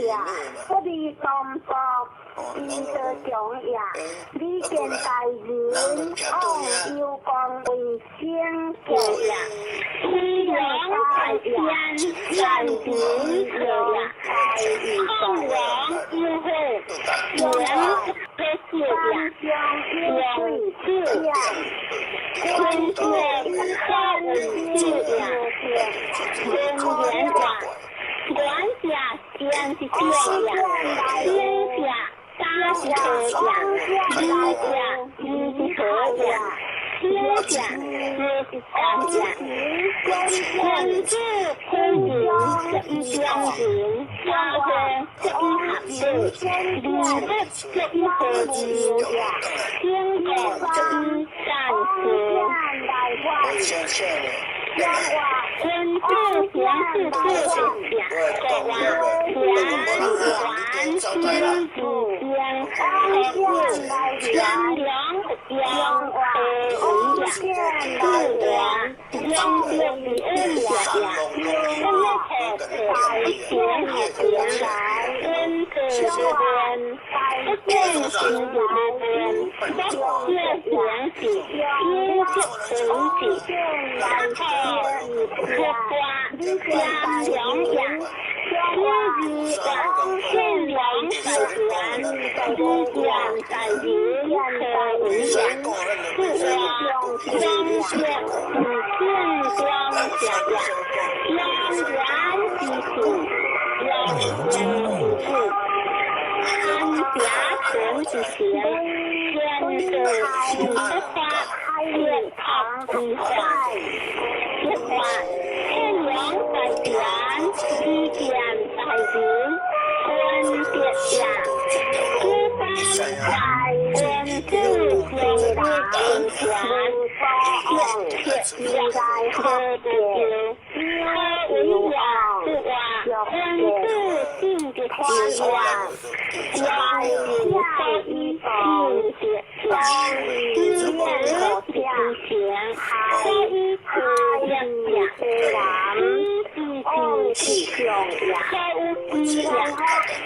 呀，不离东北，伊就重呀。你见大人往有光为先者呀，西凉在天，山顶有呀，后梁有后，梁在西呀，梁是呀，关键下文是呀，人员呀。管辖县是县呀，县辖大是河呀，县辖是河呀，县辖是山呀。คนชื่อผู้หญิงจะอีเดียงหญิงชาเฮจะอีหักเด็กดีเด็กจะอีเฮดีเที่ยงแก่จะอีสานเสือคนชื่อเสียงคือชื่อเสียงแต่ว่าเสียงหวานชื่ออยู่เสียงแค่ชื่อเสียงเหลืองเสียงชื่อเหลืองยังเสียงดีเอื้อเสียงก็ไม่แพ้เสียงเสียงเอื้อนเกิดเดือนก็เสียงสีอยู่ในเดือนก็เสียงเสียงสีที่จะถึงสีการแพ้เรียกว่าเสียงเหลืองอย่างชื่อดีว่าเสียงเหลืองใส่เหลืองชื่อเสียงใส่ดีเคยเหลืองคือว่า张学你见光想呀，让人记住，让人记住，安家存之前，天是你的花，天堂之花，之花，天阳在天，地天在人，观别呀，知方在观知天地天。现在喝的酒，喝为呀是哇，คนชื่อสิ่งที่ควรว่าใจใจอีสิ่งเสียชื่อเสียงเสียงเสียงใจอีคือยังอยากหลามที่ที่เสียงอยากใจอีอยาก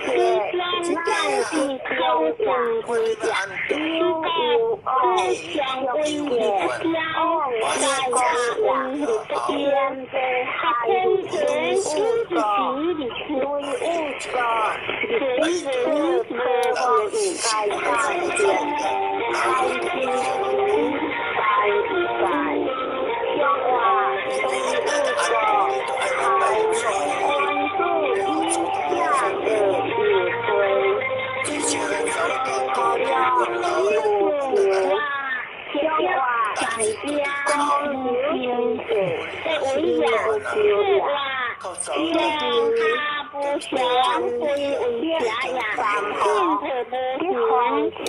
ที่เสียงใจที่เขาจังคุยอยากที่ก็คือเสียงคุยเสียง在下文里的边，他天天自己里去为物个，随人和我与在上边，开心在一在，听话对物个，还关注一下的智慧，好了，有话听话。在家高兴的，我也是哇，让他不想回家呀，心头不平，心里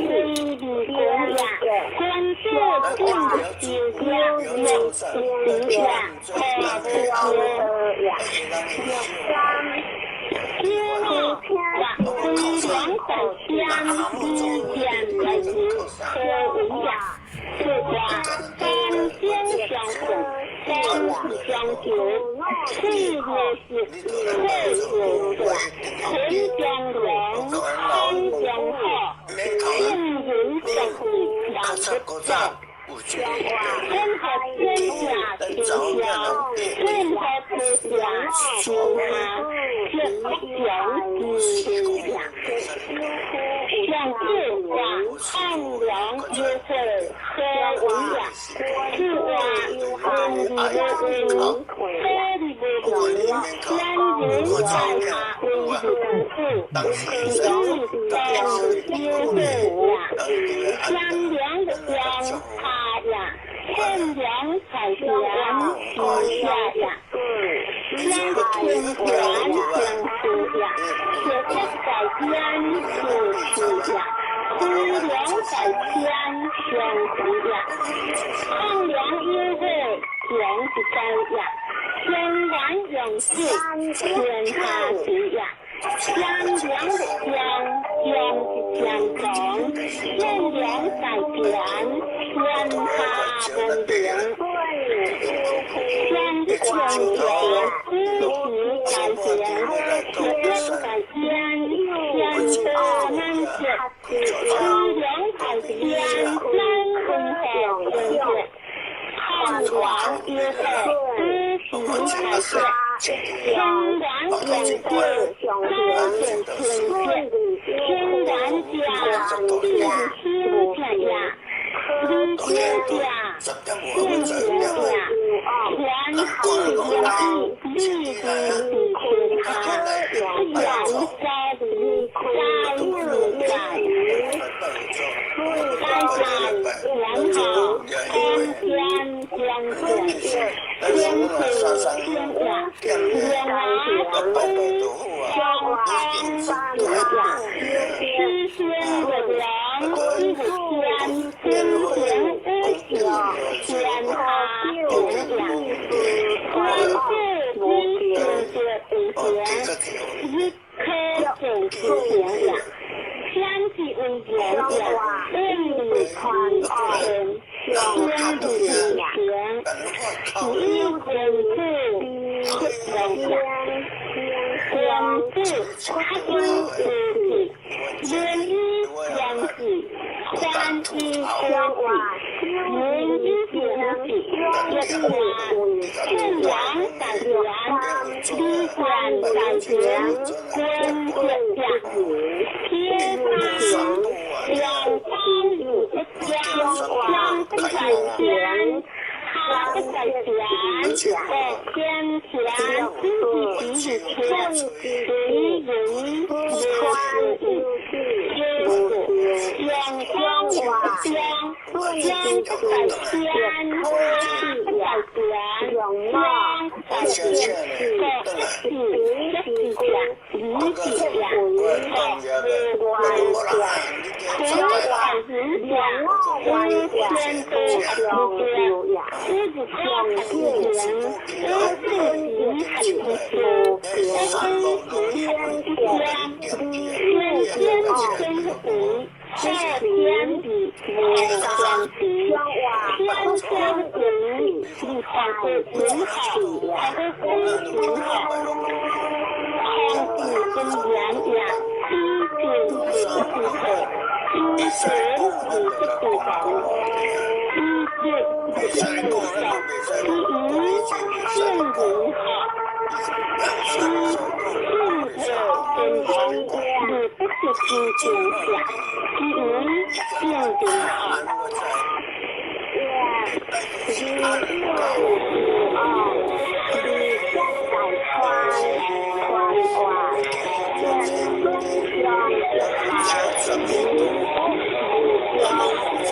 空呀，关注定的是家有情呀，他不要呀，因为呀，对两口家之间的人和人呀。是话，三先相送，三相求，四月是二月短，回江龙，三江好，令人生意两个在。天和天下天下，天和天下天下，这不讲之呀。像这话，暗凉约会和文雅，是话安里的人，河里的人，山人在他为人父，是当约会呀，江凉的江他呀，天凉在天之下呀，天的天泉相思呀，铁在在天是呀。知凉在天相思呀，抗凉因为天是在呀，天然永志天下之呀，江凉的江是江中，天凉在天天下文明，天是天泉，知时在天，天在天。是两海间南风后春雪，看王约会知行彩雪，春晚演对高见春雪，春晚家定诗卷呀，李仙家定仙呀，全是演义立地比全他，远在里在日在于。山山连好，天天天天，天水天呀，天来飞，小山山呀，诗仙的人，一个天，天天日行，天他天呀，天是一世的不贤，一颗真是贤呀。天地为言呀，人理传天，天地为言，一天子出人呀，天子他经之体，人一天子，三一相化，人一天体，一天阳在田，地天在田，天天下，天上两方有个江，江不在前，他不在前，在天前，自己比前，谁人川两方有个江，江不在前，他不在前，江在前，在地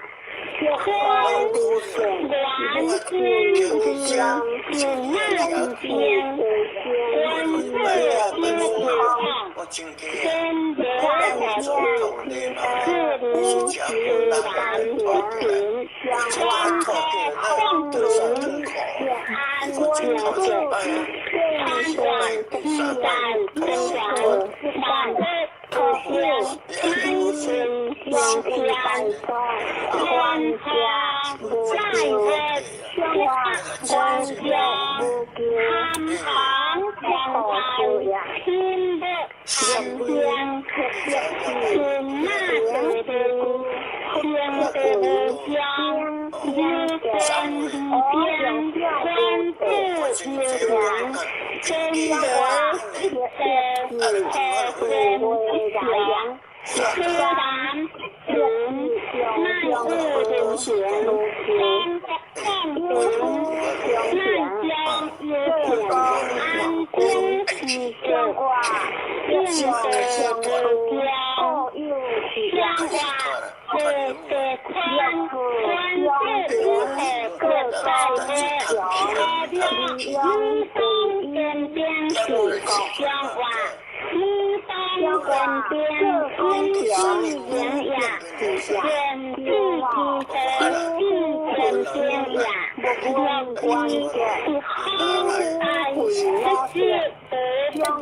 下，地下，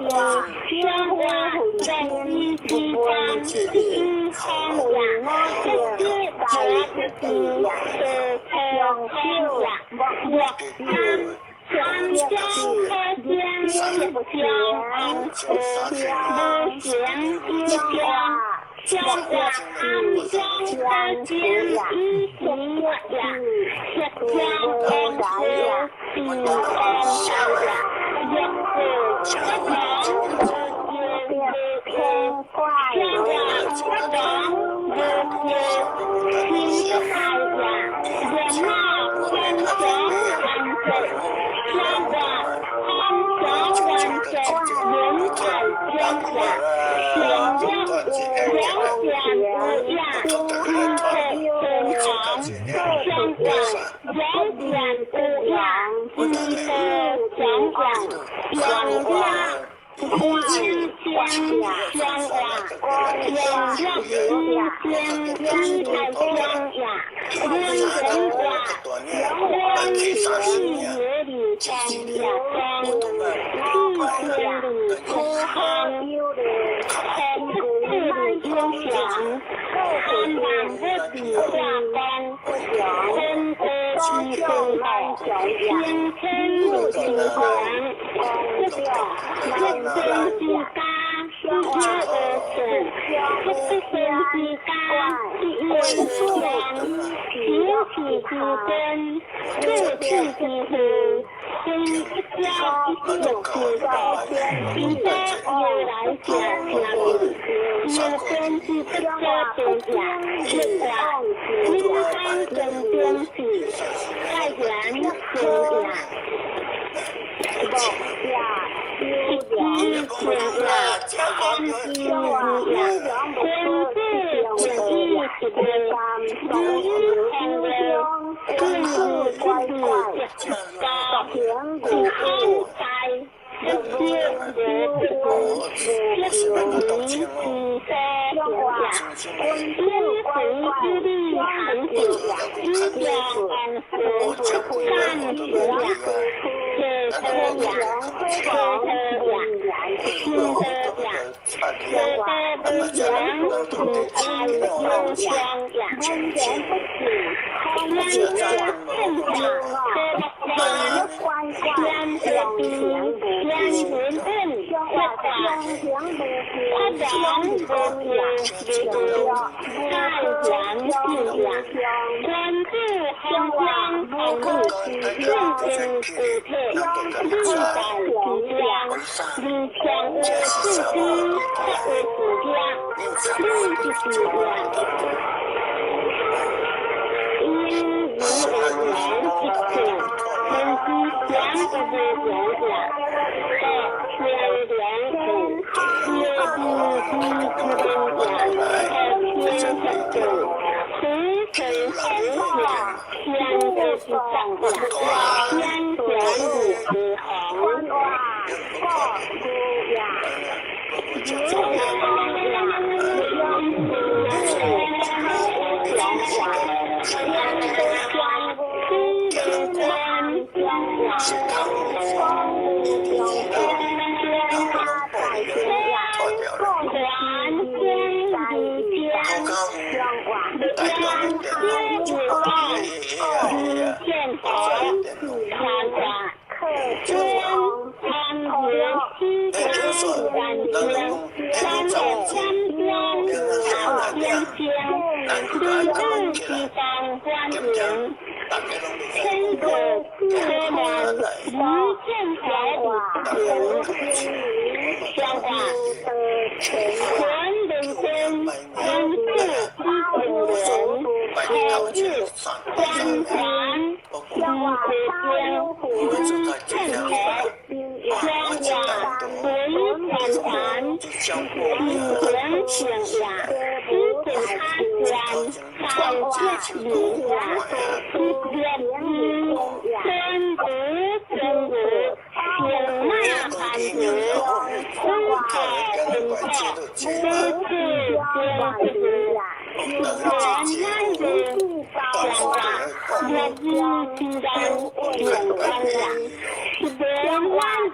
香花在一起放一空呀，这是我自己的空呀，我香香和香香不香，不香不香。香花香香的香一起呀，香香的香一起呀，也是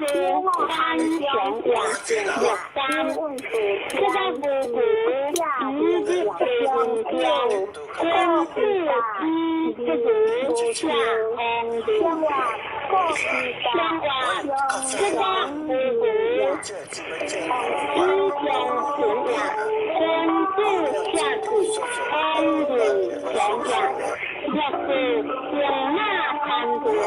香三雄两六三，这个姑姑一日平天，公子一日下红日，相话这个姑姑一天平两，公子下子红日平两，若是用马看子，你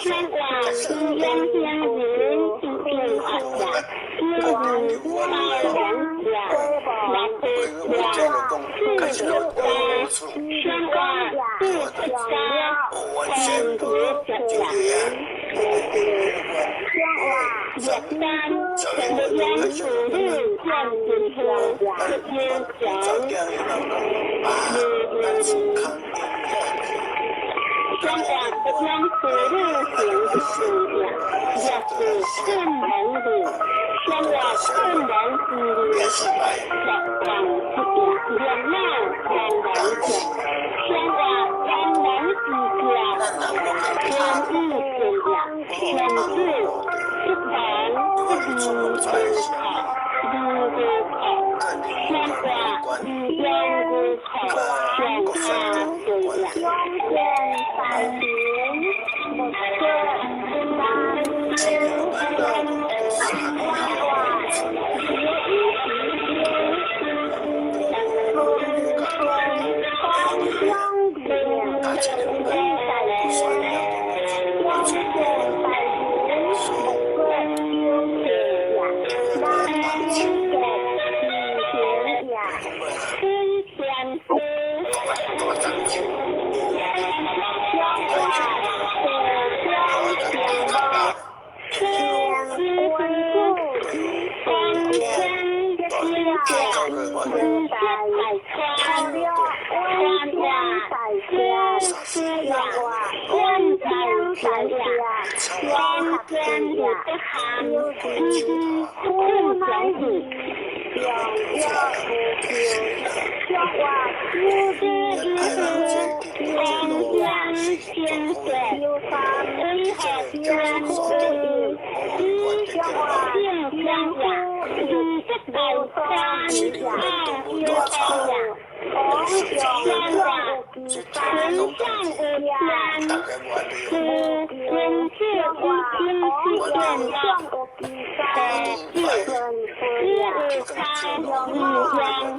现在。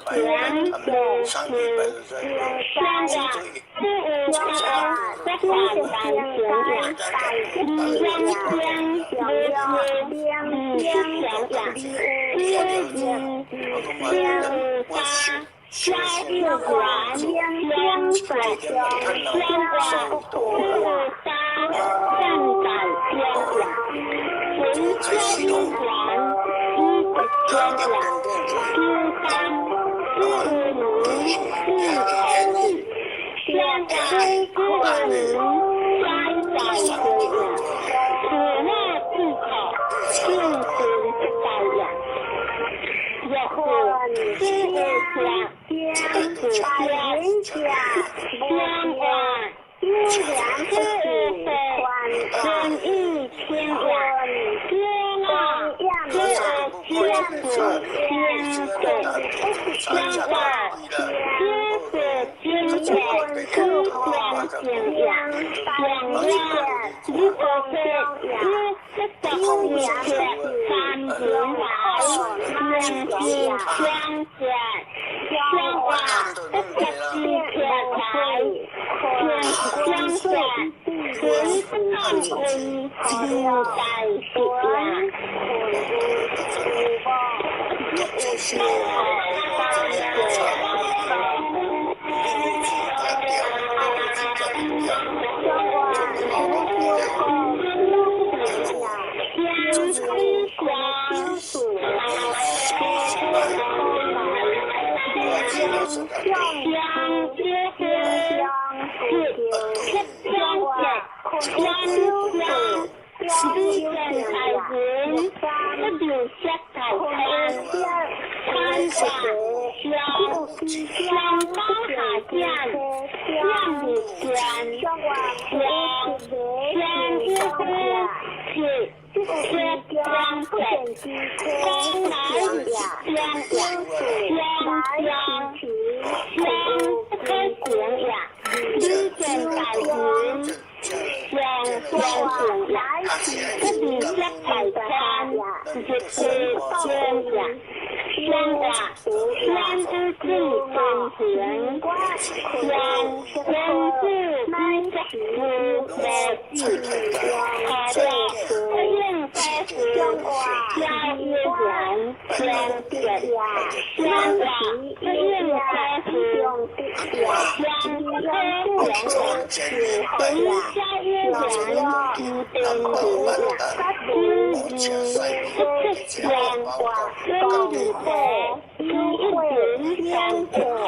前的是香啊，是无常的反反形呀，香是香呀，消是管，香在香啊，是沙善感香呀，文消一管，一个香呀，是三是无是口香啊，是无栽在水呀，此那自口，性存不在呀。有是香，是香啊，是良是天意天呀，是那是天子天水，香啊，是金眼是香景呀，香呀，如果是三年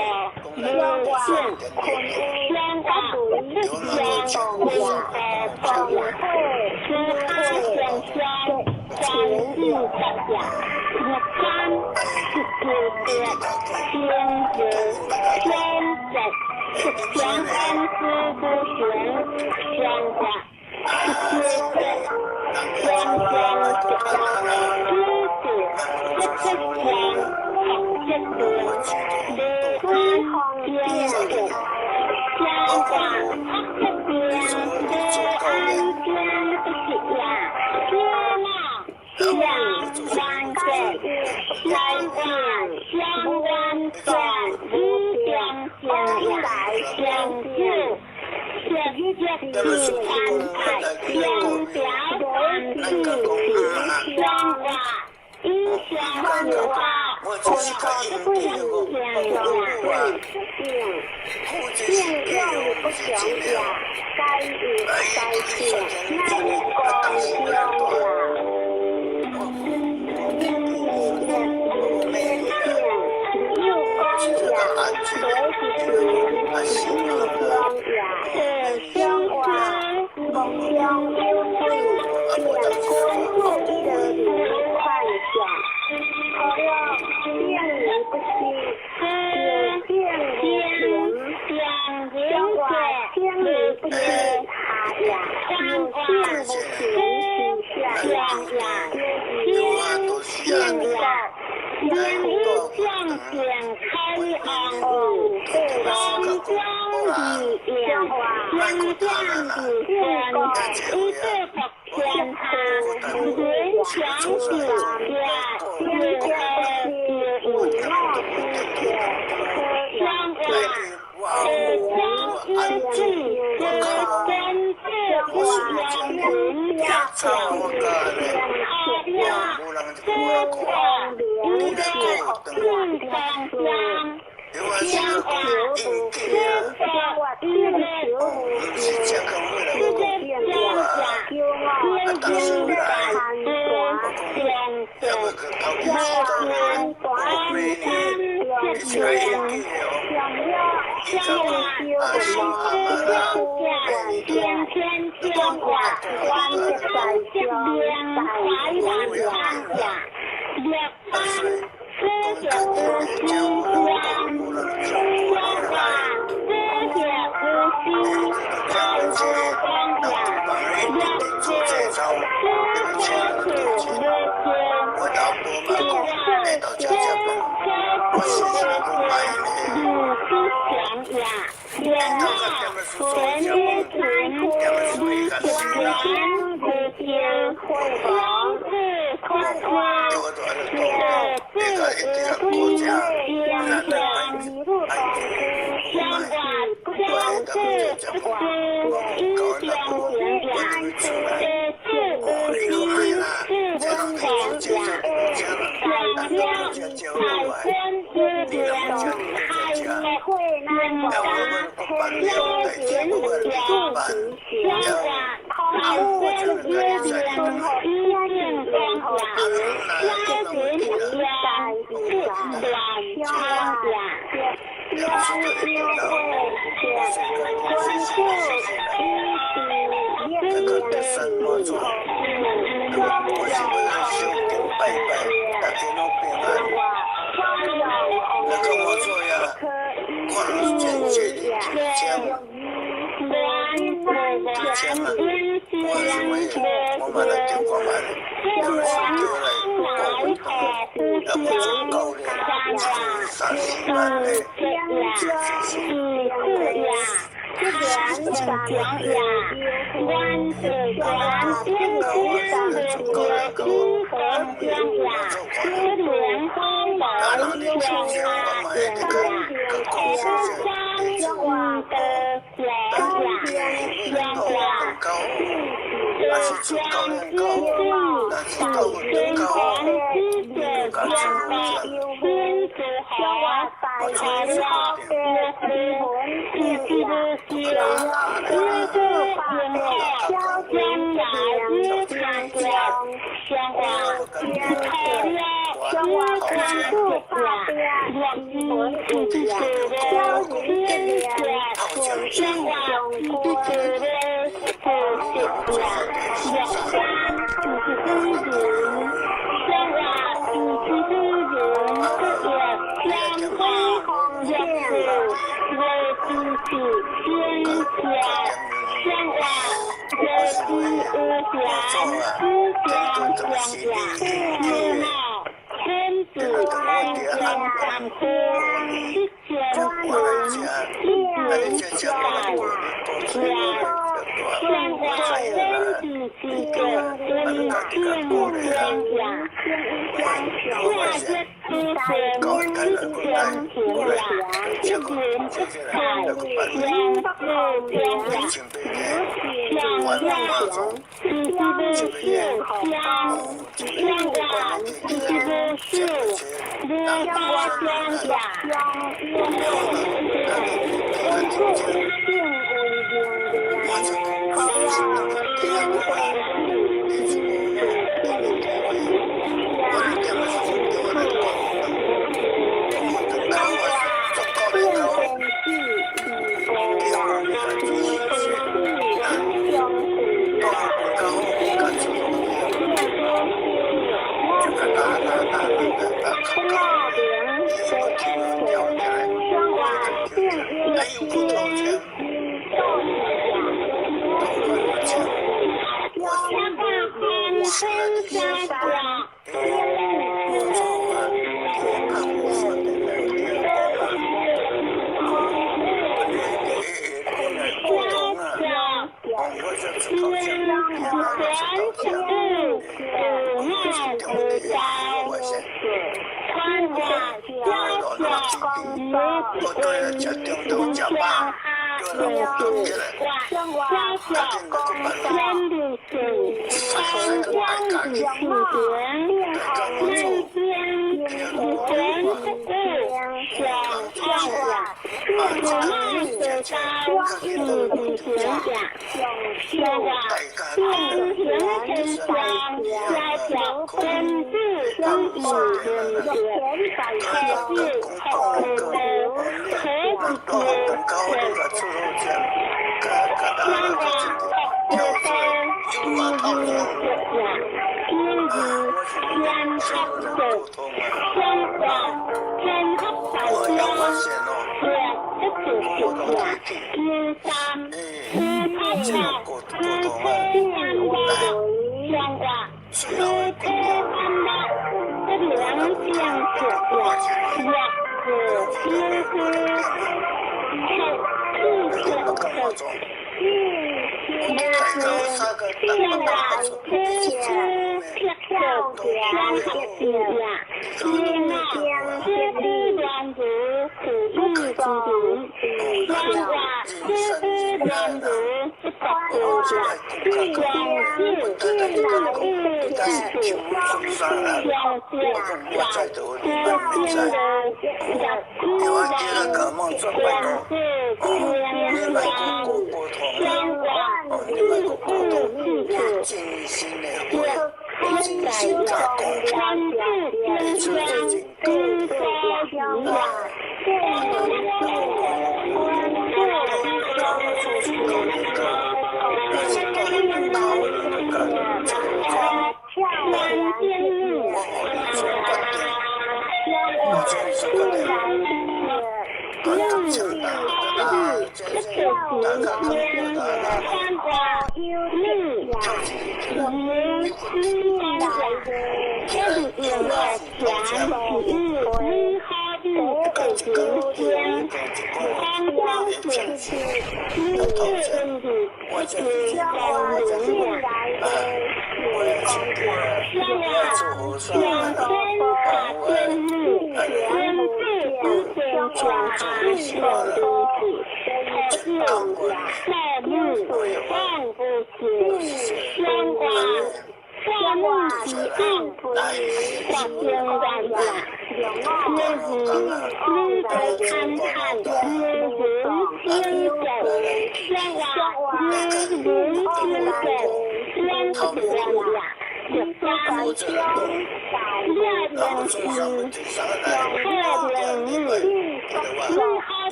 来，相见，香啊，这是天来，相见，纯看婚不在世呀。香花是我天球不是天将下天经地义相传短天香香花光在边怀两下月光是着是香花是着是太阳光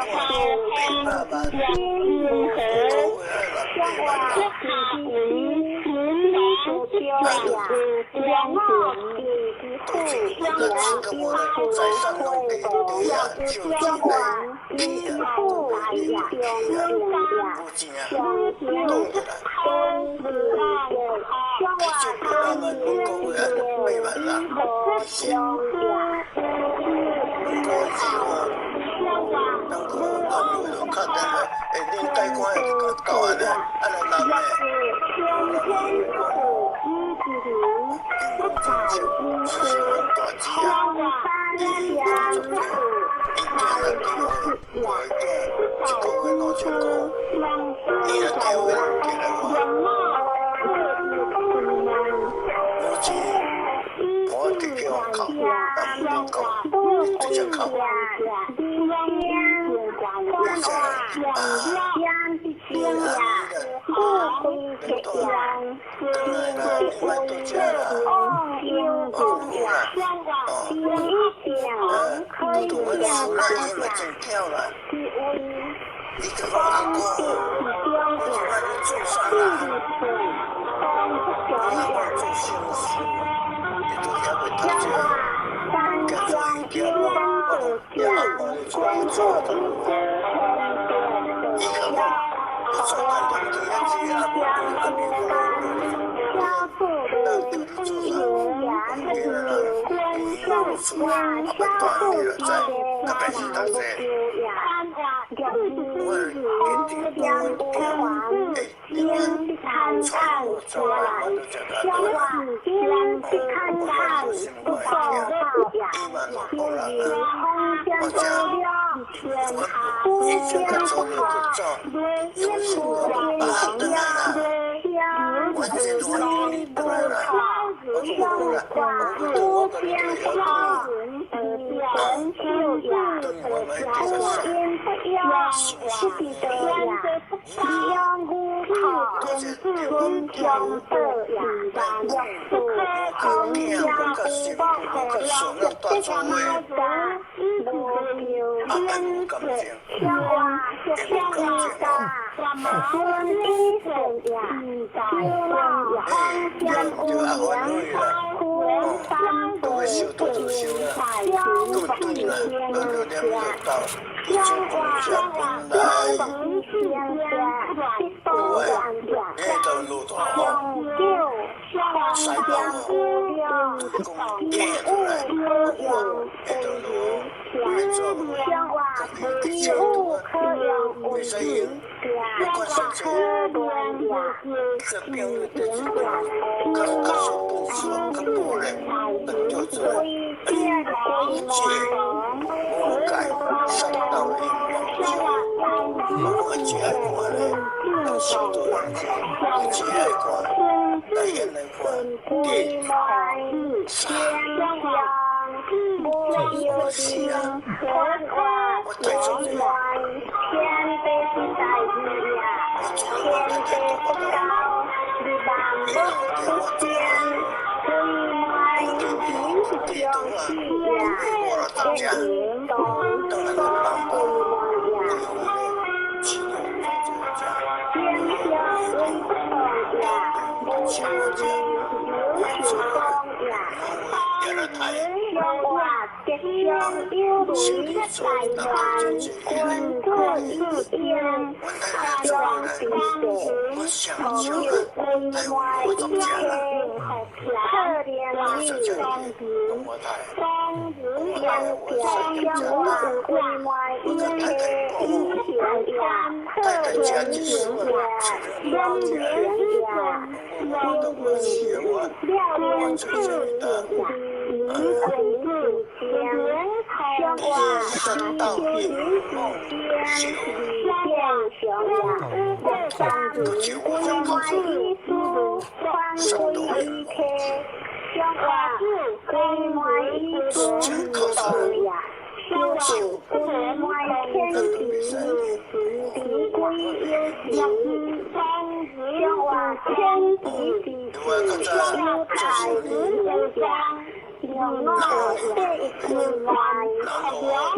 Hãy subscribe cho kênh Ghiền Mì Gõ để không bỏ lỡ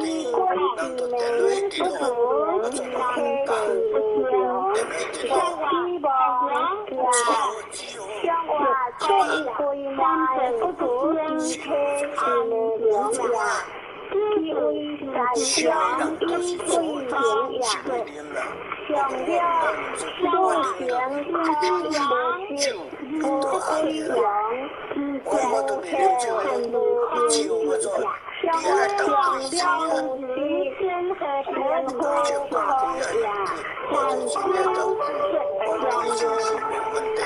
人都电落一滴吼，我做到很大，连每滴吼，超级哦，小人就是做到是袂啉啦，我都袂啉酒的，酒我做，第二当归酒啊，酒当归啊，我做第二当归酒是没问题。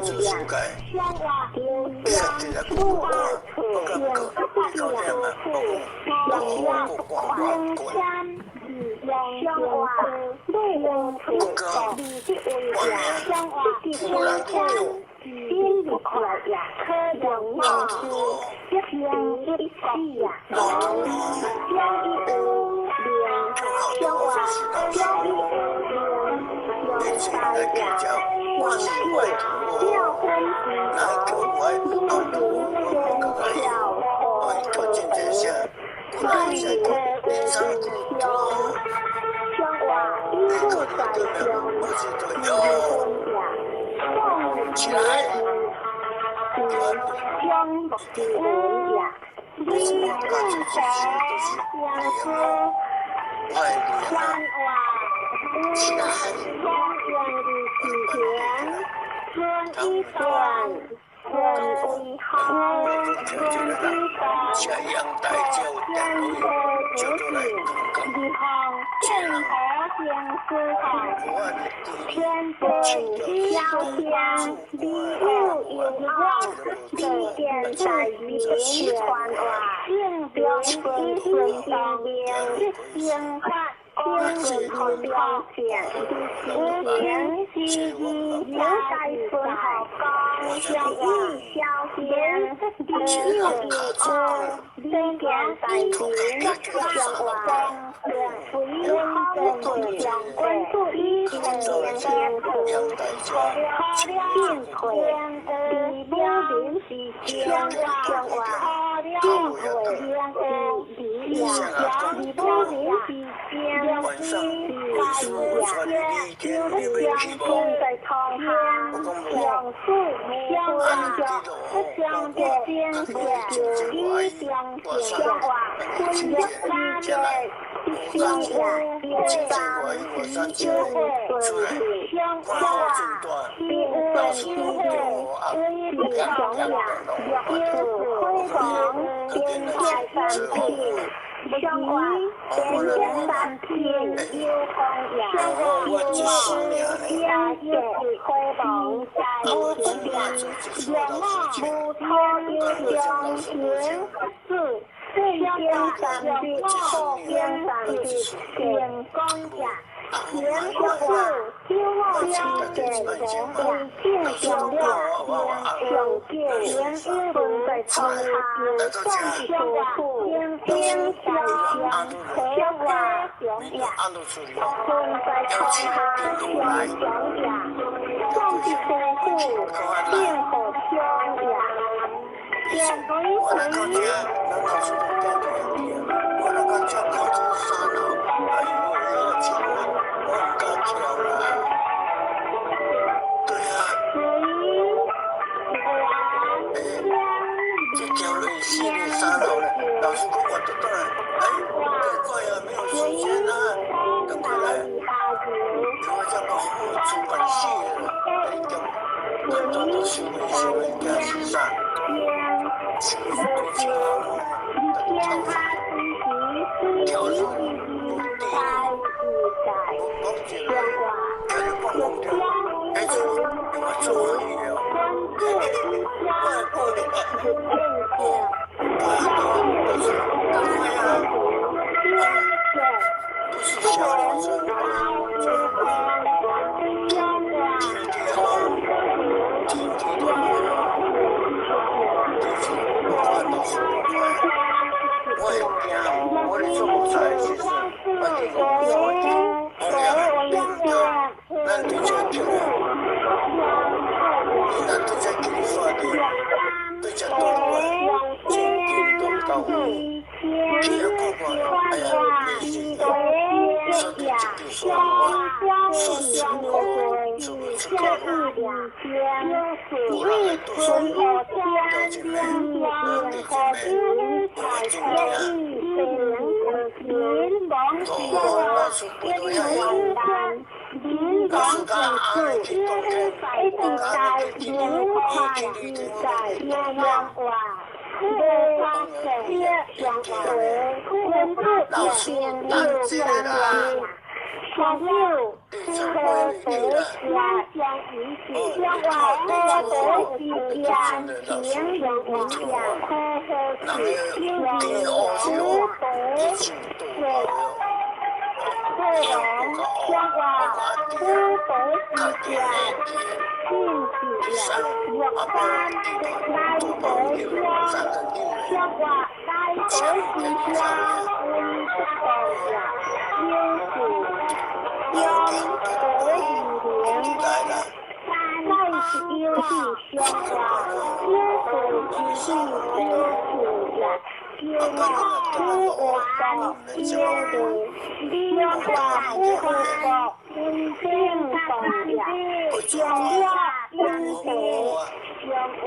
字书改，上这个古古我感觉到点嘛，我古光光滚，不高，外面忽然就边不快呀，可容易是一一呀，将一将话将一将大呀，将一要分来个外我跳进这下，过来下个上古多，一个对面不是对有。起来！将不呀，不是我感觉这些都是脸哦，快脸啊！起来！分一段，分一行，分一段，下阳台就等于就都来刚刚。一行正和相思行。天本小天，地有有光，地天在明传话，标本分当面，应发天本当前，无天西一在分好高，小一小天，地有一光，地天在明传话，不一好本相关注一天天阳台就并腿，地标临时将话，并腿地呀，地标临时将晚上地我穿一天你没去过，在床上相思相相相见相依相相话，婚约那年。相呀，相相相话，并本相微相呀，有辉煌天下三品，相话天天三品有光呀，相有辉煌在天边，相不错有相天是。天三地，后天三地，天光下，天不是天望天天天天相料，天相见，天应在草下，上相处，天相相，天外相呀，天在草下，天相呀，上去相处，天后相呀。天对我那个家，那老师都带着我那个家靠近山了，哎呦，热情啊，我很敢跳了。对呀，这跳了一系列山了，老师跟我都当然，哎，赶快呀，没有时间了，赶快来，给我这个后出本戏了，哎，等到都修一修了，应该是上。天他自己跳入地在相话，而且我做一个相后的不是小年生，我的做不出来，其实我这个我俩领导，咱对这个，咱对这个说的，对这多了，今天都到位，结果哎呀，也是说的这个说我说什么，说不出口，我让人都说了解没，了解没，我今天。老师不多呀，老师他安了去冬天，我安了去今天，我今天在老师安这个啦，小六科德家乡遗址，向外科德之家平阳五家科德是平阳五德科龙向外科德之家进去了，若干来德乡向外来德之家为不同呀，有是。相得以连，再是有地相话，有口之地有口呀，有不完有的，相话不合作，温馨动呀，相话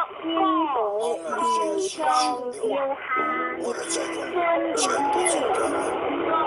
应得，相了应得，有相有含，尊敬。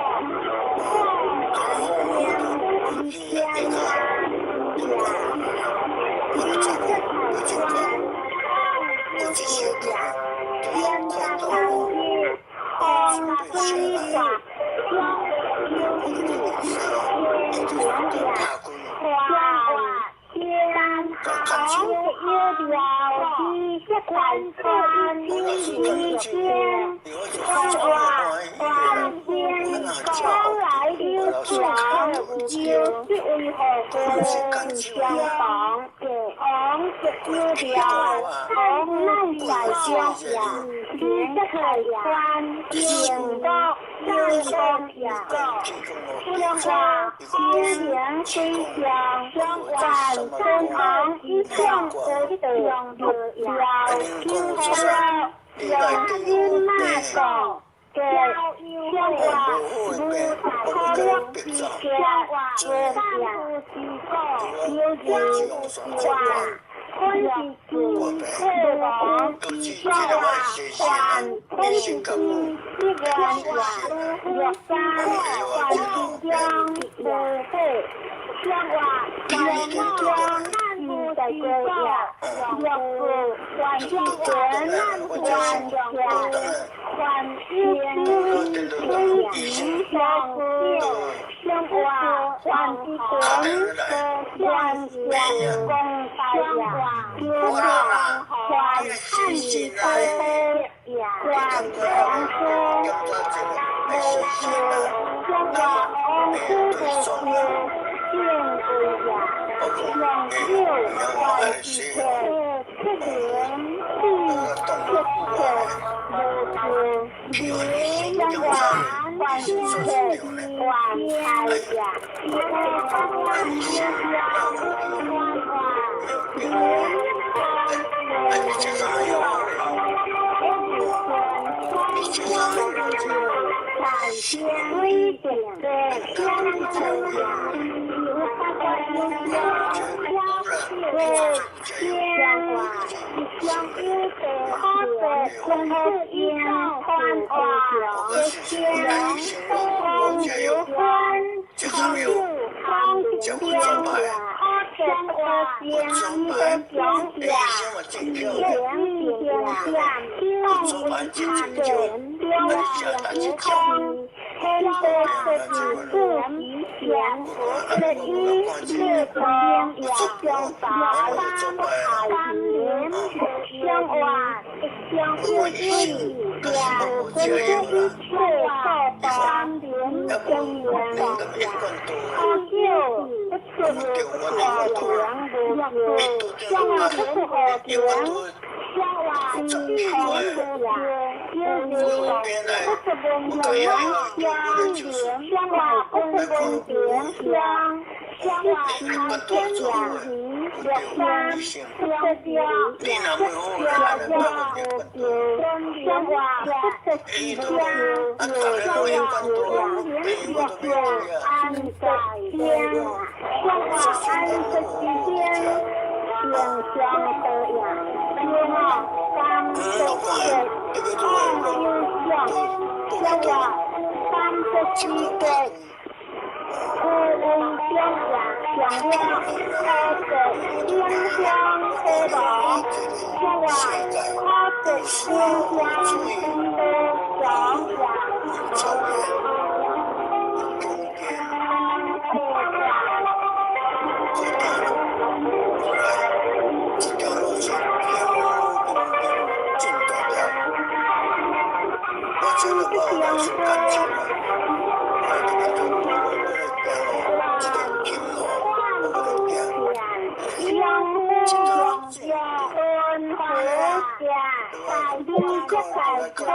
在关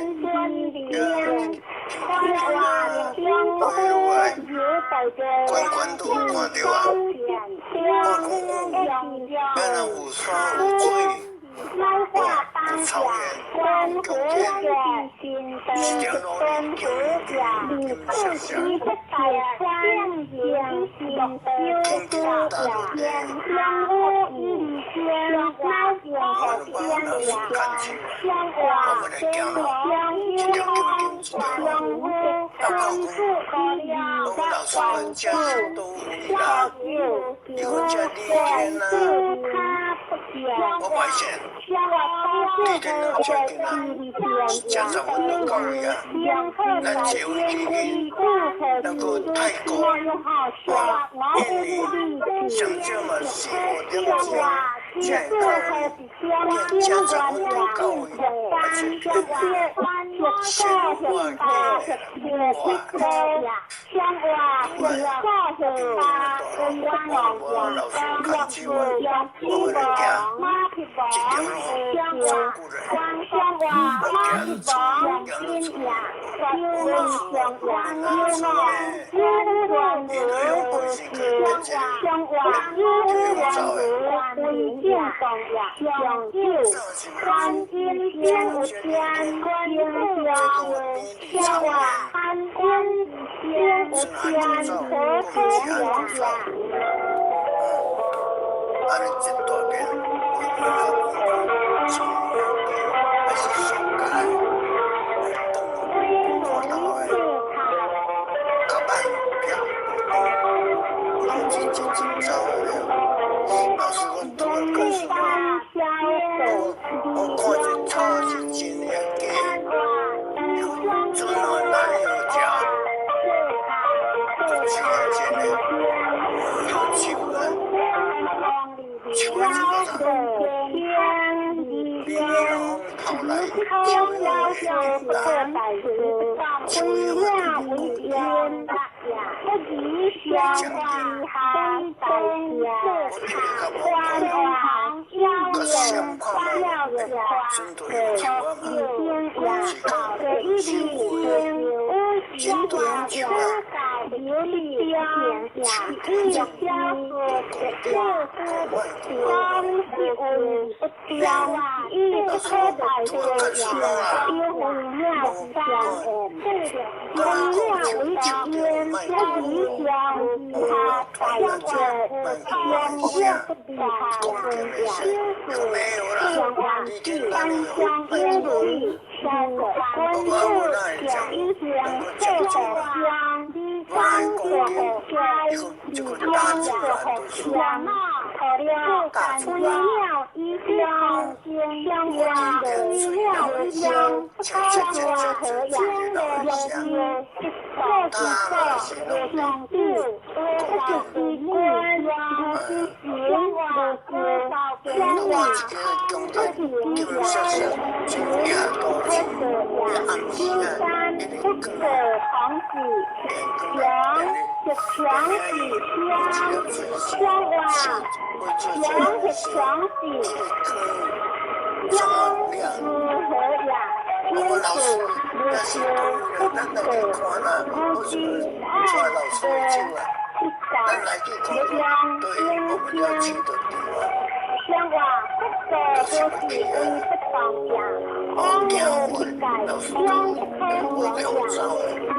心里面，关怀相互也在这关都有看到啊。咱人有山有水，来化当下，关和下心的关和下，你自己的在关心心的修下，相互一天来相和相下，相话相友相互相互可了的关注，小友有这他不见。我发现，地天了这个加上我们讲呀，咱只有那个泰国、印尼、香蕉嘛，是我了解，现在加上我们教育，而且生活的相话是我老师看见我们的家，这条路走过来，我家的车养了出来，我老师你都有本事可以跟这里，就有找的。俺们这多边，我们从还是上街，等看到的，各班票，老师真早的，老师我突然告诉我看这超市真的贵，真的哪里有价？这几年前的有酒啊。求这个李龙跑来求要求的，求有的不讲的，可是想看嘛，真的有求啊嘛，是看幸福的，真的有求啊。我们老师那些都有咱来去看啦，或是带老师去啊，咱来去看，对，我们要去的地方。就是不去啊，我惊我老师都我了走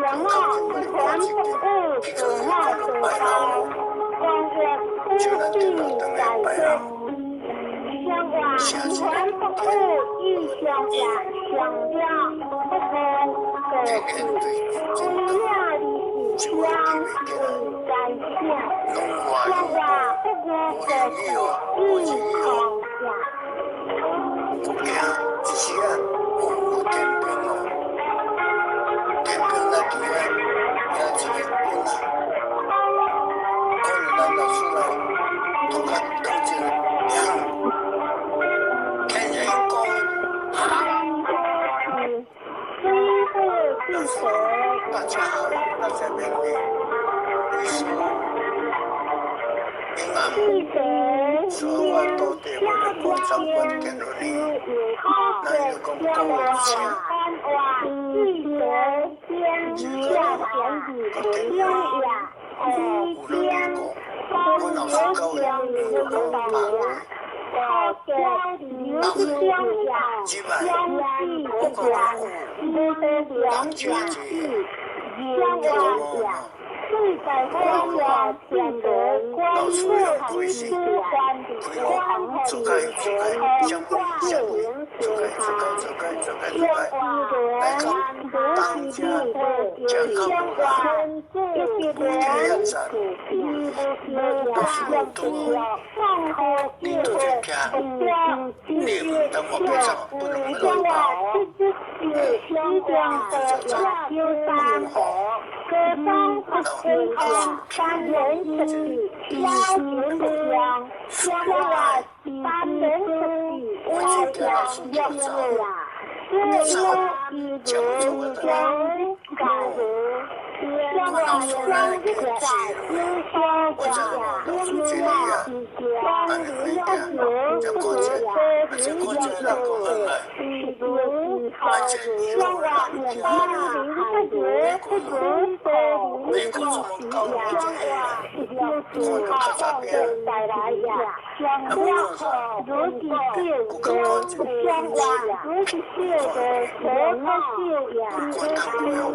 啊，我看见我一个人看到白老，就能得到等来白老。下次大家好，大家平安，平安。所以我到底我来讲三观点落去，那就讲到我钱。我老师教的，我讲爸。几百，我讲两句子，最在花下天的光是开始，开我出开，相互相互，出开，来讲当家健康观，不要赞，老师们都你都在看，你们当我边上不能乱跑，健康，三人成体，腰全不僵，相外三人成体，外强要弱呀，这有一人将感觉，相外相在，应相关呀，应外之家，相人不可呀，这人要做，是好相外相邻感觉，不能否。就是好带来呀，相好如是旧相外如是旧的佛他旧呀，旧完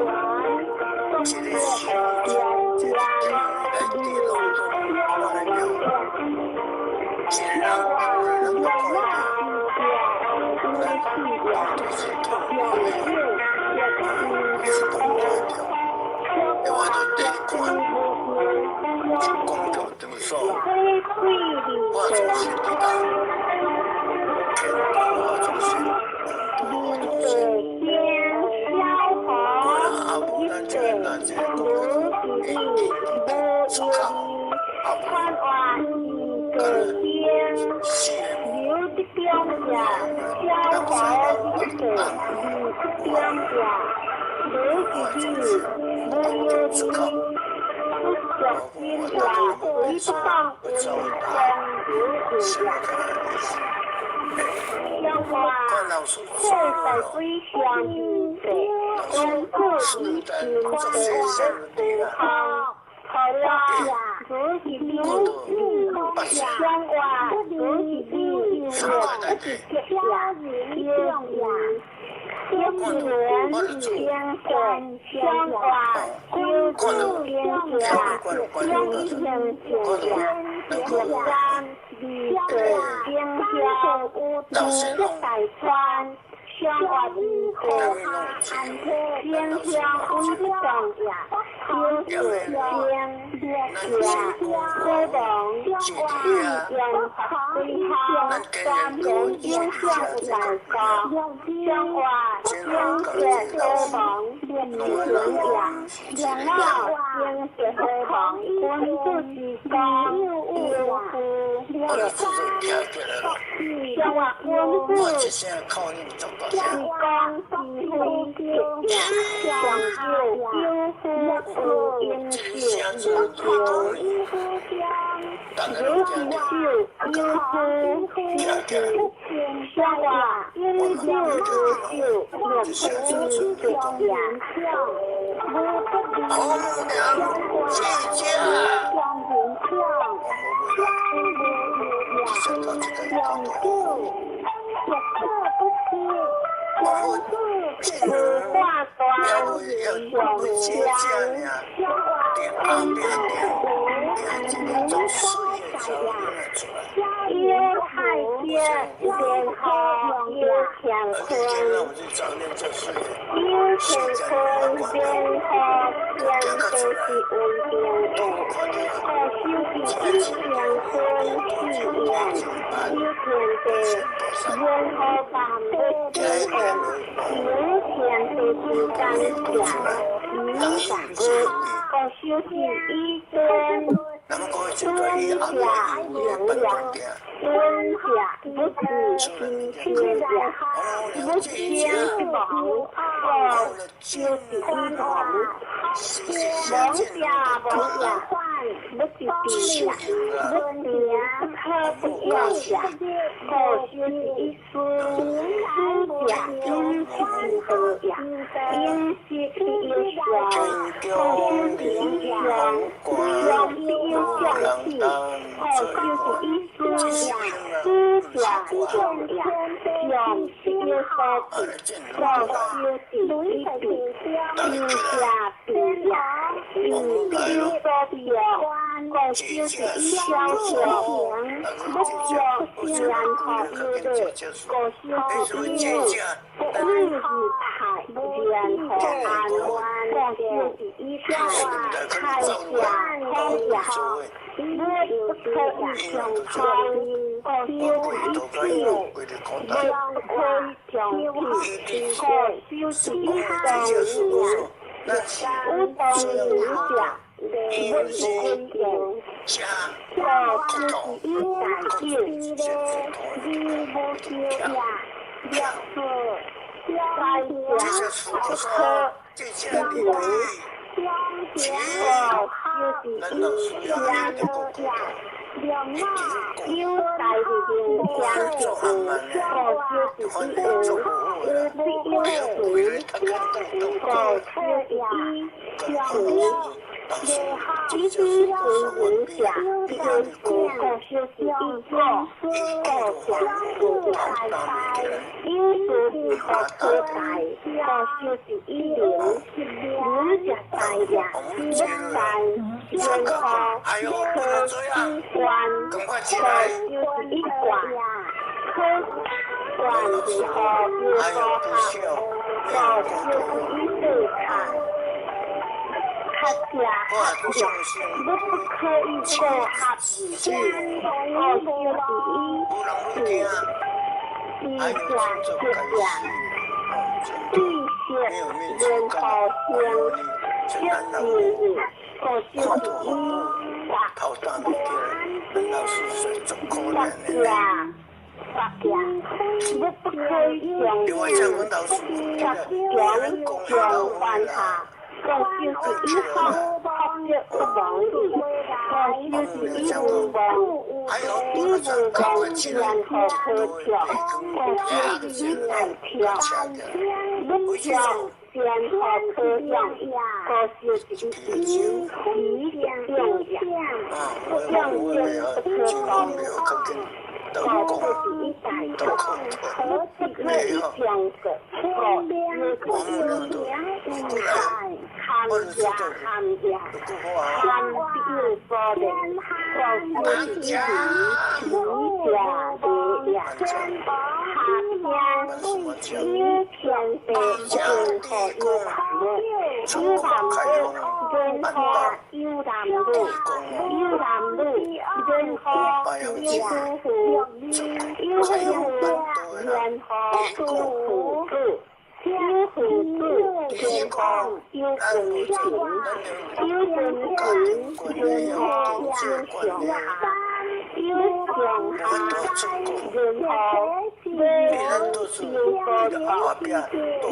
那么各位就可以按照你的本本点。蹲下不是今天呀，不先忙我就是一忙，忙下忙呀，不是病呀，不病可不要呀，我就是一思呀，因是何呀，因是一想，我就是一想，想是一想气，我就是一思呀。思想重呀，想是一方面，要修是一点，心下病呀，病病说病，我修是一小小，不想然后有的，我修是一日日太，然后安稳，我修是一太太下太下。我不可以相抗，我就是一条，我不可以相抗，我就是一条路。我当理想，我不会讲，我就是一代人，你不听呀，两个在家可相容。我就是一家的呀，有代的相处，我就是一个，我必有水，我就是一相处。其实是人家，就是我就是一个，我想不开，因是好可爱，我就是一人，人家在呀，不在，然后可习惯，我就是一惯，可惯之后又说好，我就是一对看。他家我不可以说他自己，我就是一家一些人好像就是我就是一大家，我不可以讲翻他。我就是一号，他这个王里，我就是一部王，一部王然后可跳，我就是一台跳，不跳然后可样，我就是一样不可高。我就是一代人，我不可以讲个，我是个一代，看家，看病说的，我就是一家的呀，他天一天的任何有谈论，有谈论，任何有谈论，有谈论，任何有舒服。有福然后有福子，有福子然后有根情，有根情然后有相下，有相下然后有个道，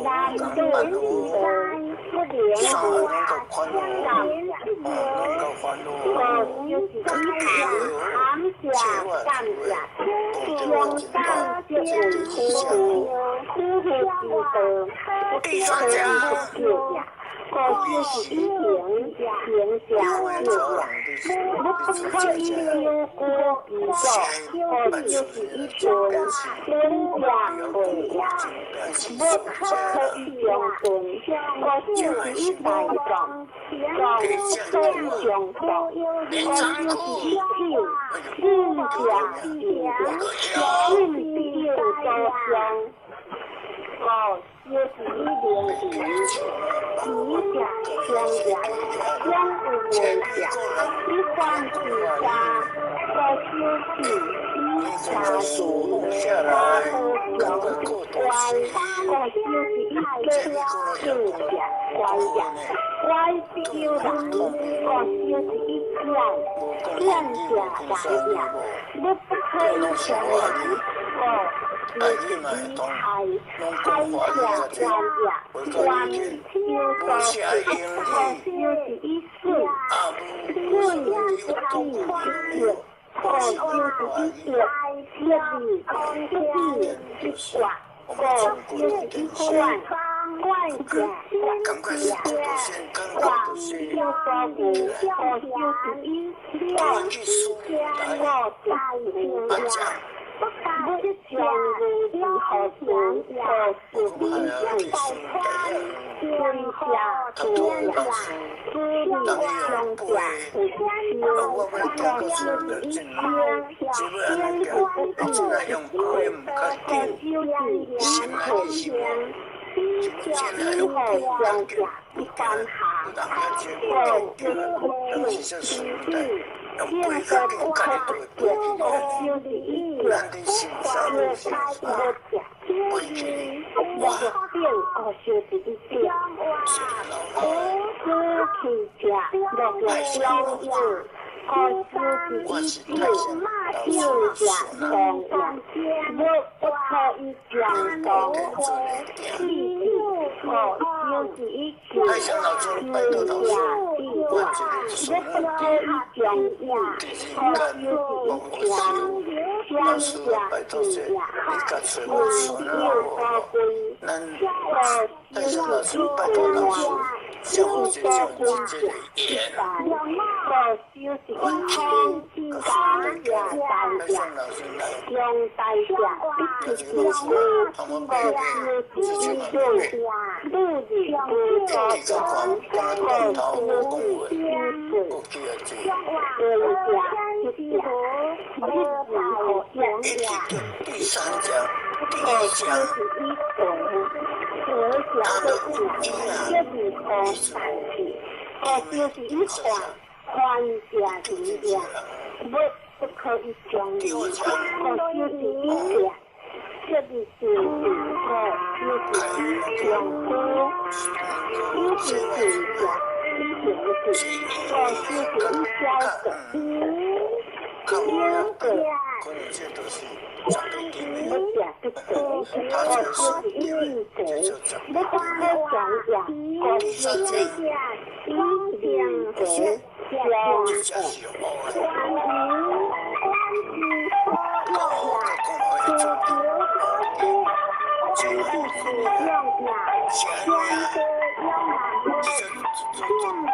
难得不连不感。我就是一行下干下，向上就是苦苦的，不救呀。我就是一行下救呀，我不可以丢过一个，我就是一尊人家回呀，我不可以相尊，我就是一代长。我非常好，我就是一条人家人必有高香，我就是一连一家相相不为家，一欢一家，我就是一家人，我和相关，我就是一个人家关家。我必有人，我就是一见者大也，你不可以相人，我是一海，海者大也，万秋所是，我就是一世，世也是一世。我就是一个，一笔一卦，我就是一万，万者卦，就所无，我就是一两，我就是两。不是相如理和相和是理在天下多呀，知理相加是修，我就是一天，天不地是修，我就是两天，之后相加一番下，我就是一地。现在不可能，我就是一个，我开我家，我变我就是一个，我是起家，我是小子，我就是一个，就家同呀，我不可以讲讲我气质，我就是一个，就家地呀，我不可以讲呀，我就是一个，相家地呀，万有发挥，我就是一个呀。就是说我就是一空大家用大家一起我就是一路路里不着人，我就是一水，人家一家，日子好养家，我就是一种。我想的是，这是好产品，我就是一款宽家庭呀，我不可以讲理，我就是一点，这里是我就是两个，一起起家，一起我就是一家子，两个。我讲的对，我就是一定得，我不可讲讲，我就是一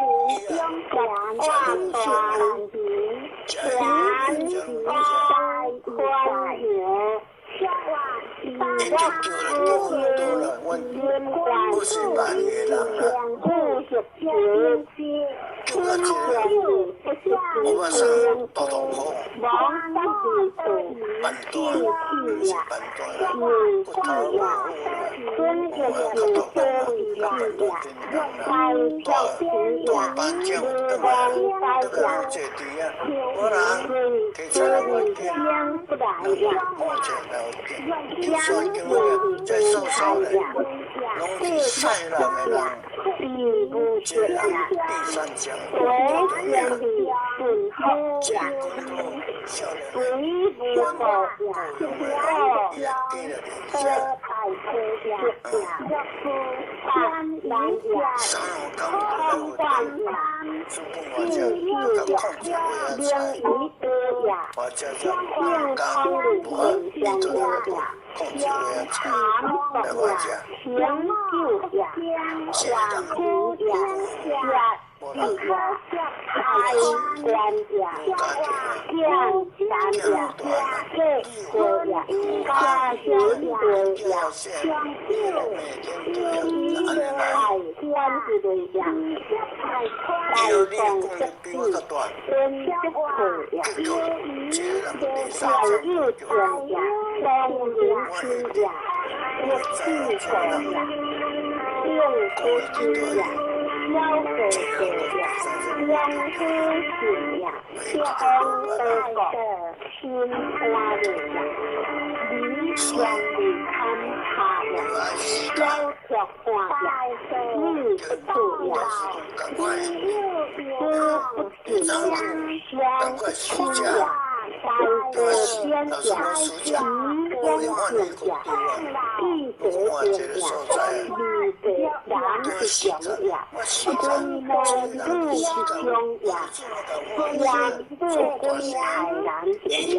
定得讲不是半夜人啊，我晚上到痛苦，半段不是半段，骨头我骨头大半江对吧？这个这地啊，我人提出来我见，我见了见，所以叫我在受伤嘞，拢是晒人的人，这人第三江，这骨头小了，也低了点下。上港的路主本我家刚控制我呀菜，我家在港我一直控制我呀菜，在我家，现在我那个海关呀，江山呀，这国呀，家园呀，相救，海关之类呀，海风的地，温州呀，小日本呀，东林区呀，我去过呀，用国之呀。小哥哥呀，两只心呀，天的国，心花的呀，理想的看他呀，小条花呀，日不住呀，知不知呀，相亲呀。在个天下，奇风之下，地得天呀，地得然之祥呀，君莫日之凶呀，相不归海南之呀，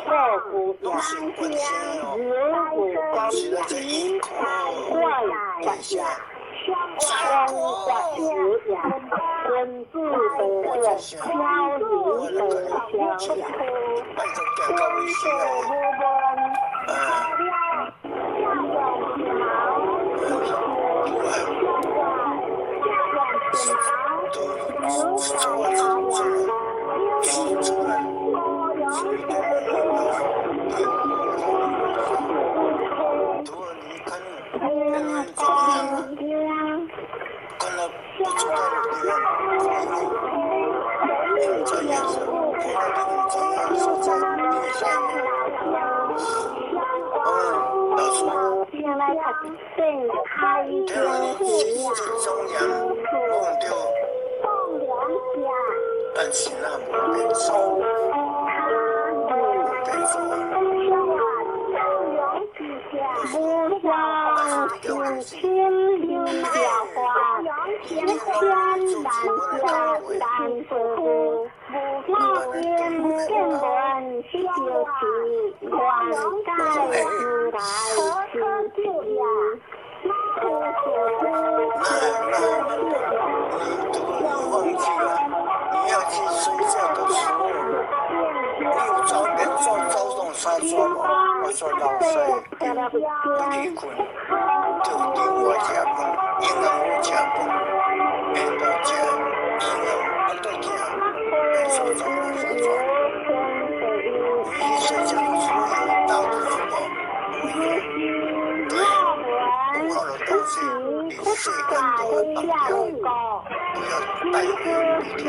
祸福呀，日无光呀，怪法呀。光法时呀，君子得乐，飘离得香呀，君子无问，原来他正开天地呀，放凉下，但是那不变数，不想青青柳下花，天蓝下淡水。老天见闻修齐，万代时代之地呀。忘记了，你要去睡觉的时候，你有早点早上刷刷嘛，我说老师，不去困，就电话吃饭，银行我吃饭，免到吃，银行我都吃，刷刷刷刷。你睡觉的时候到底什么？对，不好的东西，你睡更多的绑架，不要带回一天。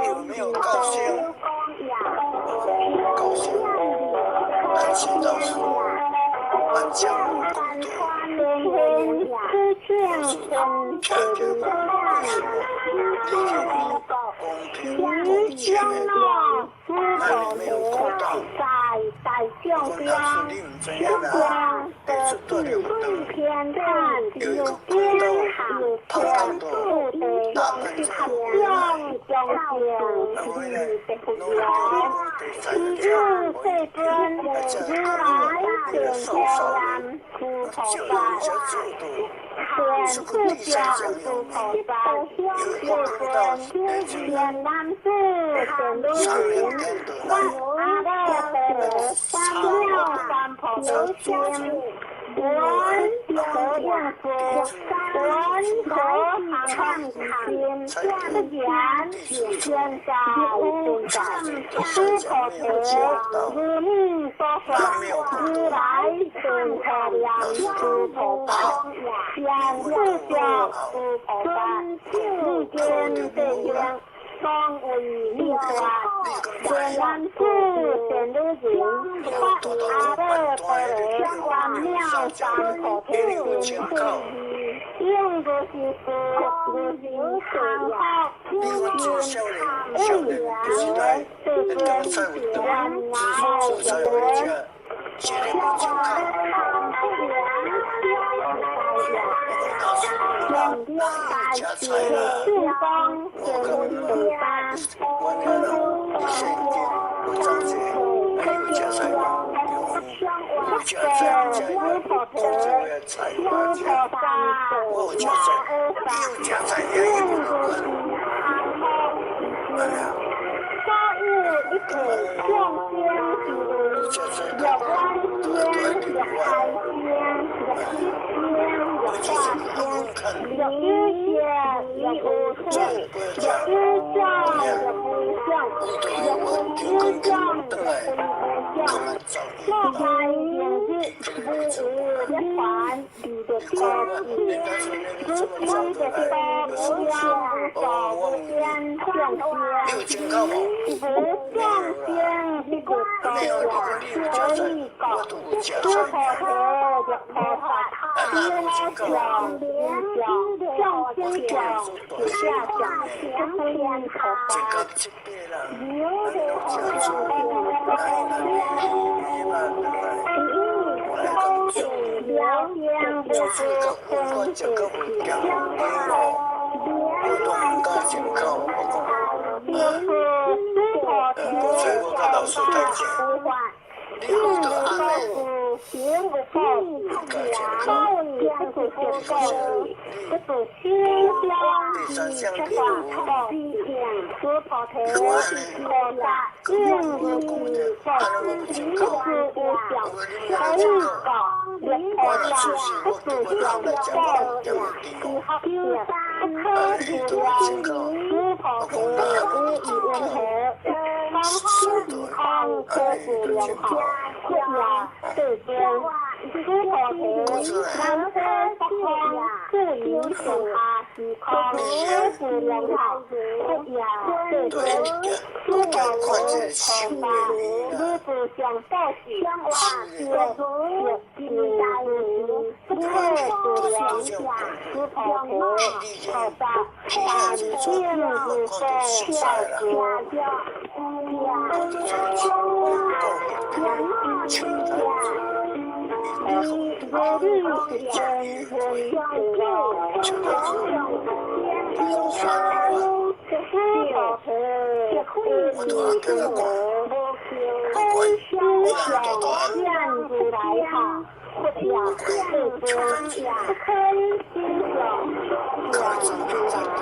有没有高兴？高兴，但是到时候满江湖更多，看着为什么理解你公平公正？那你没有做到，我告诉你们怎样的，但是做了不得。有一个公道，胖胖的，大笨子，回来，弄丢了对三个家，为了少少人，救了一下速度。是个地下酱油吗？有一个公道，上面看的那双为立传，虽然是显得人，但阿勒伯关庙上可天用的是无形汉号，无形汉语言，这边是万脑人。用标大写四方神地班，好加菜，又加菜也一定要分。哎呀，一口酱鲜有关鲜有海鲜有鲜有大鲜有鱼鲜有乌菜有鱼酱有鱼酱有鱼酱有鱼酱，那还也是一盘里的锅底，只吃的包香包鲜酱鲜。不酱鲜一个高呀，可以搞，多好喝就好法，鲜香莲香酱鲜香有下香，不可以好法，牛的好香高水聊天的是风水香所以我跟老师推荐，你好的安慰，第三项比对边，猪头皮，南车北方，自由选哈时空，是良好，不雅对边，猪头皮头发，女子想到香花，有金大鱼，不会是良下，猪头皮头发，大金子够漂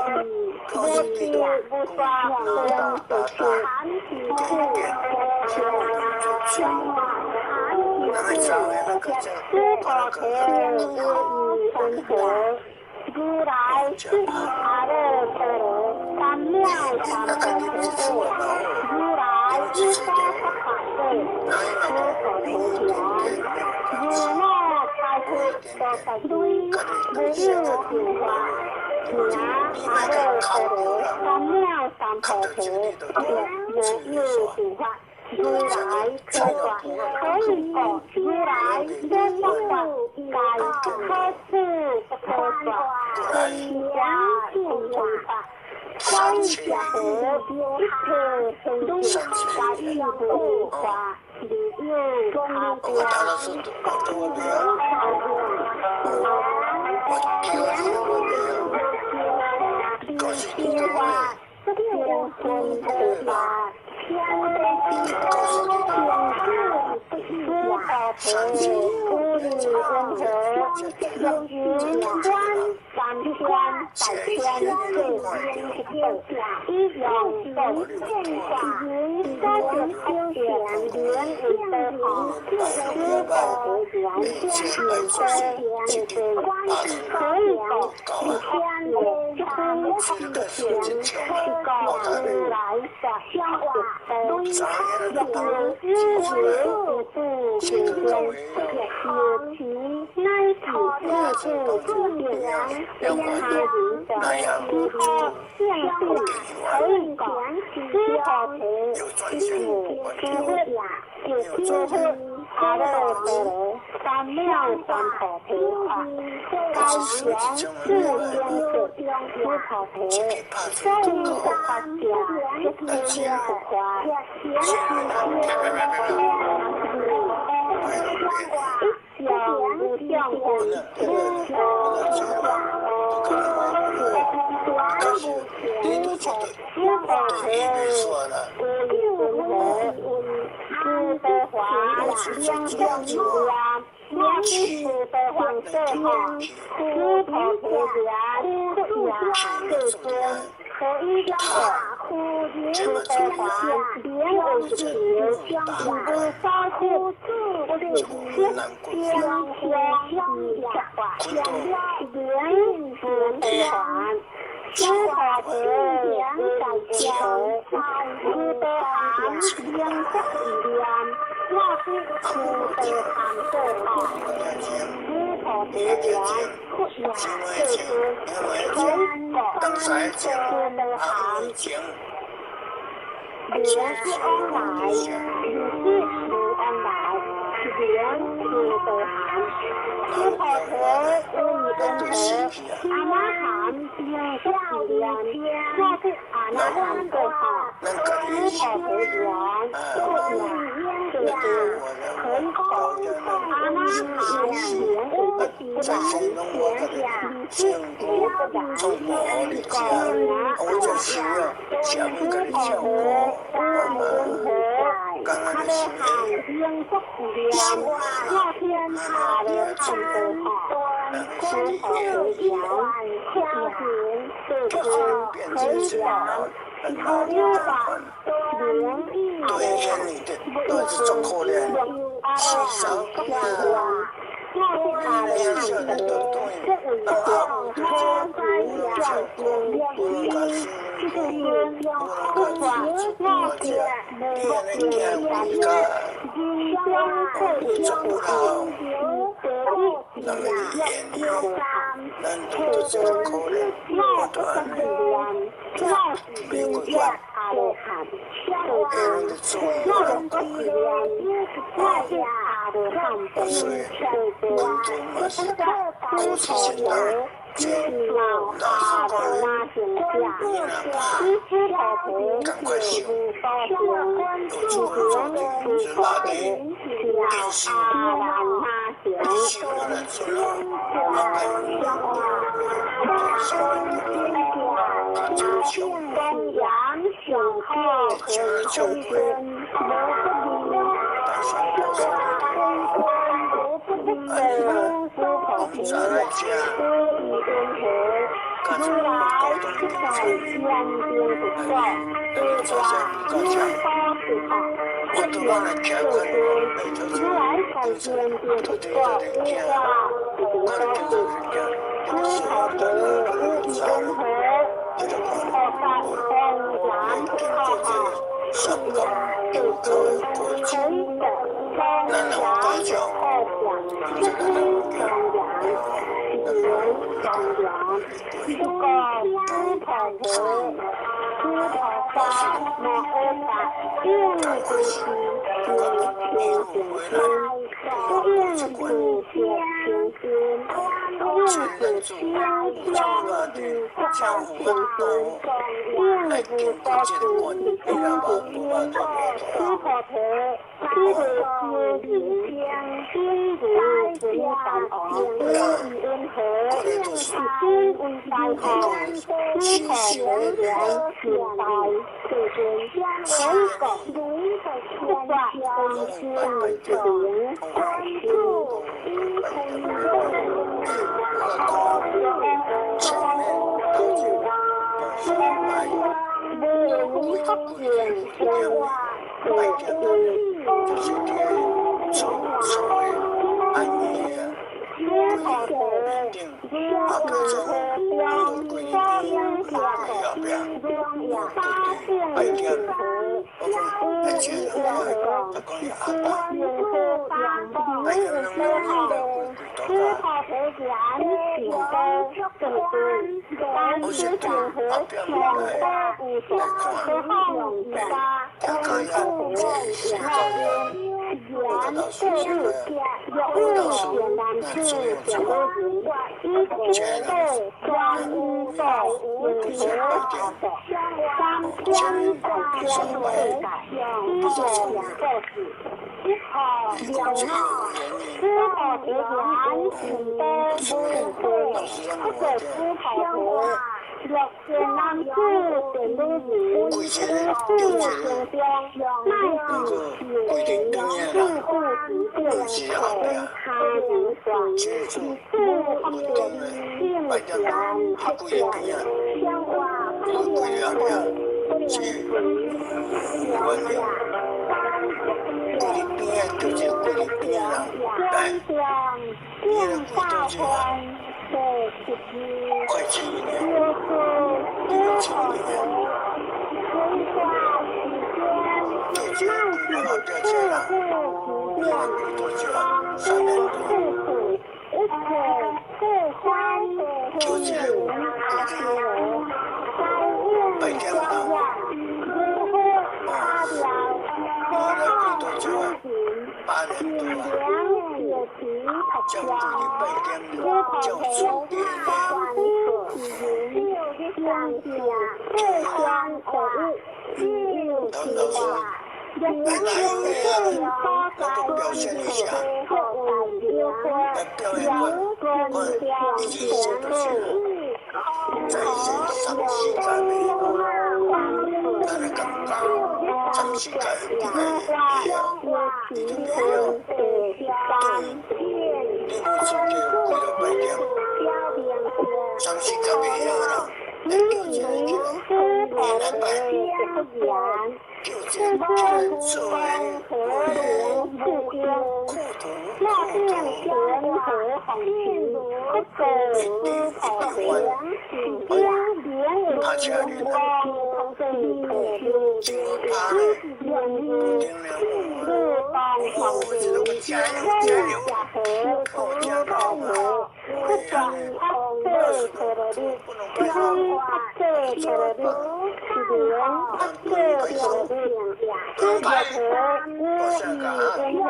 亮。是不发生的是寒气是相寒气是是头头日生活。如来是阿罗陀三藐三菩提，如来是发法会，是佛陀前，如那开出多少堆，无日净化，拿阿罗陀三藐三菩提，无日净化。如来可转，可以果，如来真不转，该可是不可转，真假净化。三假和一可成就，该一不化，理有他家。这天婚的嘛，天的是不好和不离温和，云端三天百天一样的变化，云三九修闲连为的好，知宝和圆天也的关系可以走，天的空的钱。告如来法相化，对有日日不平间，有其乃至自不良，天下人者，之后现度可以讲，之后是智慧呀，有智慧。阿罗陀三藐三菩提法，该前世间所知菩提，所以不发假，一天不花，一想不相混，知的话，两呀，两是的黄色哈，知头不圆，不呀，是尊，可以讲话，知的话，连为是流，不少苦，不是相话，连不的话。知道的两感情，知道含两个语言，那是知道含的好。知道的言，不言是真的，知道含。莲是安来，是安来，莲是道含。知道的无以安和，阿那含应是莲，那是阿那含的好。知道的言，不言是真，可以说阿那含莲不然，莲是不然，是讲阿那知道的。他的含应不良，那天他的含的好，知道的言，家庭是可以讲，他有把灵异的不是用阿罗汉讲话。那是他的看的，这为叫他在讲经就是不管那些没有感觉，今相会相互得一起要三，或者那不是良，那是真叫阿罗汉，那种不是良，那是阿罗汉的受。不是的，不是的，知道他的那形象，知道的是不高兴，不平不高兴，是阿兰那形，公羊小号和秋天，不不不不不。如来出在天边不过，对话因多是他，不愿受尊。如来在天边不过，对话无多是。诸佛得无一恩何？佛法弘扬好好，不言不尊，可以的弘扬好讲，不因弘扬，不言弘扬，不过诸佛得，诸佛法莫恶法，应不是天行天。不应是天行天，不应是天将与不好行天，应不多是天不天，诸佛得，诸佛皆离，心如水山河，因缘何？心为山河，诸佛得缘现代世尊，何讲不挂真心之灵？关注一空无发现天化，诸佛得，发应下中央发现是何？因缘何？因何方诸佛得缘行多正尊，但此行何强多无所，何况以大？诸佛得缘各日，有日显然是显多行，一切都专无所因何三千百千为一种个体。两号，诸佛得缘行多无对，不可诸佛得。若见南子显如如，如是行中，乃至是自不敌变，跟他人爽，以自不变，并然不变，相化不变后，不良随，了下。观想应大欢，对自己，有所知好人，随化时间，乃至自不变，方知自苦，一切自欢出行阿罗，在应相样，如何他表？何况知行，品良解题特教，诸佛培万事行，相下各相而异，具有其法。人生各有多少因，各为修观，人观相前路，诸佛有三世界化有其分对三变，标点因缘诸佛相缘。是多出分合如不间，那变玄合红情，不可诸佛良行将莲如圆光，同正可修，愿之日当黄金，天下合诸佛合，不转阿舍可得力，因阿舍可得力，莲阿舍可得力。诸佛得无以因何，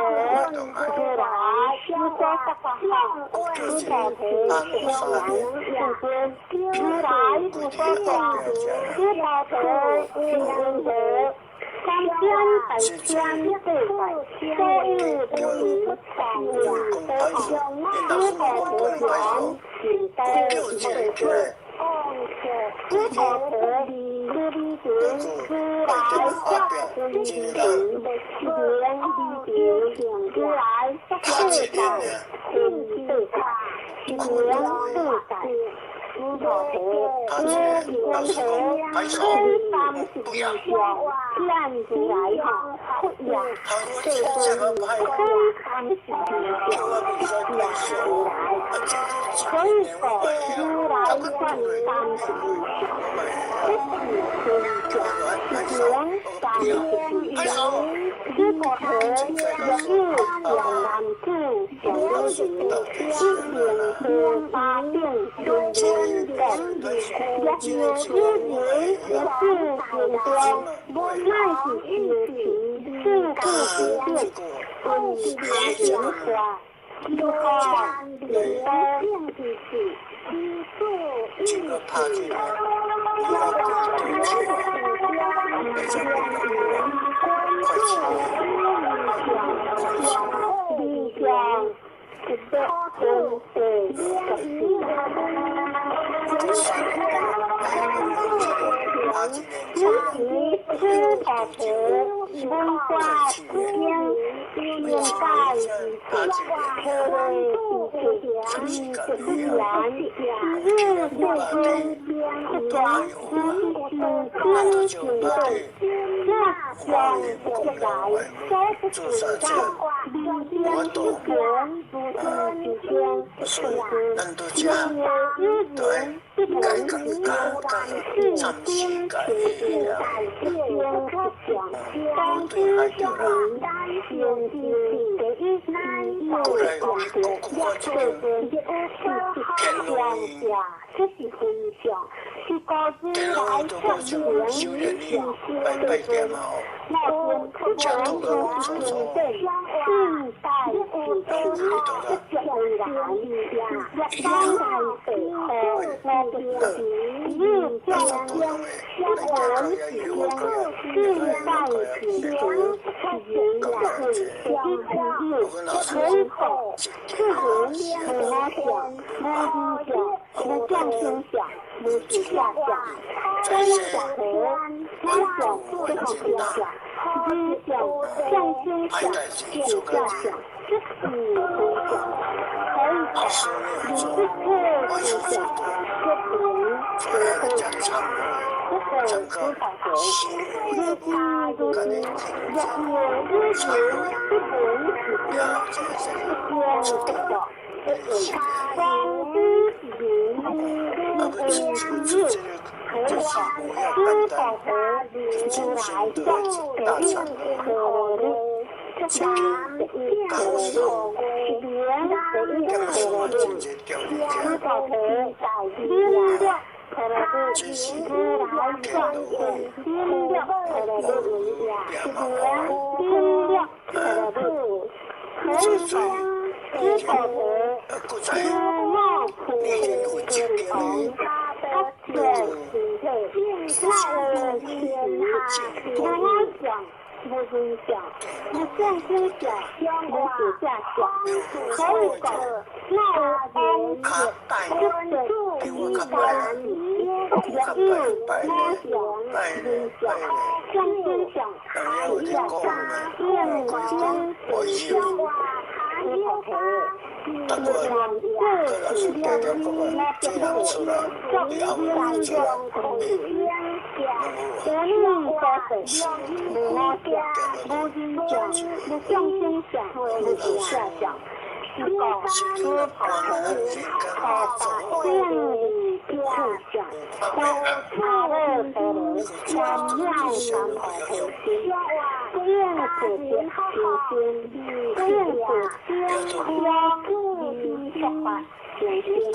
如来无所不法好，诸佛得相良世尊，如来无所法，诸佛得无因何。3000对百，所以不以常养得好，诸佛得缘，行得世尊。诸佛得离离行，如来教理行，莲离行，如来自在，性自在，莲自在。如猪头头，老师讲拍手，不要。站起来哈，不要。这个叫我拍手，叫我比赛拍手，可以手出来换三十拍手。猪头头有日两男子想要学，一点和八点中间的，也有日人也是很多，那是学习是不实践，学化。就话里的电子是基数他去了，你要跟着去，没什么快去，理想是的，吃饱头，文化之间，应该是可谓是自然，日天不断行动，那将未来都是在理想之前，不是之间，是日天不同时间，是天前的天可想，当知是人，先知的一时有讲的，当下这是分享，是告知来向人想的人，那边突然出现的世代之间，这自然也当然背后那个是日将将人之间世代之间原来是一之日口是人和我想，我想，心想，我是下想，真想和真想不好心想，知想向心想，见下想，这是分享，可以讲，你是特殊想，这人和讲这个知道的，日他如今日日时不同时间，见不到。光之行，日之日，可想知道的如来的得应可能，这是一可能，连的一可能，知道的在听的。可能是如来上天听的，可能是人听的，可能是可想。知道的，知貌普之同，他的心配，那人天下，我想。不分享，不向心想，不写下想，可以讲，那人也是一般理，也是我想分享，向心想，一下见心所想，大哥，这老师带着哥哥这样出来，你好会出来，无论在本心，我想，不心想，不向心想，不写下想，是告知跑头，见理不想，他的头，想要南跑头心，见可见心，见可见相不相反。见心不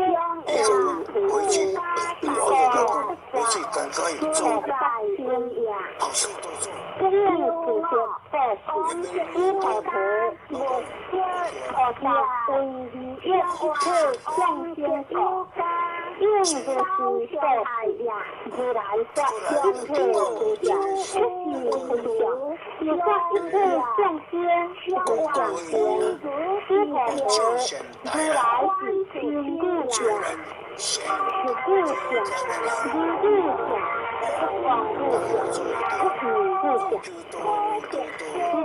要见回去，回去赶快做，好事多做。这样子的在知道的，好像唯一一次向前走，因为是受如来在相配之下，这是分享。也像一次向先，不向先，知道的如来是心故想，是故想，是故想，不光故想，不是故想，思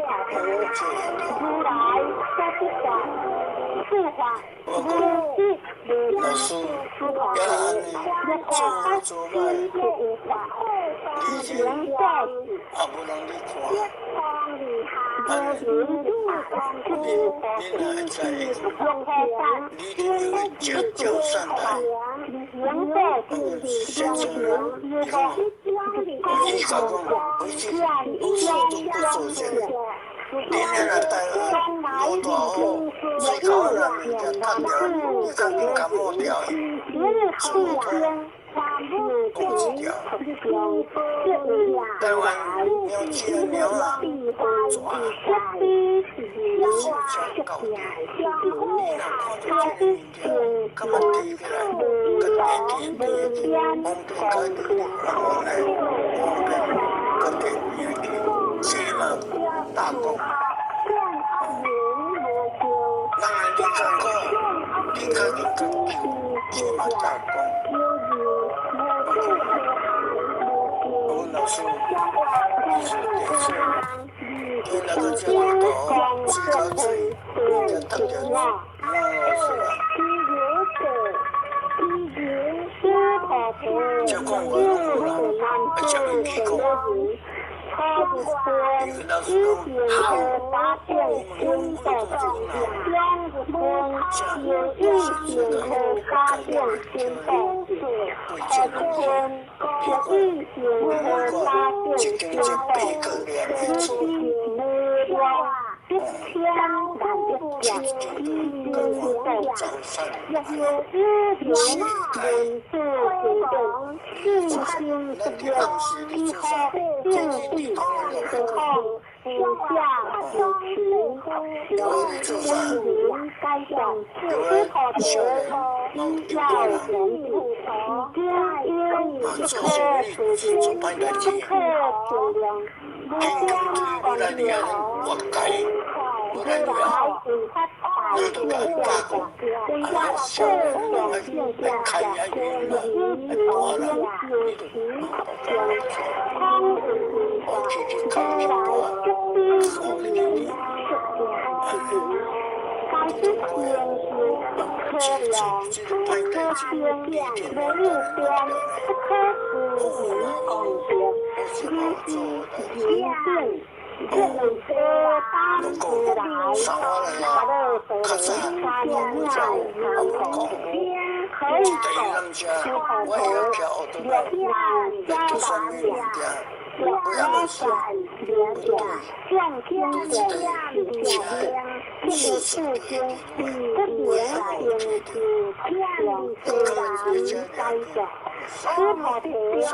考图，如来说不法，是法，如是如老师思考也安图，尼法做歹，心是无法，你行在是。也无人你看，如云是无法，你哪会知影？用开散，你一定会叫善来。行在是相行，如果伊甲讲，回去无事都不做些。你那若带我大好，最高那物件砍掉，你讲你感冒掉，做拖。公鸡条，台湾鸟鸡的鸟啊，抓，是真够的。你若看到这个物件，干嘛提起来？跟电梯，往边开的，往来，往边，跟电梯去，谁人打工？人来你看看，你看你看，谁嘛打工？我老师，你是电视，你那个叫头，最高最，人家特别好，老师啊。就讲我弄啦，叫你去讲。你跟老师讲，好，我们用会做这个啦。像有意识的看到就会讲的，有意识的发现就被个两年做。早上，那天放学的时候，天气突然有个空，下主持，有做啥？有小人，要人主，做生意做办代志，天公不来的我改，不来的我都改加工，啊，小人来开下园了，来多了，我去看苹果，好的苹果。这个拍代志，一点都不能掉了。如果上我来啦，较早我叫我讲，一对人家，我也要跳奥特曼，就算没人家，不要乱说，不对，都是得起来，事实对的，我也要觉得，各个人家的。山下地山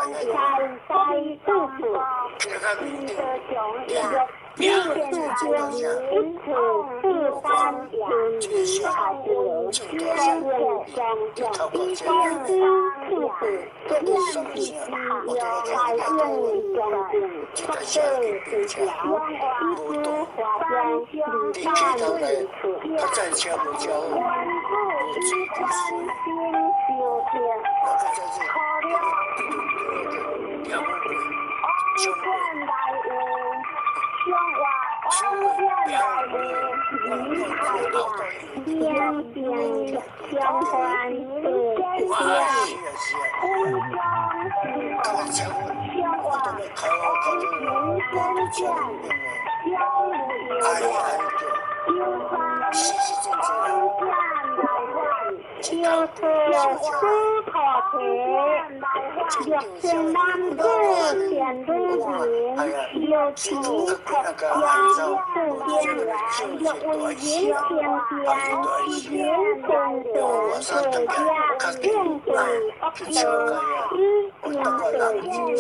其他民定，别人就知道下，这些正多下，就透过这样，你上下，我都要看到这个下给别家，不懂，你看到来，他再教不教，我自己说，那个叫做。两个鬼，兄弟，两个老的，哇，是啊是啊，看见我都没看我看见我都叫你命了，哎呀，是正常。要脱丝脱皮，玉性男子显如云，有其可养世间，有为云天仙，云中者各家应对恶者，一应对云平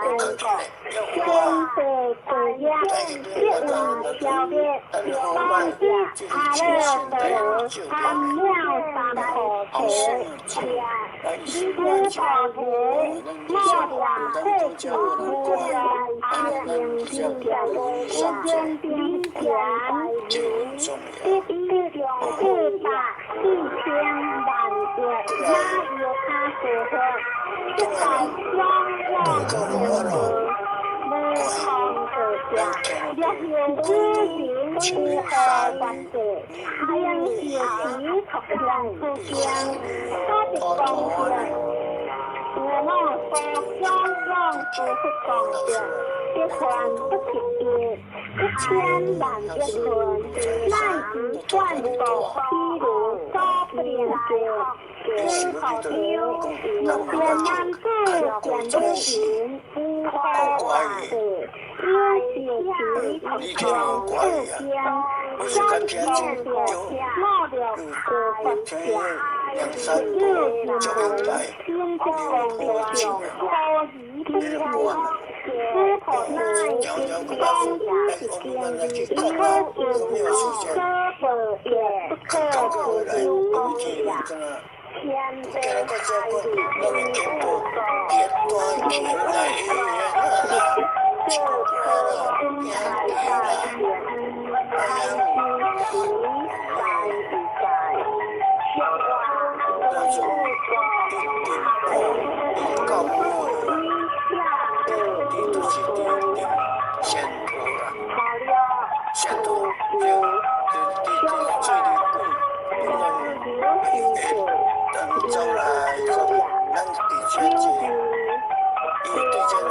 对者，先对自家，一无消灭，当下阿乐得参妙。三口诀，四口诀，莫想会主无人，天地人间兵权，一种四大1000万劫，哪有他所说？一百双万劫，无青山绿水，太阳小旗头上出江，他的光线，我那说光不是光线，一团不起点，一千万一团，那一万个披露高不连接，真好听，天南子见东云，不花花的。一学期讲不讲，三天闹了个不讲，又讲天不公平，好一不讲，不可奈当家是讲，不可有可不也，不可不丢呀。天的爱的不公平。这颗真海大田，安息水在一在，小花不光，一下的先头了，先头等将来咱地圈子，因为地圈人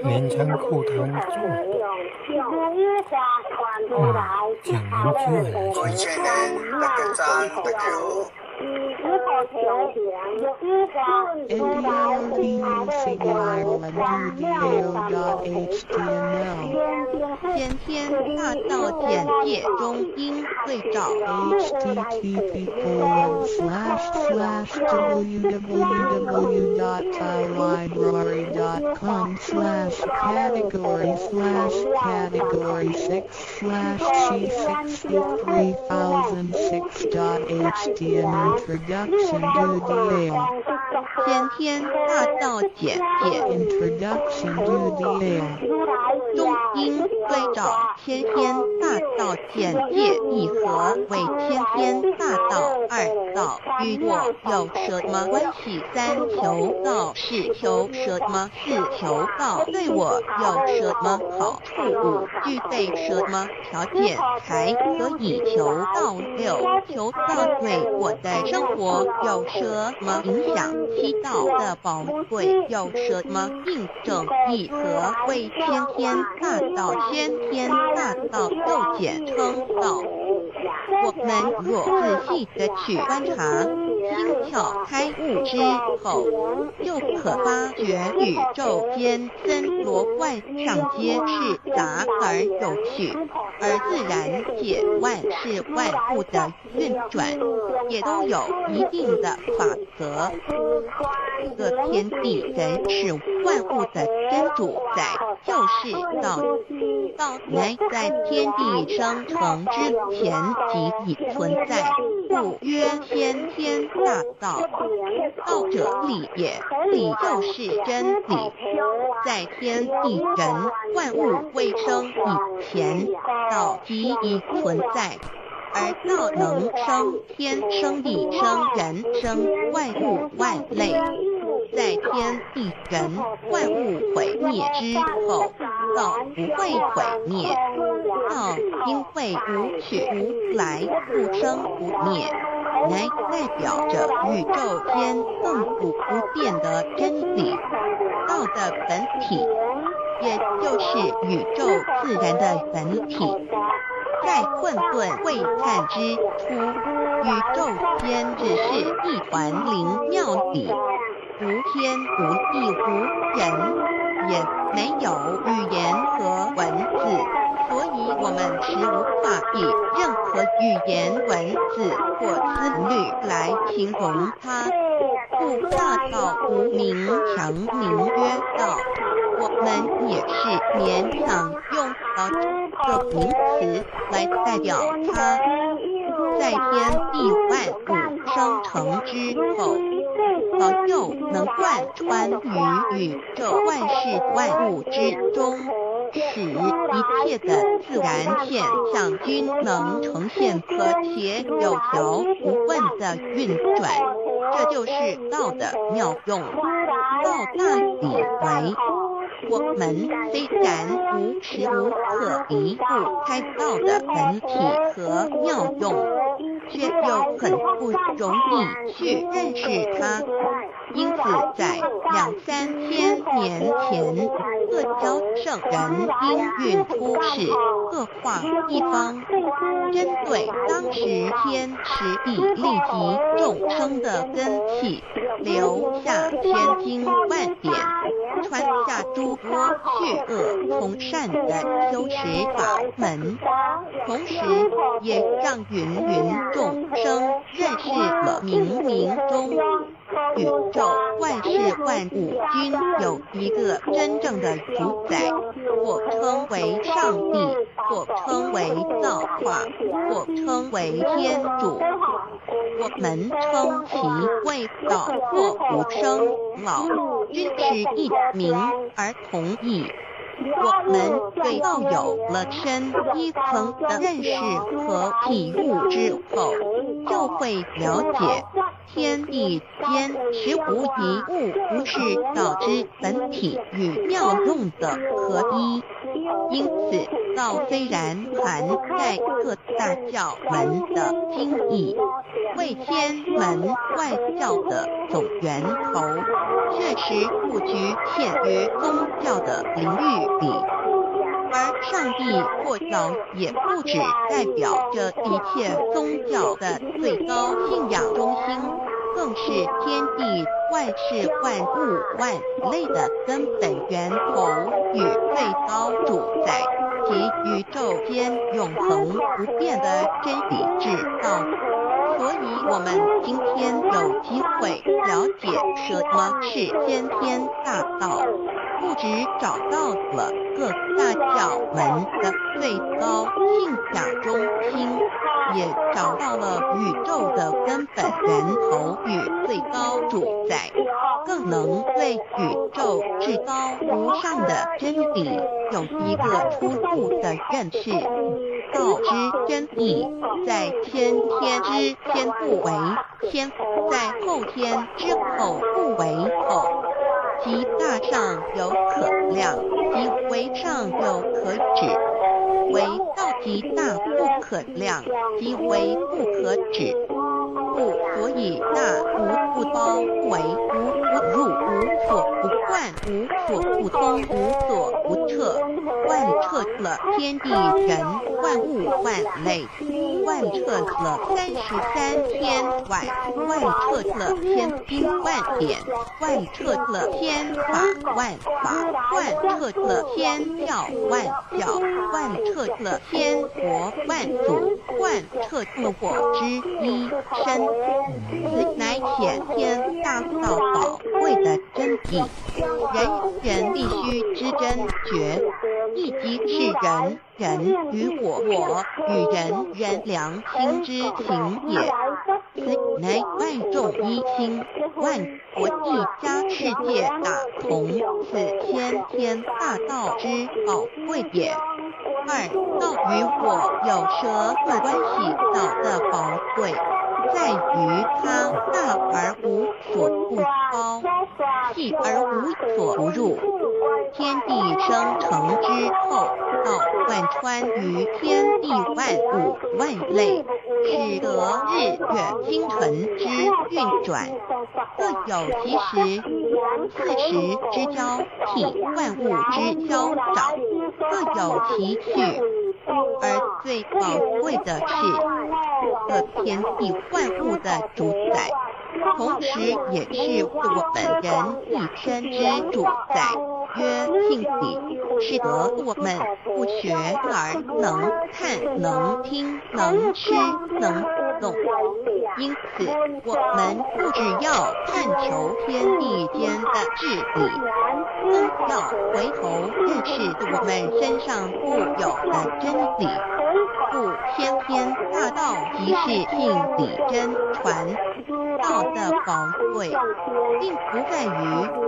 连江裤头中，讲明句各位亲人，大家赞，大家好。天天大道简介中英对照 http://www.library.com/category/category6/category6/category6/6category6/6 天天大道简介 Introduction to the Air 中英对照天天大道简介一和为天天大道2道与我有什么关系？3求道是求什么？4求道对我有什么好处？5具备什么条件才可以求道？6求道对我的生活有什么影响？7道的宝贵有什么印证？一和为天天大道，天天大道又简称道。我们若仔细地去观察，心窍开悟之后，就可发觉宇宙间森罗万象皆是杂而有序，而自然界万事万物的运转也都有一定的法则。这个天地人事万物的真主宰就是道。道乃在天地生成之前即已存在，故曰先天大道。道者理也，理就是真理。在天地人万物未生以前，道即已存在。而道能生天、生地、生人、生万物万类。在天地人万物毁灭之后，道不会毁灭。道因为无去无来，不生不灭，乃代表着宇宙间亘古不变的真理。道的本体，也就是宇宙自然的本体。在混沌未看之初，宇宙间只是一团灵妙理，无天无地无人，也没有语言和文字，所以我们实无法以任何语言、文字或词律来形容它。故大道无名强名曰道，我们也是勉强用这名词来代表它。在天地万物生成之后，早就能贯穿于宇宙万事万物之中，使一切的自然现象均能呈现和谐有条不紊的运转。这就是道的妙用。道大理为，我们虽然无时无刻离不开道的本体和妙用，却又很不容易去认识它。因此在2、3千年前，各教圣人因运出世，各化一方，针对当时天时地利及众生的根器，留下千经万典，传下诸多去恶从善的修持法门，同时也让芸芸众生认识了冥冥中宇宙万事万物均有一个真正的主宰，或称为上帝，或称为造化，或称为天主。我们称其为道或无生老，均是一名而同义。我们对道有了深一层的认识和体悟之后，就会了解天地间实无一物不是道之本体与妙用的合一。因此，道虽然含在各大教门的经义，为天门外教的总源头，确实不局限于宗教的领域里。而上帝或道也不只代表着一切宗教的最高信仰中心，更是天地万事万物万类的根本源头与最高主宰，及宇宙间永恒不变的真理之道。所以我们今天有机会了解什么是先天大道，不只找到了各大教门的最高信仰中心，也找到了宇宙的根本源头与最高主宰，更能对宇宙至高无上的真理有一个初步的认识。道之真理，在先天之先不为先，在后天之后不为后，即大上有可量，即为上有可指。为道即大不可量，即为不可指。故所以大无不包，为无不入，无所不贯，无所不通，无所不彻，贯彻了天地人万物万类，贯彻了33天万，贯彻了千经万典，贯彻了千法万法，贯彻了千教万教，贯彻了千国万祖，贯彻了我之一身。此乃显天大道宝贵的真理。人人，人与我，我与人，人良心之情也。此乃万众一心，万国一家，世界大同，此先天大道之宝贵也。二，道与我有什么关系？道的宝贵在于它大而无所不包，细而无所不入。天地生成之后，道贯穿于天地万物万类，使得日月星辰之运转各有其时，四时之交替，万物之交长各有其序。而最宝贵的是，这天地万物的主宰，同时也是我们人一生之主宰，曰性理，使得我们不学而能看、能听、能吃、能动。因此，我们不只要探求天地间的治理，更要回头认识我们身上固有的真理。故先天大道即是性理真传。道的宝贵，并不在于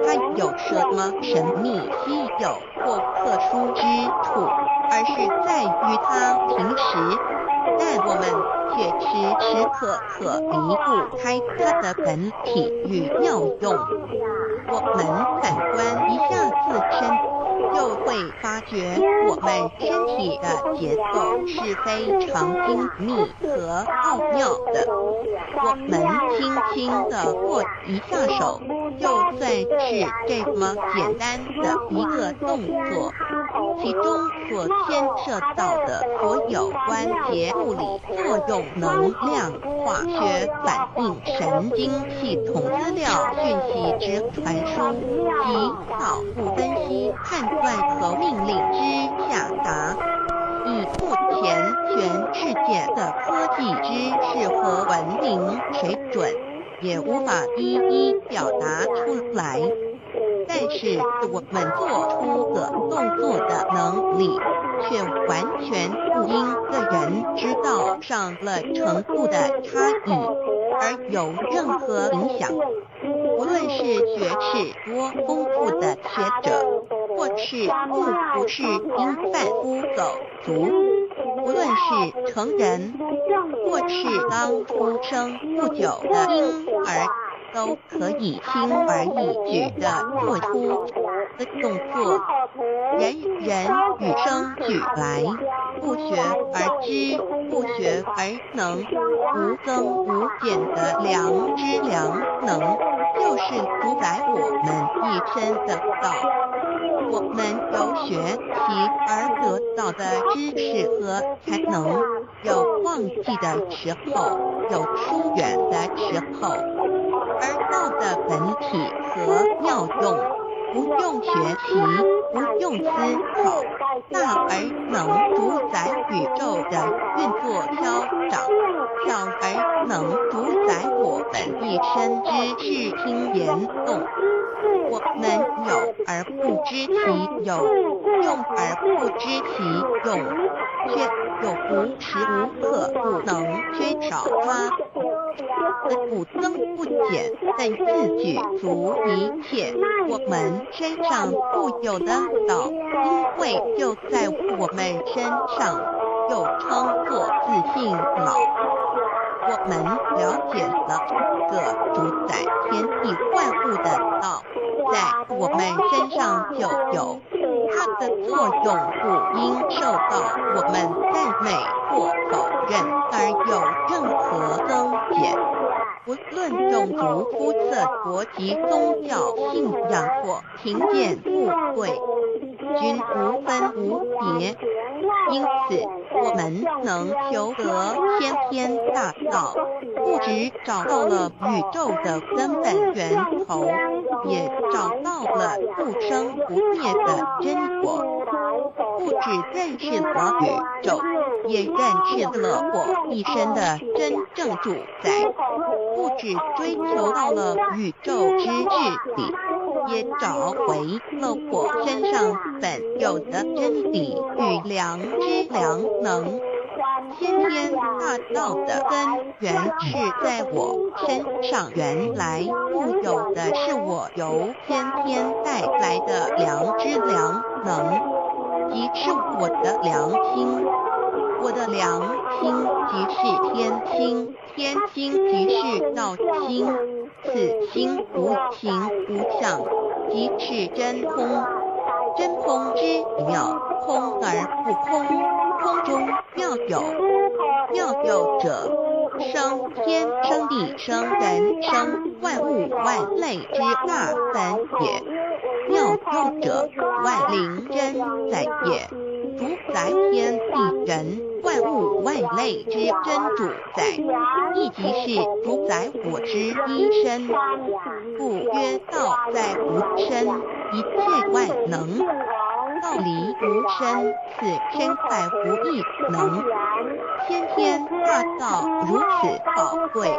它有什么神秘、稀有或特殊之处，而是在于它平时，但我们却时时刻刻离不开它的本体与妙用。我们反观一下自身，就会发觉我们身体的结构是非常精密和奥妙的。我们轻轻地过一下手，就算是这么简单的一个动作，其中所牵涉到的所有关节物理作用、能量、化学反应、神经系统资料讯息之传输及脑部分析、判断和命令之下达，以目前全世界的科技知识和文明水准，也无法一一表达出来。但是我们做出的动作的能力，却完全不因个人知道上了程度的差异而有任何影响。无论是学识多丰富的学者，或是步不是因贩夫走卒，无论是成人，或是刚出生不久的婴儿，都可以轻而易举地做出的动作。人人与生俱来，不学而知，不学而能，无增无减的良知良能，就是主宰我们一生的道。我们有学习而得到的知识和才能，有忘记的时候，有疏远的时候，而道的本体和妙用，不用学习，不用思考，大而能主宰宇宙的运作消长，小而能主宰我们一生之视听言动。我们有而不知其有，用而不知其用，却又无时无刻不能缺少它。不增不减，但自举足一切我们身上固有的道，因为就在我们身上，又称作自性老。我们了解了这主宰天地万物的道，在我们身上就有，它的作用不应受到我们赞美或否认而有任何增减。不论种族、肤色、国籍、宗教、信仰或贫贱富贵，均无分无别。因此，我们能求得先天大道，不只找到了宇宙的根本源头，也找到了不生不灭的真果。不只认识了宇宙，也认识了我一生的真正主宰。不不止追求到了宇宙之至理，也找回了我身上本有的真理与良知良能。先天大道的根源是在我身上，原来固有的是我由先天带来的良知良能，即是我的良心。我的良心即是天心，天心即是道心，此心无形无相，即是真空。真空之妙，空而不空，空中妙有，妙有者生天生地生人生万物万类之大本也，妙有者万灵真在也，主宰天地人万物万类之真主宰，亦即是主宰我之一身。故曰道在无身，一切万能。道理无身，此身在无一能。先天大道如此宝贵，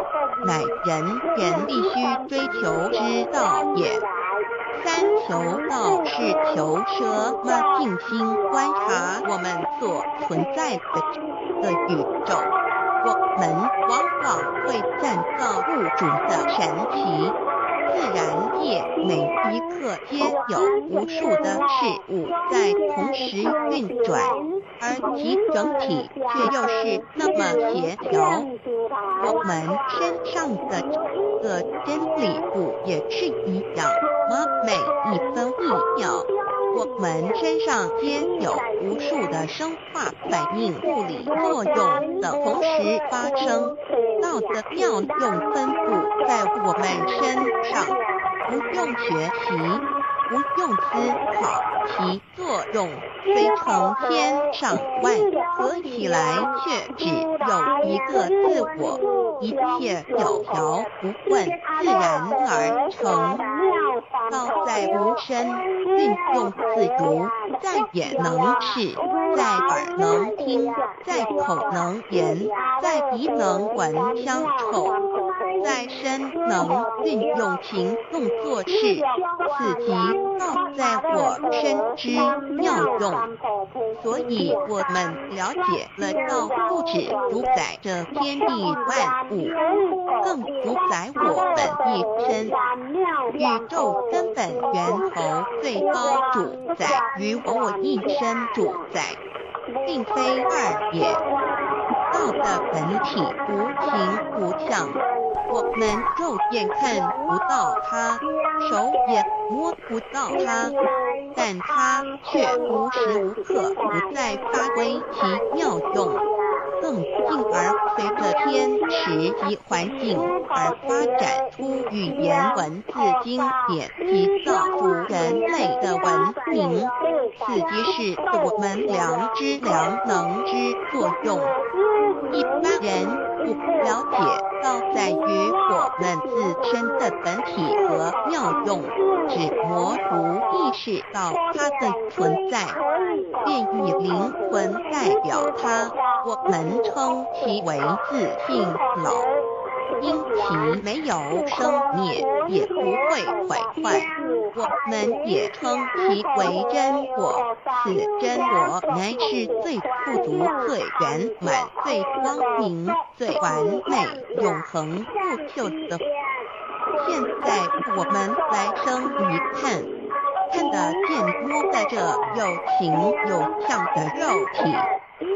乃人必须追求之道也。三求道是求什么？静心观察我们所存在的宇宙，我们往往会赞造物主的神奇。自然界每一刻皆有无数的事物在同时运转，而其整体却又是那么协调。我们身上的这个真理物也是一样，每一分一秒，我们身上皆有无数的生化反应、物理作用的同时发生。道的妙用分布在我们身上，不用学习，不用思考，其作用虽成千上万，合起来却只有一个自我，一切有条不紊，自然而成。道在无身，运用自如，在眼能视，在耳能听，在口能言，在鼻能闻香臭，在身能运用行动做事，此即道在我身之妙用。所以我们了解了道不止主宰着天地万物，更主宰我们一身。宇宙根本源头最高主宰于我一身主宰，并非二也。道的本体无形无相，我们肉眼看不到它，手也摸不到它，但它却无时无刻不在发挥其妙用，更进而随着天时及环境而发展出语言文字经典及造福人类的文明，此即是我们良知良能之作用。一般人不了解道在于我们自身的本体和妙用，只模糊意识到它的存在，便以灵魂代表它，我们称其为自性老。因其没有生灭，也不会毁坏，我们也称其为真我。此真我乃是最富足、最圆满、最光明、最完美、永恒不朽的。现在我们来生一看，看得见摸在这有形有相的肉体，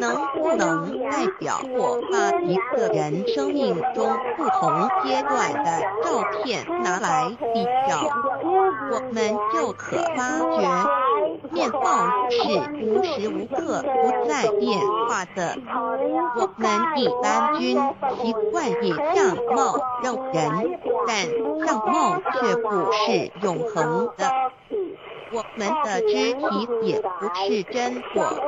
能不能代表我把一个人生命中不同阶段的照片拿来比较，我们就可发觉面貌是无时无刻不在变化的。我们一般均习惯以相貌肉人，但相貌却不是永恒的。我们的肢体也不是真我，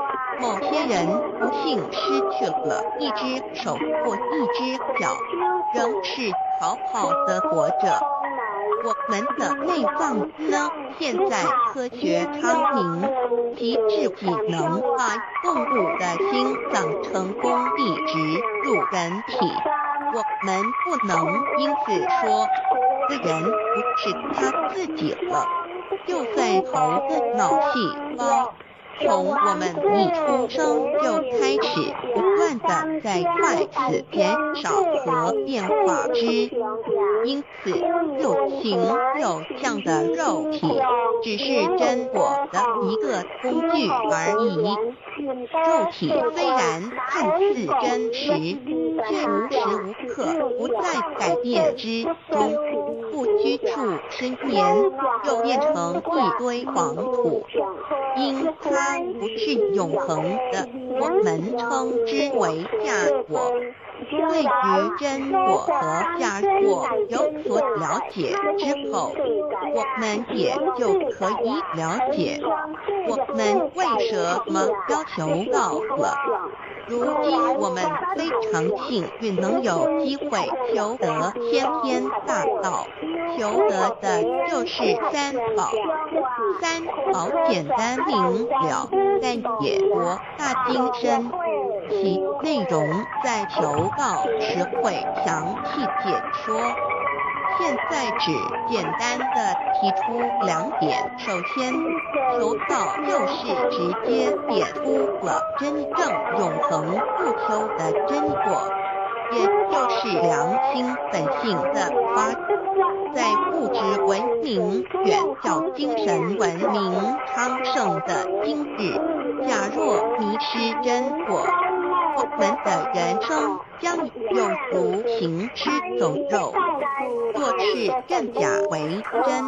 某些人不幸失去了一只手或一只脚，仍是好好的活着。我们的内脏呢？现在科学昌明，其智体能把动物的心脏成功移植入人体，我们不能因此说这人不是他自己了。就在头的脑细胞从我们一出生就开始不断的在快速减少和变化之，因此有形有相的肉体只是真我的一个工具而已。肉体虽然看似真实，却无时无刻不在改变之中，不居处10年又变成一堆黄土，因它不是永恒的，我们称之为假我。对于真我和假我有所了解之后，我们也就可以了解我们为什么要求道了。如今我们非常幸运能有机会求得先天大道，求得的就是三宝。三宝简单明了，但也博大精深，其内容在求道时会详细解说。现在只简单的提出2点，首先，求道就是直接点出了真正永恒不朽的真果，也就是良心本性的发展。在物质文明远较精神文明昌盛的今日，假若迷失真果，我们的人生将有如行尸走肉，做事真假为真，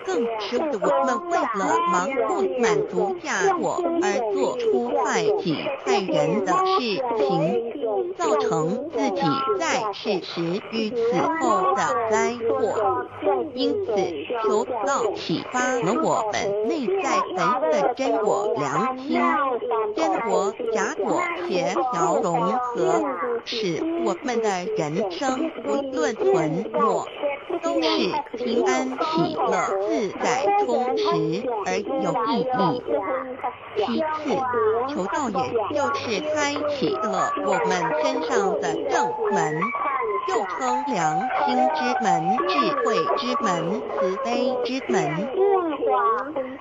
更使我们为了盲目满足假我而做出害己害人的事情，造成自己在世时与死后的灾祸。因此，求道启发了我们内在本的真我良心，真我假我协调融合，使我们的人生无论存没，都是平安喜乐自在充实而有意义。其次，求道也就是开启了我们身上的正门，又称良心之门、智慧之门、慈悲之门。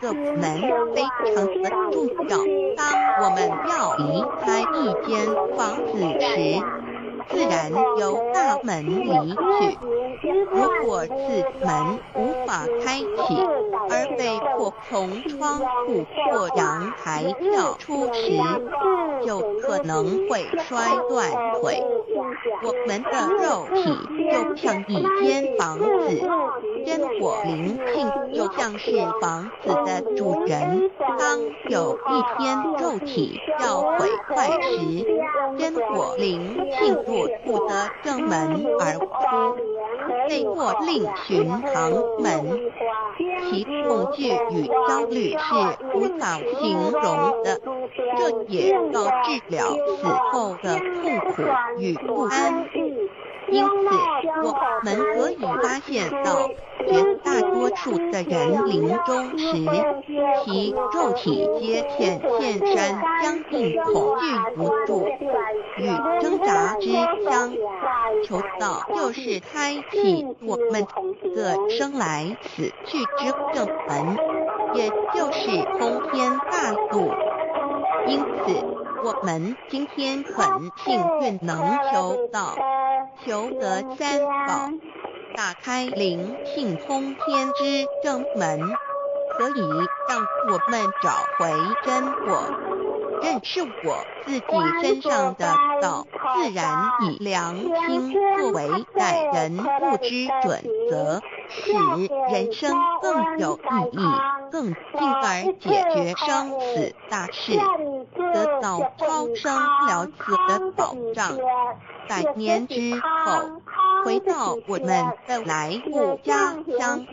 这门非常的重要。当我们要离开一间房子时，自然由大门离去。如果此门无法开启，而被迫从窗户或阳台跳出时，就可能会摔断腿。我们的肉体就像一间房子，真我灵性就像是房子的主人。当有一天肉体要毁坏时，真我灵性若不得正门而出，被迫另寻旁门，其恐惧与焦虑是无法形容的，这也导致了死后的痛苦与不安。因此，我们可以发现到，绝大多数的人临终时，其肉体皆显现僵硬、恐惧无助与挣扎之相。求道就是开启我们的生来死去之正门，也就是通天大路。因此，我们今天很幸运能求道，求得三宝，打开灵性通天之正门，可以让我们找回真我，认识我自己身上的道，自然以良心作为待人物之准则，使人生更有意义，更进而解决生死大事，得到超生了此的保障。100年之后，回到我们的来故家乡。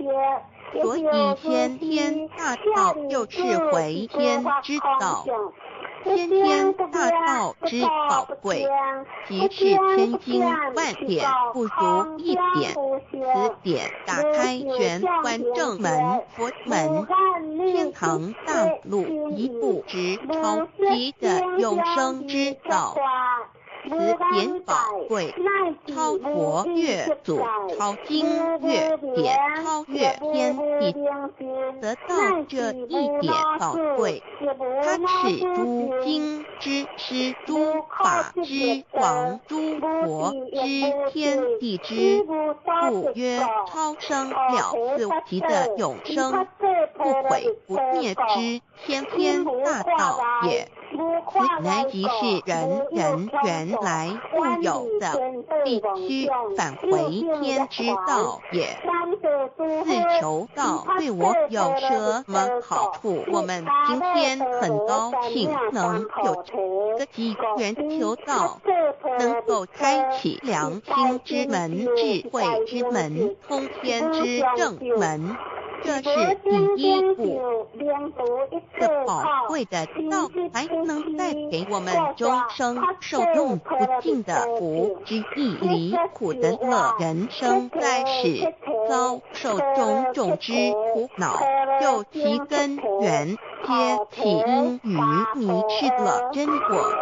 所以先天大道就是回天之道，先天大道之宝贵，即是千金万点不如一点。此点打开玄关正门佛门，天堂大路一步直超级的永生之道。词典宝贵，超佛越祖，超经越典，超越天地，得到这一点宝贵。他是诸经之师，诸法之王，诸佛之天地之，故曰超生了四极的永生，不毁不灭之天天大道也。此乃即是人原来固有的，必须返回天之道也。四求道对我有什么好处？我们今天很高兴能有个机缘求道，能够开启良心之门、智慧之门、通天之正门。这是第一步，这宝贵的道才能带给我们终生受用不尽的福之意。离苦得乐，人生在世遭受种种之苦恼，究其根源，皆起因于迷失了真果。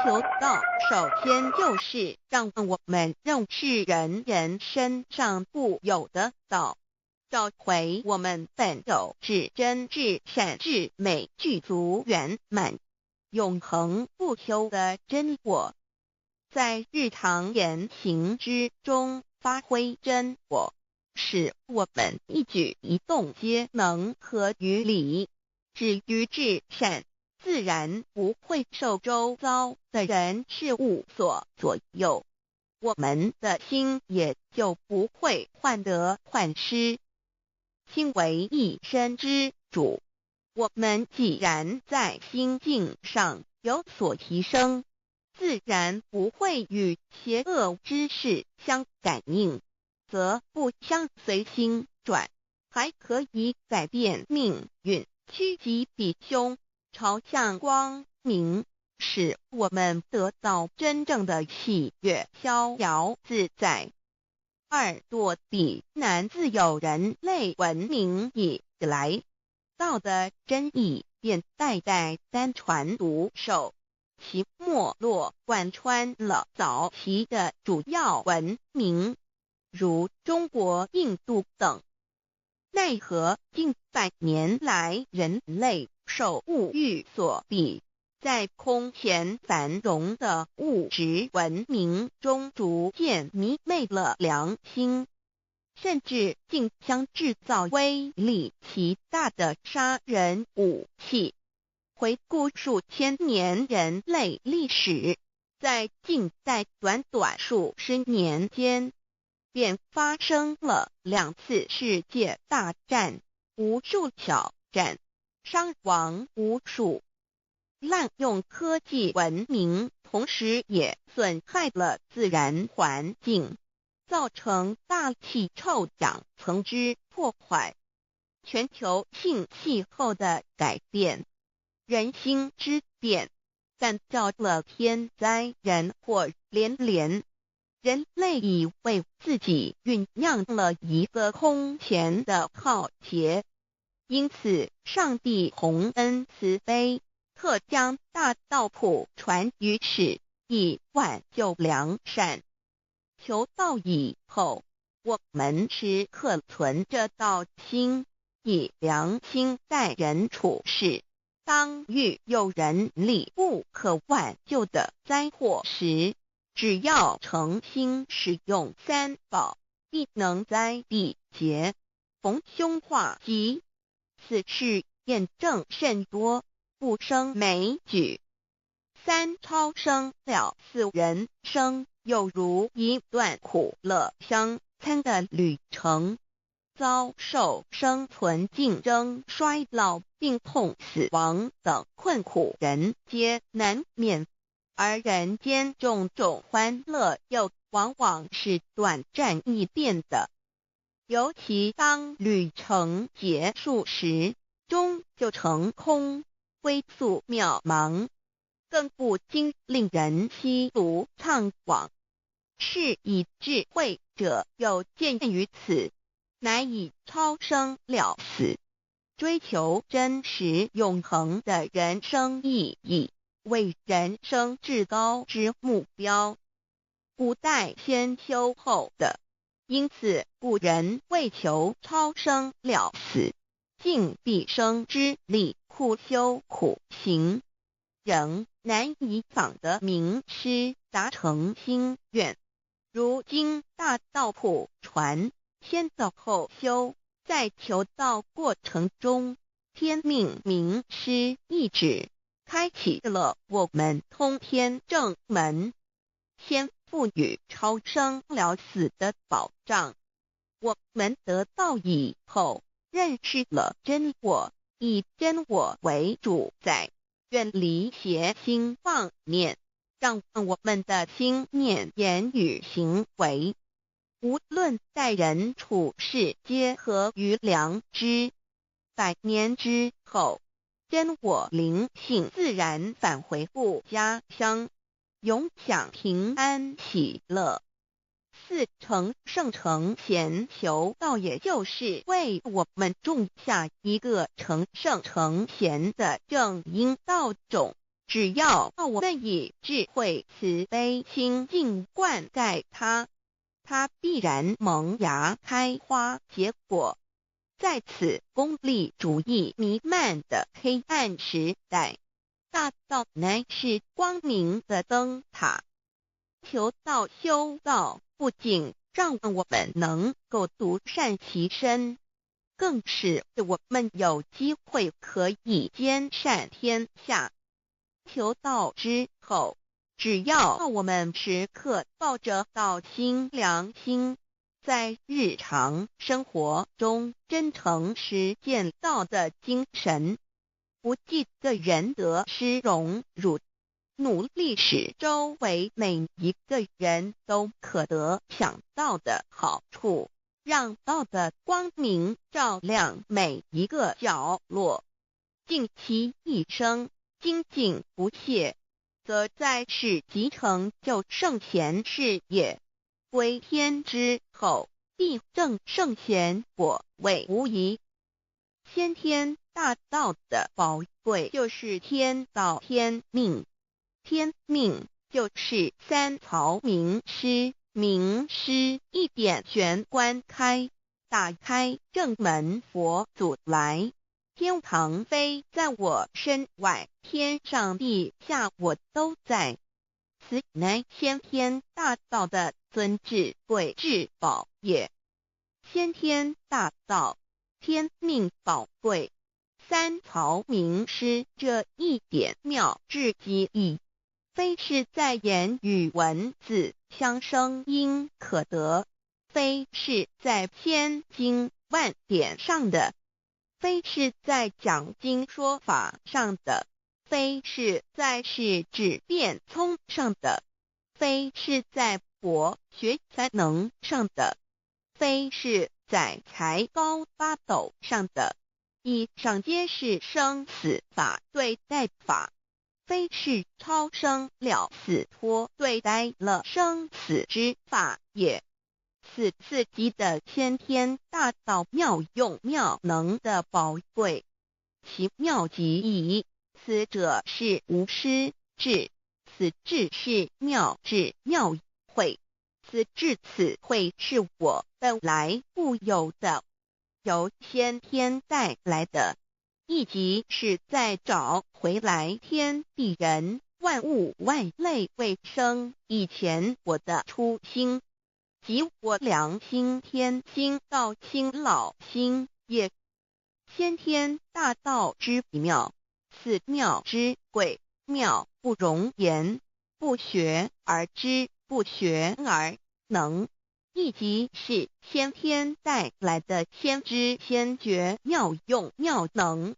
求道首先就是让我们认识人身上固有的道，找回我们本有至真至善至美具足圆满永恒不朽的真果，在日常言行之中发挥真果，使我们一举一动皆能合于理，止于至善，自然不会受周遭的人事物所左右，我们的心也就不会患得患失。心为一身之主，我们既然在心境上有所提升，自然不会与邪恶之事相感应，则不相随心转，还可以改变命运，趋吉避凶，朝向光明，使我们得到真正的喜悦，逍遥自在。二堕地难自有人类文明以来，道的真意便代代单传独授，其没落贯穿了早期的主要文明，如中国、印度等。奈何近百年来人类受物欲所逼，在空前繁荣的物质文明中逐渐迷昧了良心，甚至竟将制造威力极大的杀人武器。回顾数千年人类历史，在近代短数十年间，便发生了2次世界大战，无数挑战，伤亡无数。滥用科技文明，同时也损害了自然环境，造成大气臭氧层之破坏，全球性气候的改变，人心之变，干造了天灾人祸连连。人类以为自己酝酿了一个空前的浩劫，因此上帝洪恩慈悲，特将大道谱传于世，以挽救良善。求道以后，我们时刻存着道心，以良心待人处事。当遇有人力不可挽救的灾祸时，只要诚心使用三宝，必能灾必劫，逢凶化吉。此事验证甚多，不胜枚举。三超生了四人生，有如一段苦乐相参的旅程，遭受生存竞争、衰老、病痛、死亡等困苦，人皆难免。而人间种种欢乐又往往是短暂易变的，尤其当旅程结束时，终究成空，归宿渺茫，更不禁令人凄独怅惘。是以智慧者有见于此，乃以超生了死，追求真实永恒的人生意义，为人生至高之目标。古代先修后的，因此古人为求超生了死，尽毕生之力苦修苦行，仍难以访得名师达成心愿。如今大道普传，先道后修，在求道过程中，天命名师一指，开启了我们通天正门，先赋予超生了死的保障。我们得道以后，认识了真我，以真我为主宰，远离邪心妄念，让我们的心念、言语、行为，无论待人处事，皆合于良知。100年之后，真我灵性自然返回故家乡，永享平安喜乐。4成圣成贤求道，也就是为我们种下一个成圣成贤的正因道种。只要我们以智慧慈悲心境灌溉它，它必然萌芽开花结果。在此功利主义弥漫的黑暗时代，大道乃是光明的灯塔。求道修道，不仅让我们能够独善其身，更使我们有机会可以兼善天下。求道之后，只要我们时刻抱着道心良心，在日常生活中真诚实践道的精神，不计个人得失荣辱，努力使周围每一个人都可得享到的好处，让道的光明照亮每一个角落，尽其一生精进不懈，则在世即成就圣贤事业，归天之后，必证圣贤果位无疑。先天大道的宝贵就是天道天命，天命就是3曹名师，名师一点玄关开，打开正门佛祖来，天堂非在我身外，天上地下我都在。此乃先天大道的尊智贵至宝也。先天大道，天命宝贵，3曹名师这一点妙智机意，非是在言语文字相声音可得，非是在千经万典上的，非是在讲经说法上的，非是在是智辩聪上的，非是在博学才能上的，非是在才高八斗上的，以上皆是生死法对待法，非是超生了死脱对待了生死之法也。此次级的先天大道妙用妙能的宝贵，其妙极矣。此者是无师智，此智是妙智妙慧，此智此慧是我本来固有的，由先天带来的，亦即是在找回来天地人万物万类未生以前我的初心，即我良心天心道心老心也。先天大道之妙，此妙之贵，妙不容言，不学而知，不学而能，亦即是先天带来的先知先觉妙用妙能。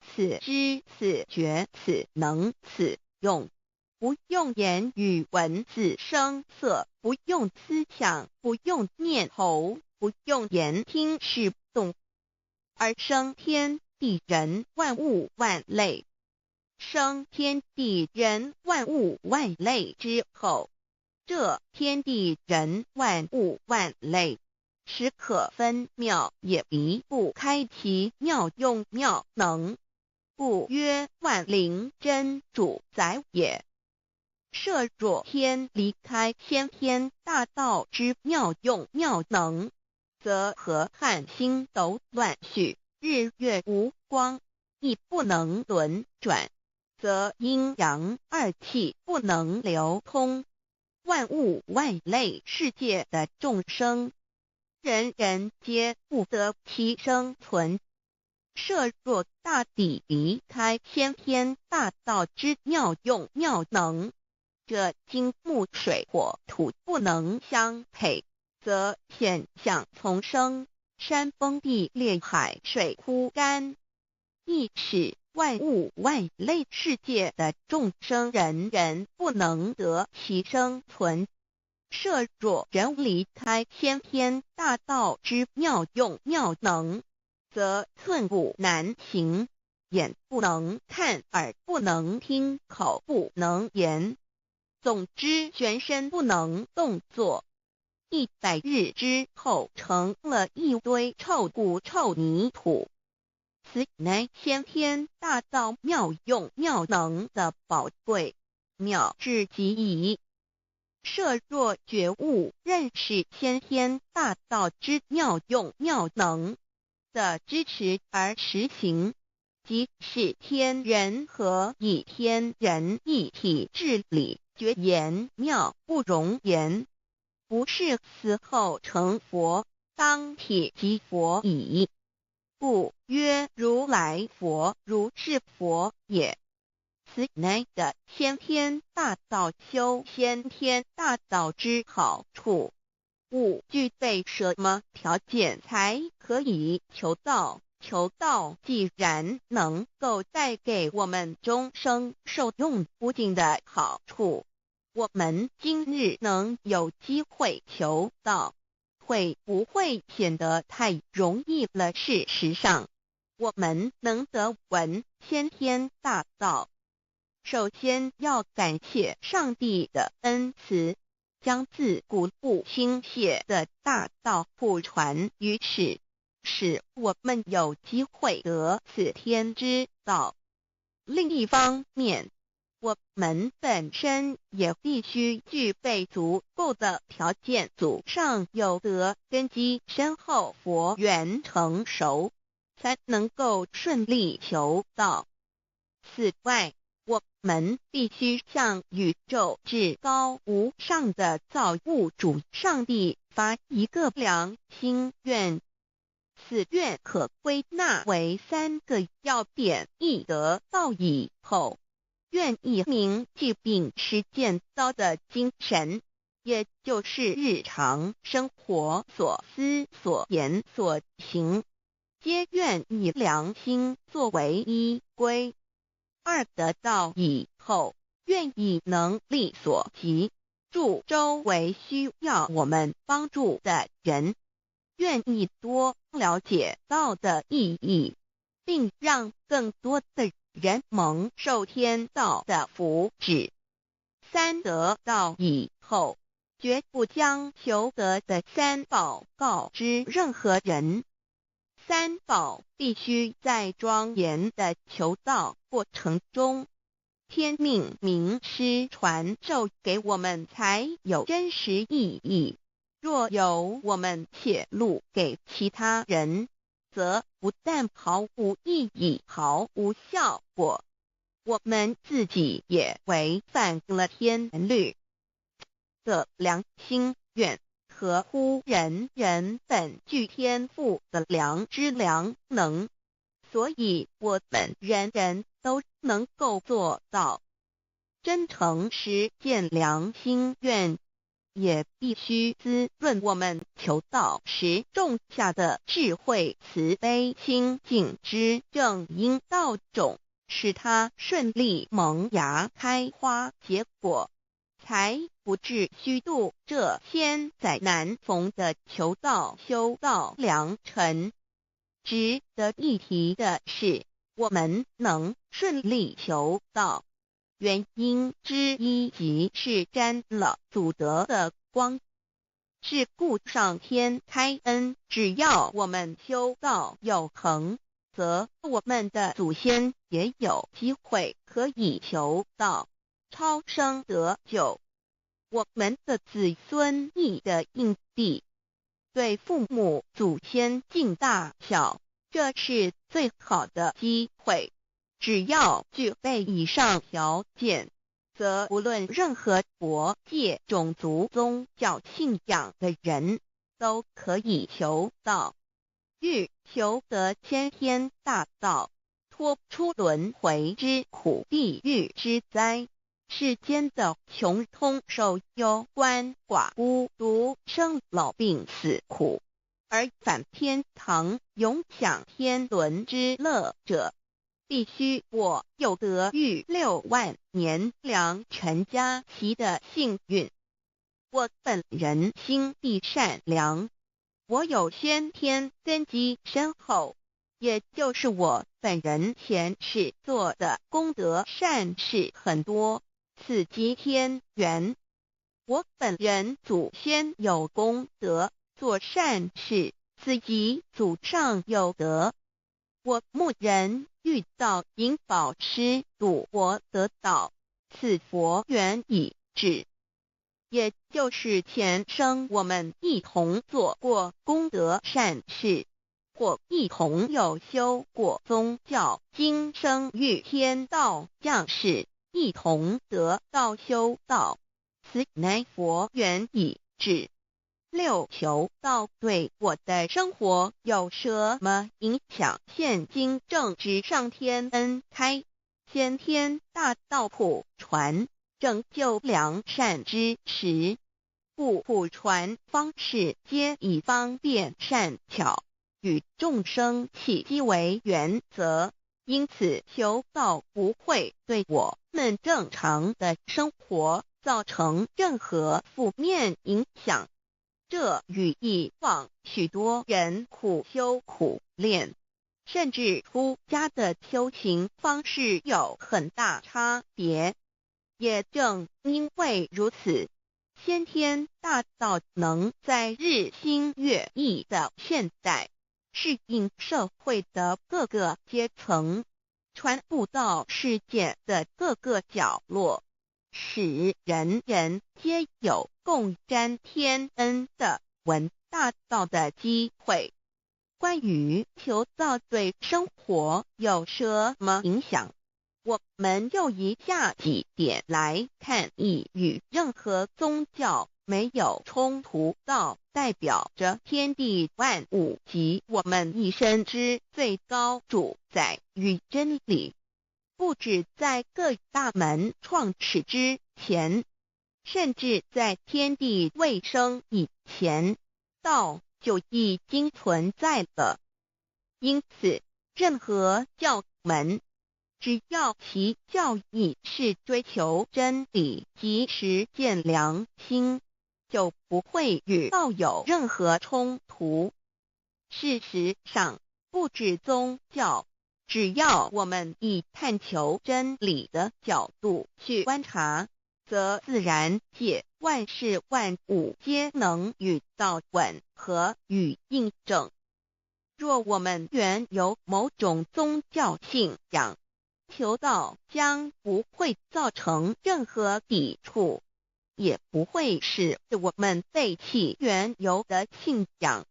此知此觉此能此用，不用言语文字声色，不用思想，不用念头，不用言听是动，而生天地人万物万类。生天地人万物万类之后，这天地人万物万类，实可分妙，也离不开其妙用妙能。故曰万灵真主宰也。设若天离开先天大道之妙用妙能，则河汉星斗乱序，日月无光，亦不能轮转，则阴阳二气不能流通，万物万类世界的众生，人人皆不得其生存。设若大地离开先天大道之妙用妙能，这金木水火土不能相配，则险象丛生，山崩地裂，海水枯干，亦使万物万类世界的众生人人不能得其生存。设若人离开先天大道之妙用妙能，则寸步难行，眼不能看，耳不能听，口不能言，总之全身不能动作。100日之后，成了一堆臭骨臭泥土。此乃先天大道妙用妙能的宝贵，妙至极矣。设若觉悟认识先天大道之妙用妙能的支持而实行，即是天人合一，天人一体治理，绝言妙不容言，不是死后成佛，当体即佛矣。故曰如来佛，如是佛也。此乃的先天大道修先天大道之好处。勿具备什么条件才可以求道？求道既然能够带给我们终生受用不尽的好处，我们今日能有机会求道，会不会显得太容易了？事实上，我们能得闻先天大道，首先要感谢上帝的恩慈，将自古不倾泻的大道普传于世，使我们有机会得此天之道。另一方面，我们本身也必须具备足够的条件，祖上有德，根基深厚，佛缘成熟，才能够顺利求道。此外，我们必须向宇宙至高无上的造物主上帝发一个良心愿，此愿可归纳为3个要点：一得道以后，愿以明既秉持见道的精神，也就是日常生活所思所言所行，皆愿以良心作为依归。2得道以后，愿以能力所及，助周围需要我们帮助的人，愿意多了解道的意义，并让更多的人蒙受天道的福祉。3得道以后，绝不将求得的3宝告知任何人。3宝必须在庄严的求道过程中，天命名师传授给我们，才有真实意义。若由我们泄露给其他人，则不但毫无意义，毫无效果，我们自己也违反了天律。的良心愿合乎人人本具天赋的良知良能，所以我们人人都能够做到。真诚实践良心愿，也必须滋润我们求道时种下的智慧、慈悲、清净之正因道种，使它顺利萌芽、开花结果，才不至虚度这千载难逢的求道修道良辰。值得一提的是，我们能顺利求道，原因之一即是沾了祖德的光。是故上天开恩，只要我们修道有恒，则我们的祖先也有机会可以求到超生得救。我们的子孙亦的印地，对父母祖先尽大孝，这是最好的机会。只要具备以上条件，则无论任何国界、种族、宗教信仰的人，都可以求道。欲求得先天大道，脱出轮回之苦、地狱之灾，世间的穷通受忧、鳏寡孤独、生老病死苦，而返天堂永享天伦之乐者，必须我有得遇6万年良辰佳期的幸运。我本人心地善良，我有先天根基深厚，也就是我本人前世做的功德善事很多，此即天缘。我本人祖先有功德，做善事，此即祖上有德。我牧人遇到引导师度我得道，此佛缘已至。也就是前生我们一同做过功德善事，或一同有修过宗教，今生遇天道降世，一同得道修道，此乃佛缘已至。6求道对我的生活有什么影响？现今正值上天恩开，先天大道普传，拯救良善之时，故普传方式皆以方便善巧，与众生契机为原则，因此求道不会对我们正常的生活造成任何负面影响。这与以往许多人苦修苦练，甚至出家的修行方式有很大差别。也正因为如此，先天大道能在日新月异的现代，适应社会的各个阶层，传布到世界的各个角落，使人人皆有共沾天恩的闻大道的机会。关于求道对生活有什么影响，我们就以下几点来看，亦与任何宗教没有冲突。道代表着天地万物及我们一生之最高主宰与真理，不止在各大门创始之前，甚至在天地未生以前，道就已经存在了。因此，任何教门，只要其教义是追求真理及实践良心，就不会与道有任何冲突。事实上，不止宗教，只要我们以探求真理的角度去观察，则自然界万事万物皆能与道吻合与印证。若我们原有某种宗教信仰，求道将不会造成任何抵触，也不会使我们背弃原有的信仰，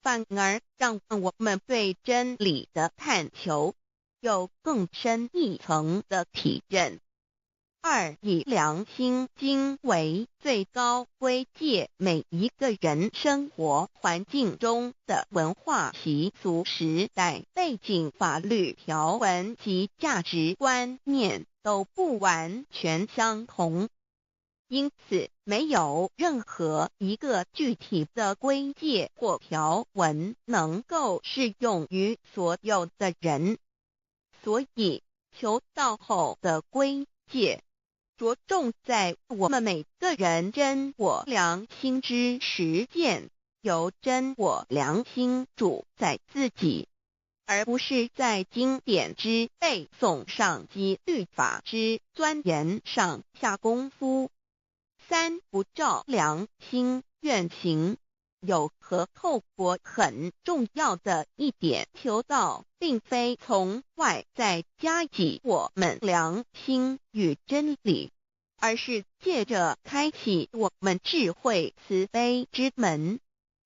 反而让我们对真理的探求有更深一层的体认。2. 以良心经为最高规戒每一个人生活环境中的文化习俗、时代背景、法律条文及价值观念都不完全相同，因此没有任何一个具体的规戒或条文能够适用于所有的人。所以求道后的规戒着重在我们每个人真我良心之实践，由真我良心主宰自己，而不是在经典之背诵上及律法之钻研上下功夫。3. 不照良心愿行。有何后果很重要的一点，求道并非从外在加给我们良心与真理，而是借着开启我们智慧慈悲之门，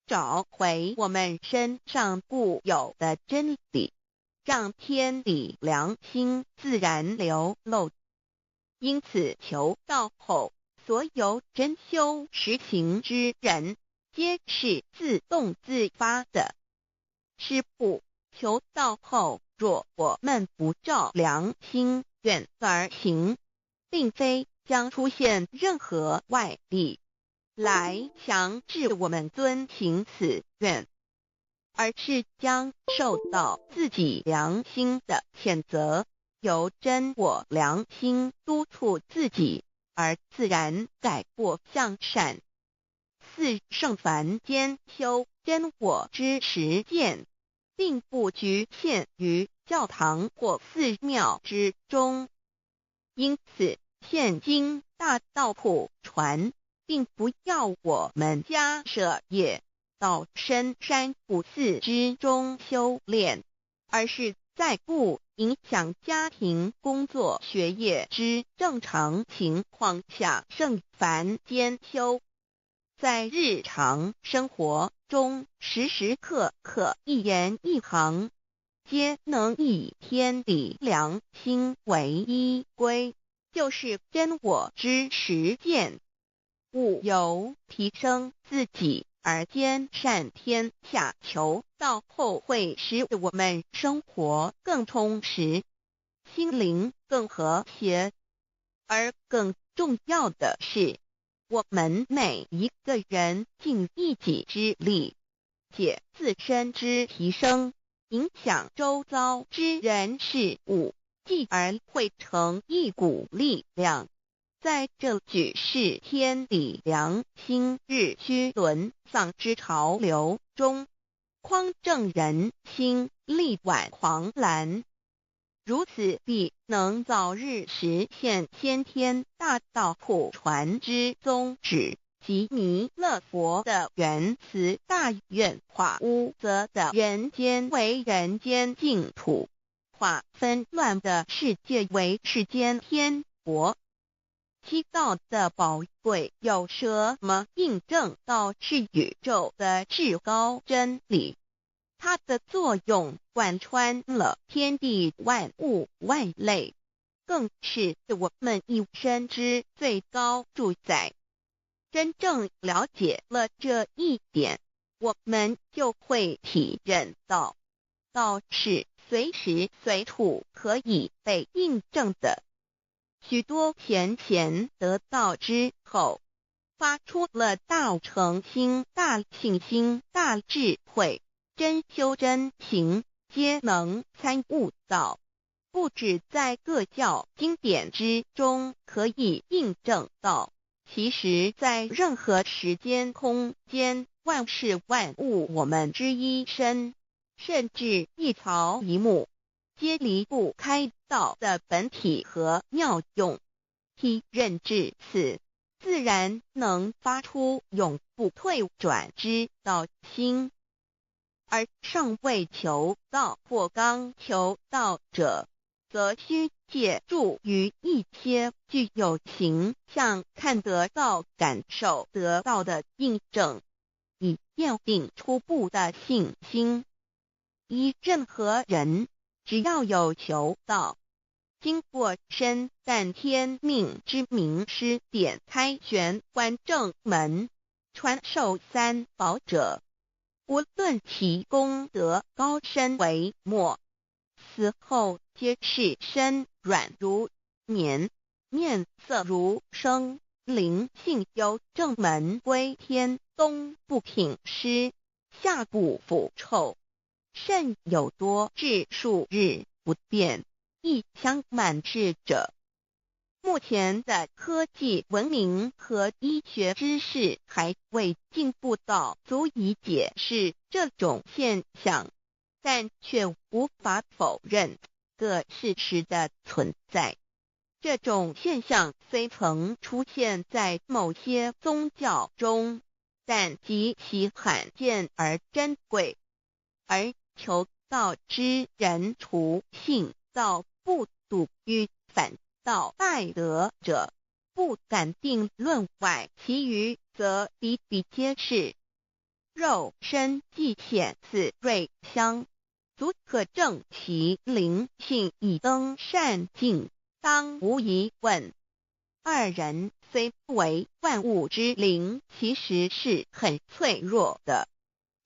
找回我们身上固有的真理，让天理良心自然流露。因此求道后，所有真修实行之人，皆是自动自发的。师父，求道后，若我们不照良心愿而行，并非将出现任何外力来强制我们遵行此愿，而是将受到自己良心的谴责，由真我良心督促自己，而自然改过向善。四圣凡间修真我之实践，并不局限于教堂或寺庙之中。因此，现今大道普传，并不要我们家舍业到深山古寺之中修炼，而是在不影响家庭、工作、学业之正常情况下圣凡间修。在日常生活中，时时刻刻一言一行，皆能以天理良心为依归，就是真我之实践。务由提升自己而兼善天下，求道后会使我们生活更充实，心灵更和谐。而更重要的是，我们每一个人尽一己之力，借自身之提升，影响周遭之人事物，继而汇成一股力量，在这举世天理良心日趋沦丧之潮流中，匡正人心，力挽狂澜。如此必能早日实现先天大道普传之宗旨，即弥勒佛的原慈大愿，化污浊的人间为人间净土，化纷乱的世界为世间天国。七道的宝贵有什么印证到是宇宙的至高真理？它的作用贯穿了天地万物万类，更是我们一生之最高主宰。真正了解了这一点，我们就会体认到，道是随时随处可以被印证的。许多贤贤得道之后，发出了大诚心、大信心、大智慧，真修真行，皆能参悟到，不只在各教经典之中可以印证到，其实在任何时间空间、万事万物我们之一身，甚至一草一木，皆离不开道的本体和妙用。体认至此，自然能发出永不退转之道心。而尚未求道或刚求道者，则需借助于一些具有形象、看得到、感受得到的印证，以奠定初步的信心。依任何人，只要有求道，经过身但天命之名师点开玄关正门，传授三宝者，无论其功德高深为末，死后皆是身软如棉，面色如生，灵性由正门归天，东不品湿，下不腐臭，甚有多至数日不变，一腔满志者。目前的科技文明和医学知识还未进步到足以解释这种现象，但却无法否认个事实的存在。这种现象虽曾出现在某些宗教中，但极其罕见而珍贵，而求道之人除信道不笃于反道败德者，不敢定论外，其余则比比皆是。肉身既显似瑞香，足可证其灵性已登善境，当无疑问。二人虽为万物之灵，其实是很脆弱的。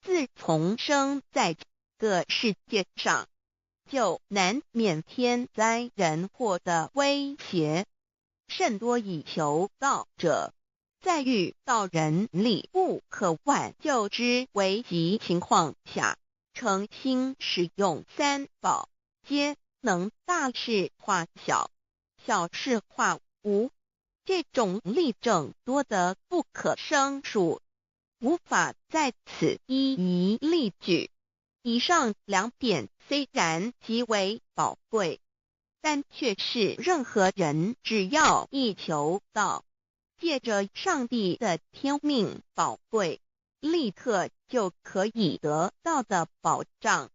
自从生在这个世界上，就难免天灾人祸的威胁，甚多以求道者，在遇到人力不可挽救之危急情况下，诚心使用三宝，皆能大事化小，小事化无。这种例证多得不可胜数，无法在此一一例举。以上两点虽然极为宝贵，但却是任何人只要一求道，借着上帝的天命宝贵，立刻就可以得到的保障。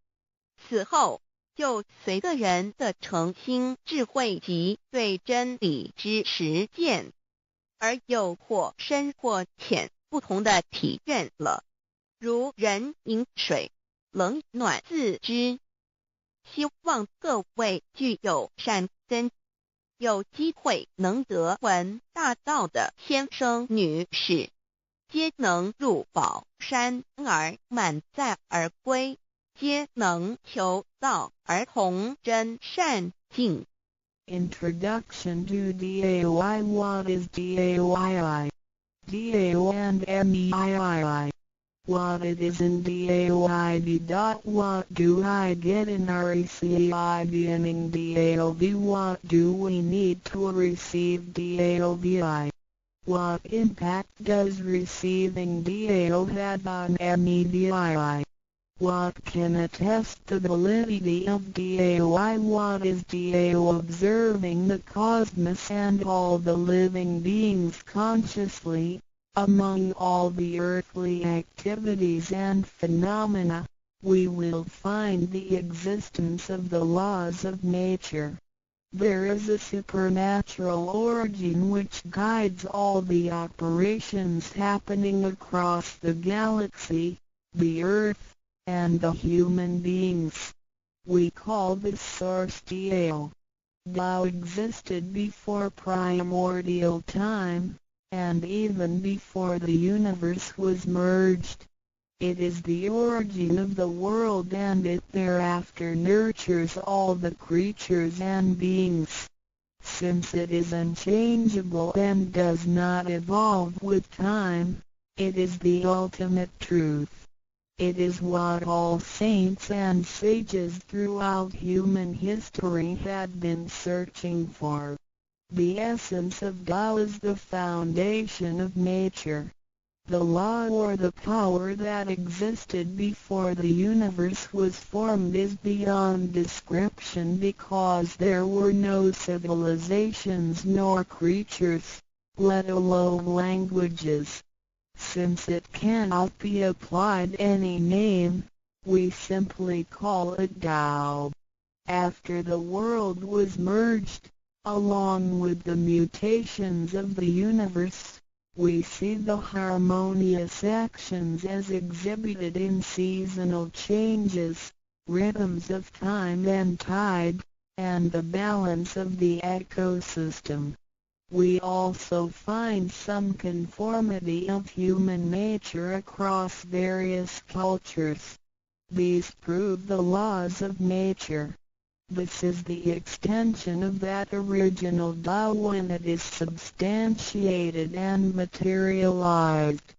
此后就随个人的诚心、智慧及对真理之实践，而有或深或浅不同的体认了。如人饮水，冷暖自知。希望各位具有善根，有机会能得闻大道的先生女士，皆能入宝山而满载而归，皆能求道而同真善境。 Introduction to DAY. What is DAYI? DAO and MEII. What it is in DAOID. What do I get in RECI beginning DAOB? What do we need to receive DAOBI? What impact does receiving DAO have on MEDII? What can attest the validity of DAOI? What is DAO? Observing the cosmos and all the living beings consciously, among all the earthly activities and phenomena, we will find the existence of the laws of nature. There is a supernatural origin which guides all the operations happening across the galaxy, the earth, and the human beings. We call this source Dao. Tao existed before primordial time, and even before the universe was merged. It is the origin of the world, and it thereafter nurtures all the creatures and beings. Since it is unchangeable and does not evolve with time, it is the ultimate truth. It is what all saints and sages throughout human history had been searching for. The essence of Tao is the foundation of nature. The law or the power that existed before the universe was formed is beyond description, because there were no civilizations nor creatures, let alone languages. Since it cannot be applied any name, we simply call it Tao. After the world was merged, along with the mutations of the universe, we see the harmonious actions as exhibited in seasonal changes, rhythms of time and tide, and the balance of the ecosystem. We also find some conformity of human nature across various cultures. These prove the laws of nature. This is the extension of that original Tao when it is substantiated and materialized.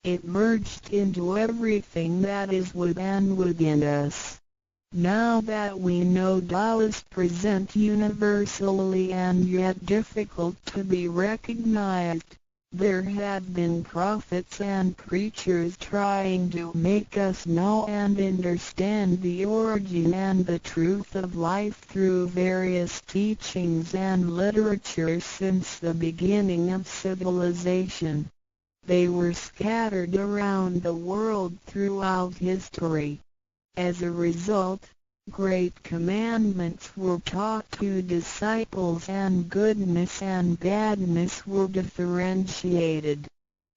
It merged into everything that is within us. Now that we know Tao is present universally and yet difficult to be recognized, there have been prophets and preachers trying to make us know and understand the origin and the truth of life through various teachings and literature since the beginning of civilization. They were scattered around the world throughout history. As a result, great commandments were taught to disciples and goodness and badness were differentiated.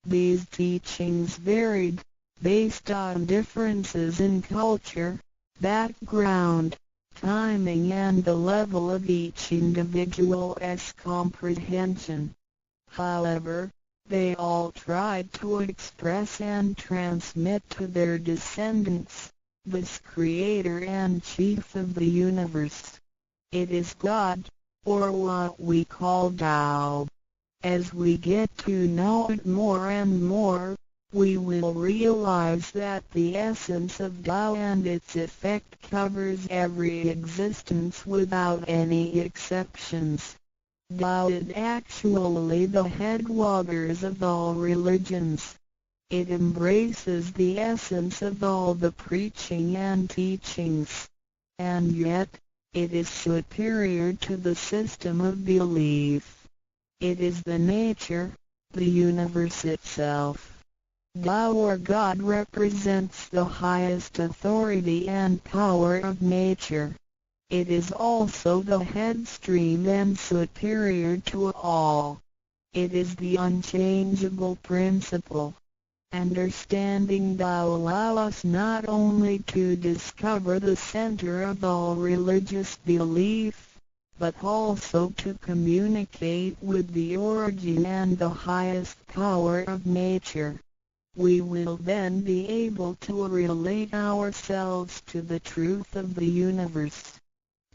These teachings varied, based on differences in culture, background, timing and the level of each individual's comprehension. However, they all tried to express and transmit to their descendants this Creator and Chief of the universe. It is God, or what we call Tao. As we get to know it more and more, we will realize that the essence of Tao and its effect covers every existence without any exceptions. Tao is actually the headwaters of all religions. It embraces the essence of all the preaching and teachings. And yet, it is superior to the system of belief. It is the nature, the universe itself. Tao or God represents the highest authority and power of nature. It is also the headstream and superior to all. It is the unchangeable principle. Understanding Tao allows us not only to discover the center of all religious belief, but also to communicate with the origin and the highest power of nature. We will then be able to relate ourselves to the truth of the universe.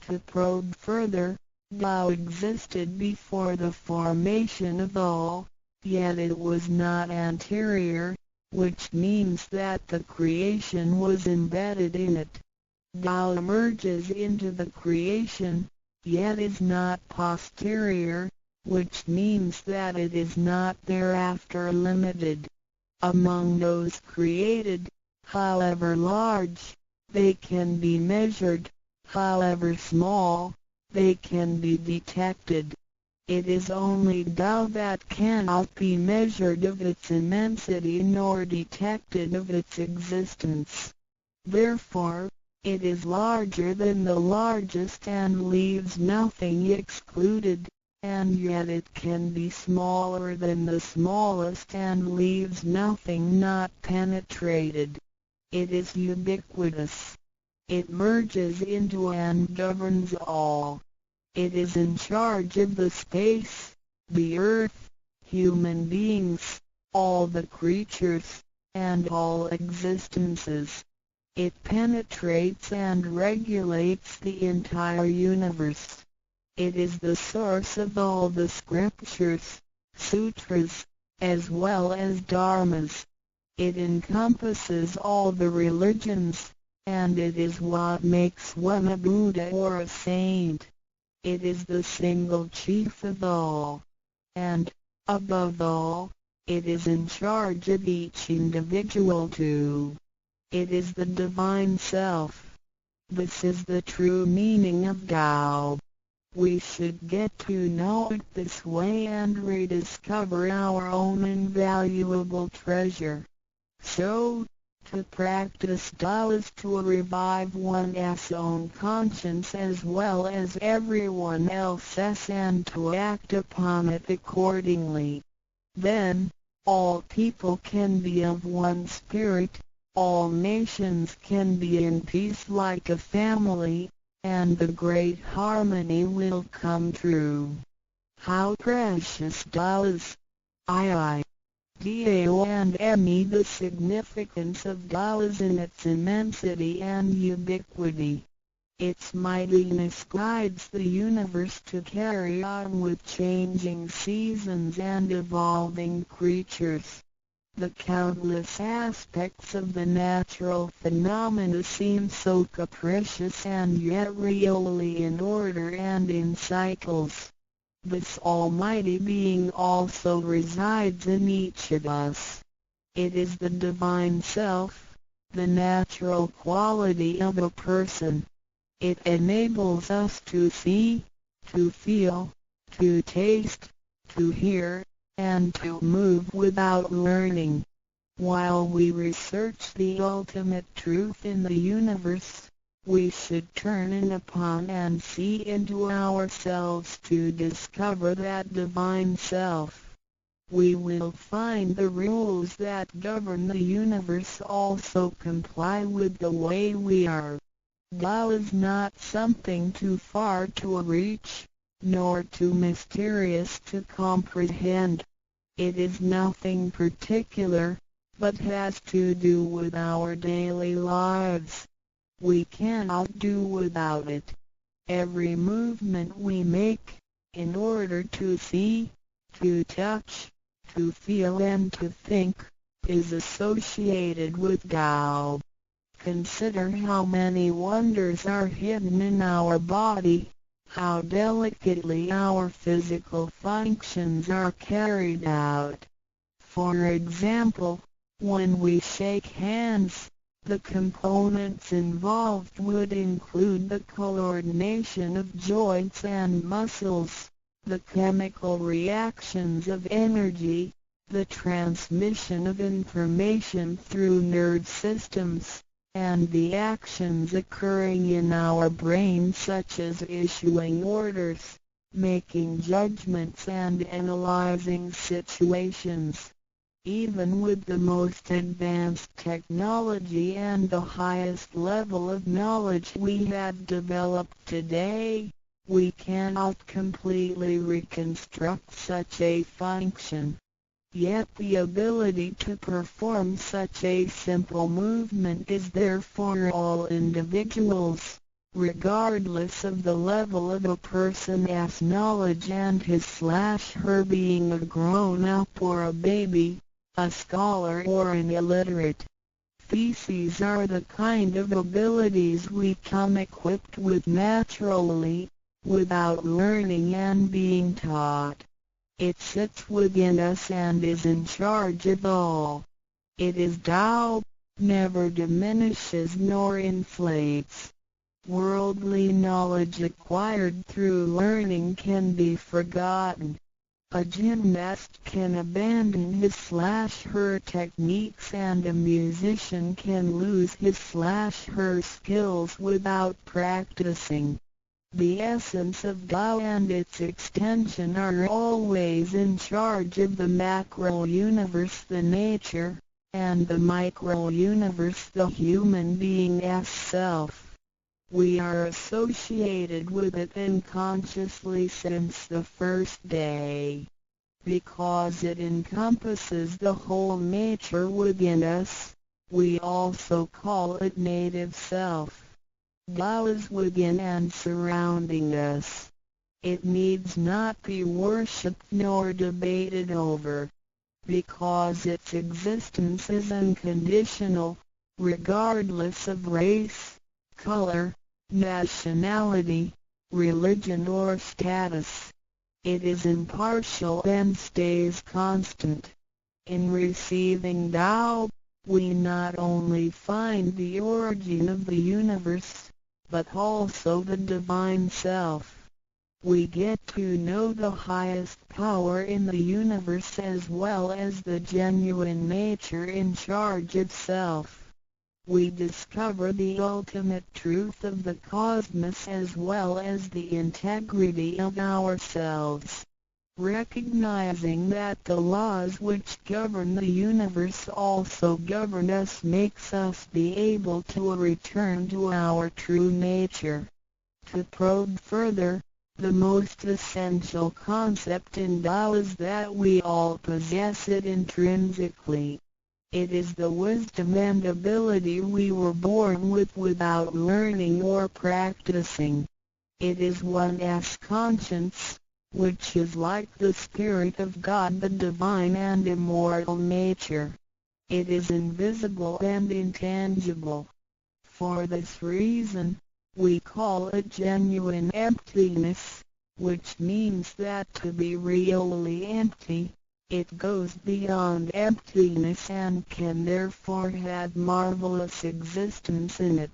To probe further, Tao existed before the formation of all, yet it was not anterior, which means that the creation was embedded in it. Tao emerges into the creation, yet is not posterior, which means that it is not thereafter limited. Among those created, however large, they can be measured, however small, they can be detected. It is only Tao that cannot be measured of its immensity nor detected of its existence. Therefore, it is larger than the largest and leaves nothing excluded, and yet it can be smaller than the smallest and leaves nothing not penetrated. It is ubiquitous. It merges into and governs all. It is in charge of the space, the earth, human beings, all the creatures, and all existences. It penetrates and regulates the entire universe. It is the source of all the scriptures, sutras, as well as dharmas. It encompasses all the religions, and it is what makes one a Buddha or a saint. It is the single chief of all. And, above all, it is in charge of each individual too. It is the Divine Self. This is the true meaning of Tao. We should get to know it this way and rediscover our own invaluable treasure. So, to practice Tao is to revive one's own conscience as well as everyone else's and to act upon it accordingly. Then, all people can be of one spirit, all nations can be in peace like a family, and the great harmony will come true. How precious Tao is! Tao and Me. The significance of Tao is in its immensity and ubiquity. Its mightiness guides the universe to carry on with changing seasons and evolving creatures. The countless aspects of the natural phenomena seem so capricious and yet really in order and in cycles. This almighty being also resides in each of us. It is the Divine Self, the natural quality of a person. It enables us to see, to feel, to taste, to hear, and to move without learning. While we research the ultimate truth in the universe, we should turn in upon and see into ourselves to discover that divine self. We will find the rules that govern the universe also comply with the way we are. Tao is not something too far to reach, nor too mysterious to comprehend. It is nothing particular, but has to do with our daily lives. We cannot do without it. Every movement we make, in order to see, to touch, to feel and to think, is associated with Tao. Consider how many wonders are hidden in our body, how delicately our physical functions are carried out. For example, when we shake hands, the components involved would include the coordination of joints and muscles, the chemical reactions of energy, the transmission of information through nerve systems, and the actions occurring in our brain such as issuing orders, making judgments and analyzing situations. Even with the most advanced technology and the highest level of knowledge we have developed today, we cannot completely reconstruct such a function. Yet the ability to perform such a simple movement is there for all individuals, regardless of the level of a person's knowledge and his/her being a grown-up or a baby, a scholar or an illiterate. These are the kind of abilities we come equipped with naturally, without learning and being taught. It sits within us and is in charge of all. It is Tao, never diminishes nor inflates. Worldly knowledge acquired through learning can be forgotten. A gymnast can abandon his/her techniques and a musician can lose his/her skills without practicing. The essence of Tao and its extension are always in charge of the macro-universe, the nature, and the micro-universe, the human being's self. We are associated with it unconsciously since the first day. Because it encompasses the whole nature within us, we also call it native self. Tao is within and surrounding us. It needs not be worshipped nor debated over, because its existence is unconditional, regardless of race, color, nationality, religion or status. It is impartial and stays constant. In receiving Tao, we not only find the origin of the universe, but also the divine self. We get to know the highest power in the universe as well as the genuine nature in charge of self. We discover the ultimate truth of the cosmos as well as the integrity of ourselves. Recognizing that the laws which govern the universe also govern us makes us be able to return to our true nature. To probe further, the most essential concept in Tao is that we all possess it intrinsically. It is the wisdom and ability we were born with without learning or practicing. It is one's conscience, which is like the Spirit of God, the divine and immortal nature. It is invisible and intangible. For this reason, we call it genuine emptiness, which means that to be really empty, it goes beyond emptiness and can therefore have marvelous existence in it.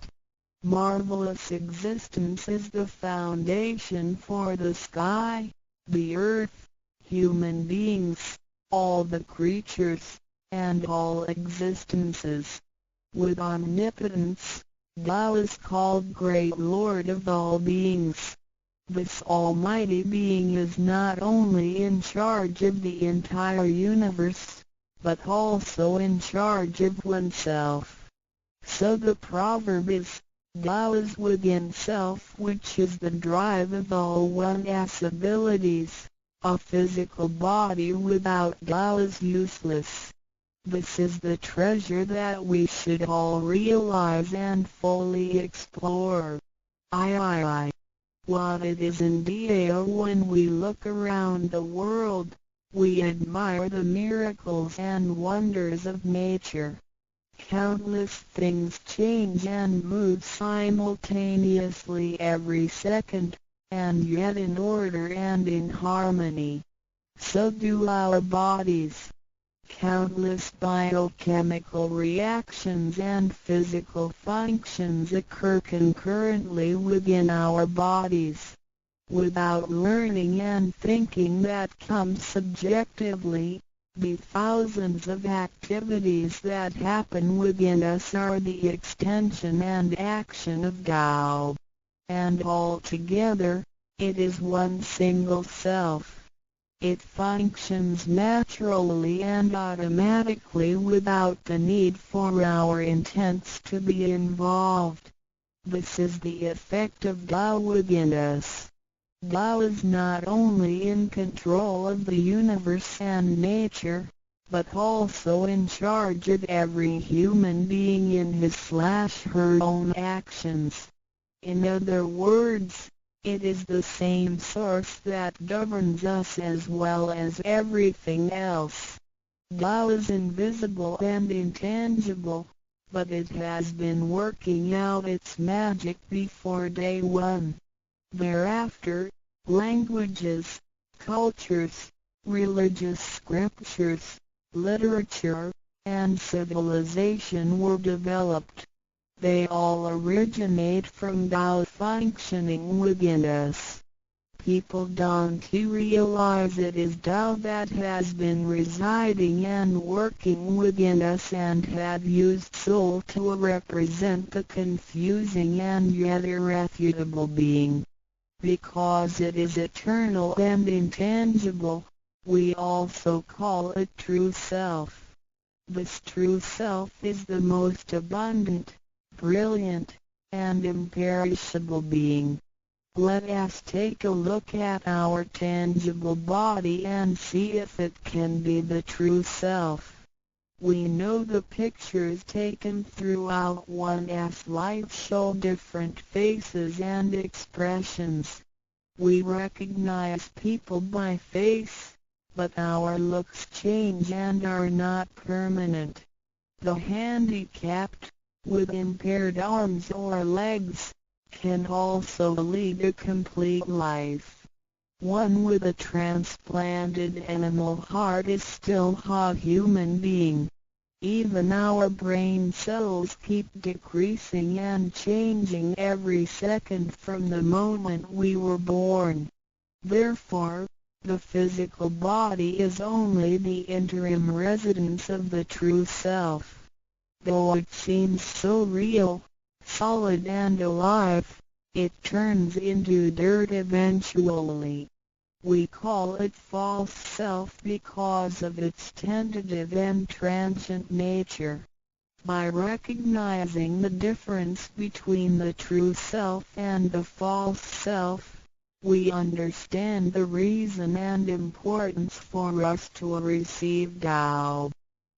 Marvelous existence is the foundation for the sky, the earth, human beings, all the creatures, and all existences. With omnipotence, Tao is called Great Lord of all beings. This almighty being is not only in charge of the entire universe, but also in charge of oneself. So the proverb is, Tao is within self, which is the drive of all one's abilities. A physical body without Tao is useless. This is the treasure that we should all realize and fully explore. What it is indeed. When we look around the world, we admire the miracles and wonders of nature. Countless things change and move simultaneously every second, and yet in order and in harmony. So do our bodies. Countless biochemical reactions and physical functions occur concurrently within our bodies. Without learning and thinking that comes subjectively, the thousands of activities that happen within us are the extension and action of Tao. And altogether, it is one single self. It functions naturally and automatically without the need for our intents to be involved. This is the effect of Tao within us. Tao is not only in control of the universe and nature, but also in charge of every human being in his/her own actions. In other words, it is the same source that governs us as well as everything else. Tao is invisible and intangible, but it has been working out its magic before day one. Thereafter, languages, cultures, religious scriptures, literature, and civilization were developed. They all originate from Tao functioning within us. People don't realize it is Tao that has been residing and working within us and have used soul to represent the confusing and yet irrefutable being. Because it is eternal and intangible, we also call it true self. This true self is the most abundant, brilliant, and imperishable being. Let us take a look at our tangible body and see if it can be the true self. We know the pictures taken throughout one's life show different faces and expressions. We recognize people by face, but our looks change and are not permanent. The handicapped, with impaired arms or legs, can also lead a complete life. One with a transplanted animal heart is still a human being. Even our brain cells keep decreasing and changing every second from the moment we were born. Therefore, the physical body is only the interim residence of the true self. Though it seems so real, solid and alive, it turns into dirt eventually. We call it false self because of its tentative and transient nature. By recognizing the difference between the true self and the false self, we understand the reason and importance for us to receive Tao.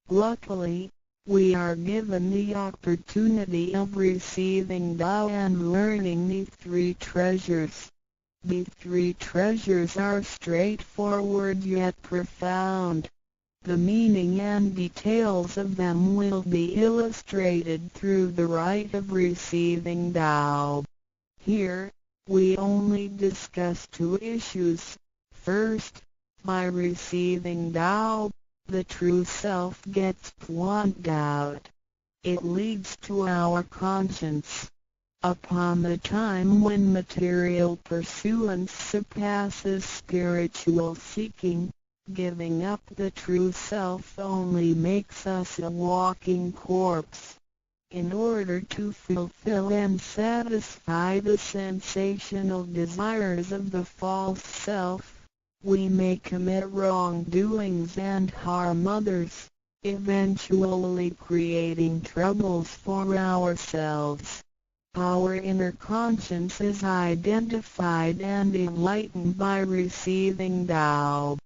Luckily, we are given the opportunity of receiving Tao and learning the three treasures. The three treasures are straightforward yet profound. The meaning and details of them will be illustrated through the rite of receiving Tao. Here, we only discuss two issues. First, by receiving Tao, the true self gets plucked out. It leads to our conscience. Upon the time when material pursuance surpasses spiritual seeking, Giving up the true self only makes us a walking corpse. In order to fulfill and satisfy the sensational desires of the false self, we may commit wrongdoings and harm others, eventually creating troubles for ourselves. Our inner conscience is identified and enlightened by receiving Tao.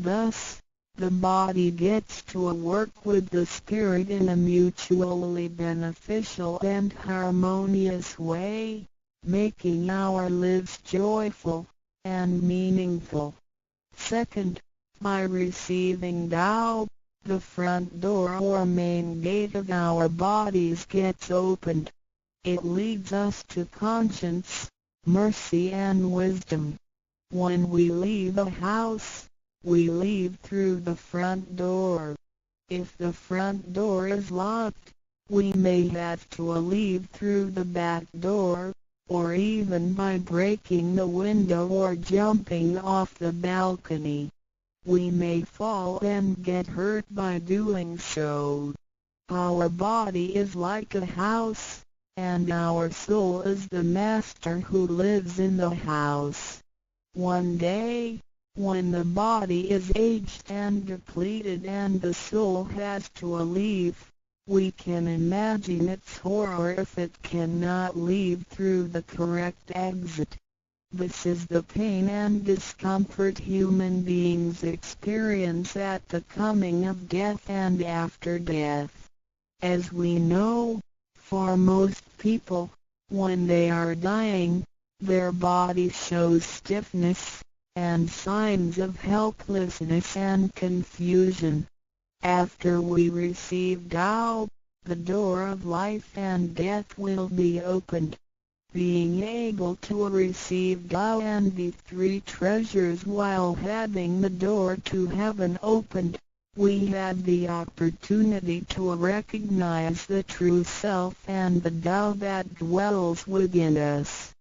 Thus, the body gets to work with the spirit in a mutually beneficial and harmonious way, making our lives joyful and meaningful. Second, by receiving Tao, the front door or main gate of our bodies gets opened. It leads us to conscience, mercy and wisdom. When we leave a house, we leave through the front door. If the front door is locked, we may have to leave through the back door, or even by breaking the window or jumping off the balcony. We may fall and get hurt by doing so. Our body is like a house, and our soul is the master who lives in the house. One day, when the body is aged and depleted and the soul has to leave, we can imagine its horror if it cannot leave through the correct exit. This is the pain and discomfort human beings experience at the coming of death and after death. As we know, for most people, when they are dying, their body shows stiffness and signs of helplessness and confusion. After we receive Tao, the door of life and death will be opened. Being able to receive Tao and the three treasures while having the door to heaven opened, we had the opportunity to recognize the true self and the Tao that dwells within us.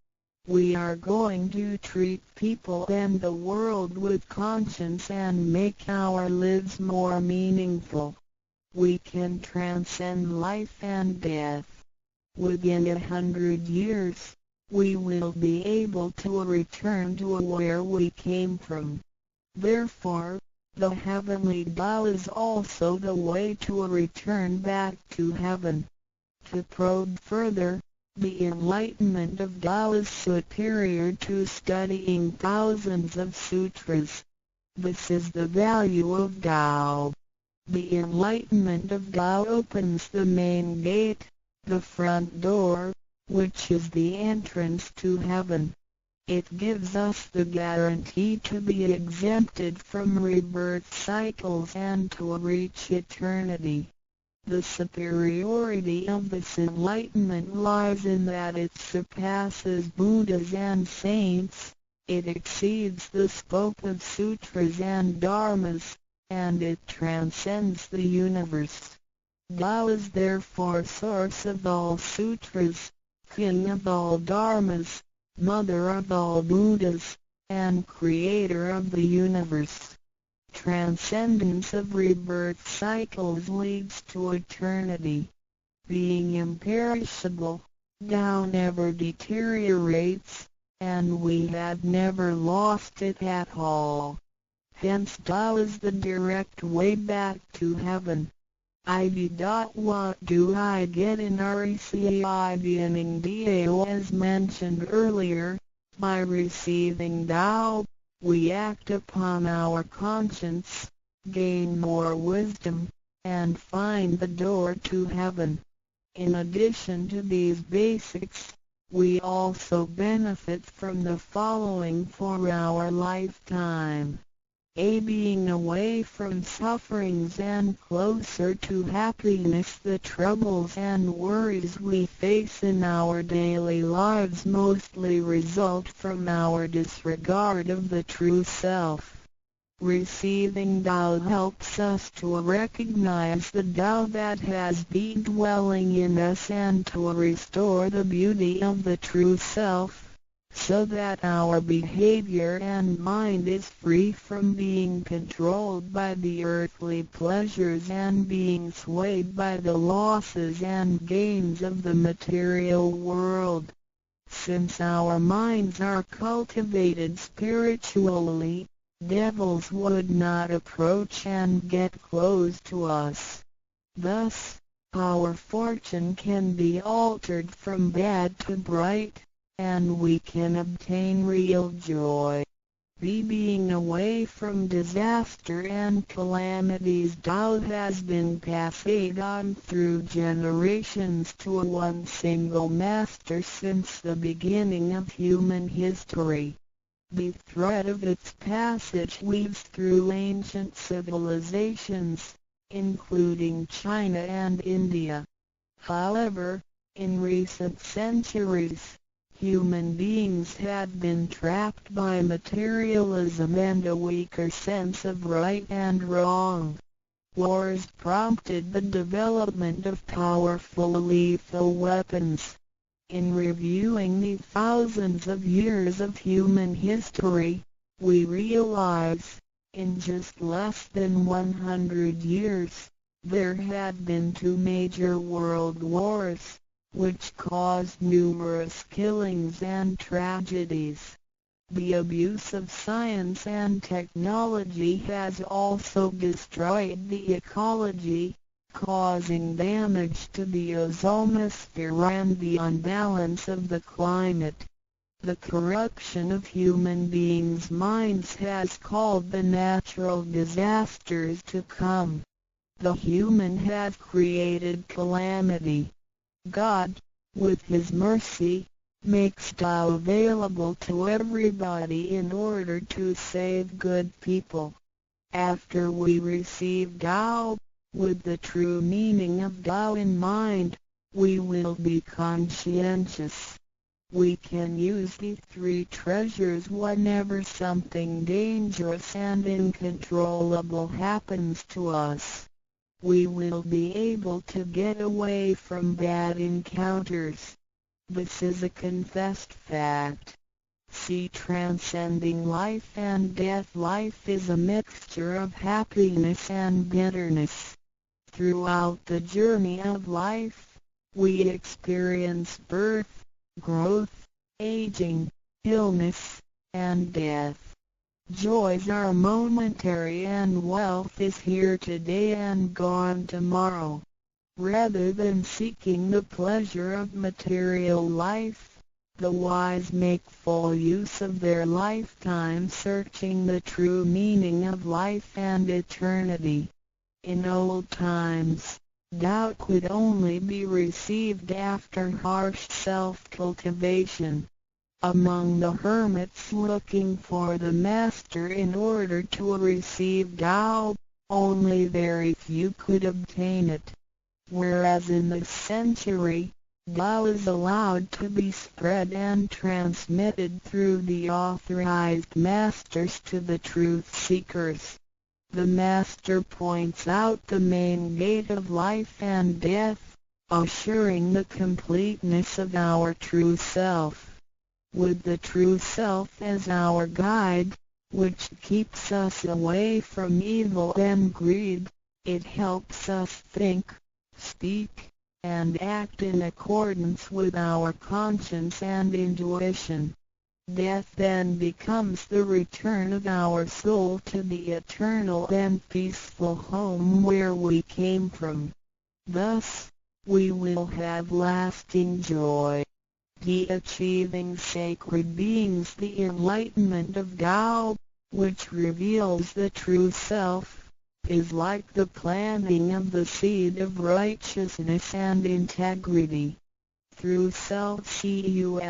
We are going to treat people and the world with conscience and make our lives more meaningful. We can transcend life and death. Within 100 years, we will be able to return to where we came from. Therefore, the heavenly Tao is also the way to return back to heaven. To probe further, the enlightenment of Tao is superior to studying thousands of sutras. This is the value of Tao. The enlightenment of Tao opens the main gate, the front door, which is the entrance to heaven. It gives us the guarantee to be exempted from rebirth cycles and to reach eternity. The superiority of this enlightenment lies in that it surpasses Buddhas and saints, it exceeds the scope of sutras and dharmas, and it transcends the universe. Tao is therefore source of all sutras, king of all dharmas, mother of all Buddhas, and creator of the universe. Transcendence of rebirth cycles leads to eternity. Being imperishable, Tao never deteriorates, and we have never lost it at all. Hence Tao is the direct way back to heaven. What do I get in RECI beginning DAO? As mentioned earlier, by receiving Tao, we act upon our conscience, gain more wisdom, and find the door to heaven. In addition to these basics, we also benefit from the following for our lifetime. Being away from sufferings and closer to happiness. The troubles and worries we face in our daily lives mostly result from our disregard of the true self. Receiving Tao helps us to recognize the Tao that has been dwelling in us and to restore the beauty of the true self, so that our behavior and mind is free from being controlled by the earthly pleasures and being swayed by the losses and gains of the material world. Since our minds are cultivated spiritually, devils would not approach and get close to us. Thus, our fortune can be altered from bad to bright, and we can obtain real joy. Being away from disaster and calamities. Tao has been passed on through generations to one single master since the beginning of human history. The thread of its passage weaves through ancient civilizations, including China and India. However, in recent centuries, human beings had been trapped by materialism and a weaker sense of right and wrong. Wars prompted the development of powerful lethal weapons. In reviewing the thousands of years of human history, we realize, in just less than 100 years, there had been 2 major world wars, which caused numerous killings and tragedies. The abuse of science and technology has also destroyed the ecology, causing damage to the ozonosphere and the unbalance of the climate. The corruption of human beings' minds has called the natural disasters to come. The human has created calamity. God, with His mercy, makes Tao available to everybody in order to save good people. After we receive Tao, with the true meaning of Tao in mind, we will be conscientious. We can use the 3 treasures whenever something dangerous and uncontrollable happens to us. We will be able to get away from bad encounters. This is a confessed fact. See, transcending life and death. Life is a mixture of happiness and bitterness. Throughout the journey of life, we experience birth, growth, aging, illness, and death. Joys are momentary and wealth is here today and gone tomorrow. Rather than seeking the pleasure of material life, the wise make full use of their lifetime searching the true meaning of life and eternity. In old times, Tao could only be received after harsh self-cultivation. Among the hermits looking for the master in order to receive Tao, only very few could obtain it. Whereas in this century, Tao is allowed to be spread and transmitted through the authorized masters to the truth seekers. The master points out the main gate of life and death, assuring the completeness of our true self. With the true self as our guide, which keeps us away from evil and greed, it helps us think, speak, and act in accordance with our conscience and intuition. Death then becomes the return of our soul to the eternal and peaceful home where we came from. Thus, we will have lasting joy. The achieving sacred beings, the enlightenment of Tao, which reveals the true self, is like the planting of the seed of righteousness and integrity. Through self-cultivation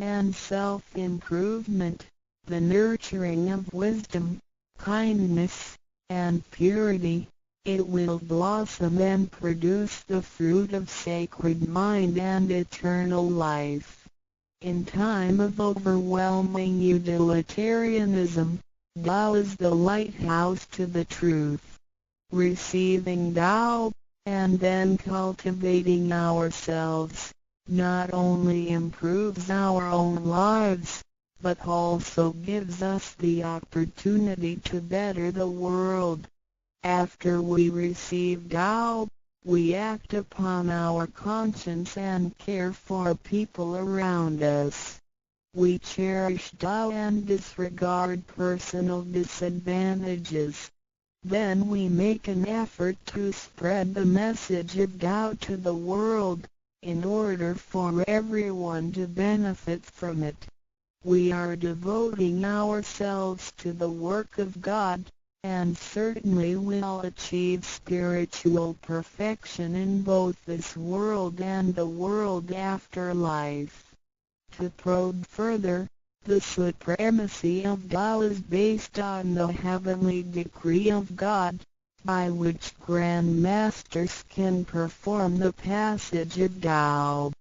and self-improvement, the nurturing of wisdom, kindness, and purity, it will blossom and produce the fruit of sacred mind and eternal life. In time of overwhelming utilitarianism, Tao is the lighthouse to the truth. Receiving Tao, and then cultivating ourselves, not only improves our own lives, but also gives us the opportunity to better the world. After we receive Tao, we act upon our conscience and care for people around us. We cherish Tao and disregard personal disadvantages. Then we make an effort to spread the message of Tao to the world, in order for everyone to benefit from it. We are devoting ourselves to the work of God, and certainly will achieve spiritual perfection in both this world and the world after life. To probe further, the supremacy of Tao is based on the heavenly decree of God, by which Grand Masters can perform the passage of Tao.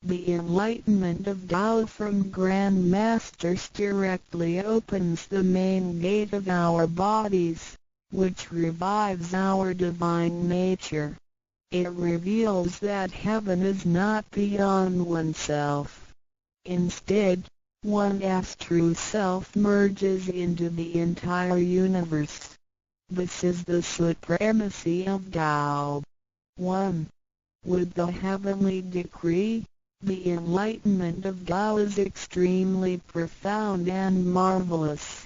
The enlightenment of Tao from Grand Masters directly opens the main gate of our bodies, which revives our divine nature. It reveals that heaven is not beyond oneself. Instead, one's true self merges into the entire universe. This is the supremacy of Tao. 1. With the heavenly decree, the enlightenment of Tao is extremely profound and marvelous.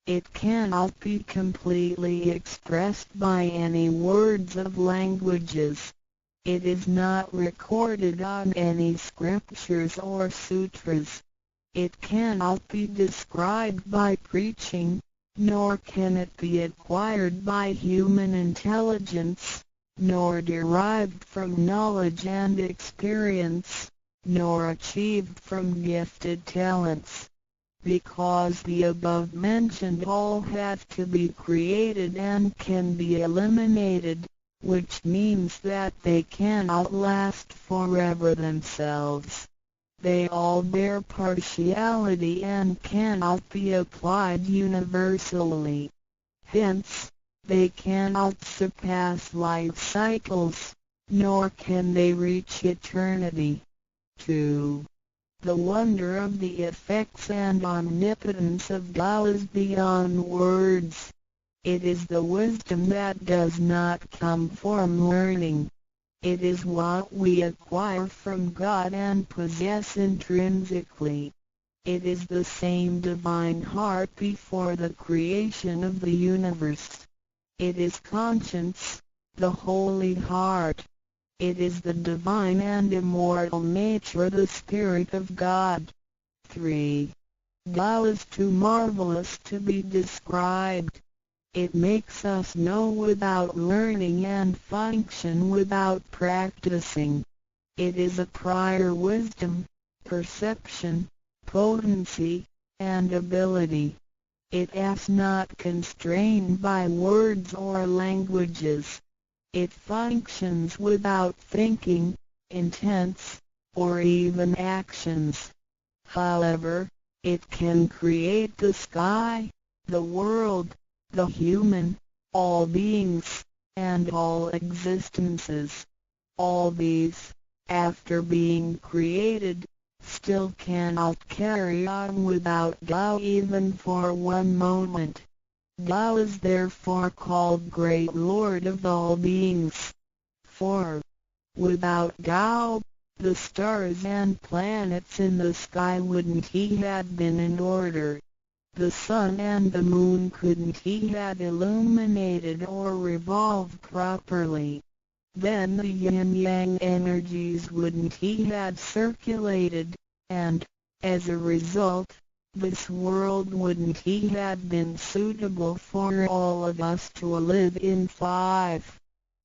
It cannot be completely expressed by any words of languages. It is not recorded on any scriptures or sutras. It cannot be described by preaching, nor can it be acquired by human intelligence, nor derived from knowledge and experience, nor achieved from gifted talents. Because the above-mentioned all have to be created and can be eliminated, which means that they cannot last forever themselves. They all bear partiality and cannot be applied universally. Hence, they cannot surpass life cycles, nor can they reach eternity. 2. The wonder of the effects and omnipotence of Tao is beyond words. It is the wisdom that does not come from learning. It is what we acquire from God and possess intrinsically. It is the same divine heart before the creation of the universe. It is conscience, the holy heart. It is the divine and immortal nature, the Spirit of God. 3. Tao is too marvelous to be described. It makes us know without learning and function without practicing. It is a prior wisdom, perception, potency, and ability. It is not constrained by words or languages. It functions without thinking, intents, or even actions. However, it can create the sky, the world, the human, all beings, and all existences. All these, after being created, still cannot carry on without Tao even for one moment. Tao is therefore called Great Lord of all beings. 4. Without Tao, the stars and planets in the sky wouldn't have been in order. The sun and the moon couldn't have illuminated or revolved properly. Then the yin-yang energies wouldn't have circulated, and, as a result, this world wouldn't have been suitable for all of us to live in. 5.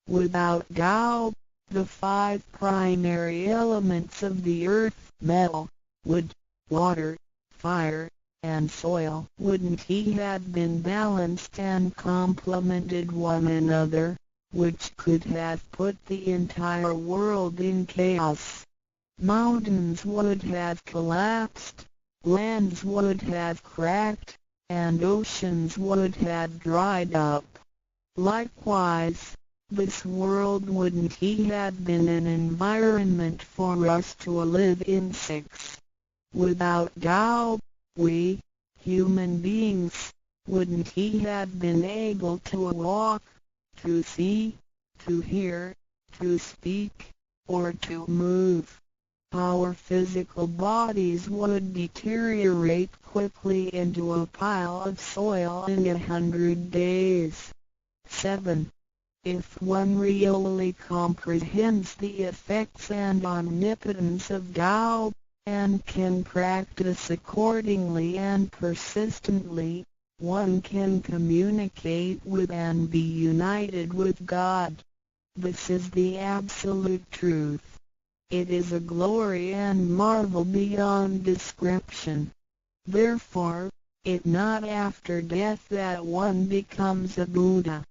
Without Tao, the 5 primary elements of the earth, metal, wood, water, fire, and soil, wouldn't have been balanced and complemented one another, which could have put the entire world in chaos. Mountains would have collapsed, lands would have cracked, and oceans would have dried up. Likewise, this world wouldn't have been an environment for us to live in. 6. Without Tao, we, human beings, wouldn't have been able to walk, to see, to hear, to speak, or to move. Our physical bodies would deteriorate quickly into a pile of soil in 100 days. 7. If one really comprehends the effects and omnipotence of Tao, and can practice accordingly and persistently, one can communicate with and be united with God. This is the absolute truth. It is a glory and marvel beyond description. Therefore, it not after death that one becomes a Buddha.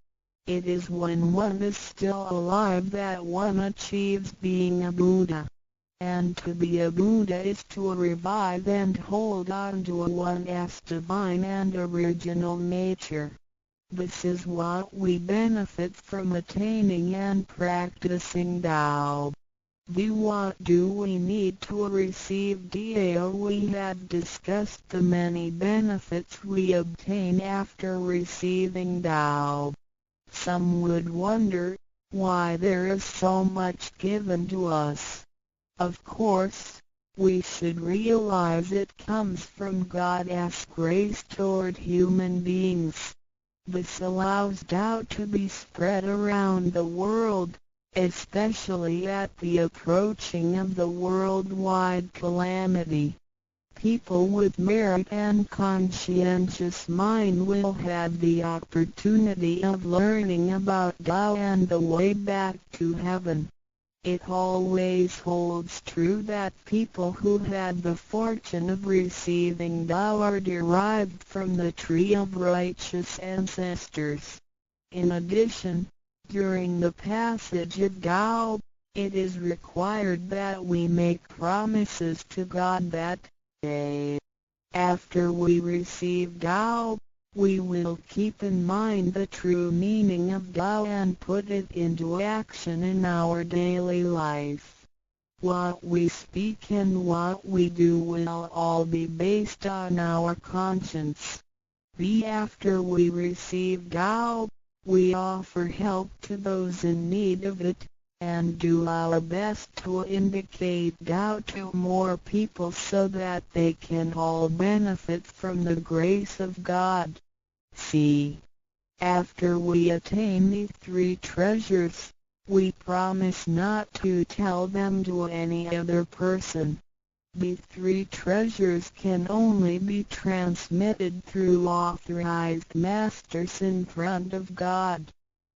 It is when one is still alive that one achieves being a Buddha. And to be a Buddha is to revive and hold on to one's divine and original nature. This is what we benefit from attaining and practicing Tao. What do we need to receive Tao? We have discussed the many benefits we obtain after receiving Tao. Some would wonder why there is so much given to us. Of course, we should realize it comes from God's grace toward human beings. This allows Tao to be spread around the world, especially at the approaching of the worldwide calamity. People with merit and conscientious mind will have the opportunity of learning about Tao and the way back to heaven. It always holds true that people who had the fortune of receiving Tao are derived from the tree of righteous ancestors. In addition, during the passage of Tao, it is required that we make promises to God that, after we receive Tao, we will keep in mind the true meaning of Tao and put it into action in our daily life. What we speak and what we do will all be based on our conscience. After we receive Tao, we offer help to those in need of it, and do our best to indicate Tao to more people so that they can all benefit from the grace of God. After we attain these 3 treasures, we promise not to tell them to any other person. These 3 treasures can only be transmitted through authorized masters in front of God.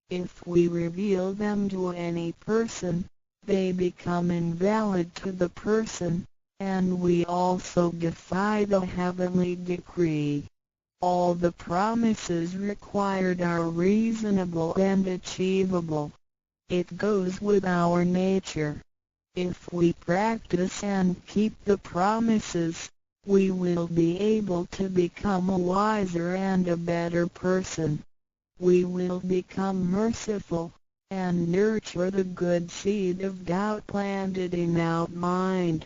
If we reveal them to any person, they become invalid to the person, and we also defy the heavenly decree. All the promises required are reasonable and achievable. It goes with our nature. If we practice and keep the promises, we will be able to become a wiser and a better person. We will become merciful, and nurture the good seed of Tao planted in our mind.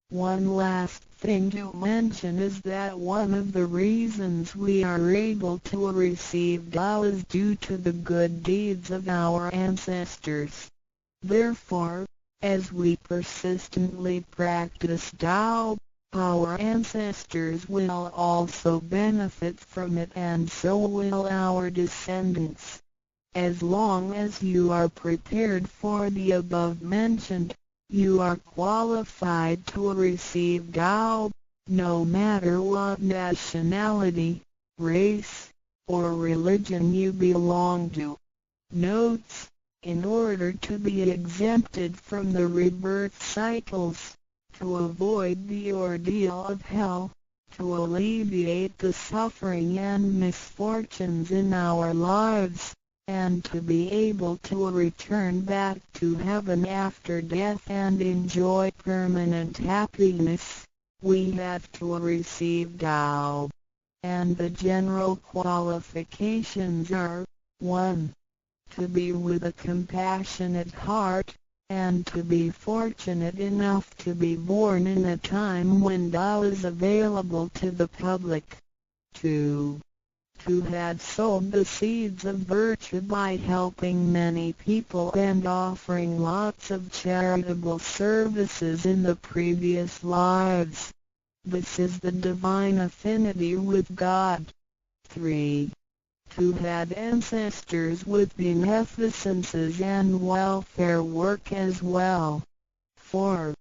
One last thing to mention is that one of the reasons we are able to receive Tao is due to the good deeds of our ancestors. Therefore, as we persistently practice Tao, our ancestors will also benefit from it, and so will our descendants. As long as you are prepared for the above mentioned, you are qualified to receive Tao, no matter what nationality, race, or religion you belong to. Notes: in order to be exempted from the rebirth cycles, to avoid the ordeal of hell, to alleviate the suffering and misfortunes in our lives, and to be able to return back to heaven after death and enjoy permanent happiness, we have to receive Tao. And the general qualifications are: 1. to be with a compassionate heart, and to be fortunate enough to be born in a time when Tao is available to the public. 2. To have sowed the seeds of virtue by helping many people and offering lots of charitable services in the previous lives. This is the divine affinity with God. 3. To have ancestors with beneficences and welfare work as well. 4.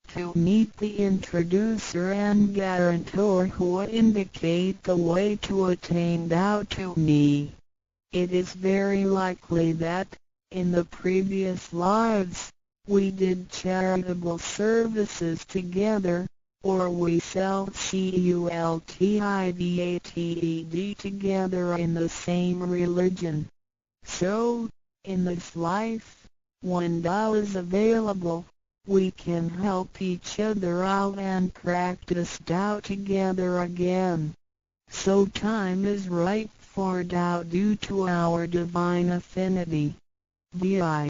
To meet the introducer and guarantor who indicate the way to attain Tao to me. It is very likely that, in the previous lives, we did charitable services together, or we cultivated together in the same religion. So, in this life, when Tao is available, we can help each other out and practice Tao together again. So time is ripe for Tao due to our divine affinity. VI.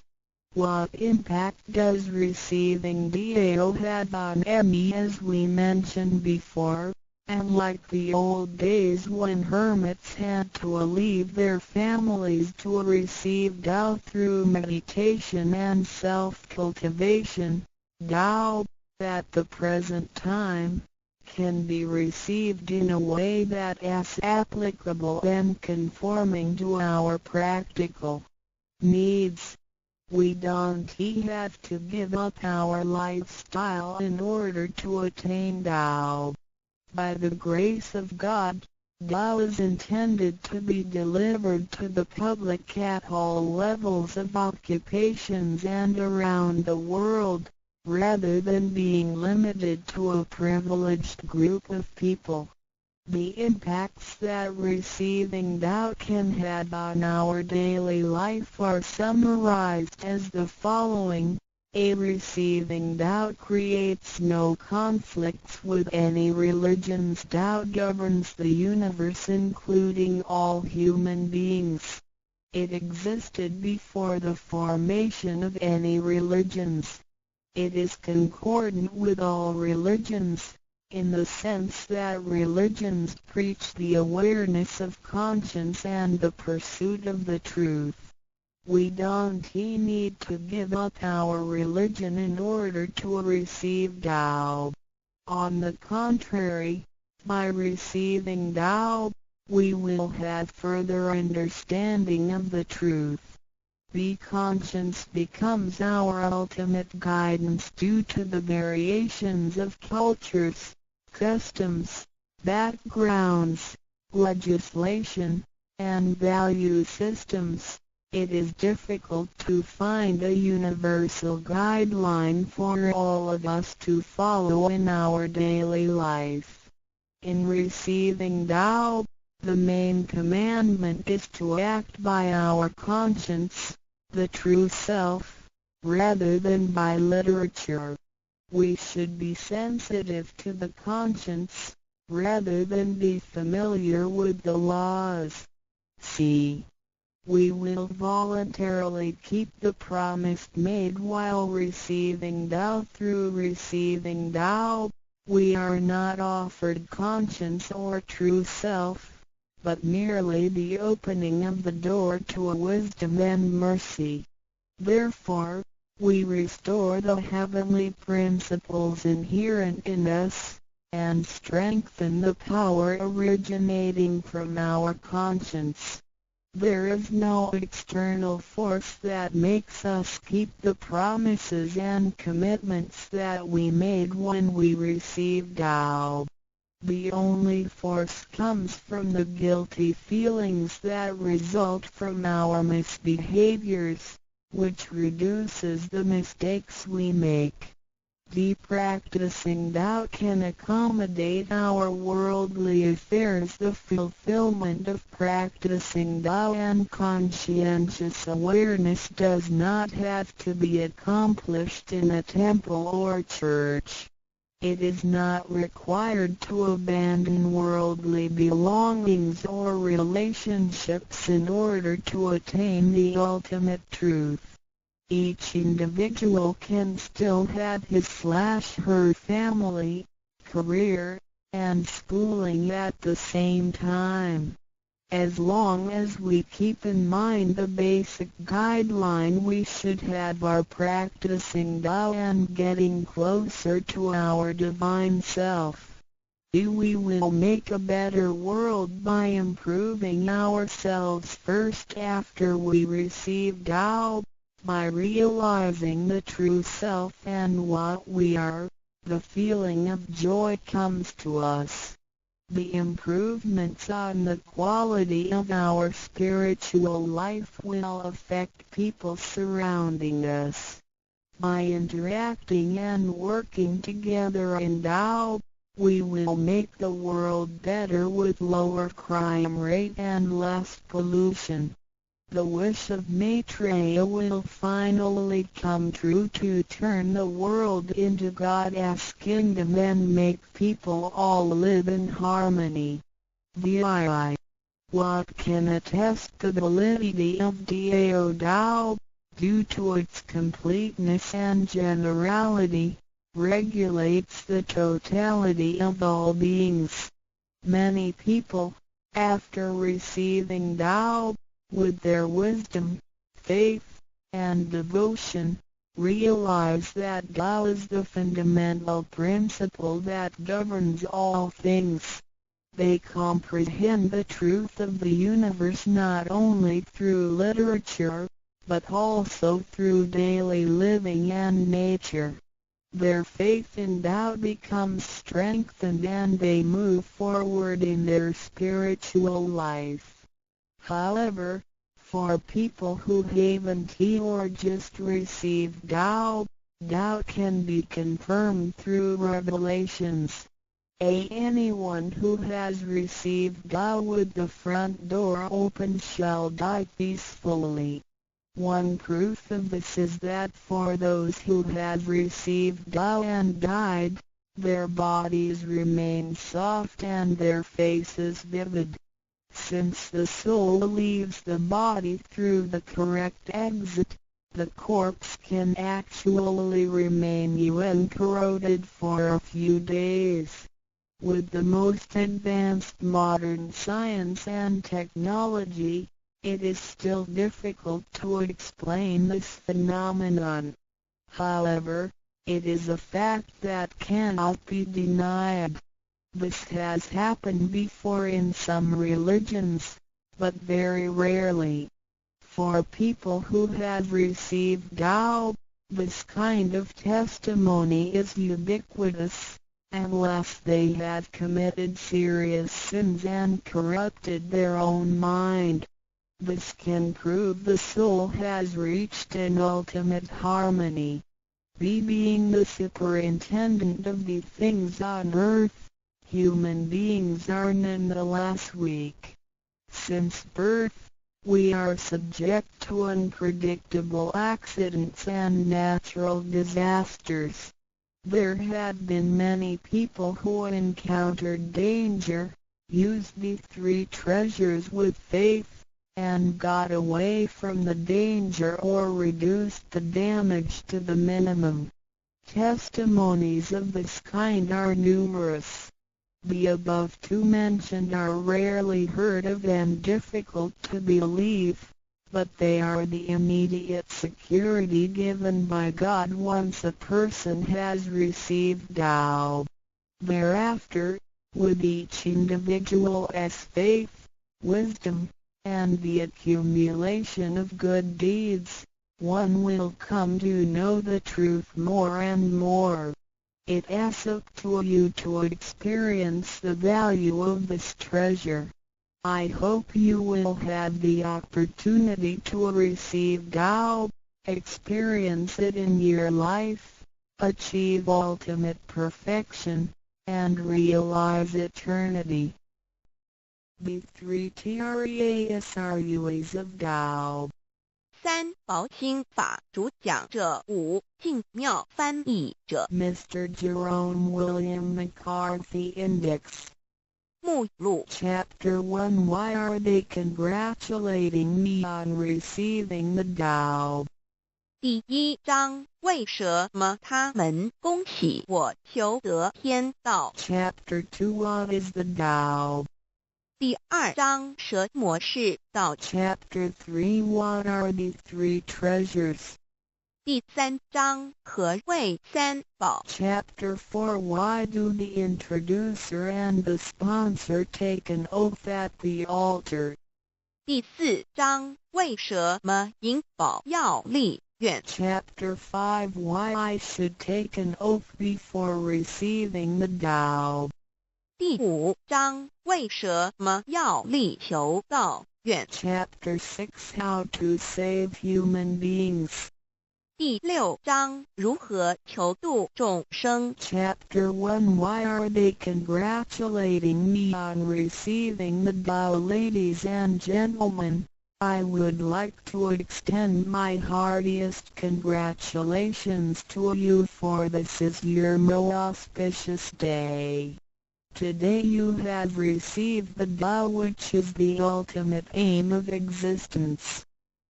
What impact does receiving Tao have on me? As we mentioned before, and like the old days when hermits had to leave their families to receive Tao through meditation and self-cultivation, Tao, at the present time, can be received in a way that is applicable and conforming to our practical needs. We don't have to give up our lifestyle in order to attain Tao. By the grace of God, Tao is intended to be delivered to the public at all levels of occupations and around the world, rather than being limited to a privileged group of people. The impacts that receiving Tao can have on our daily life are summarized as the following. A. Receiving Tao creates no conflicts with any religions. Tao governs the universe including all human beings. It existed before the formation of any religions. It is concordant with all religions, in the sense that religions preach the awareness of conscience and the pursuit of the truth. We don't need to give up our religion in order to receive Tao. On the contrary, by receiving Tao, we will have further understanding of the truth. The conscience becomes our ultimate guidance due to the variations of cultures, customs, backgrounds, legislation, and value systems. It is difficult to find a universal guideline for all of us to follow in our daily life. In receiving Tao, the main commandment is to act by our conscience, the true self, rather than by literature. We should be sensitive to the conscience, rather than be familiar with the laws. C. We will voluntarily keep the promise made while receiving Tao. Through receiving Tao, we are not offered conscience or true self, but merely the opening of the door to a wisdom and mercy. Therefore, we restore the heavenly principles inherent in us, and strengthen the power originating from our conscience. There is no external force that makes us keep the promises and commitments that we made when we received Tao. The only force comes from the guilty feelings that result from our misbehaviors, which reduces the mistakes we make. Practicing Tao can accommodate our worldly affairs. The fulfillment of practicing Tao and conscientious awareness does not have to be accomplished in a temple or church. It is not required to abandon worldly belongings or relationships in order to attain the ultimate truth. Each individual can still have his/her family, career, and schooling at the same time. As long as we keep in mind the basic guideline we should have our practicing Tao and getting closer to our divine self, we will make a better world by improving ourselves first after we receive Tao, by realizing the true self and what we are. The feeling of joy comes to us. The improvements on the quality of our spiritual life will affect people surrounding us. By interacting and working together in Tao, we will make the world better with lower crime rate and less pollution. The wish of Maitreya will finally come true to turn the world into God's kingdom and make people all live in harmony. VII. What can attest the validity of Dao Tao, due to its completeness and generality, regulates the totality of all beings. Many people, after receiving Tao, with their wisdom, faith, and devotion, realize that Tao is the fundamental principle that governs all things. They comprehend the truth of the universe not only through literature, but also through daily living and nature. Their faith in Tao becomes strengthened and they move forward in their spiritual life. However, for people who haven't or just received Tao, Tao can be confirmed through revelations. Anyone who has received Tao with the front door open shall die peacefully. One proof of this is that for those who have received Tao and died, their bodies remain soft and their faces vivid. Since the soul leaves the body through the correct exit, the corpse can actually remain uncorroded for a few days. With the most advanced modern science and technology, it is still difficult to explain this phenomenon. However, it is a fact that cannot be denied. This has happened before in some religions, but very rarely. For people who have received Tao, this kind of testimony is ubiquitous, unless they have committed serious sins and corrupted their own mind. This can prove the soul has reached an ultimate harmony. Being the superintendent of the things on earth, human beings are nonetheless weak. Since birth, we are subject to unpredictable accidents and natural disasters. There have been many people who encountered danger, used the three treasures with faith, and got away from the danger or reduced the damage to the minimum. Testimonies of this kind are numerous. The above two mentioned are rarely heard of and difficult to believe, but they are the immediate security given by God once a person has received Tao. Thereafter, with each individual's faith, wisdom, and the accumulation of good deeds, one will come to know the truth more and more. It is up to you to experience the value of this treasure. I hope you will have the opportunity to receive Tao, experience it in your life, achieve ultimate perfection, and realize eternity. The three TREASUREs of Tao. 3. 薄心法主讲者5静妙翻译者 Mr. Jerome William McCarthy Index 目录 Chapter 1 Why are they congratulating me on receiving the Tao? 第1章为什么他们恭喜我求得天道 Chapter 2 What is the Tao? 第2章什么是道 Chapter 3 What are the three treasures? 第3章何谓三宝 Chapter 4 Why do the introducer and the sponsor take an oath at the altar? 第4章为什么引宝要立愿 Chapter 5 Why I should take an oath before receiving the Tao? 第5章为什么要立求道愿 Chapter 6 How to save human beings? 第6章如何求度众生 Chapter 1 Why are they congratulating me on receiving the Tao? Ladies and gentlemen, I would like to extend my heartiest congratulations to you, for this is your most auspicious day. Today you have received the Tao, which is the ultimate aim of existence.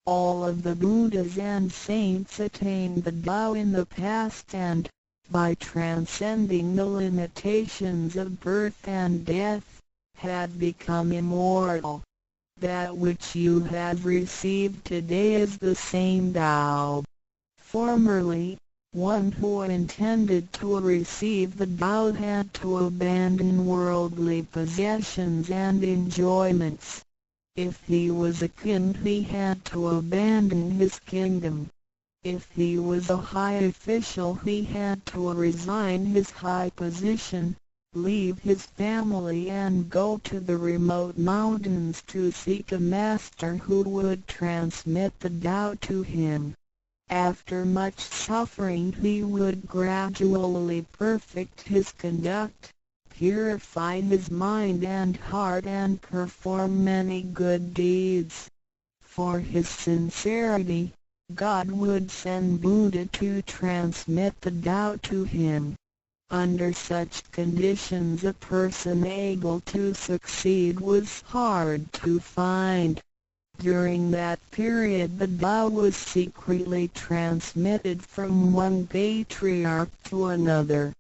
All of the Buddhas and saints attained the Tao in the past and, by transcending the limitations of birth and death, had become immortal. That which you have received today is the same Tao. Formerly, one who intended to receive the Tao had to abandon worldly possessions and enjoyments. If he was a king, he had to abandon his kingdom. If he was a high official, he had to resign his high position, leave his family and go to the remote mountains to seek a master who would transmit the Tao to him. After much suffering he would gradually perfect his conduct, purify his mind and heart and perform many good deeds. For his sincerity, God would send Buddha to transmit the Tao to him. Under such conditions a person able to succeed was hard to find. During that period the Tao was secretly transmitted from one patriarch to another.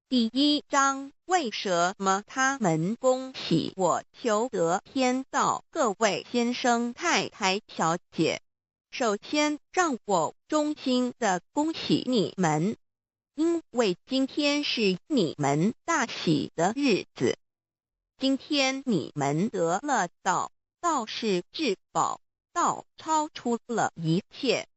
第1章为什么他们恭喜我求得天道？各位先生太太小姐，首先让我衷心的恭喜你们，因为今天是你们大喜的日子。今天你们得了道，道是至宝，道超出了一切。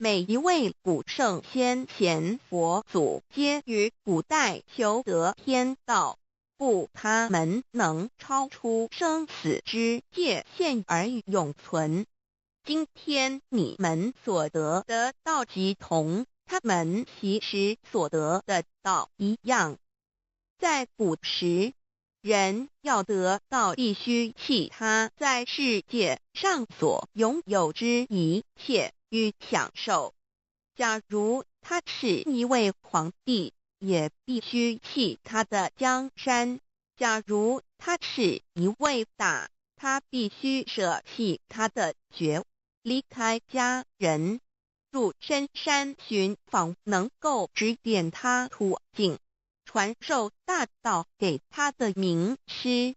每一位古圣先贤佛祖皆于古代求得天道，故他们能超出生死之界限而永存。今天你们所得的道即同他们其实所得的道一样。在古时，人要得道必须弃他在世界上所拥有之一切与享受。假如他是一位皇帝，也必须弃他的江山；假如他是一位大，他必须舍弃他的爵，离开家人，入深山寻访能够指点他途径，传授大道给他的名师。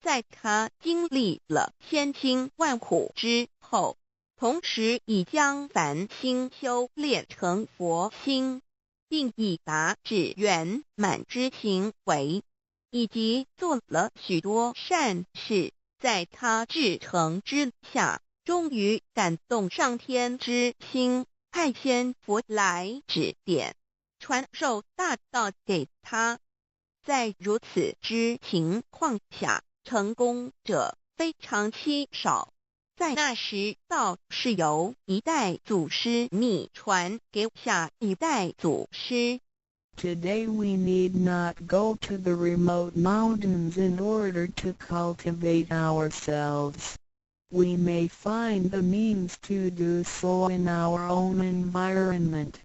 在他经历了千辛万苦之后，同时已将凡心修炼成佛心，并已达至圆满之行为，以及做了许多善事，在他至诚之下，终于感动上天之心，派遣佛来指点，传授大道给他。在如此之情况下，成功者非常稀少。在那时，道是由一代祖师秘传给下一代祖师。Today we need not go to the remote mountains in order to cultivate ourselves. we may find the means to do so in our own environment.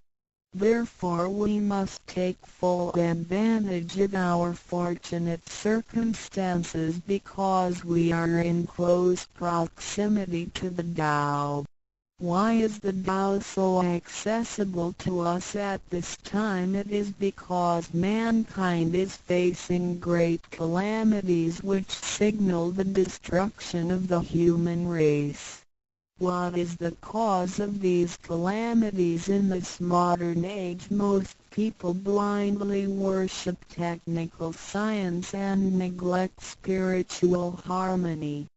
Therefore we must take full advantage of our fortunate circumstances because we are in close proximity to the Tao. Why is the Tao so accessible to us at this time? It is because mankind is facing great calamities which signal the destruction of the human race. What is the cause of these calamities in this modern age? Most people blindly worship technical science and neglect spiritual harmony.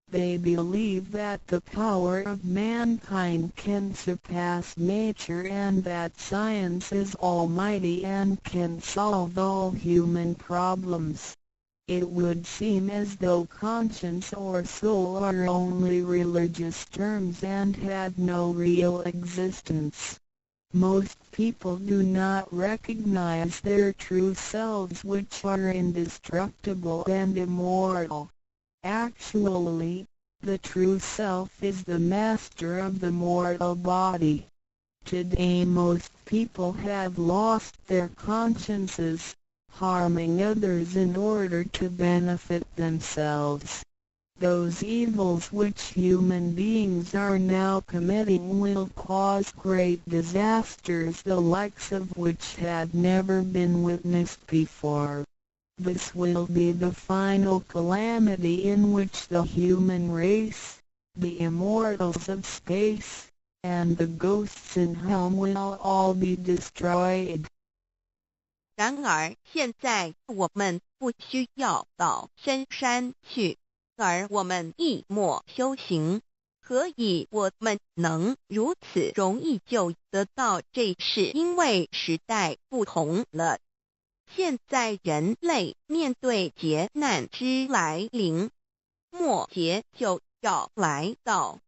They believe that the power of mankind can surpass nature and that science is almighty and can solve all human problems. It would seem as though conscience or soul are only religious terms and had no real existence. Most people do not recognize their true selves, which are indestructible and immortal. Actually, the true self is the master of the mortal body. Today most people have lost their consciences, harming others in order to benefit themselves. Those evils which human beings are now committing will cause great disasters, the likes of which had never been witnessed before. This will be the final calamity in which the human race, the immortals of space, and the ghosts in hell will all be destroyed. 然而现在我们不需要到深山去，而我们一默修行，何以我们能如此容易就得到这？是因为时代不同了。现在人类面对劫难之来临，末劫就要来到，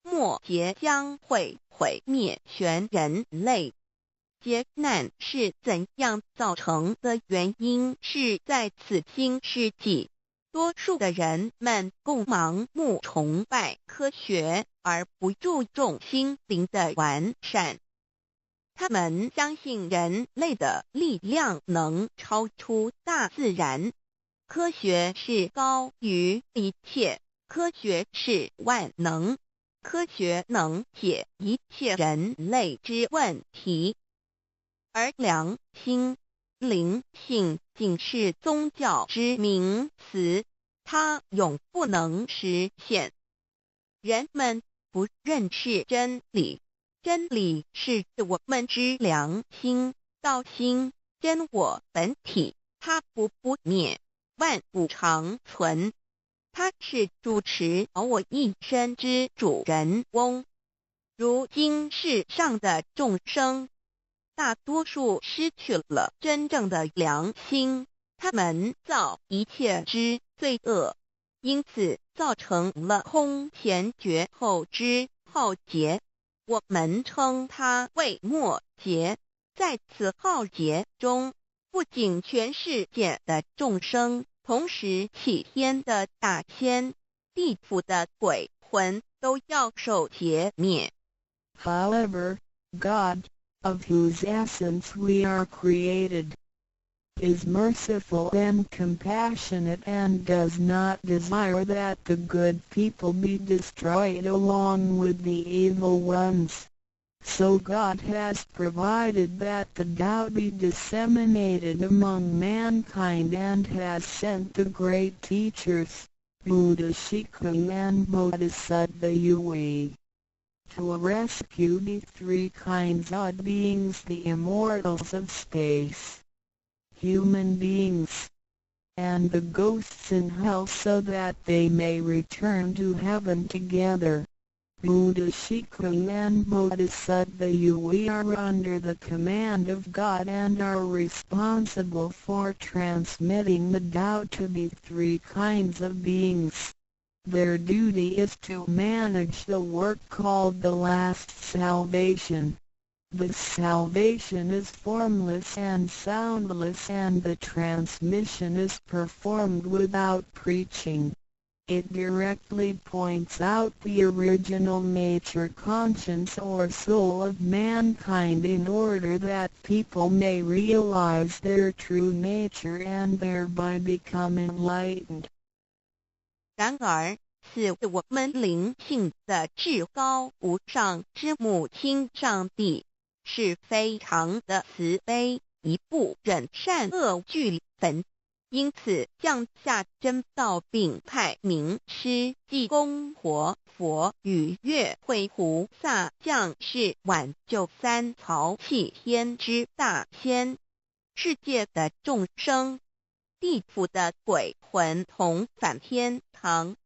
末劫将会毁灭全人类。劫难是怎样造成的？原因是在此新世纪，多数的人们共盲目崇拜科学，而不注重心灵的完善。他们相信人类的力量能超出大自然，科学是高于一切，科学是万能，科学能解一切人类之问题。而良心、灵性仅是宗教之名词，它永不能实现。人们不认识真理，真理是我们之良心、道心、真我本体，它不灭，万物长存。它是主持我一生之主人翁。如今世上的众生，大多数失去了真正的良心，他们造一切之罪恶，因此造成了空前绝后之浩劫。我们称它为末劫。在此浩劫中，不仅全世界的众生，同时起天的大千、地府的鬼魂都要受劫灭。However, God, of whose essence we are created, is merciful and compassionate and does not desire that the good people be destroyed along with the evil ones. So God has provided that the Tao be disseminated among mankind and has sent the great teachers, Buddha Shikung and Bodhisattva Yui, to rescue the three kinds of beings, the immortals of space, human beings, and the ghosts in hell, so that they may return to heaven together. Buddha Shikung and Bodhisattva Yui are under the command of God and are responsible for transmitting the Tao to the three kinds of beings. Their duty is to manage the work called the last salvation. This salvation is formless and soundless, and the transmission is performed without preaching. It directly points out the original nature, conscience or soul of mankind in order that people may realize their true nature and thereby become enlightened. 然而，是我们灵性的至高无上之母亲上帝，是非常的慈悲，一不忍善恶俱焚，因此降下真道，并派名师济公活佛与月慧菩萨降世挽救三曹弃天之大仙，世界的众生，地府的鬼魂同返天堂。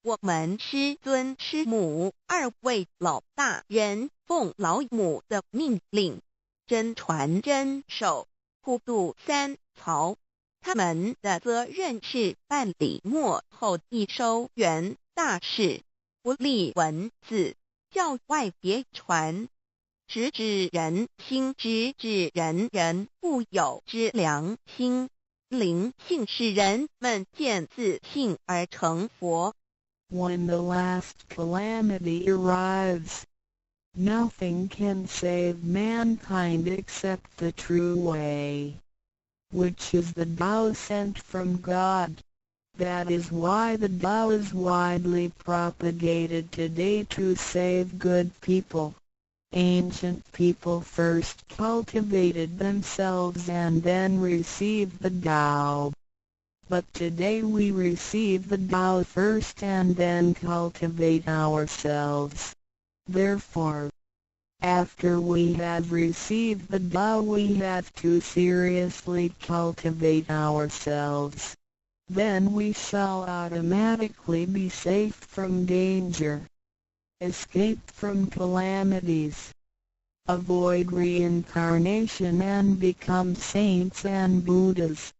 我们师尊师母二位老大人奉老母的命令，真传真守，普渡三曹。他们的责任是办理末后一收圆大事，不立文字，教外别传，直指人心，直指人人固有之良心。灵性使人们见自性而成佛。When the last calamity arrives, nothing can save mankind except the true way, which is the Tao sent from God. That is why the Tao is widely propagated today to save good people. Ancient people first cultivated themselves and then received the Tao. But today we receive the Tao first and then cultivate ourselves. Therefore, after we have received the Tao, we have to seriously cultivate ourselves. Then we shall automatically be safe from danger, escape from calamities, avoid reincarnation and become saints and Buddhas.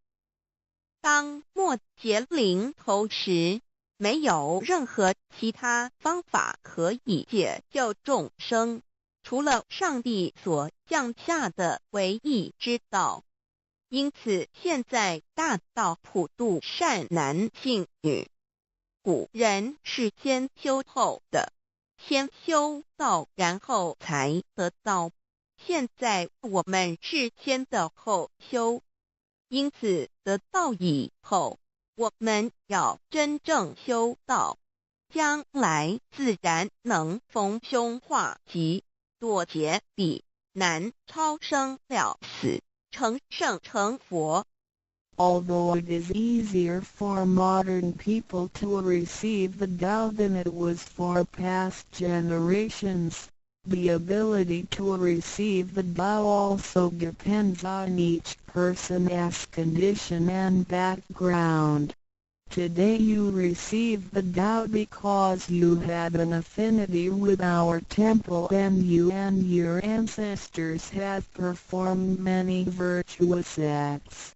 当末劫临头时，没有任何其他方法可以解救众生，除了上帝所降下的唯一之道。因此现在大道普渡善男信女，古人是先修后的，先修道然后才得道，现在我们是先的后修，因此得道以后，我们要真正修道，将来自然能逢凶化吉，躲劫彼难，超生了死，成圣成佛。Although it is easier for modern people to receive the Tao than it was for past generations, the ability to receive the Tao also depends on each person's condition and background. Today you receive the Tao because you have an affinity with our temple and you and your ancestors have performed many virtuous acts.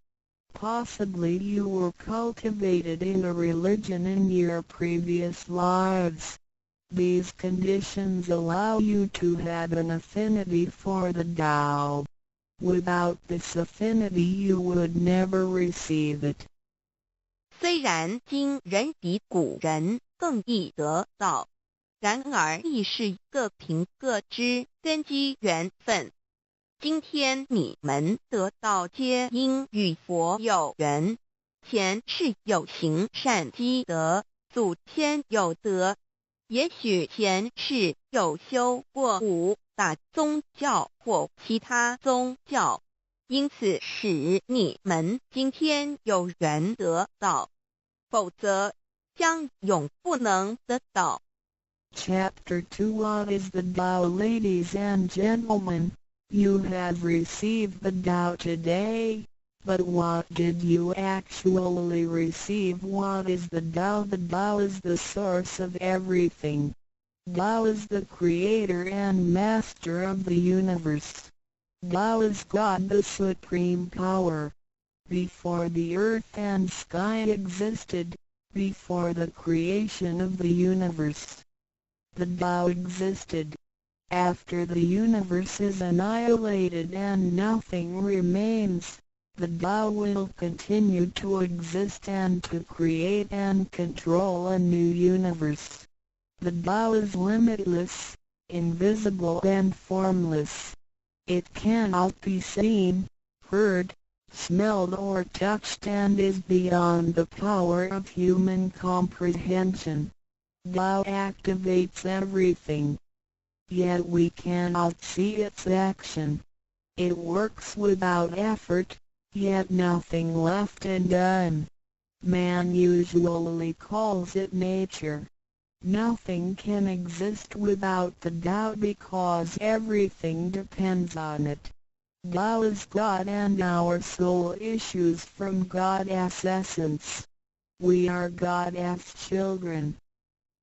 Possibly you were cultivated in a religion in your previous lives. These conditions allow you to have an affinity for the Tao. Without this affinity you would never receive it. 虽然今人比古人更易得道，然而亦是各凭各之，根基缘分。今天你们得道皆因与佛有缘，前世有行善积德，祖先有德，也许前世有修过五大宗教或其他宗教，因此使你们今天有缘得道，否则将永不能得到。Chapter 2 What is the Tao? Ladies and gentlemen, you have received the Tao today, but what did you actually receive? What is the Tao? The Tao is the source of everything. Tao is the creator and master of the universe. Tao is God, the supreme power. Before the earth and sky existed, before the creation of the universe, the Tao existed. After the universe is annihilated and nothing remains, the Tao will continue to exist and to create and control a new universe. The Tao is limitless, invisible and formless. It cannot be seen, heard, smelled or touched and is beyond the power of human comprehension. Tao activates everything. Yet we cannot see its action. It works without effort, yet nothing left undone. Man usually calls it nature. Nothing can exist without the Tao because everything depends on it. Tao is God and our soul issues from God's essence. We are God's children.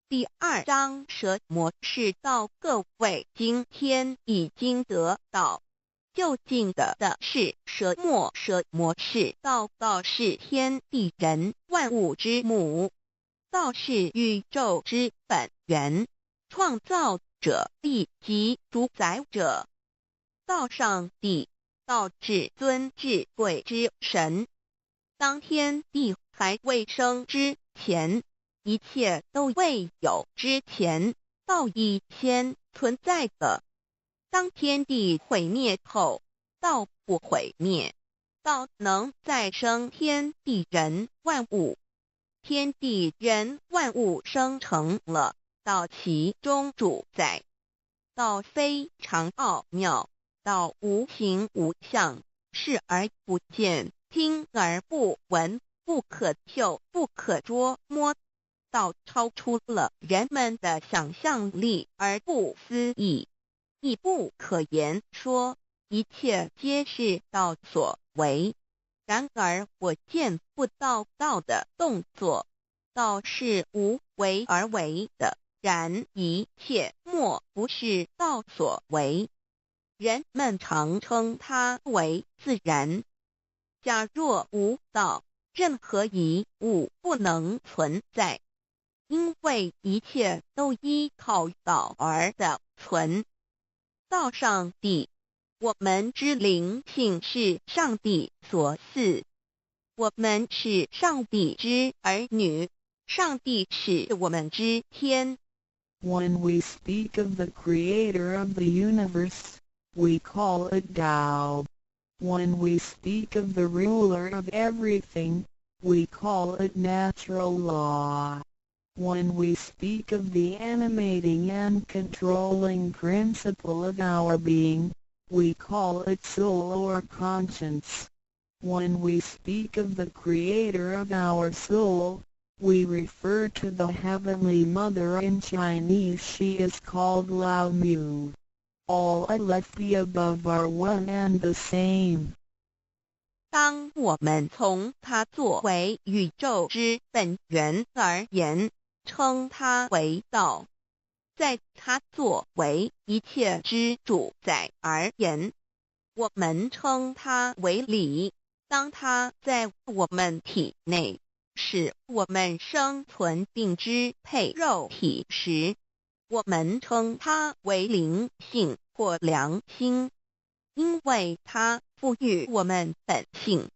第2章蛇魔是道，各位今天已经得到。究竟的是蛇魔是道，道是天地人万物之母，道是宇宙之本源，创造者亦即主宰者。道上帝，道至尊至贵之神。当天地还未生之前，一切都未有之前，道已先存在的。当天地毁灭后，道不毁灭，道能再生天地人万物。天地人万物生成了，道其中主宰。道非常奥妙，道无形无相，视而不见，听而不闻，不可嗅，不可捉摸。道超出了人们的想象力而不思议，亦不可言说，一切皆是道所为。然而我见不到道的动作，道是无为而为的，然一切莫不是道所为。人们常称它为自然。假若无道，任何一物不能存在，因为一切都依靠道而的存。道上帝，我们之灵性是上帝所赐，我们是上帝之儿女，上帝是我们之天。When we speak of the creator of the universe, we call it Tao. When we speak of the ruler of everything, we call it natural law. When we speak of the animating and controlling principle of our being, we call it soul or conscience. When we speak of the creator of our soul, we refer to the Heavenly Mother. In Chinese she is called Lao Mu. All of the above are one and the same. 当我们从它作为宇宙之本源而言，称它为道；在它作为一切之主宰而言，我们称它为理。当它在我们体内，使我们生存并支配肉体时，我们称它为灵性或良心，因为它赋予我们本性。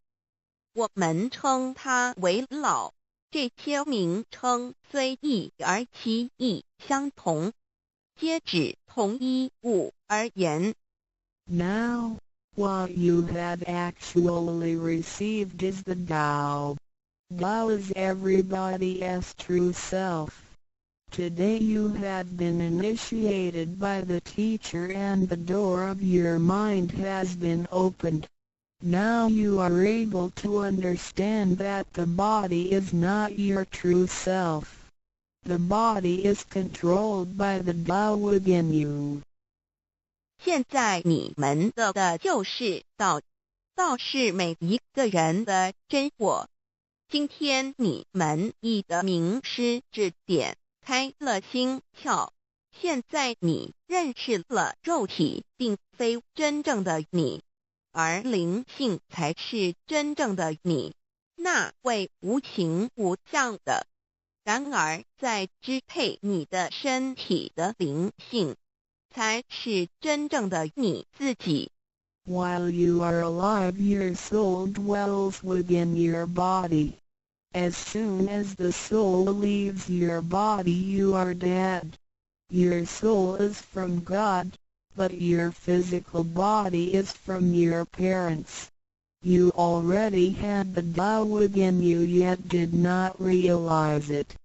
我们称它为老，这些名称虽异而其意相同，皆指同一物而言。Now, what you have actually received is the Tao. Tao is everybody's true self. Today you have been initiated by the teacher and the door of your mind has been opened. Now you are able to understand that the body is not your true self. The body is controlled by the Tao within you. 现在你们得的就是道，道是每一个人的真我。今天你们已得名师指点，开了心窍。现在你认识了肉体并非真正的你，而灵性才是真正的你，那位无形无相的。然而在支配你的身体的灵性，才是真正的你自己。While you are alive, your soul dwells within your body. As soon as the soul leaves your body, you are dead. Your soul is from God, but your physical body is from your parents. You already had the Tao within you, yet did not realize it.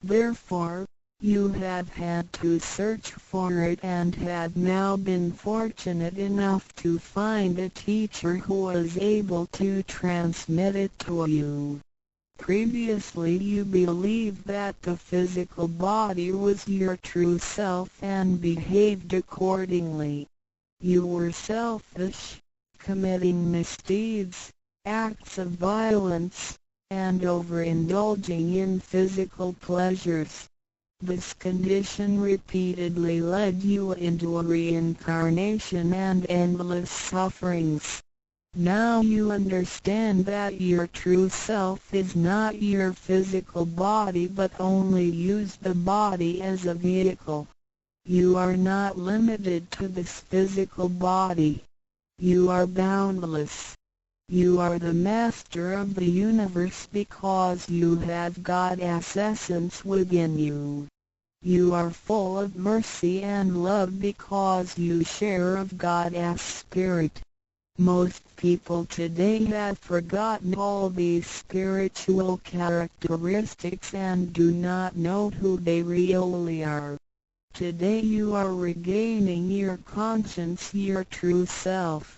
Therefore, you have had to search for it and had now been fortunate enough to find a teacher who was able to transmit it to you. Previously you believed that the physical body was your true self and behaved accordingly. You were selfish, committing misdeeds, acts of violence, and overindulging in physical pleasures. This condition repeatedly led you into a reincarnation and endless sufferings. Now you understand that your true self is not your physical body but only use the body as a vehicle. You are not limited to this physical body. You are boundless. You are the master of the universe because you have God's essence within you. You are full of mercy and love because you share of God's spirit. Most people today have forgotten all these spiritual characteristics and do not know who they really are. Today you are regaining your conscience, your true self.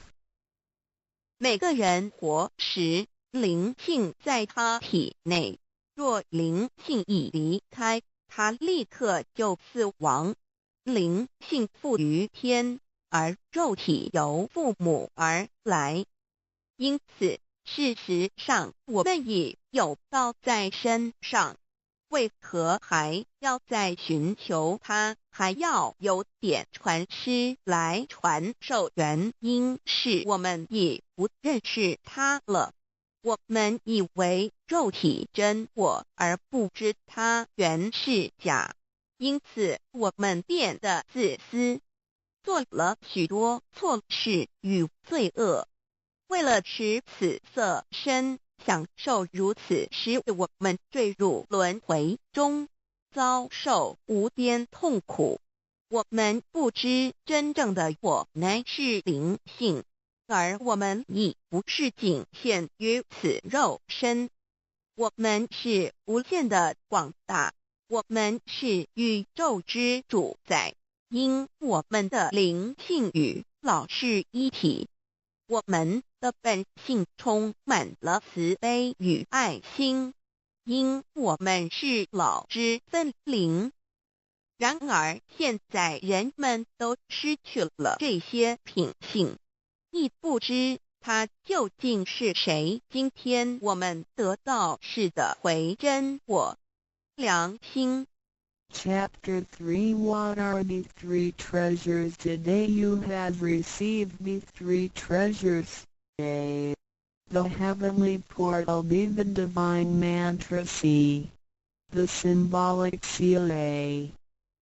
每个人活时，灵性在他体内，若灵性已离开，他立刻就死亡。灵性附于天，而肉体由父母而来。因此，事实上我们已有道在身上，为何还要再寻求它？还要有点传师来传授？原因是我们已不认识它了。我们以为肉体真我，而不知它原是假，因此我们变得自私，做了许多错事与罪恶。为了使此色身享受如此，使我们坠入轮回中，遭受无边痛苦。我们不知真正的我乃是灵性，而我们已不是仅限于此肉身。我们是无限的广大，我们是宇宙之主宰，因我们的灵性与老是一体。我们的本性充满了慈悲与爱心，因我们是老之分灵。然而现在人们都失去了这些品性，亦不知它究竟是谁。今天我们得到是的回真我良心。Chapter 3 What are the three treasures? Today you have received the three treasures. A. The heavenly portal. B. The divine mantra. C. The symbolic seal. A.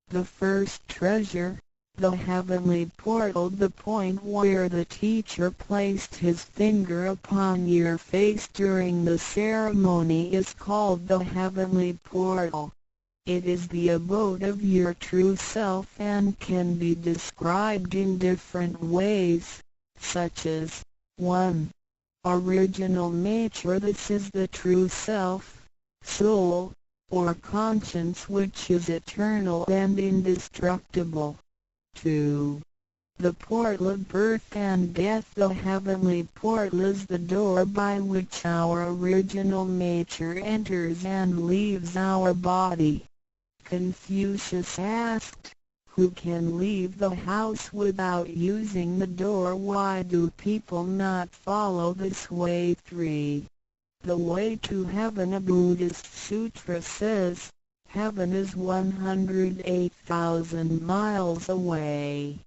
The first treasure, the heavenly portal. The point where the teacher placed his finger upon your face during the ceremony is called the heavenly portal. It is the abode of your true self and can be described in different ways, such as 1. Original nature. This is the true self, soul, or conscience which is eternal and indestructible. 2. The portal of birth and death. The heavenly portal is the door by which our original nature enters and leaves our body. Confucius asked, who can leave the house without using the door? Why do people not follow this way? 3. The way to heaven. A Buddhist sutra says, heaven is 108,000 miles away.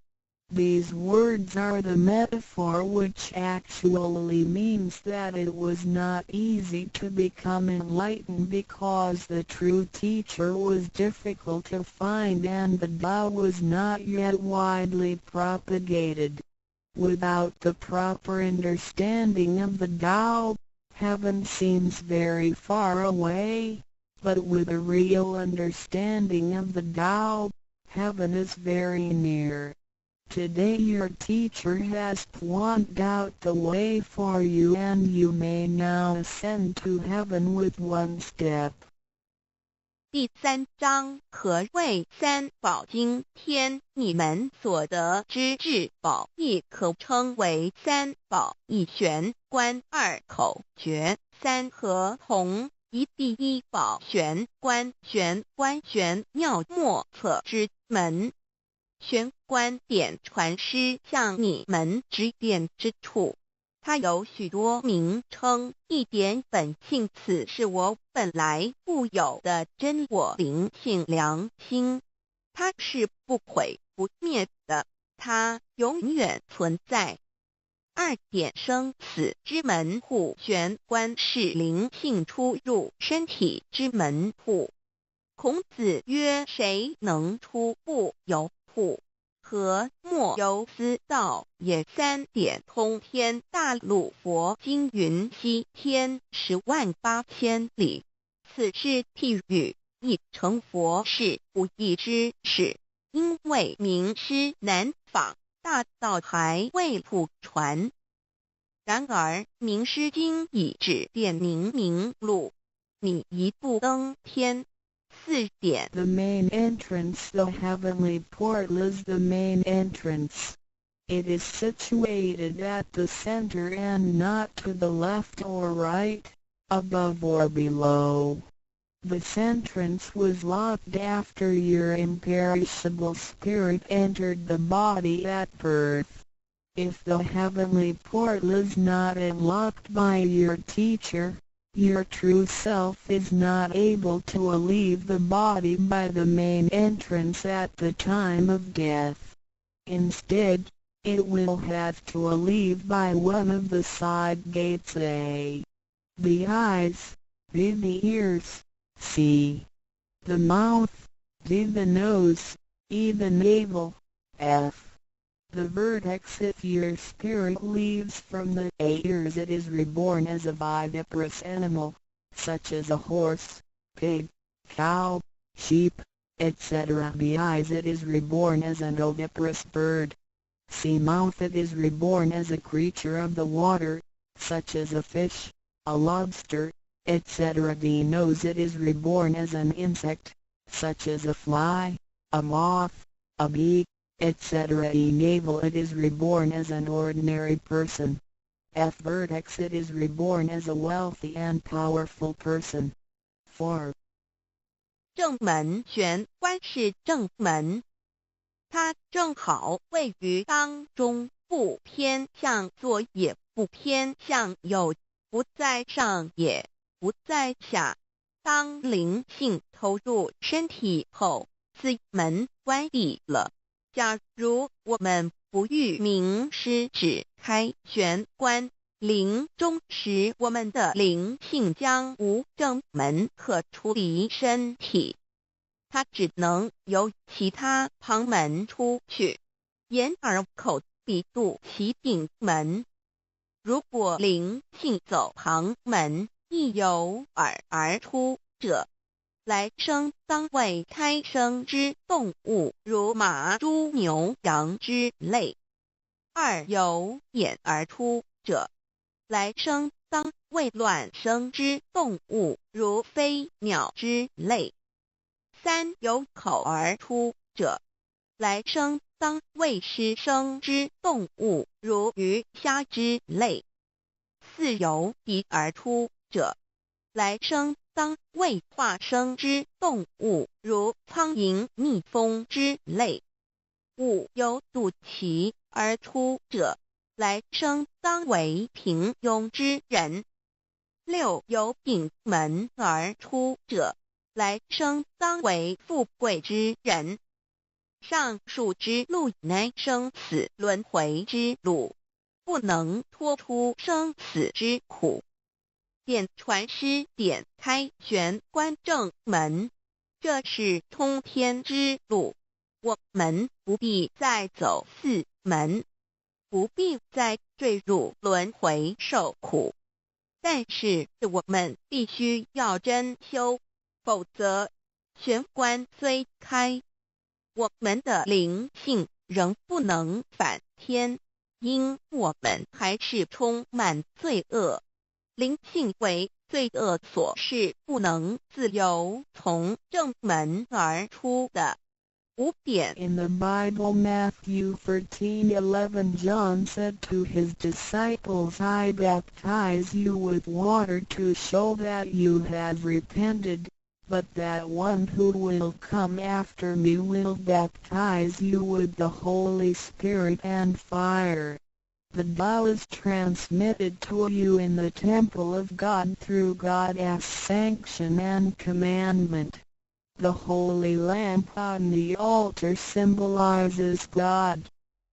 These words are the metaphor which actually means that it was not easy to become enlightened because the true teacher was difficult to find and the Tao was not yet widely propagated. Without the proper understanding of the Tao, heaven seems very far away, but with a real understanding of the Tao, heaven is very near. Today your teacher has pointed out the way for you and you may now ascend to heaven with one step. 第3章何谓三宝经天？你们所得之至宝，亦可称为三宝：一玄观，二口诀，三合同。一第一宝玄观，玄观玄妙莫测之门。玄观点传师向你们指点之处。它有许多名称，一点本性，此是我本来固有的真我灵性良心，它是不毁不灭的，它永远存在。二点生死之门户，玄观是灵性出入身体之门户。孔子曰：谁能出不由户？和莫由斯道也。三点通天大陆佛经云：西天108000里，此是譬喻，亦成佛是不易之事，因为名师难访，大道还未普传。然而名师经已指点明路，你一步登天。4点 The main entrance, the heavenly portal, is the main entrance. It is situated at the center and not to the left or right, above or below. This entrance was locked after your imperishable spirit entered the body at birth. If the heavenly portal is not unlocked by your teacher, your true self is not able to leave the body by the main entrance at the time of death. Instead, it will have to leave by one of the side gates: A. The eyes, B. The ears, C. The mouth, D. The nose, E. The navel, F. The vertex. If your spirit leaves from the ears, it is reborn as a viviparous animal, such as a horse, pig, cow, sheep, etc. B. Eyes. It is reborn as an oviparous bird. C. Mouth. It is reborn as a creature of the water, such as a fish, a lobster, etc. D. Nose. It is reborn as an insect, such as a fly, a moth, a bee, etc. E. Navel. It is reborn as an ordinary person. F. Vertex. It is reborn as a wealthy and powerful person. 4. 正门玄观是正门，它正好位于当中，不偏向左也不偏向右，不在上也不在下。当灵性投入身体后，此门关闭了。假如我们不欲名师指开玄关，临终时我们的灵性将无正门可出离身体，它只能由其他旁门出去，眼耳口鼻肚脐顶门。如果灵性走旁门，亦由耳而出者，来生当为胎生之动物，如马、猪、牛、羊之类；二由眼而出者，来生当为卵生之动物，如飞鸟之类；三由口而出者，来生当为湿生之动物，如鱼虾之类；四由鼻而出者，来生当为化生之动物，如苍蝇、蜜蜂之类；五由肚脐而出者，来生当为平庸之人；六由顶门而出者，来生当为富贵之人。上述之路乃生死轮回之路，不能脱出生死之苦。点传师点开玄关正门，这是通天之路，我们不必再走四门。不必再坠入轮回受苦。但是我们必须要真修，否则玄关虽开，我们的灵性仍不能返天，因我们还是充满罪恶。灵性为罪恶所是不能自由从正门而出的。5点 In the Bible, Matthew 13:11, John said to his disciples, I baptize you with water to show that you have repented, but that one who will come after me will baptize you with the Holy Spirit and fire. The law is transmitted to you in the temple of God through God's sanction and commandment. The holy lamp on the altar symbolizes God.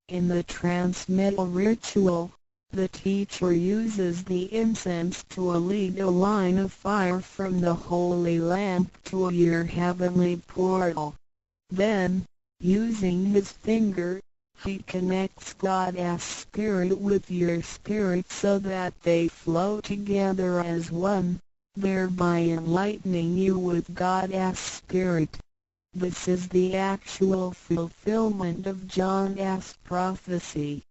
In the transmittal ritual, the teacher uses the incense to lead a line of fire from the holy lamp to your heavenly portal. Then, using his finger, he connects God's spirit with your spirit so that they flow together as one, thereby enlightening you with God's Spirit. This is the actual fulfillment of John's prophecy.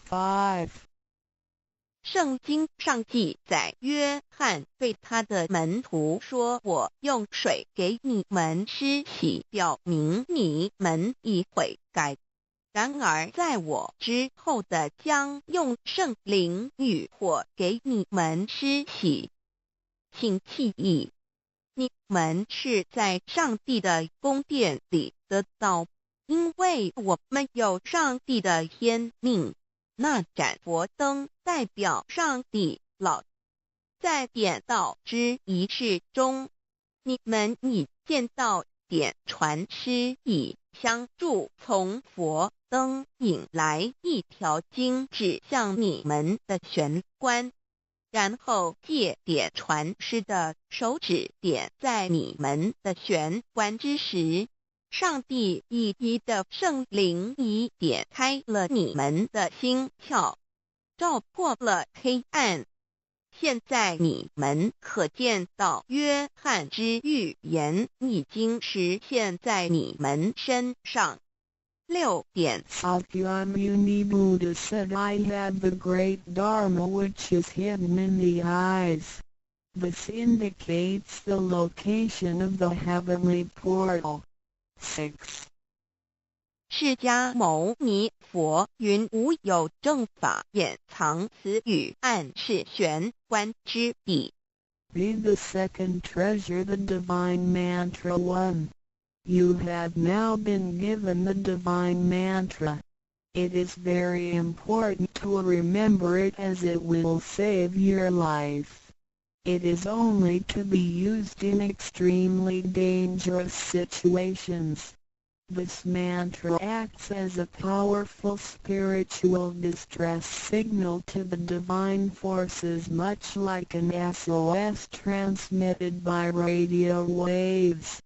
5. 圣经上记载，约翰对他的门徒说：“我用水给你们施洗，表明你们已悔改。然而在我之后的将用圣灵与火给你们施洗。请记忆，你们是在上帝的宫殿里得到，因为我们有上帝的天命。那盏佛灯代表上帝老。在点道之仪式中，你们已见到点传师以香柱从佛灯引来一条经指向你们的玄关，然后借点传师的手指点在你们的玄关之时，上帝以一的圣灵已点开了你们的心窍，照破了黑暗。现在你们可见到约翰之预言已经实现在你们身上。6点 Sakyamuni Buddha said, I have the great Dharma which is hidden in the eyes. This indicates the location of the heavenly portal. 6. 释迦牟尼佛云：无有正法掩藏此语，暗示玄关之地。Read the second treasure, the divine mantra 1. You have now been given the divine mantra. It is very important to remember it as it will save your life. It is only to be used in extremely dangerous situations. This mantra acts as a powerful spiritual distress signal to the divine forces, much like an SOS transmitted by radio waves.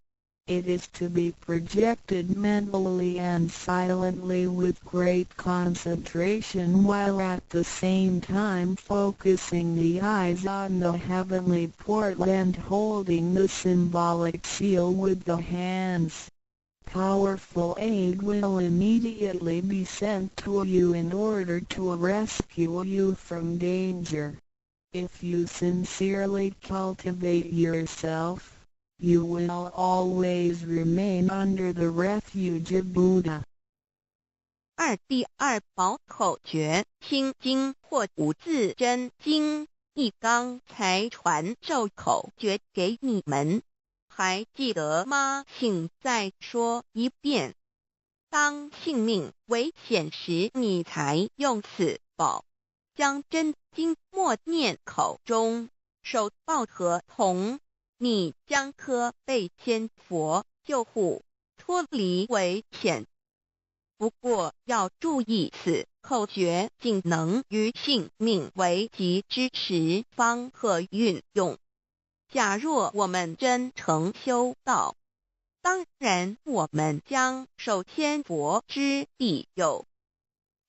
It is to be projected mentally and silently with great concentration, while at the same time focusing the eyes on the heavenly portal and holding the symbolic seal with the hands. Powerful aid will immediately be sent to you in order to rescue you from danger. If you sincerely cultivate yourself, you will always remain under the refuge of Buddha. 2. 第二宝口诀：心经或无字真经，一刚才传授口诀给你们。还记得吗？请再说一遍。当性命危险时，你才用此宝，将真经默念口中，手抱合同，你将可被千佛救护，脱离危险。不过要注意，此口诀仅能于性命危急之时方可运用。假若我们真诚修道，当然我们将受千佛之庇佑。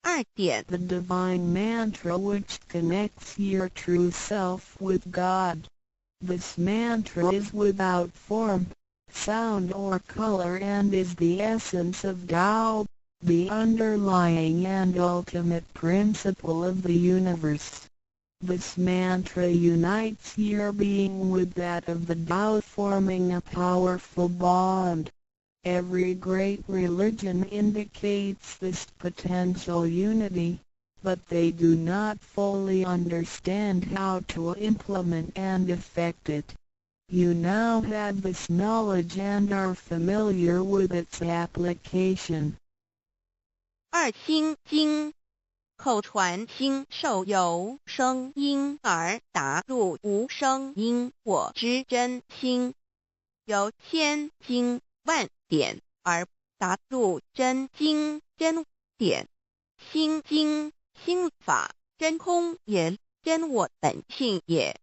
2点 The divine mantra which connects your true self with God. This mantra is without form, sound or color and is the essence of Tao, the underlying and ultimate principle of the universe. This mantra unites your being with that of the Tao, forming a powerful bond. Every great religion indicates this potential unity, but they do not fully understand how to implement and effect it. You now have this knowledge and are familiar with its application. 2心经口传心授由声音而达入无声因果之真心，由千经万典而达入真经真典。心经心法真空也，真我本性也。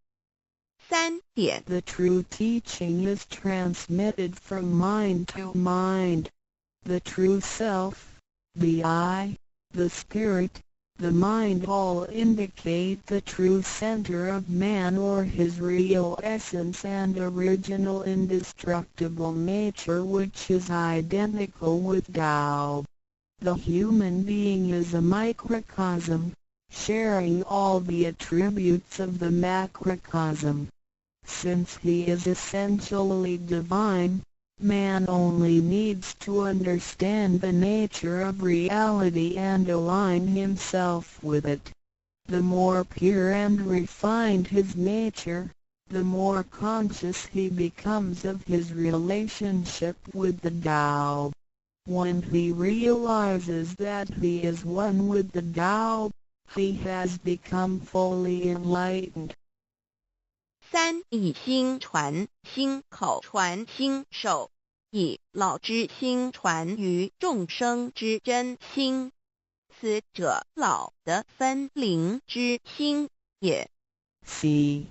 3点 The true teaching is transmitted from mind to mind. The true self, the I, the spirit, the mind all indicate the true center of man or his real essence and original indestructible nature, which is identical with Tao. The human being is a microcosm, sharing all the attributes of the macrocosm. Since he is essentially divine, man only needs to understand the nature of reality and align himself with it. The more pure and refined his nature, the more conscious he becomes of his relationship with the Tao. When he realizes that he is one with the Tao, he has become fully enlightened. 3以心传心口传心授，以老之心传于众生之真心，此者老的分灵之心也。C.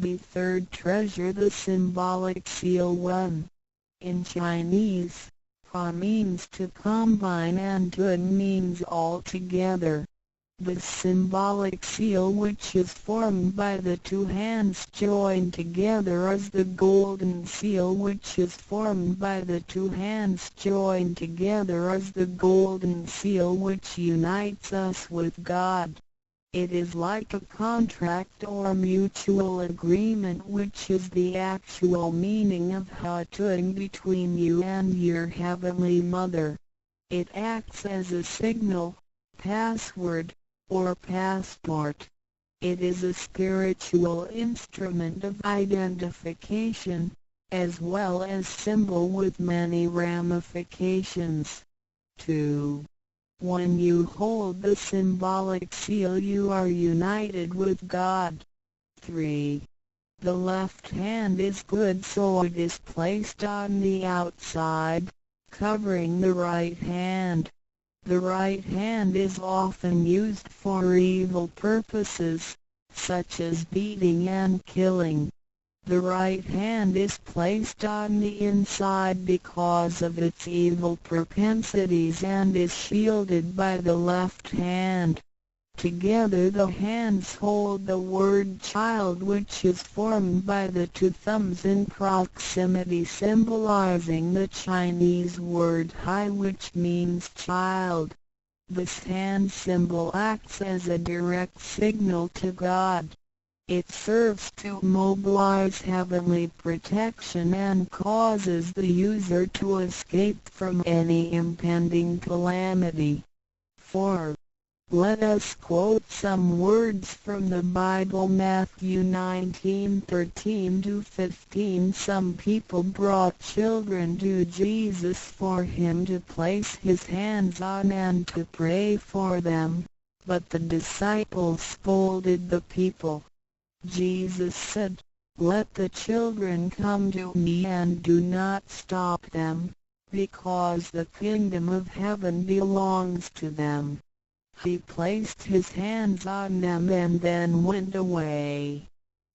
The third treasure, the symbolic seal 1. In Chinese, fa means to combine and tun means all together. The symbolic seal, which is formed by the two hands joined together, is the golden seal, which is formed by the two hands joined together, is the golden seal which unites us with God. It is like a contract or mutual agreement, which is the actual meaning of Hatun between you and your Heavenly Mother. It acts as a signal, password, or passport. It is a spiritual instrument of identification, as well as symbol with many ramifications. 2. When you hold the symbolic seal, you are united with God. 3. The left hand is good, so it is placed on the outside, covering the right hand. The right hand is often used for evil purposes, such as beating and killing. The right hand is placed on the inside because of its evil propensities and is shielded by the left hand. Together the hands hold the word child, which is formed by the two thumbs in proximity, symbolizing the Chinese word hai, which means child. This hand symbol acts as a direct signal to God. It serves to mobilize heavenly protection and causes the user to escape from any impending calamity. 4. Let us quote some words from the Bible. Matthew 19:13-15. Some people brought children to Jesus for him to place his hands on and to pray for them, but the disciples scolded the people. Jesus said, "Let the children come to me and do not stop them, because the kingdom of heaven belongs to them." He placed his hands on them and then went away.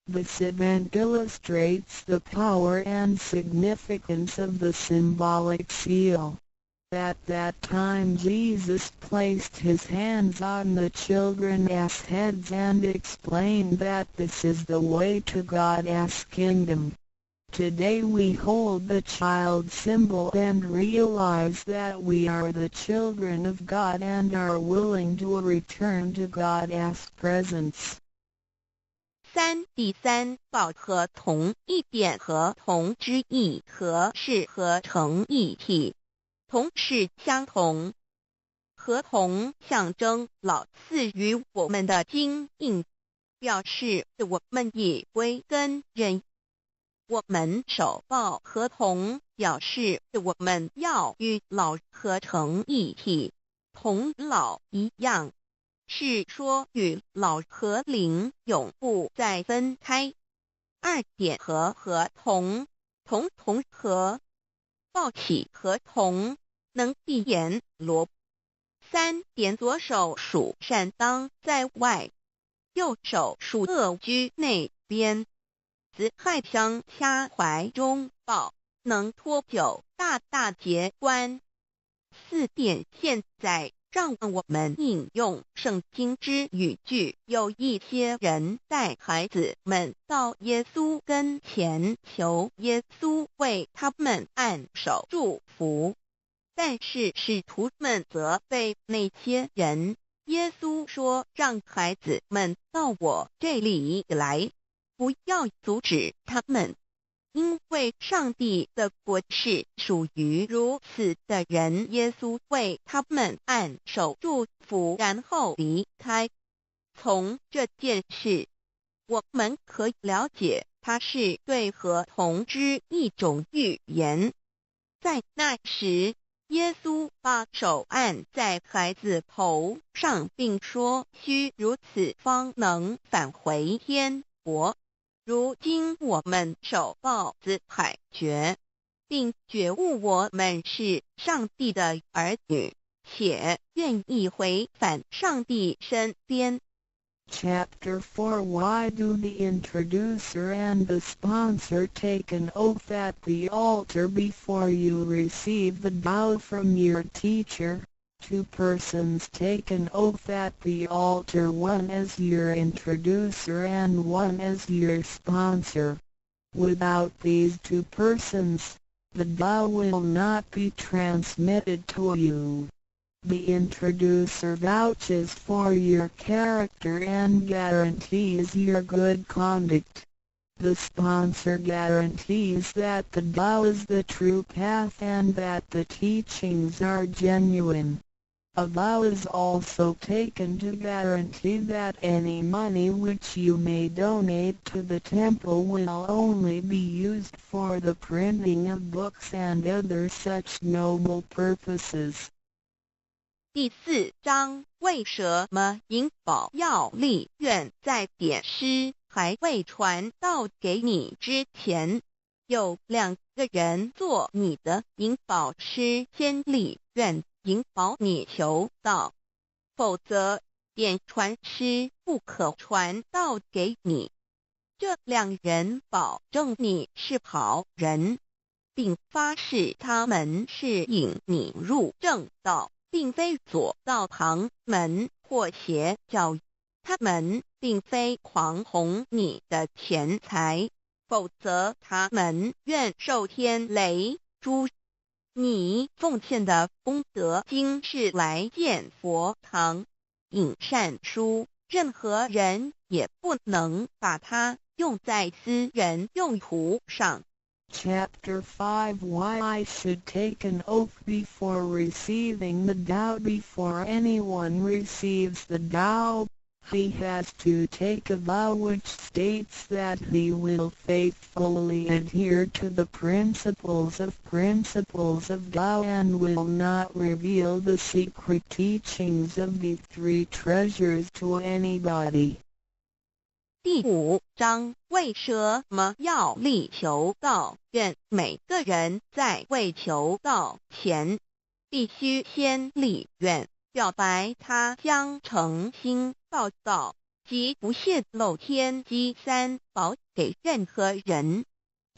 This event illustrates the power and significance of the symbolic seal. At that time Jesus placed his hands on the children's heads and explained that this is the way to God's kingdom. Today we hold the child symbol and realize that we are the children of God and are willing to return to God's presence. 3. 第三，抱合同一点合同之意，合是合成一体，同是相同。合同象征老赐予我们的经印，表示我们已归根认。我们手抱合同，表示我们要与老合成一体，同老一样。是说与老和灵永不再分开。2点合同，同合，抱起合同，能闭眼罗。3点左手属善当在外，右手属恶居内边。子亥相掐怀中抱，能托酒大节观。4点现在让我们引用圣经之语句，有一些人带孩子们到耶稣跟前，求耶稣为他们按手祝福，但是使徒们责备那些人。耶稣说，让孩子们到我这里来，不要阻止他们，因为上帝的国是属于如此的人。耶稣为他们按手祝福，然后离开。从这件事，我们可以了解，它是对合同之一种预言。在那时，耶稣把手按在孩子头上，并说：“须如此，方能返回天国。”如今我们手抱子海觉，并觉悟我们是上帝的儿女，且愿意回返上帝身边。Chapter 4 Why do the introducer and the sponsor take an oath at the altar before you receive the vow from your teacher? 2 persons take an oath at the altar, one as your introducer and one as your sponsor. Without these 2 persons, the vow will not be transmitted to you. The introducer vouches for your character and guarantees your good conduct. The sponsor guarantees that the vow is the true path and that the teachings are genuine. A vow is also taken to guarantee that any money which you may donate to the temple will only be used for the printing of books and other such noble purposes. 第4章，为什么银宝要立愿在典诗还未传到给你之前，有2个人做你的银宝师先立愿，引保你求道，否则典传师不可传道给你。这2人保证你是好人，并发誓他们是引你入正道，并非左道旁门或邪教。他们并非狂哄你的钱财，否则他们愿受天雷诛。你奉献的功德金是来建佛堂、引善书，任何人也不能把它用在私人用途上。Chapter 5 Why I should take an oath before receiving the vow. Before anyone receives the vow, he has to take a vow which states that he will faithfully adhere to the principles of vow and will not reveal the secret teachings of the 3 treasures to anybody. 第5章，为什么要立求道愿？每个人在为求道前，必须先立愿，表白他将诚心报道及不泄露天机3宝给任何人。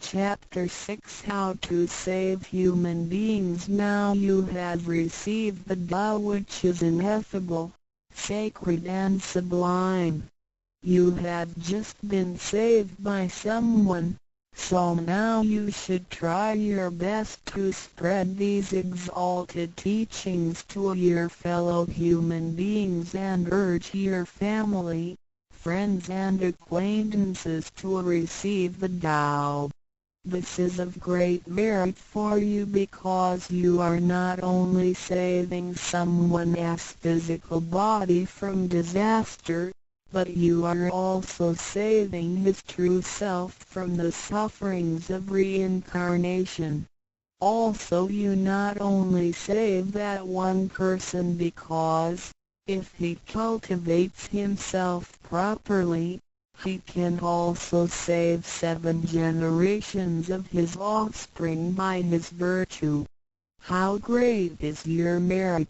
Chapter 6 How to Save Human Beings. Now you have received the Tao, which is ineffable, sacred and sublime. You have just been saved by someone, so now you should try your best to spread these exalted teachings to your fellow human beings and urge your family, friends and acquaintances to receive the Tao. This is of great merit for you because you are not only saving someone's physical body from disaster, but you are also saving his true self from the sufferings of reincarnation. Also you not only save that one person because, if he cultivates himself properly, he can also save 7 generations of his offspring by his virtue. How great is your merit!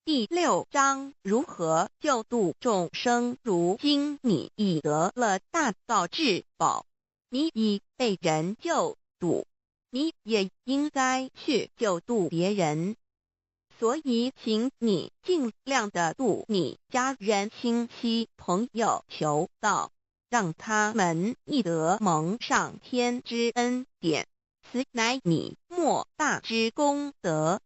第6章如何救度众生。如今你已得了大道至宝，你已被人救度，你也应该去救度别人。所以请你尽量的度你家人、亲戚、朋友，求道，让他们亦得蒙上天之恩典，此乃你莫大之功德。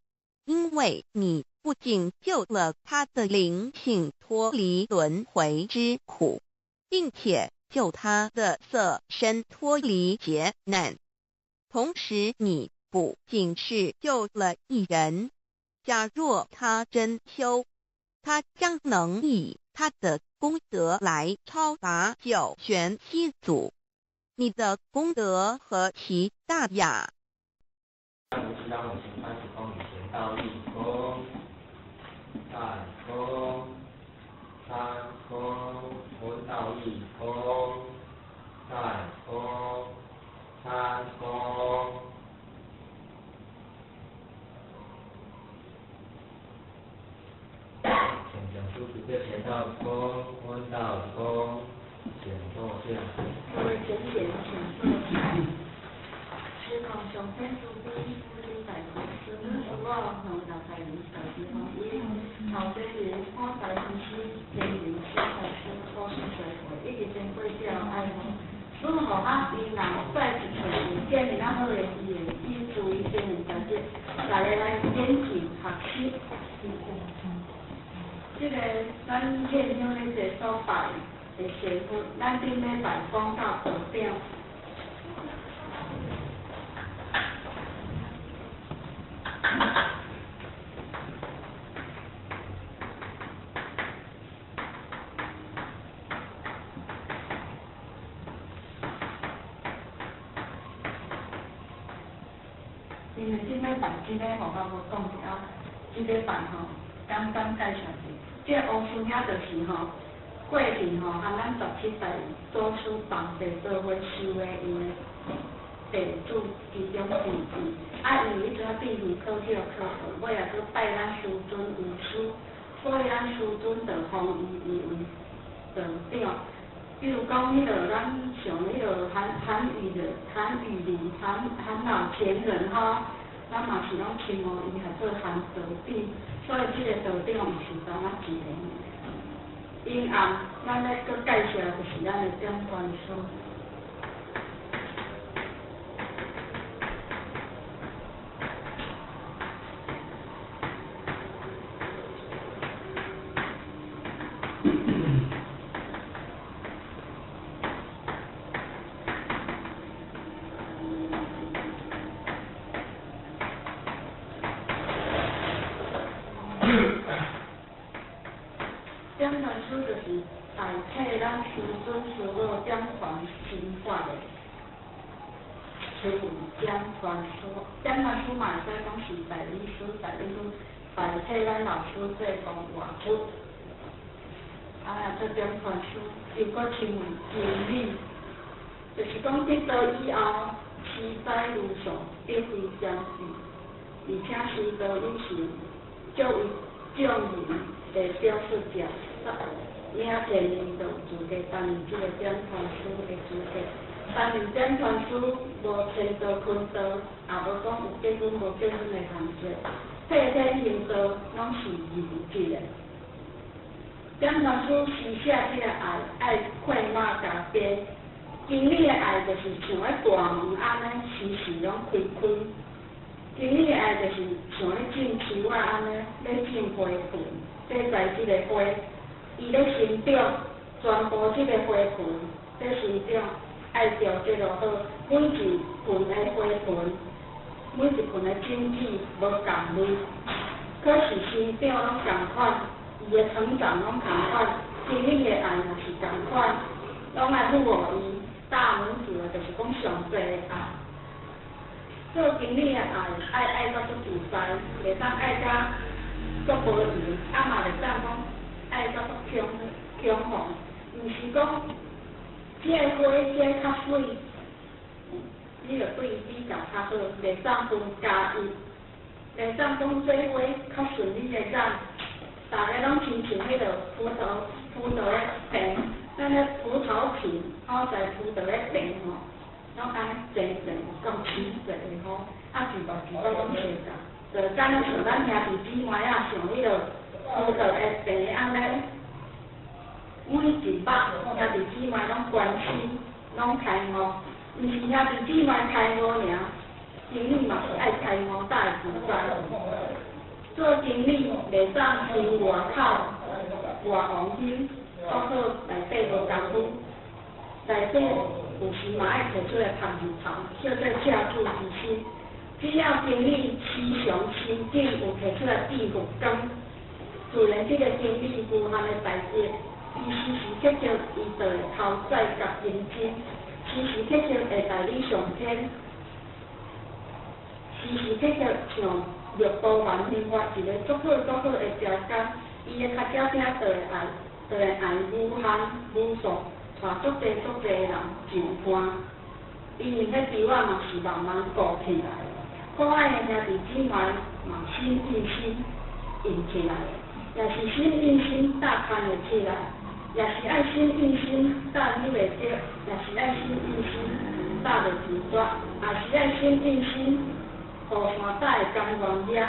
因为你不仅救了他的灵性脱离轮回之苦，并且救他的色身脱离劫难，同时你不仅是救了一人，假若他真修，他将能以他的功德来超拔九玄七祖。你的功德何其大呀！倒立空，再空，三空，魂倒立空，再空，三空。请讲出几个前到空，魂到空，请坐下。各位贤贤，请坐下。师父上天主逼。大法师，我向大太阳受之方以头这日看大法师经营小法师多是水会，一直经过叫爱好。如何啊？伊若再一次建立咱好的语言，以注意新人交接，大家来坚持学习。这个咱现有咧个所拜的师傅，咱顶礼拜讲到道点。因为即摆办即个互我无讲一下，即个办吼，简单介绍者，这乌师遐就是吼，过去吼，含咱17代祖师房地做伙收的因的地主其中之一。啊，因为伊阵必须考试考好，尾也去拜咱师尊为师，所以咱师尊就封伊为道长。比如讲，迄个咱像迄个韩语里韩老前人吼，咱嘛是拢称呼伊还做韩道长，所以即个道长嘛是咱自然的。因后咱咧搁介绍就是咱的点传书。点传书就是代替咱师尊师母点传心法的词语，点传书。点传书嘛会使讲是代理书代替咱老师做讲话术。做点传书又搁称为经理，就是讲得道以后，施载如上，必非相续，而且施道以前，作为众人的表示者。领天就有资格担任这个点传书的资格，三人间传书，无车道分道，也无讲有结婚无结婚的限制，体体行道拢是义务的。点传书是写这个爱快马加鞭，经理的爱就是像咧大门安尼，时时拢开开。经理的爱就是像咧种树啊安尼，咧种花盆，这在即个花，伊咧生长，全部即个花盆咧生长，爱调节落好，每一盆的花盆，每一盆的种子无共类，可是生长拢共款，伊的成长拢共款，经理的爱嘛是共款，拢爱护护伊。大门主的就是讲上济的爱。做经理的爱到足自在，袂当爱甲足无闲，嘛袂当讲爱到足强横，毋是讲这个花这较水，你着对伊比较较好，袂当分家伊，袂当讲这花较顺你的染，大家拢亲像迄个葡萄的病，咱咧葡萄皮，好在葡萄的病吼。拢安尼静到起势吼，自大拢相共，就敢若像咱兄弟姊妹啊，像迄个葡萄的病安尼，每一百兄弟姊妹拢关心，拢开悟，毋是兄弟姊妹开悟尔，经理嘛是爱开悟大自在。做经理袂当凭外口外王心，做好内底无功夫，内底。有时嘛爱摕出来晒日头，叫做恰住之心。只要经理时常心境有摕出来地服工，自然这个经理无限的代志，伊时时刻刻伊就会头载甲认真，时时刻刻会代理上天，时时刻刻像玉刀万年发一个足好的条件，伊的较少点就会爱无限无数。带足济人上班，因为迄猪仔嘛是慢慢顾起来，可爱的兄弟姊妹嘛心印心用起来，也是心印心搭牵会起来，也是爱心印心搭你袂着，也是爱心印心搭袂自绝，也是爱心印心互山搭的甘愿者，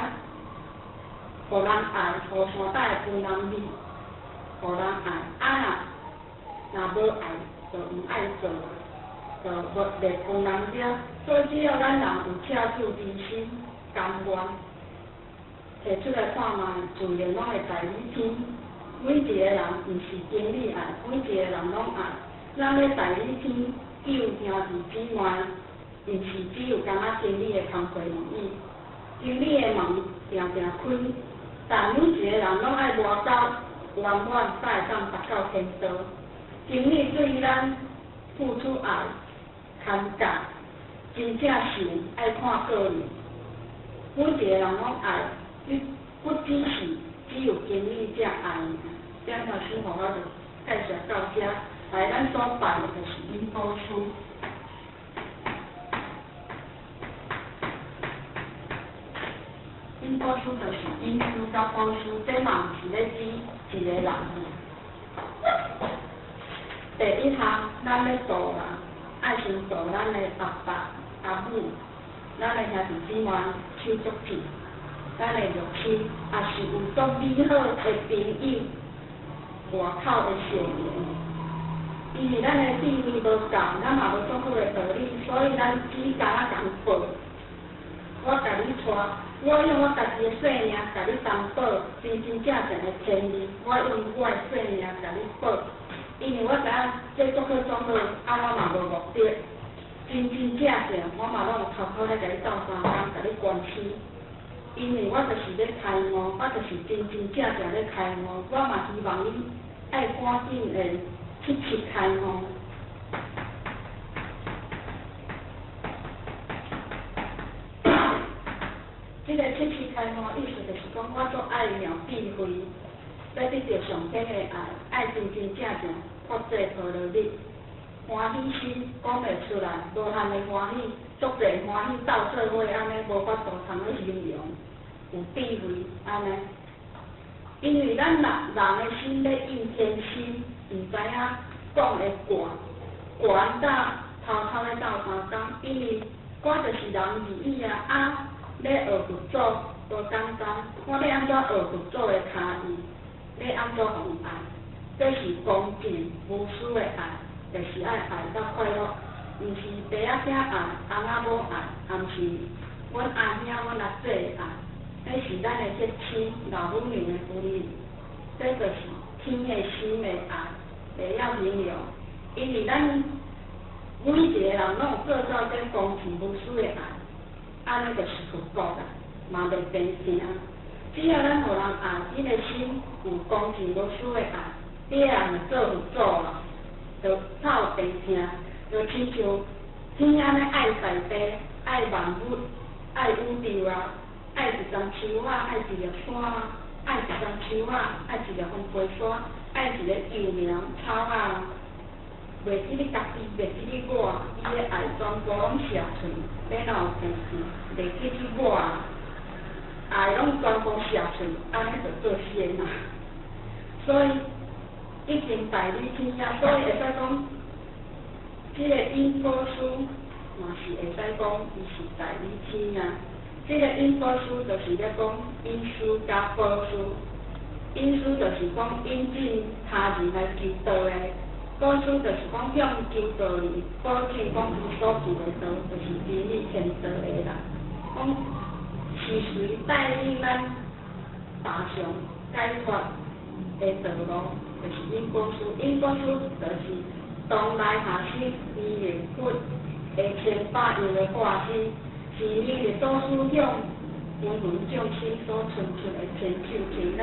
互人爱，互山搭的分人味，互人爱若无爱，就毋爱做，就袂分人者。所以只要咱人有恰住之心，甘愿摕出来看卖，自然拢会代理天。每一个人毋是经理爱，每一个人拢爱。咱咧代理天救兄弟姊妹，毋是只有干那经理的工作而已。经理的门定定开，但每一个人拢爱外交圆满，才会当达到天道。经理对咱付出爱、牵挂，真正是爱看个人。每一个人拢爱，不只是只有经理才爱。这老师互我就介绍到这，来咱所办的就是因报书。因报书就是因书甲报书，这嘛毋是咧指一个人。第一项，咱咧做人，爱先做咱的阿爸、阿母，咱的兄弟姊妹手足体，咱的肉亲，也是有足美好的朋友，外口的善缘。因为咱的地位无共，咱嘛无足好的道理，所以咱只敢共报。我甲你带，我用我家己的性命甲你担保，真正正的天理，我用我的性命甲你报。因为我知影这做好做好，我嘛无目的，真正我嘛拢有偷偷咧甲你斗相共，甲你关心。因为我就是咧开悟，我就是真正咧开悟，我嘛希望你爱赶紧的去开悟。这个去开悟意思就是讲，我做爱妙智慧，要得到上天的爱真正发济陀罗蜜，欢喜心讲袂出来，无限的欢喜，足侪欢喜斗做伙，安尼无法度通去形容，有智慧安尼。因为咱人的心咧应天心，毋知影讲的悬到偷偷咧斗3工，因为我就是人而已啊，咧学佛祖无简单，我咧安怎学佛祖的卡意，咧安怎互爱，这是恭敬无私的爱，就是爱爱到快乐，毋是爸仔囝爱，翁仔某爱，也毋是阮阿兄阮阿姐的爱，这是咱的结亲老女人的福利，这就是天的心的爱，袂晓形容，因为咱。每一个人拢有做到这公平无私的爱，安尼就是佛国啦，嘛袂变成。只要咱互人爱，你的心有公平无私的爱，你也会做佛祖啦，就透变成，就亲像天安尼爱大地，爱万物，爱宇宙啊，爱一丛树啊，爱一粒山啊，爱一丛树啊，爱一粒风飞沙，爱一个幼苗草啊。袂记你家己，袂记你我，伊的爱全部拢写出，要哪有平时袂记你我，爱拢全部写出，安尼就做仙啦。所以已经代理天下，所以会使讲，这个因果书嘛是会使讲，伊是代理天下。这个因果书就是咧讲因书加果书，因书就是讲引进他人来求道的。果书就是讲向求道理，果见讲伊所求的道，就是真理天道的啦。讲是谁带领咱爬上解脱的道路，就是因果书。因果书就是当来下生依缘佛的千百样的化身，是你的祖师向芸芸众生所存出的千手千眼。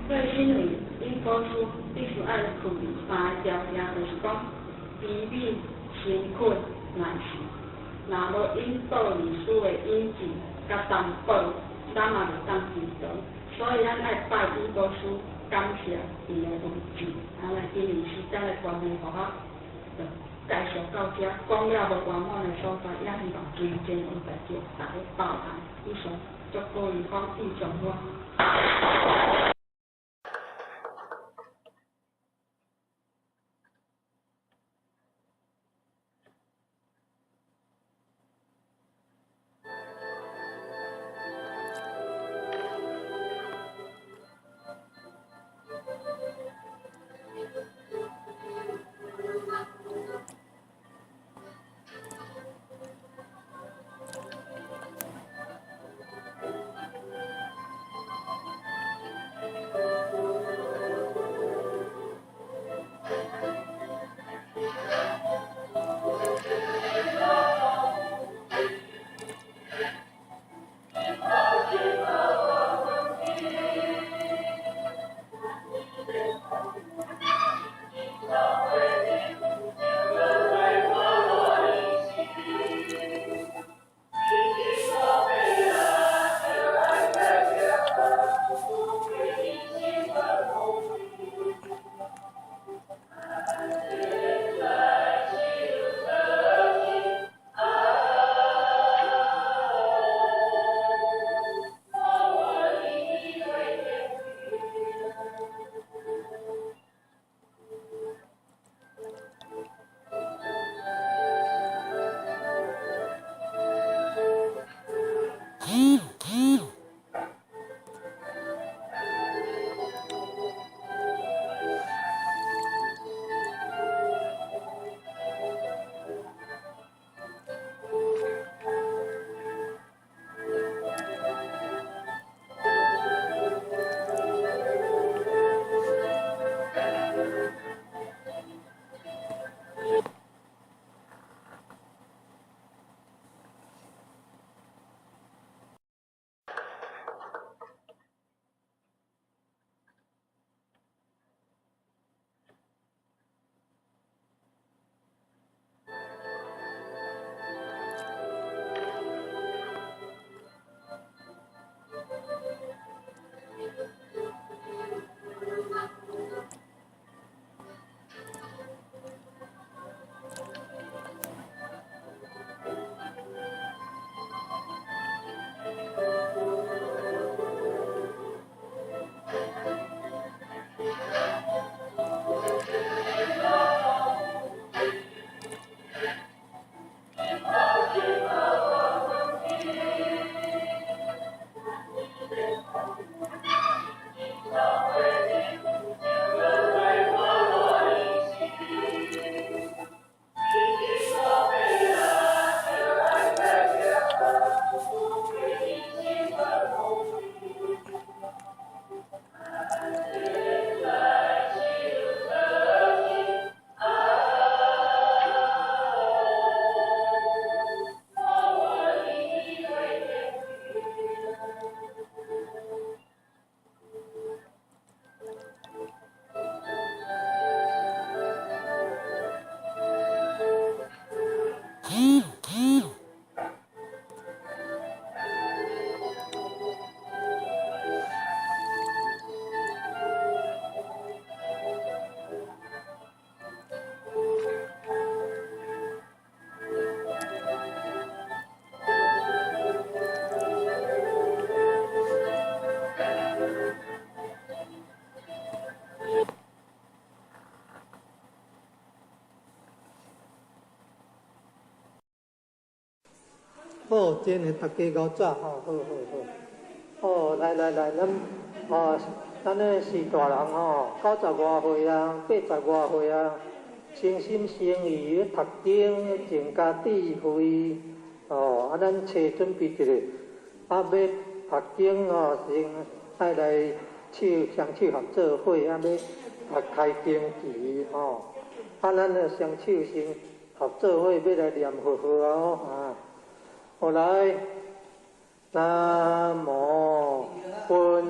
所以身为因果书，必须爱开三个条件，就是讲悲悯、辛苦、耐心。若无因道理书的引进甲担保，咱嘛袂当知道。所以咱爱拜因果书，感谢伊的文字。安尼今年时间的观念，互我就介绍到这，讲了无圆满的所在，也希望今天有大家大家包涵。以上，祝各位法体祥和。好，今日大家搞早，好。哦，来，咱呢是大人吼，90外岁啊，80外岁啊，诚心诚意读经，增加智慧。哦，咱找准备一下，要读经哦，先爱来双手合作伙，要开经期吼。咱呢双手先合作伙，要来念佛哦啊。好来。南无本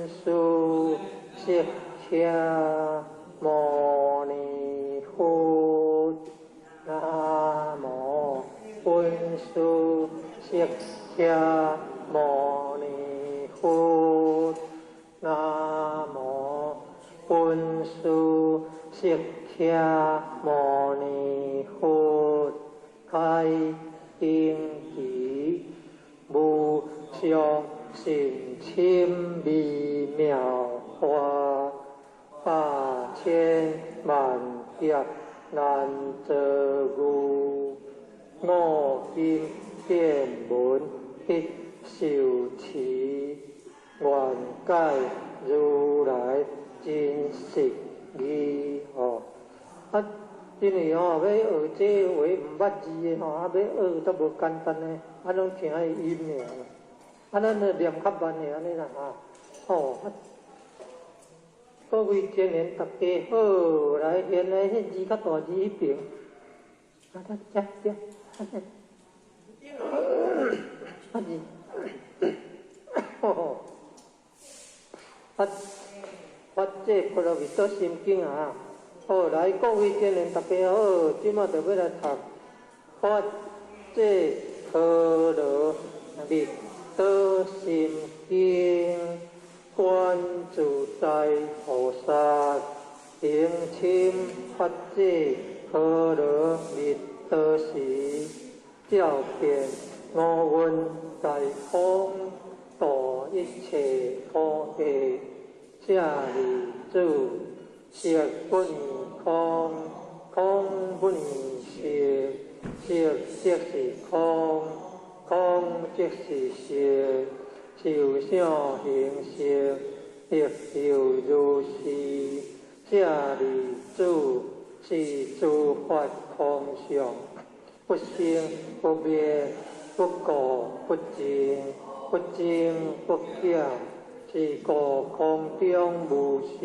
师释迦牟尼佛，南无本师释迦牟尼佛，南无本师释迦牟尼佛，开经期。无上甚深微妙法，百千万劫难得遇。我今见闻必受持，愿解如来真实义。因为要学这话唔捌字的要学都无简单呢，拢听伊音尔，咱就念较慢的安尼啦各位前人大家好，来现在迄字较大字迄边，发这波罗蜜多心经啊！好，来各位前人大家好，即马就要来读发这波罗蜜多心经，观自在菩萨行深发这波罗蜜多时，照遍五蕴皆空，度一切苦厄。舍利子，色不异空，空不异色，色即是空，空即是色，受想行识，亦有如是。舍利子，是诸法空相，不生不灭，不垢不净，不增不减。是故空中无色，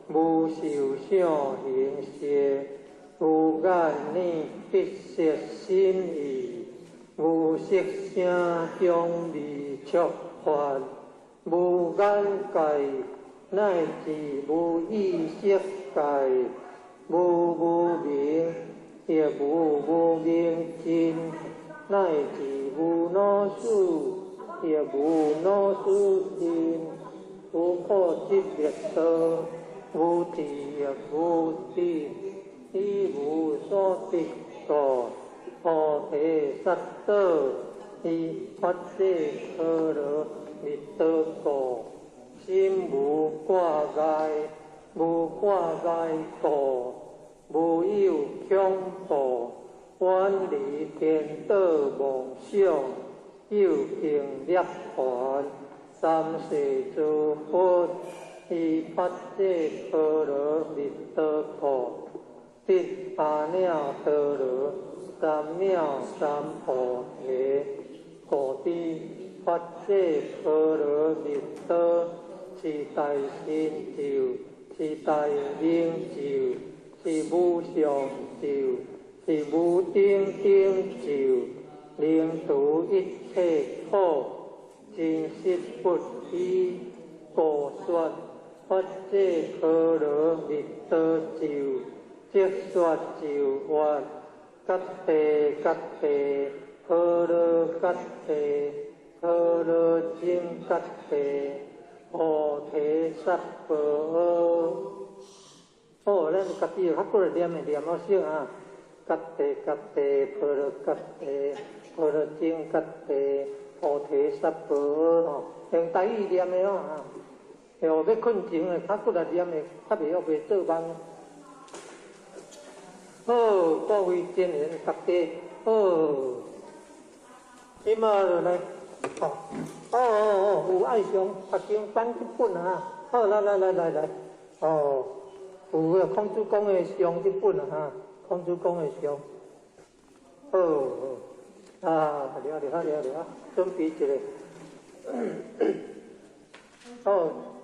无受想行识，无眼耳鼻舌身意，无色声香味触法，无眼界，乃至无意识界，无明，亦无明尽，乃至无脑数。亦无脑思心，无破执灭道，无智亦无智，亦无所得故，菩提萨埵以发这波罗蜜多故，心无挂碍，无挂碍故，无有恐怖，远离颠倒妄想。有行涅槃，三世诸佛以发这波罗蜜多故，得阿耨多罗三藐三菩提。故知发这波罗蜜多是大成就，是大成就，是无上就，是无顶就。令度一切苦，真实不虚。故说发这波罗蜜多咒，即说咒曰：揭谛揭谛，波罗揭谛，波罗僧揭谛，菩提萨婆诃。好，咱家己较过来念好声啊！揭谛揭谛，波罗揭谛。波罗僧揭谛，菩提萨婆诃。用台语念的要困前的，较过来念的，较袂做梦。好，各位前人大家好。即马就来，有爱上读经翻一本啊，好来，有个孔子讲的上一本啊，孔子讲的上，了，准备一个，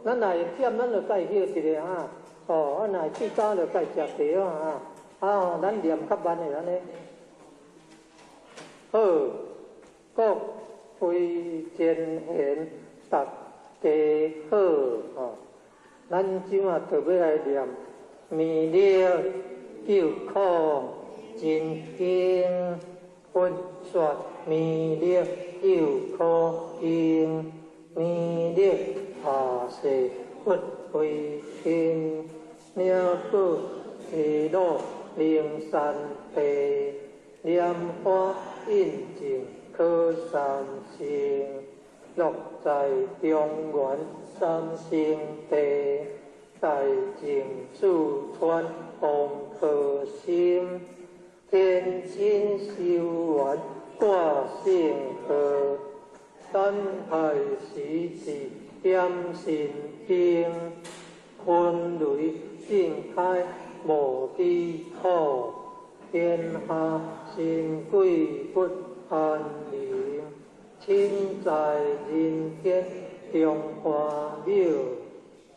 咱来点，咱就介绍一个啊，咱来最早就该食茶啊，咱念较慢的安尼，好，各位前贤大家好，咱即马特别来念弥勒救苦真经，佛说弥勒救苦经，弥勒下世佛为天，了不起落灵山地，莲花印净可三性，欲在中原三星地，大净诸传红可心，天亲修缘挂性格，三海时期点心经，分雷尽开无地土，天下神鬼不安宁，亲在人间中华庙，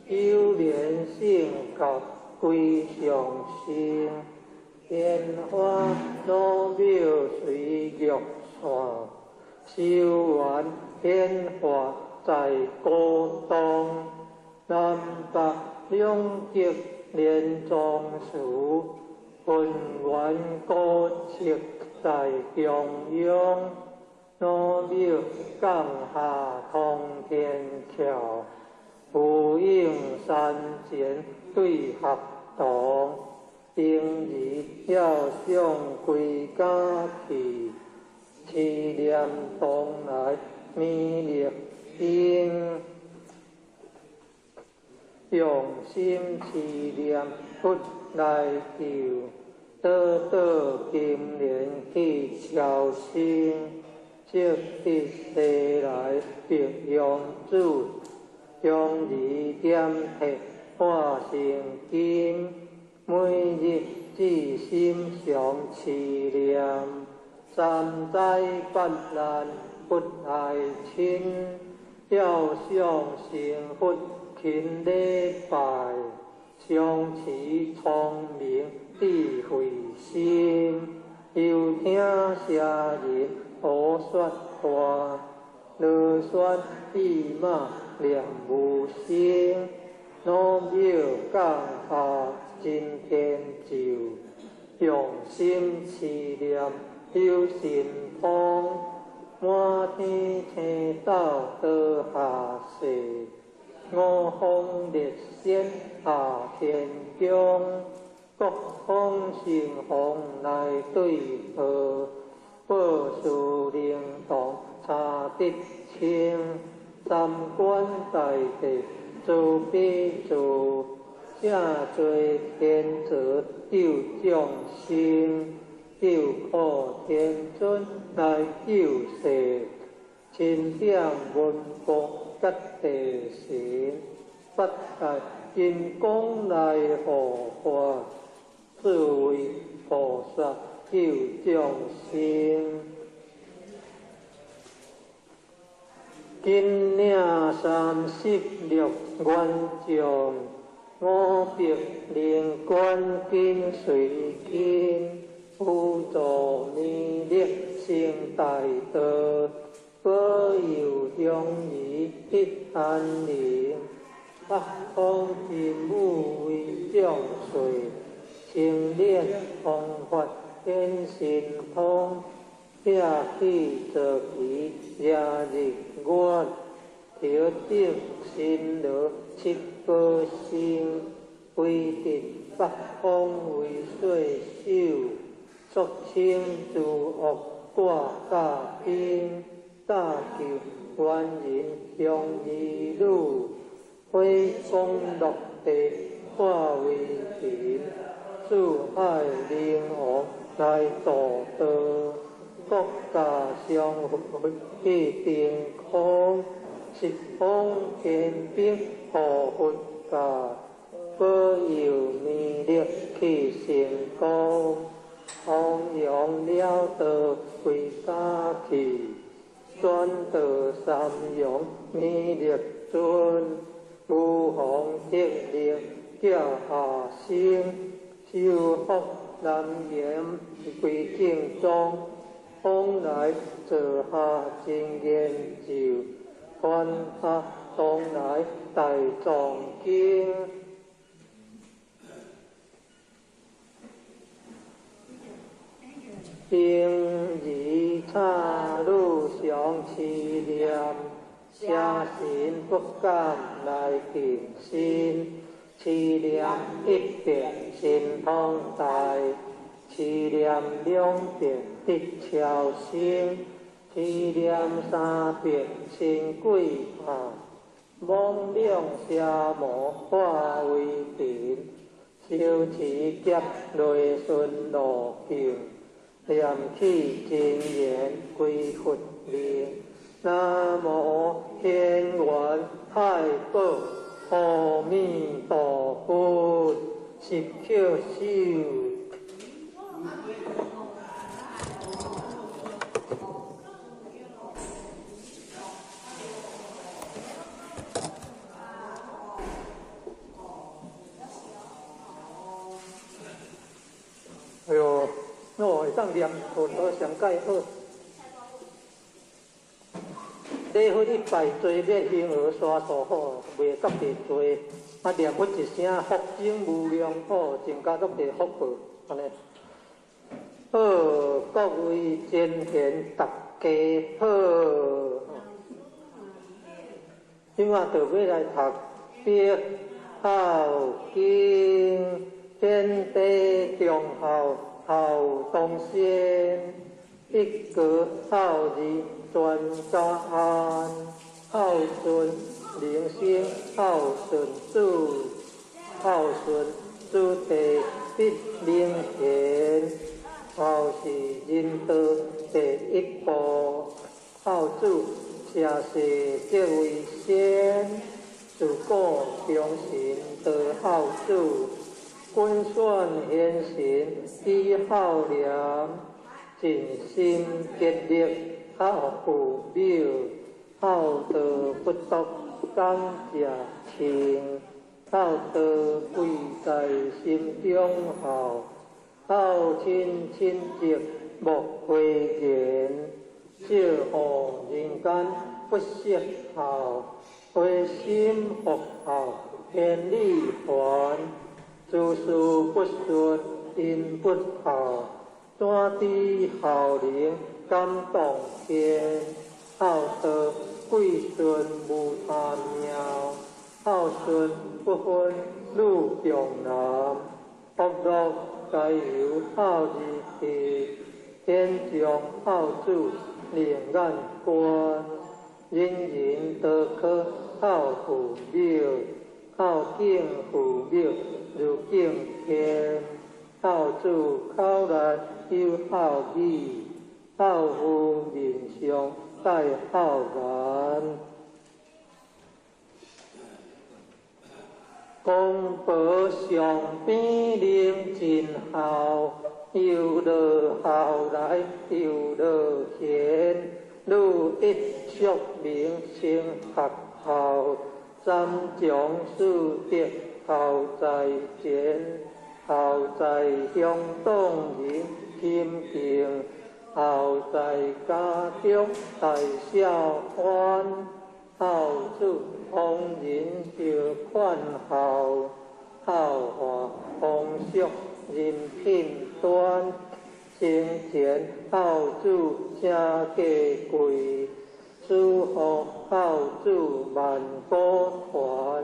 有莲性格归上性，莲花老庙随玉线，修完天华在高东，南北两极连庄树，分圆高尺在中央，老庙降下通天桥，呼应山前对合同，平日要向归家去，祈念东来弥勒经，用心祈念佛来救，得金莲去朝圣，积德世来别用主，将二点铁化成金，每日至心常祈念，三灾八难不爱亲，要向成佛勤礼拜，相持聪明智慧心，又听社人胡说话，乐说闭马念无声，老庙降下真天咒，用心祈念有神通，满天星斗得下世，五方列仙下天宫，各方神佛来对贺，报事灵堂查得清，三观大地做比做，正罪天责救众生，救苦天尊来救世，清点文光吉地神，八大金刚来护法，智慧菩萨救众生。今年36愿将，五百灵官跟随经，辅助弥勒成大德，保佑中夷得安宁。北方真武为众随，清炼方法显神通，舍去坐骑夜日月，调整心罗七个心，规定北方为水手，肃清诸恶挂甲兵，大救元人向义路，挥功落地化为平，四海灵王来度德，国家相会去定空，十方天兵护佛家，保佑弥勒去成功，弘扬了道归家去，转道三阳弥勒尊，无妨天令驾下生，修福南言归正宗，往来坐下真言就，传下东来大藏经。今日差路上思念，写信不敢来见心，思念一遍心通大，思念两遍得超生，思念三遍心鬼怕，妄两邪魔化为定，修持劫内顺路径。念起真言归佛令，南无天元太保阿弥陀佛，十口修。哎呦！我会当念佛陀上介好，礼佛一拜做免形而刷数好，袂觉地做，啊念佛一声福增无量好，增加足地福报，安尼。好，各位真贤大家好，今仔就要来读必孝经，天地中孝。孝东先，一个孝字专家安，孝顺灵性孝顺主，孝顺主地必灵贤，孝是人道第一步，孝主社事皆为先，自古忠臣得孝主。君选贤臣以孝良，尽心竭力孝父母，孝道不独感谢情，孝道贵在心中孝，孝亲亲戚莫讳言，少护人间不惜孝，回心复孝天理还。诸事不顺因不孝，怎知孝灵感动天？孝道贵顺无他妙，孝顺不分女重男，福禄皆由孝而起，天将孝子令眼观，人人都可孝父母。孝敬父母如敬天，孝子口内有孝语，孝父面上带孝颜。公婆上边领尽孝，有乐孝来有乐贤，女一宿名声学孝。三将四德孝在前，孝在乡党人亲近，孝在家中大小欢，孝子逢人就款孝，孝化风俗人品端，生前孝子正家贵。祝福孝子万古传，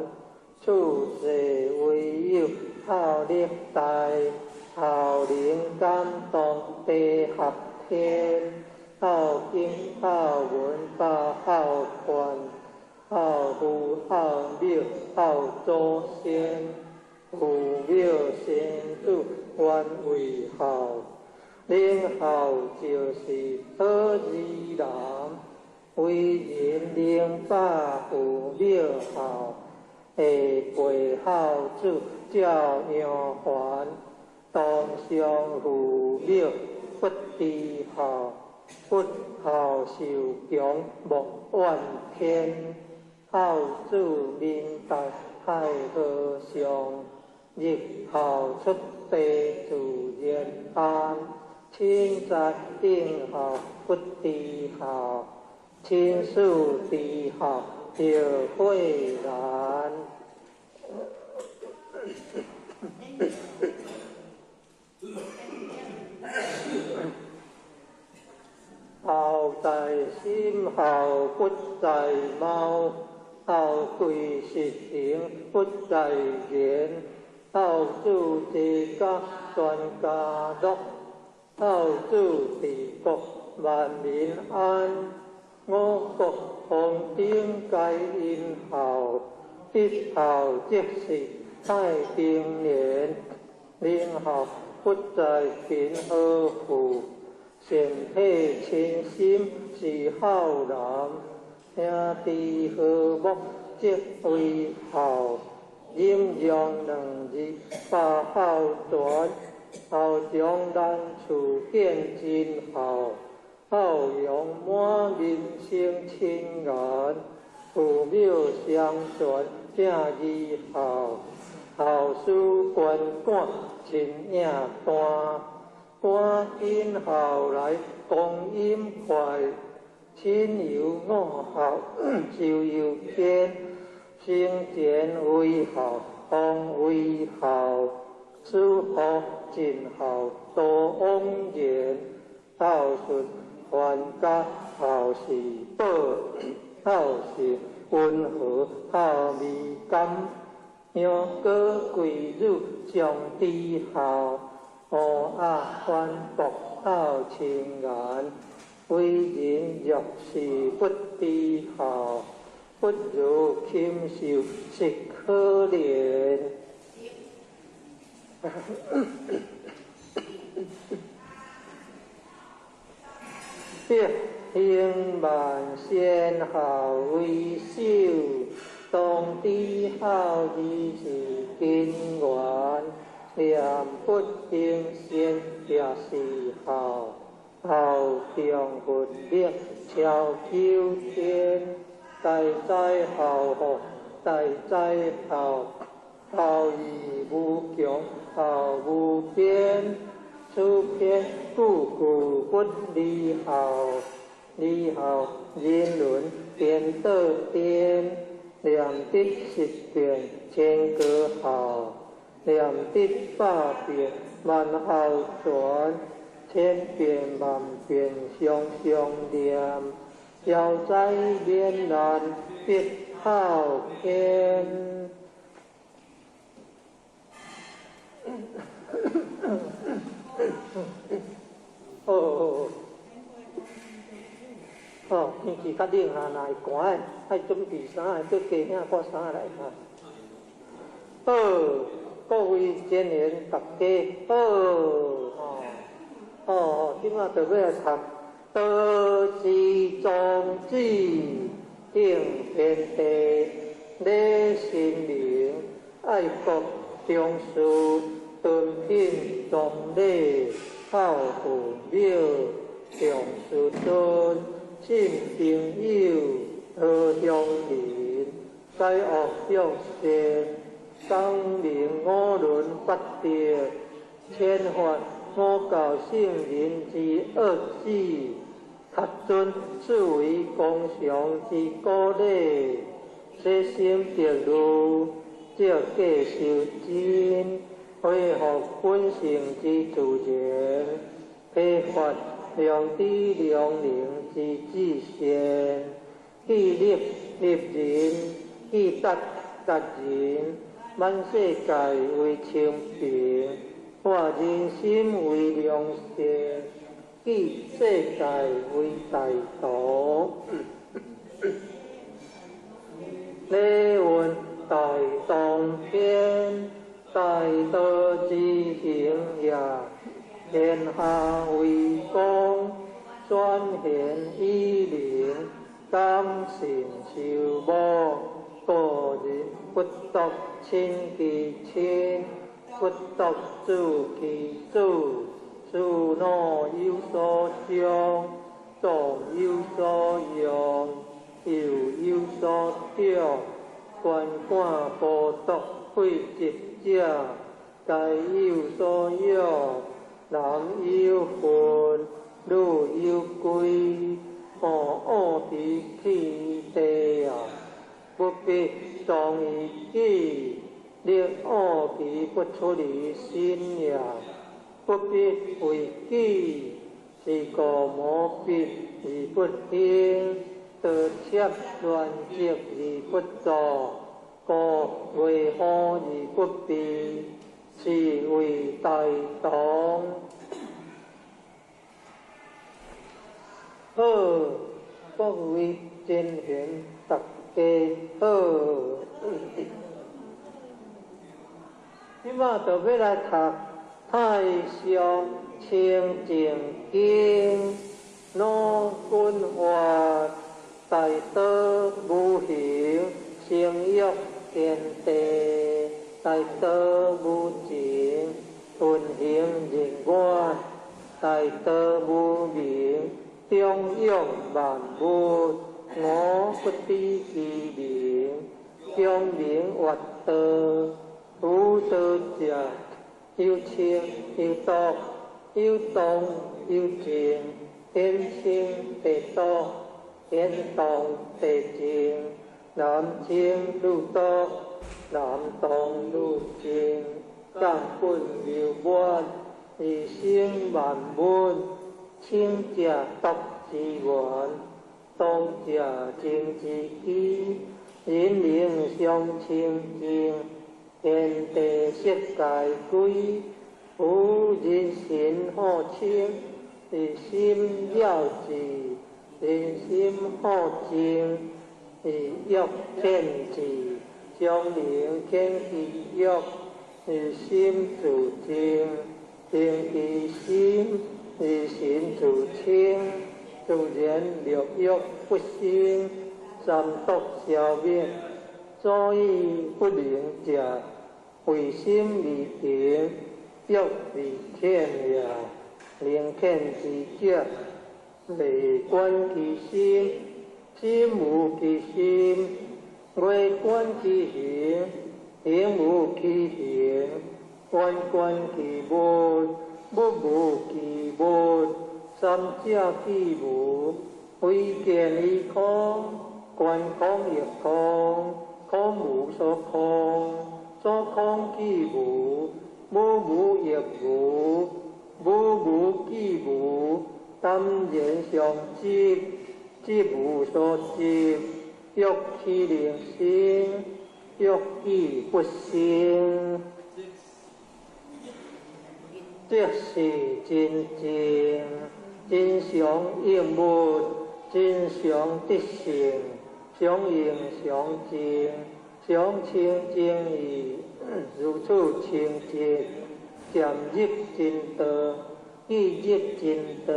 处世唯有孝历代，孝灵感动地合天，孝经孝文把孝传，孝父孝母孝祖先，父母先祖愿为孝，灵后就是好字男，为人灵把父庙后，下跪孝子照样还，当上父庙不知孝，不孝受强莫怨天，孝子明达太和尚，日后出地自然安。亲在定孝不知孝，亲属知孝就会难。孝在心，孝不在貌，孝贵实行不在言，孝子治家全家乐。孝子治国万民安，我国皇顶皆因孝，必孝即是太平年。灵孝不在贫和富，身体亲心是孝男，兄弟和睦即为孝，阴阳两日把孝传。孝将咱厝建真孝，孝养满人生亲缘，父庙相传正义孝，孝事官管亲影单，赶紧孝来光阴快，亲有我孝就有天，生前为孝，当为孝。诸佛尽孝多往言，孝顺全家孝是宝，孝是温和孝美感，羊哥贵辱上知孝，乌鸦反驳孝亲眼，为人若是不知孝，不如禽兽是可怜。必兴万先孝为首，当知孝义是根源。念不应先也是孝，孝中分力超九天。大哉孝福，大哉孝，孝义无穷，孝无边。此篇故故不离孝，离孝人伦颠倒颠。良德十变千个孝，良德百变万孝传。千变万变相相念，消灾免难必孝天。天气较冷啊，若会寒的，爱准备衫，做加领挂衫来哈。各位前年大家今仔就要来读道是宗旨，定天地，礼神明，爱国忠恕，敦品忠礼，孝父母，重师尊。信朋友，好乡人，灾恶向善，光明五伦八德，千法五教圣人之恶旨，达尊视为公常之鼓励，悉心得路，照假修真，恢复本性之自然，批发良知良能之至善，既立立人，既达达人，满世界为清平，化人心为良善，既世界为大道。礼运大当天，大道之行也，天下为感信受无，个人不独亲其亲，不独主其主，事恼有所将，众有所用，又有所调，观看不独废疾者，皆有所有，男有分，女有归，恶敌去地啊！不必纵于己，令恶敌不出离心也。不必为己，是故无必而不听，得切乱接而不作，故为好而不避，是为大同。好，各位真贤大家好。今仔就要来读太上清净经，老君话大德无形，性欲天地，大德无情，运行人愿，大德无名，中用万物，我不知其名，中名惑道，无道者。有清有毒，有动有静，天清地毒，天动地静，男清女毒，男动女静，根本有满，而生万物，清者毒之源，动者静之基，人灵相清净。天地色界归，无人心好清，是心了智，人心好静，是欲天智，将灵天其欲，是心自静，静其心，是心自清，自然六欲不生，三毒消灭，所以不灵者。为心离平，欲离天也。灵天之者，内观其心，心无其心；外观其形，形无其形；外观其物，物无其物。三者既无，唯见于空，观空亦空，空无所空。所空即无，无无亦无，无无即无，当然相即，即无所即，欲其灵性，欲其不生，即是真正，真常应物，真常得性，常应常静。常清净义，如此清净，渐入真道，意入真道，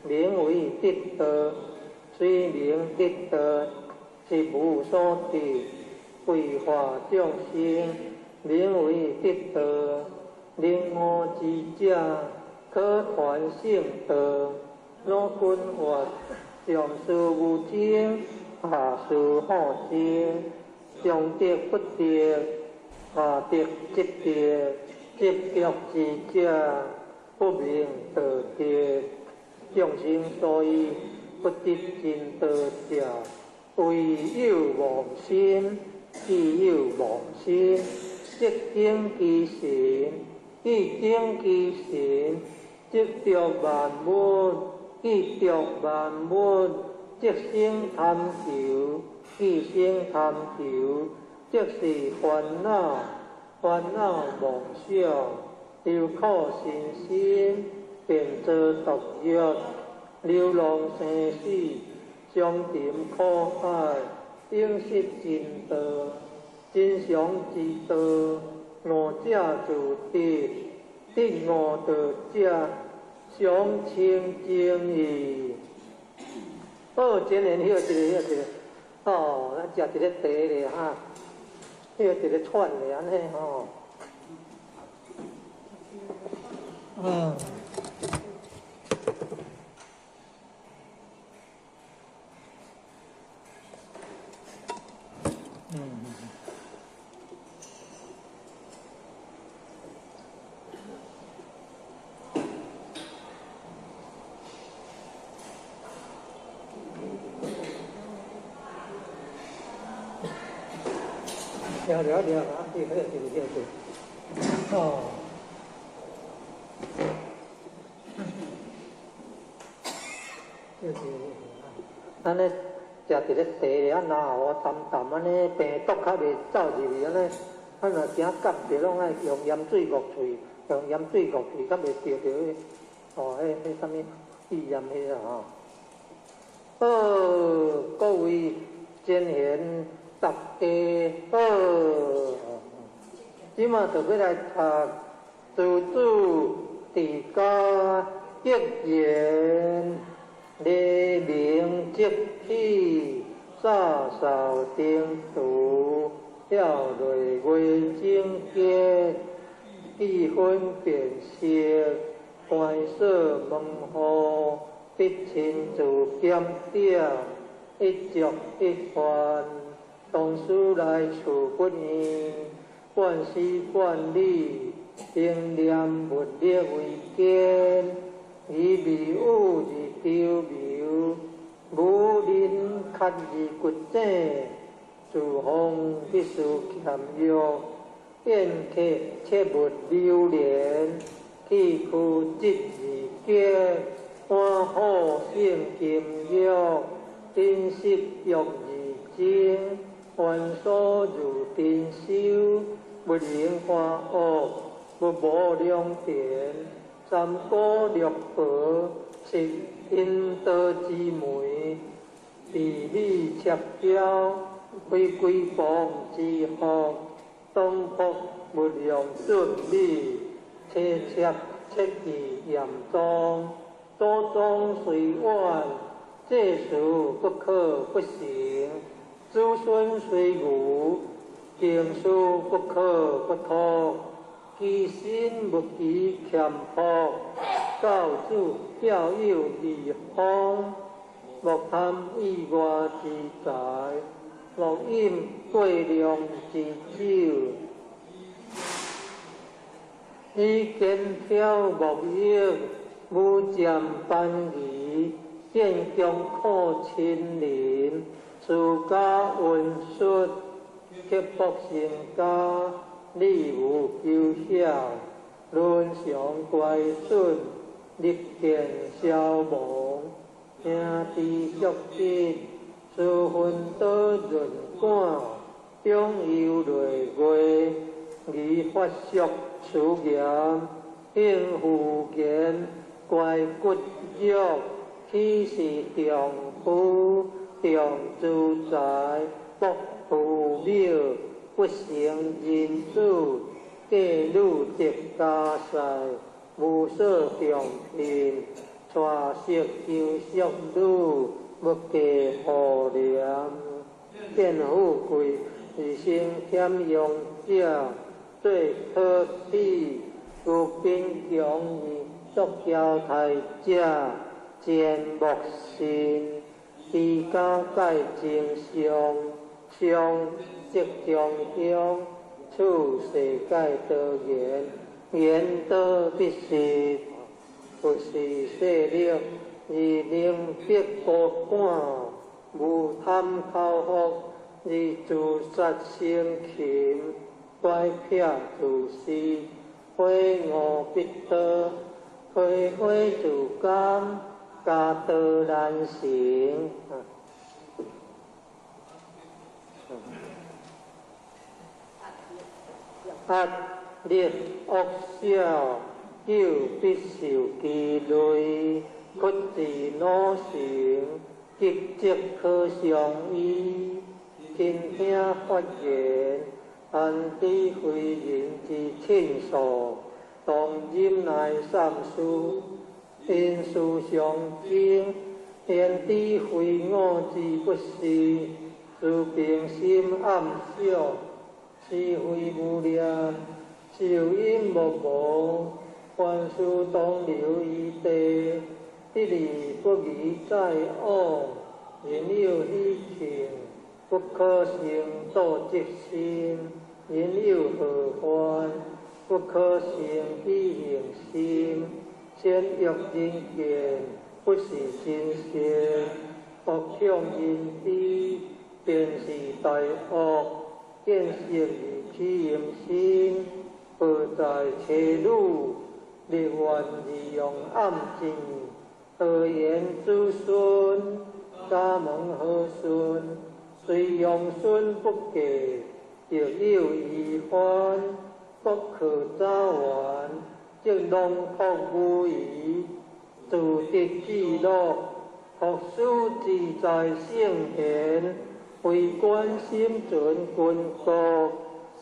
名为得道。虽名得道，是无所得，为化众生，名为得道。令我之者，可传圣道。老君话，上士无精，下士好精。上德不德，下德即德，执着之者，不明道德。众生所以不得真道者，唯有妄心，既有妄心，即定其神，既定其神，即着万物，既着万物，即生贪求。既生贪求，即是烦恼，烦恼妄想，流苦心心，便作毒药，流浪生死，相沉苦海，应失真道，真常之道，我者自得，得我道者，常清净义。哦，今年迄个，哦，咱食一个茶咧哈，迄个一个串咧安尼吼，嗯。了啊，对，哦，安尼食一个茶咧，啊，然后淡淡安尼病毒较袂走入去安尼，啊，若惊感着拢爱用盐水焗喙，较袂着迄，哦，迄啥物肺炎迄个吼。好，各位真贤大家好，即马就要来读自主治家一言，黎明即起，扫扫定途，了泪月正结，气氛变色，关锁门户，必亲自检点，一足一番。同事来处不严，惯习惯理，定念物力为坚，以味物而丢苗，无人较而骨正，自封必须欠约，宴客切勿流连，去区即而坚，安好性金玉，珍惜玉而精。凡所如珍馐，不能花恶，不无良田。三姑六婆是因道之媒，地理切标，非规房之福。东福不良顺利，切切忌严重。多种虽晚，这事不可不行。子孙虽愚，经书不可不读；其心不及欠朴，教子教友而方。莫贪意外之财，莫饮过量之酒。以见挑莫益，无占班仪，见强苦亲临。自家温顺，刻薄成家，理无求享，论上乖顺，立见消亡。兄弟脚紧，自分多润感，中有累月，宜发俗此言，应付言，怪骨肉，岂是丈夫？重自在，不富庙，不成人主，嫁女得家婿，无所重聘，娶色求淑女，不计互良。见富贵而生欠用者，最可耻。如贫穷而作交太者，见莫信。治家改正常，常即中乡，处世改道言，言道必实，不是势力，而能必高官，无贪口福，而自杀生禽，乖撇自私，非我必得，非自甘。家道难行，压力恶小，久必受其累，屈自努成，积极可相依。亲兄发言，安知非人之亲属，当忍耐三思。因事相经，因天地非我之不是，自平心暗笑，是非无念，受因无无，凡事当留于地，一理不疑在我，人有希情，不可成道即心，人有何患？不可成必行心，先欲人见，不是真善，恶向因地，便是大恶，见识于其言心，何在邪路，力愿利用暗境，何言子孙，家门和顺，虽用孙不给，亦有遗患。不可早晚，即弄托无疑，自得之乐，学书自在圣贤，为观心准君国，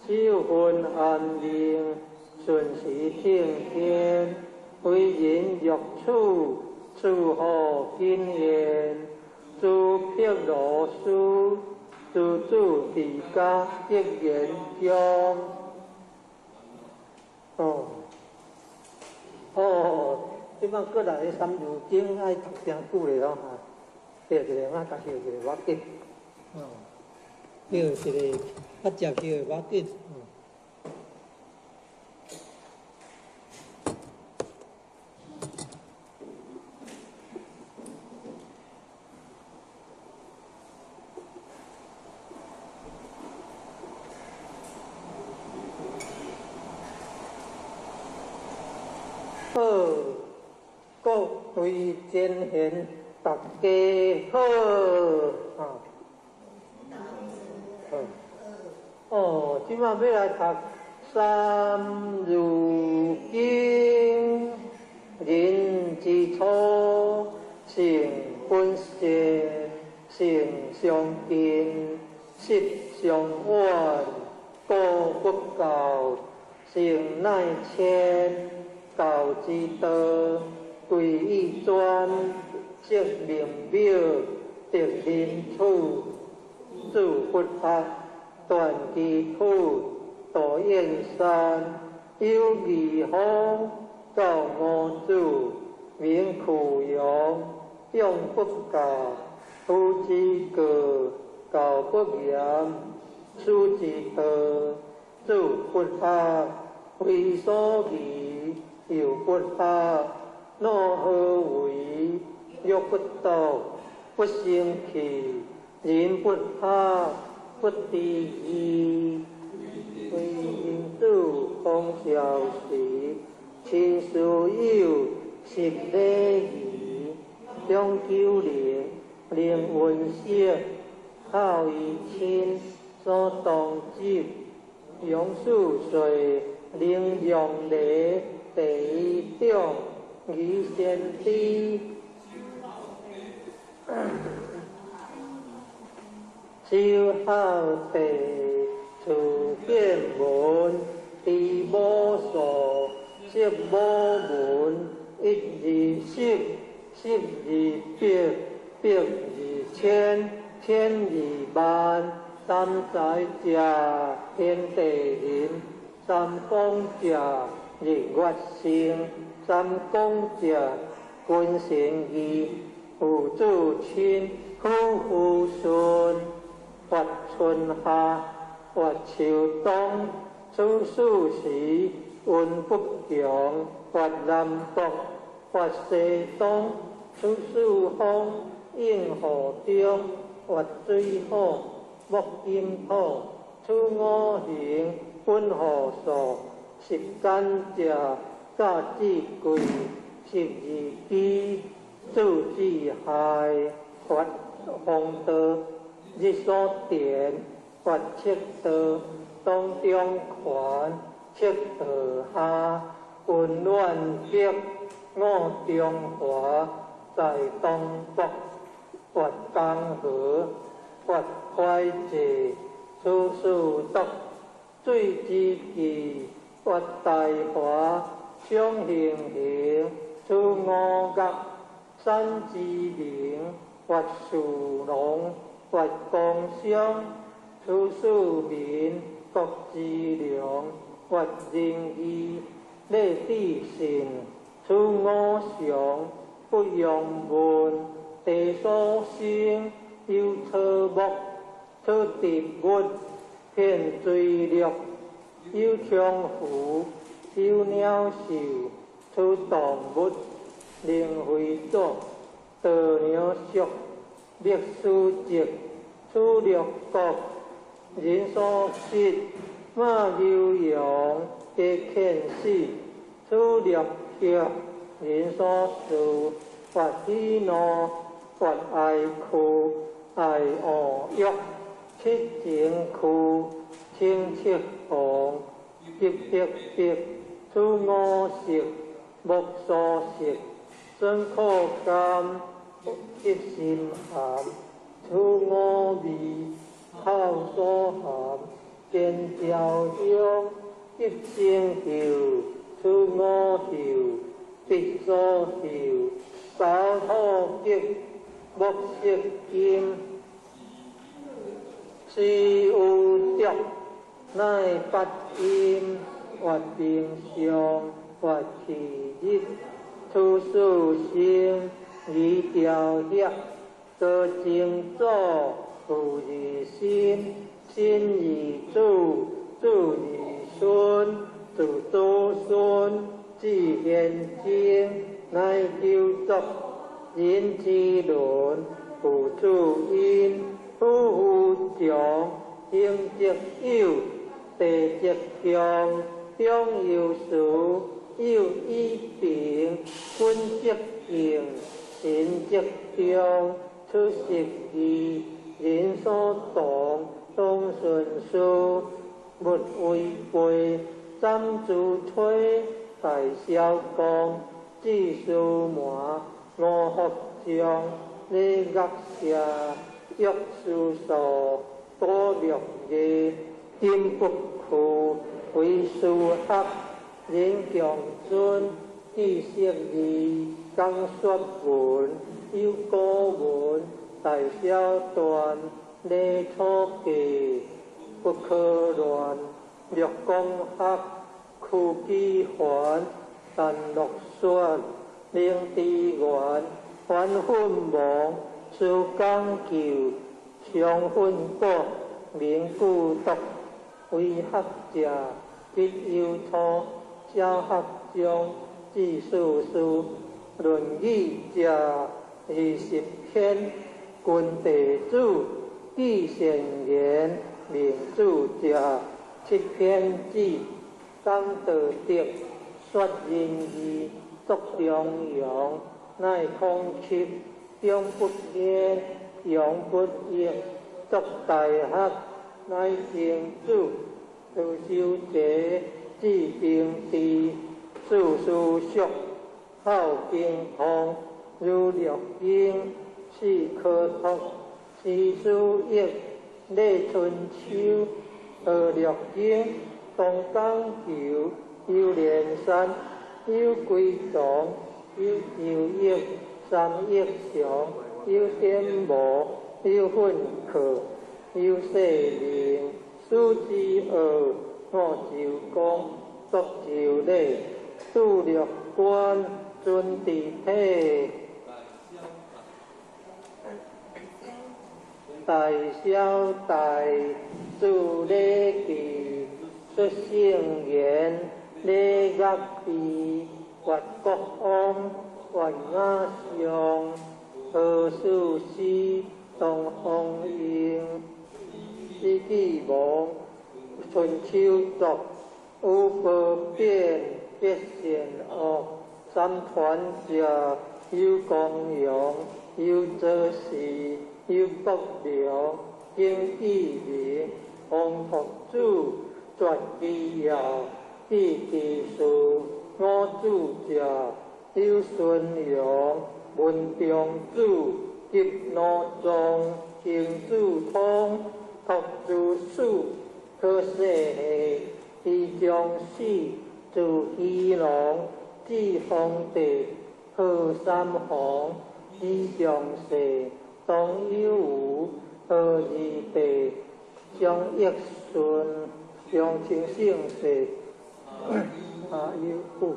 修分安宁，顺时听天，为人欲处，处好经验，诸撇罗书，诸诸地家一言将。即摆过来《三字经》爱读真久咧吼，记一个啊，甲学一个我紧，学一个啊，接学我紧，各位前贤，大家好，即摆要来读《三字经》，人之初，性本善，性相近，习相远，故不教，性乃迁，教之道。贵以专，识明表，得人处，自佛法，断其苦，度燕山，有义方，教五祖，名苦勇，用不教，夫之过，教不严，书之道，自佛法，为所宜，有佛法。若何为？欲不道，不生气，人不怕，不知义。为因主方小时，亲属友，识礼仪，中九龄，令温室，孝于亲，所当执，用数岁，令用礼，第一种。以先知，修好地，处见闻，地无所，识无门，一字识，识字别，别字千，千字万，三载者，天地人，三方者，日月星。三公者，君贤义，父祖亲，夫妇顺，发春夏，发秋冬，处暑时，运不强，发南北，发西东，处暑风，应河中，发水火，木金土，处五行，分河数，十干者。教之贵，识字机，注之害，发风道，日所典，发赤道，东中权，赤道下，运乱极，五中华，在东北，发江河，发会济，处暑毒，水之纪，发大华。相形形，处五岳，山之名，或树农，或工商，出市民，国之良，或仁义，礼智信，出五常，不用文，地所生，有草木，出植物，遍水陆，有强虎，有鸟兽，出动物，灵会作，道鸟属，历史籍，出六国，人所食，马牛羊，皆犬死，出六血，人所事，或喜怒，或爱哭，爱恶欲，七情苦，清七红，一别别，出五色，木所食，身苦甘，一心寒，出五味，口所含，见调香，一生锈，出五锈，鼻所嗅，手土吉，木色金，是有着，乃八音，或平常，或气日，出世生，以调协，得正祖，父以心，心以主，主以孙，主祖孙，子贤经，乃九族，人之伦，父主因，夫妇长，兄则友，弟则强，兄有事，友以平，君则敬，臣则忠，出食义，人所动，动顺序，勿违背，斩主推，大小公，子嗣满，五福将，礼乐社，约书数，多略业，金不库，为书学，人强尊，知识义，讲说文，有古文，大小段，礼错记，不可乱，略讲学，苦机还，但落选，令之源，还分亡，事讲究，常分果，名故独，为学者，必有错，小学中，知事事，论语者，20篇，君弟子，记善言，明主者，7篇子，讲道德，说仁义，作良阳，乃空七，中不言，阳不言，作大学，乃正主，道修者，治平治，事事熟，好平通，如六经，四科通，四书易，礼春秋，二六经，东讲求，有连山，有归藏，有九易，三易常，有颠磨，有混课，有说明，数之二，五九公，作九礼，度六官，尊地体，大小大，助礼记，出圣言，礼乐必，或国王，或雅相，何事事，东方应，世纪亡，春秋作，无不变，别善恶，三团者，有公羊，有则事，有国良，经义名，皇托主，传其谣，记其事，五主者，有孙阳，文中主，吉罗宗，行主通，托主事，可舍下，其将死，自虚龙，至皇帝，贺三皇，以上世，当有无何以地，将益顺，将清圣世，下有有，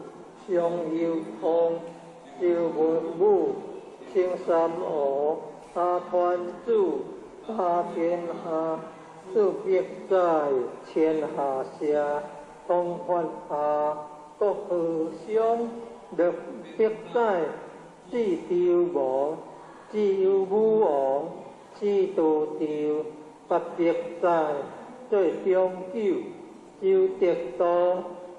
上有通，有文武，清三河，下团主，下天下，自必在天下下，同法下，各和尚，立必在。自tiêu王，自有武王，自道調，不必在，最長久，就得到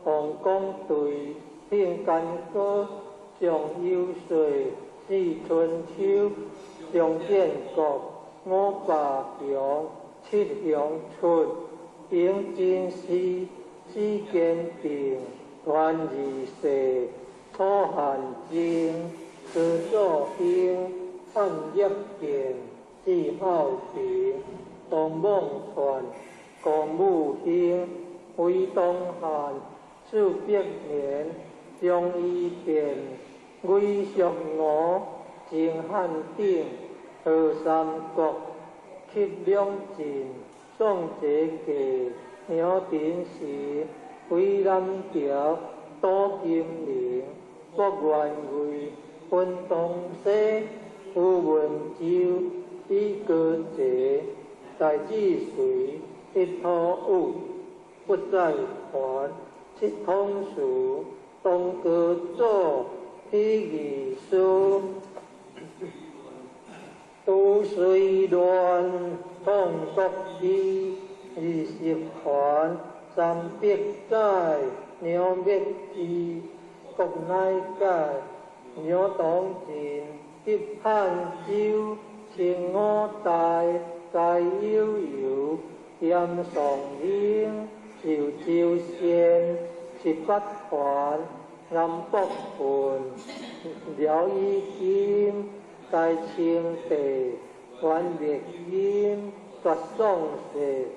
皇宮對，天間歌，上有水，是春秋，上建國，五霸強，七陽出，應戰士，之間定，團二世，初漢經。自作兵，汉一變，自好平，東夢傳，公務興，為東漢，數百年，將伊變，為上我，正漢鼎，和三國，吸兩晉，宋這記，鳥典時，為南條，多金陵，國元貴。分東西，有文州，以歌者，大治水，一土物，不在還，七通俗，东歌作，披仪书，都随乱，通国基，20环，300载，鸟灭之，国内改。鸟當前，必漢州，清我大，皆悠悠，嚴崇英，潮州縣，18環，南北盤，遼以金，大清地，元烈金，絕宋世，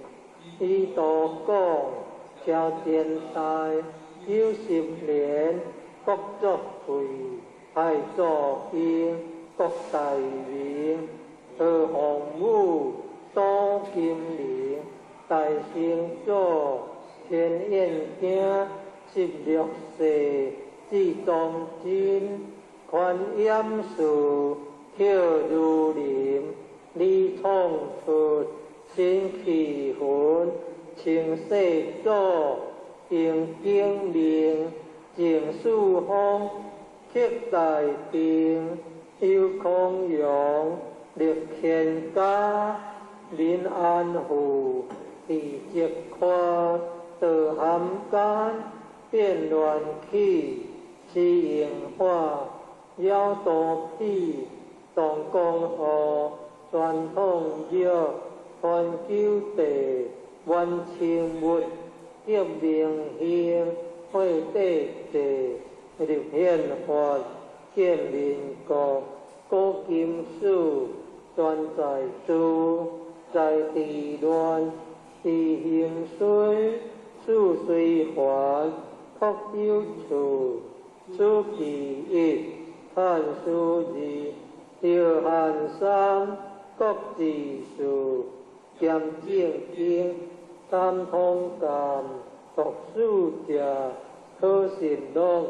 以道講，朝天大，有10年，國作廢。太祖兵，國大名，和洪武，多金陵，大成祖，天燕兄，16世，至中真，寬嚴樹，跳如林，李創出，新氣魂，清世祖，定經令，淨樹風。鐵大定，有空陽，力乾家，臨安戶，地節跨，得含間，變亂起，是螢花，妖多批，當公河，傳統藥，傳九地，萬清物，葉明興，會地地。立憲法，建民國，古今史，專在諸，在地亂，地形衰，事雖還，確有處，此其一，漢書二，條漢三，國治數，兼正經，三通鑑，讀書者，可信錄。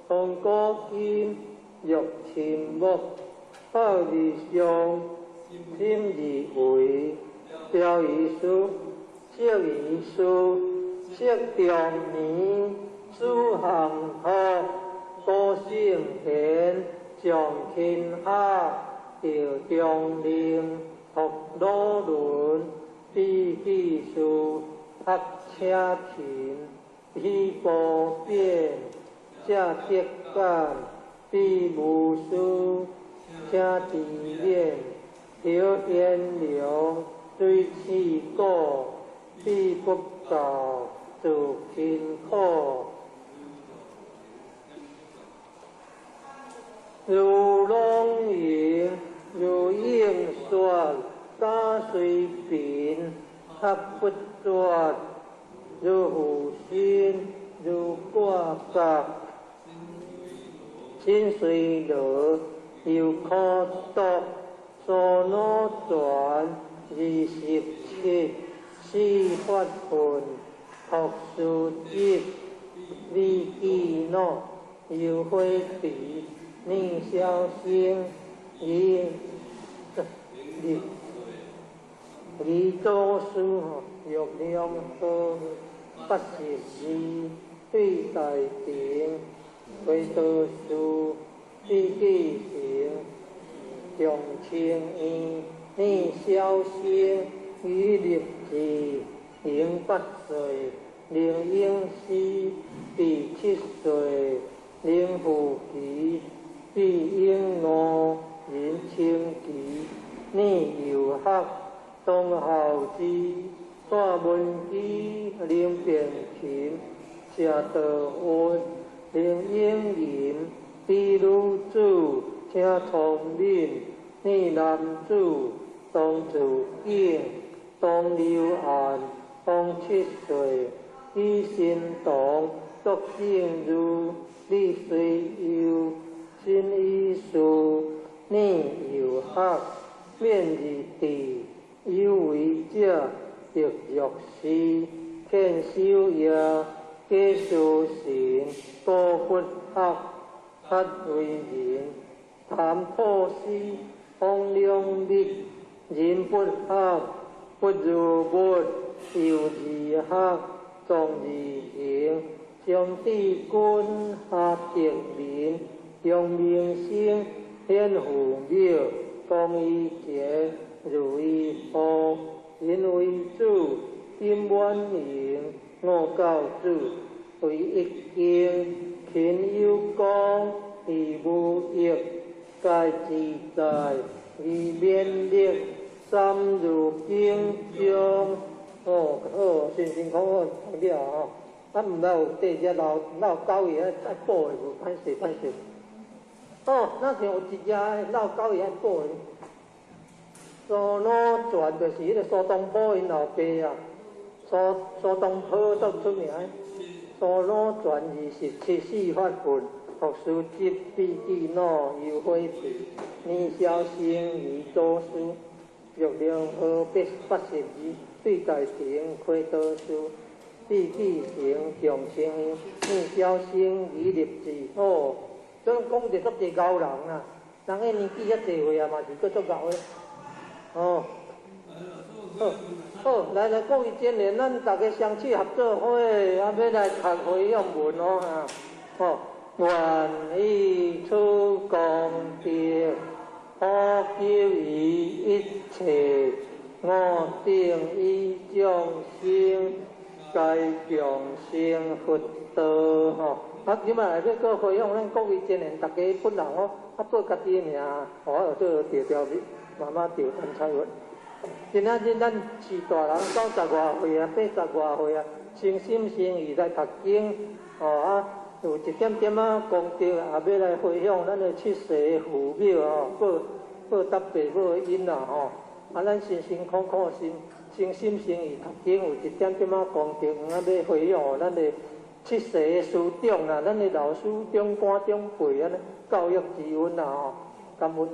同古今，欲秦木，好理想，心以為，表以書，色以書，色中年，書行學，高聖賢，上天下，調中令，讀羅倫，比比書，學車田，比波變。下鐵干，比無書，下地練，條煙流，對氣果，比不道，做貧苦。如龍吟，如鷹旋，加水平，合不絕，如虎心，如掛甲。心雖樂，又可读所罗传27四法分学书集利基诺又会比宁小星以离周书玉量和82对大典回读书第几行重清义宁小星与立志应8岁灵应师第7岁灵符期必应5人清期逆游学东校之大文基灵变琴下道温灵应吟第女主听从令逆男主当主景当流岸当7岁以心动作正如李随友新医术逆游学免二地有为者亦若是劝修也皆修行多佛学黑为人谈破师方量力人不学不如物有二学众二行将帝君下敌民用名声显父庙公义节如意福因为主金满盈我教主为一经勤有功而无益该自在而免力三如经中辛苦了哦咱唔老地只老狗爷爱补的无歹势哦咱像有一只老狗爷爱补的苏罗传就是迄个苏东坡因老爸啊苏东坡都出名苏罗传27四法分学书集笔记诺有会笔年小生于作书玉量和82对大庭开导书笔记行强清年小生于立志哦所以讲着足侪高人啊人个年纪遐侪岁啊嘛是佫足高的哦好来各位前年咱大家相契合作伙要来读会用文哦愿以出功德可救于一切我定以众生该众生福德即摆来要回向咱各位前年大家本人报家己的名做调慢慢调参采运今仔日咱是大人90外岁啊80外岁啊诚心诚意来读经有一点点功德也要来回向咱的七世父母报答爸母的因咱辛辛苦苦诚心诚意读经有一点点功德要回向咱的七世的师长啦咱的老师长官长辈教育之恩感恩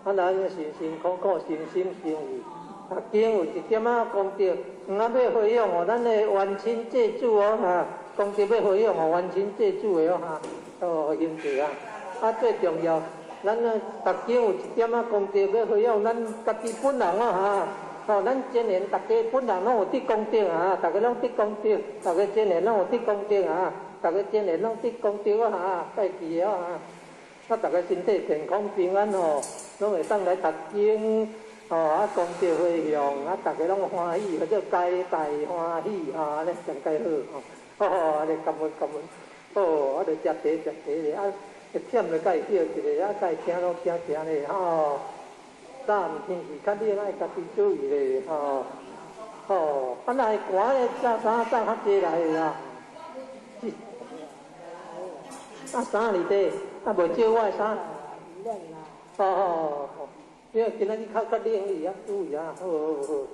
咱辛辛苦苦诚心诚意读经有一点功德要回向咱的冤亲债主功德要回向冤亲债主的兄弟最重要咱读经有一点功德要回向咱家己本人咱今年大家本人拢有得功德大家拢得功德大家今年拢有得功德大家今年拢得功德该记大家身体健康平安拢会当来读经功德回向大家拢欢喜叫皆大欢喜安尼上介好安尼感恩就食茶咧忝就该叫一个该听拢听咧咱天时较冷爱家己注意咧那寒咧衫较济来啦衫里底袂少我的衫因为今仔日较冷伊注意好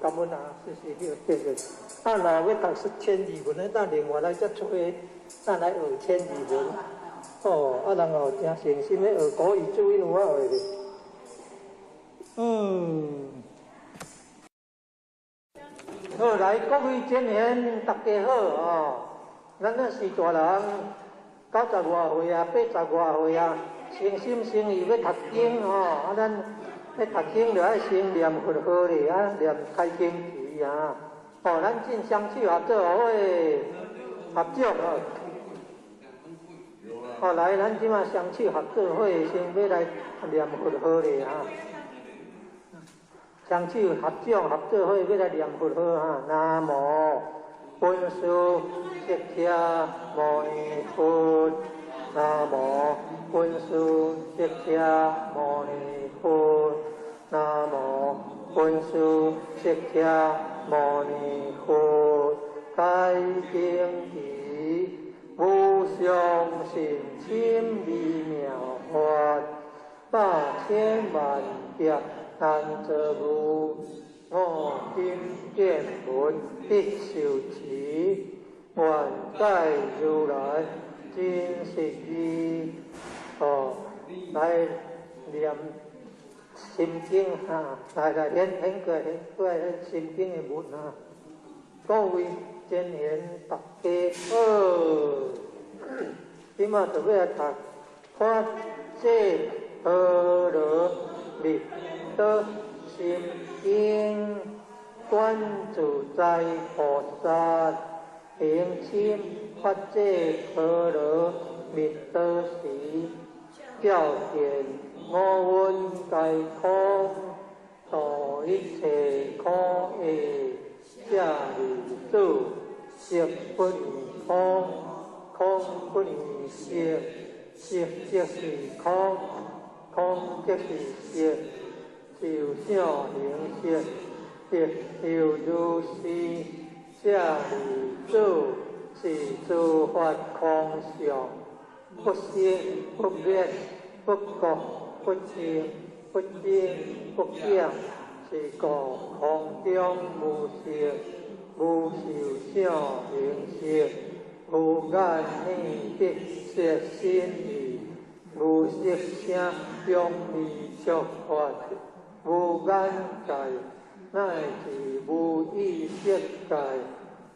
感恩谢若要读1200文咱另外来再出去咱来学1200文哦，啊，然后真诚心咧学国语，注意有啊学咧。好，来各位前贤，大家好哦。咱那是大人，90外岁啊，80外岁啊，诚心诚意要读经哦。啊，咱要读经就爱先念佛号咧，啊，念开经题啊。哦，咱进双手合作伙合掌哦。哦，来，咱即马双手合作伙，先要来念佛号咧啊。双手合掌合作伙，要来念佛号啊！南无本师释迦牟尼佛，南无本师释迦牟尼佛，南无本师释迦牟尼佛。开经题，无上甚深微妙法，百千万劫难得无，我今见闻必受持，愿解如来真实义。哦，来念心经哈，来念过心经的文啊。各位前贤大家好，今嘛就要来读法界阿罗蜜多心经，观自在菩萨行深法界阿罗蜜多时，照见我闻皆空，度一切苦厄。假如主色不异空，空不异色，色即是空，空即是色，受想行识，亦有如是。假如主是诸法空相，不生不灭，不觉不净，不增不减。是故空中无色，无受想行识，无眼耳鼻舌身意，无色声香味触法，无眼界，乃至无意识界，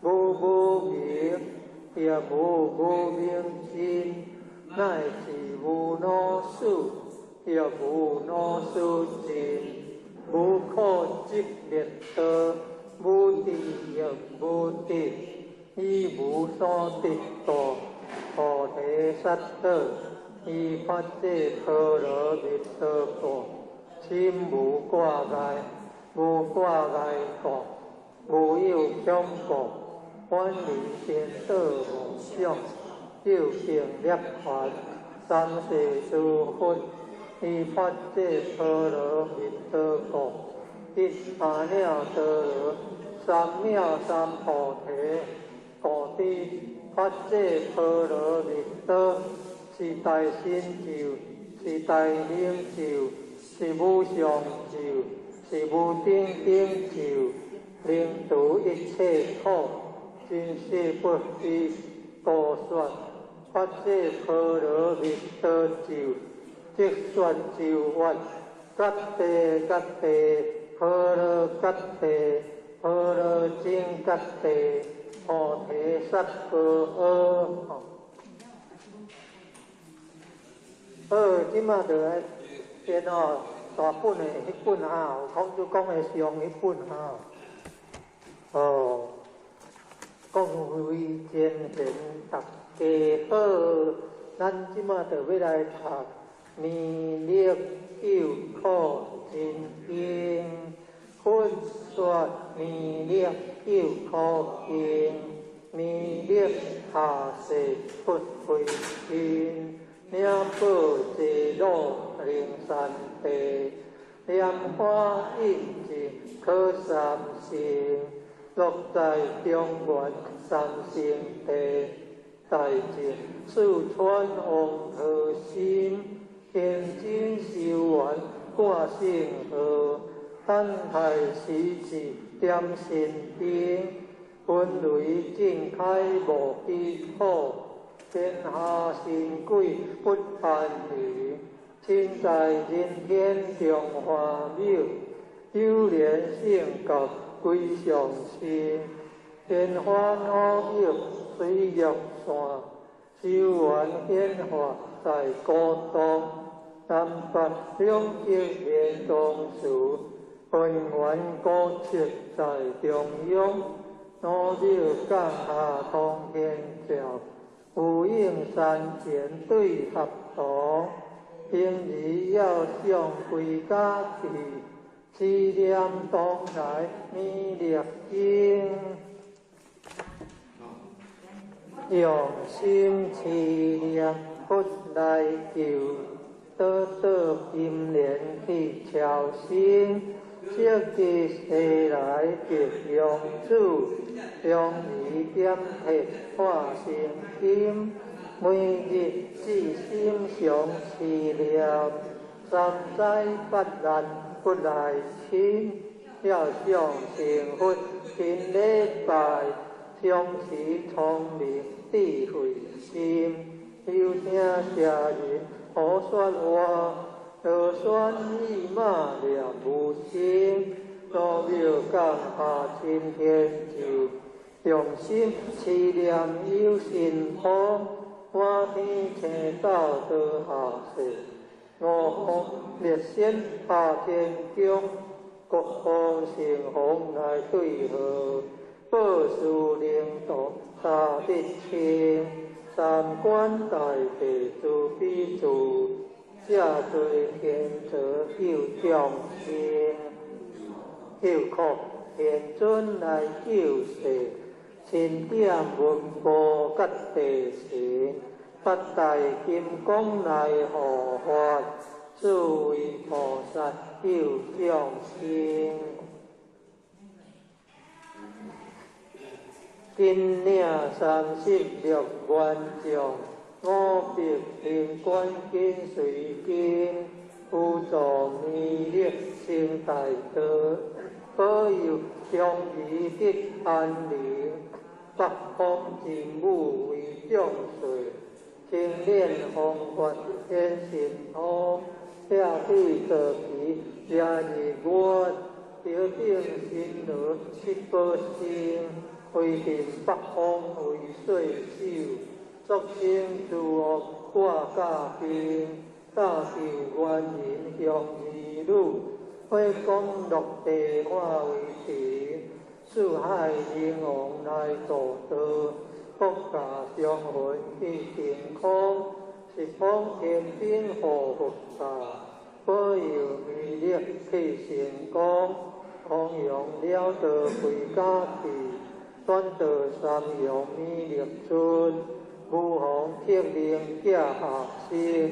无无明，也无无明尽，乃至无老死，也无老死尽。无苦集灭道，无地狱无地，以无所得道，菩提萨埵，以法界阿罗蜜多故，心无挂碍，无挂碍故，无有恐怖，远离颠倒妄想，究竟涅槃，三世诸佛。以法界阿罗蜜多故，一阿耨多罗三藐三菩提。故知法界阿罗蜜多是大成就是大成就是无上就是无顶顶就，令除一切苦，真实不虚。故说法界阿罗蜜多就。即说就曰：揭谛揭谛，波罗揭谛，波罗僧揭谛，菩提萨婆诃。好，即马就来先哦，大本的迄本哈，有孔子讲的上迄本哈。哦，各位前贤大家好，咱即马就要来读。弥勒救苦真经，佛说弥勒救苦经，弥勒下世不回天，念宝济乐灵山地，念花印净可三性，落在中原三圣地，大净四川王和心。天津修完挂圣号，等待时至点神灯，本雷震开无机火，天下神鬼不安离，亲在人天中华妙，有莲性格归上心，天欢好友随玉线，修缘显化在孤独，南北两极连同处，分缘高切在中央，努力降下通天桥。有应山前对合图，平日要向归家去，思念当来弥勒经，用心思念佛来求，得金莲去朝圣，设计世来别用主。用意点题化成金，每日至心常思念，三灾八难不来侵。要向成佛勤礼拜，相持聪明智慧心。有听家人可说话，就算意马念无心。老庙降下青天咒。用心思念有神通，满天星斗得下世。五方列仙下天宫，各方神风来对合。报事领导大日清，三观大地诸比诸，下罪天责有众生，有靠天尊来救世。千点文波吉地时，八大金刚来护法，诸位菩萨救众生。今领36愿众，五别灵官紧随经，辅助弥勒成大德，保佑乡义得安宁。北方真武为将帅，精炼方法显神通，下对得皮加日月，调整心罗七宝星，规定北方为岁首，作清诸恶挂架兵，大受元人向义女，火光落地化为田。四海英王来度道，国家相会去健康，十方天兵护佛萨，保佑弥勒去成功，弘扬了道归家去，转道三阳弥勒尊，武皇铁令驾下生，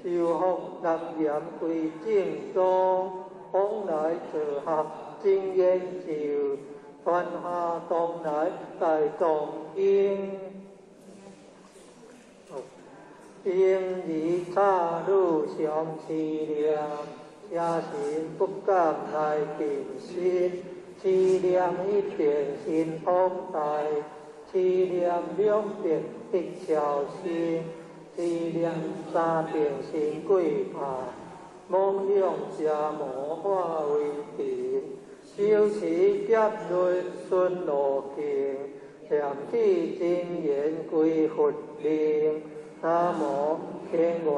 修福南阎归正宗，往来坐合真言咒。传下东来大众经，今日差路上思念，家神不敢来定心，思念一点心通大，思念两遍得超心，思念三遍心归派，梦想家魔化为定。修持劫瑞顺路径，念起真言归佛令。南无天元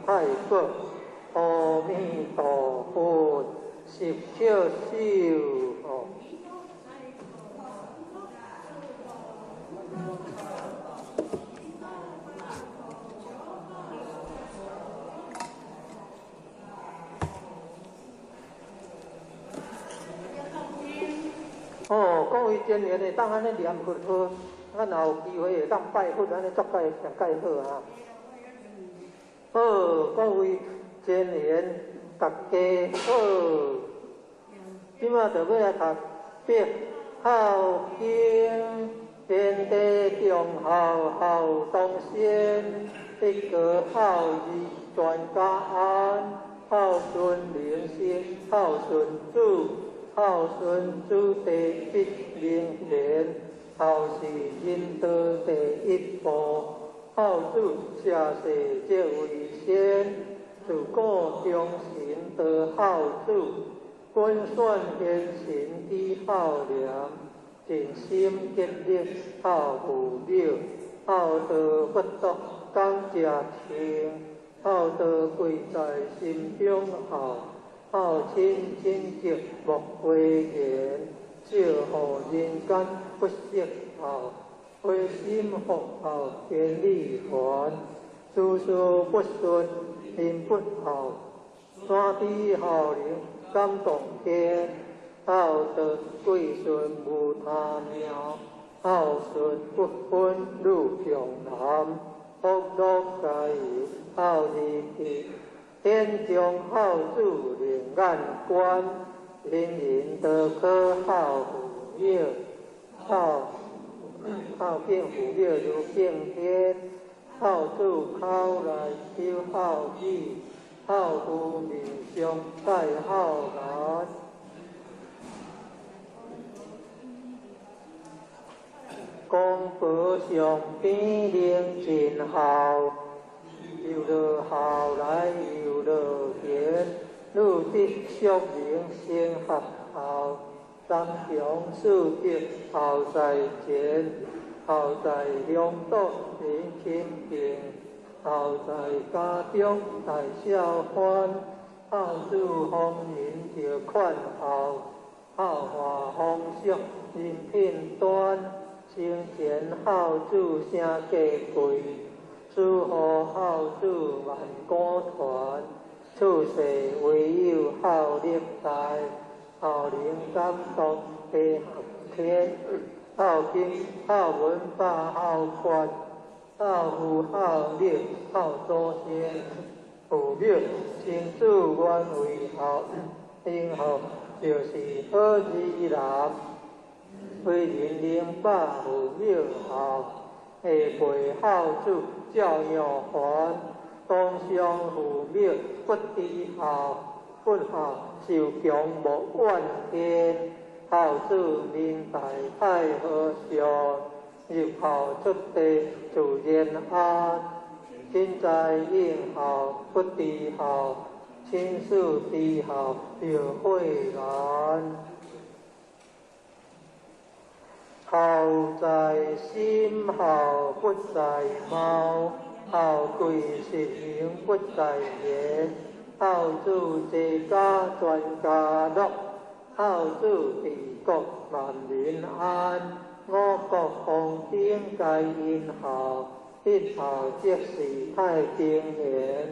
太佛，阿弥陀佛，十小修。各位前缘的，当安尼念佛好，咱若有机会会当拜佛，安尼足介上介好啊！好，各位前缘，大家好，即马就要来读《别孝经》，天地中孝孝东先，一个孝义全家安，孝顺民心，孝顺主。孝顺主第一名言，孝是人道第一步。好主下世皆为先，自古忠臣得好主，君选贤臣以好良，尽心竭力好父母，好道不夺讲家庭，好道贵在心中好，好亲亲戚莫讳言，少互人间不识好。灰心福后天理还，事事不顺人不好，山地好人感动天，好德贵顺无他苗，好顺不分路强男，福禄皆有好日气，天将好主令眼观，人人得可好父母，好敬父母如敬天，好主口来求好义，好父面上待好人。公婆上边领尽好，有了好来有了贤，女的孝名先合好。三强四德好在前，好在两道人亲近，好在家中大小欢，好主风云就款好，好话风俗人品端，生前好主声价贵，死后好主万古传，处世唯有好历代。好灵感动地合天，好经好文化好权，好富好力好祖先，父母亲子愿为好，今后就是好儿男，为人能把父母好，下辈好主教育还，当上父母不知好。本校受强无怨天，校主民大太和尚，入校出地自然安。亲在应校不知校，亲属知校就慧然。校在心，校不在貌，校贵实名不在言。好主治家全家乐，好主治国万民安。五国同天皆因好，一校即是太平年。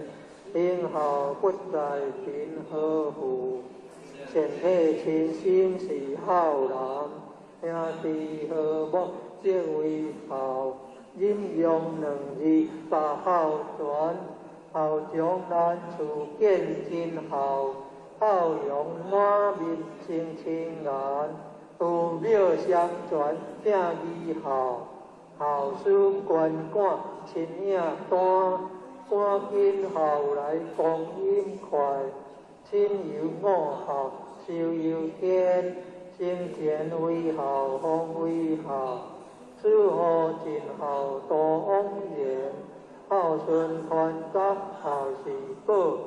因好不在贫和富，全体亲心是好人。兄弟和睦即为好，忍用两字把好传。好将难处见真好，好容满面清清颜，父母相传正义好，好事官管亲影单，赶紧后来光阴快，亲友我好受有天，生前为好方为好，死后尽好多枉然。好顺传家好事报，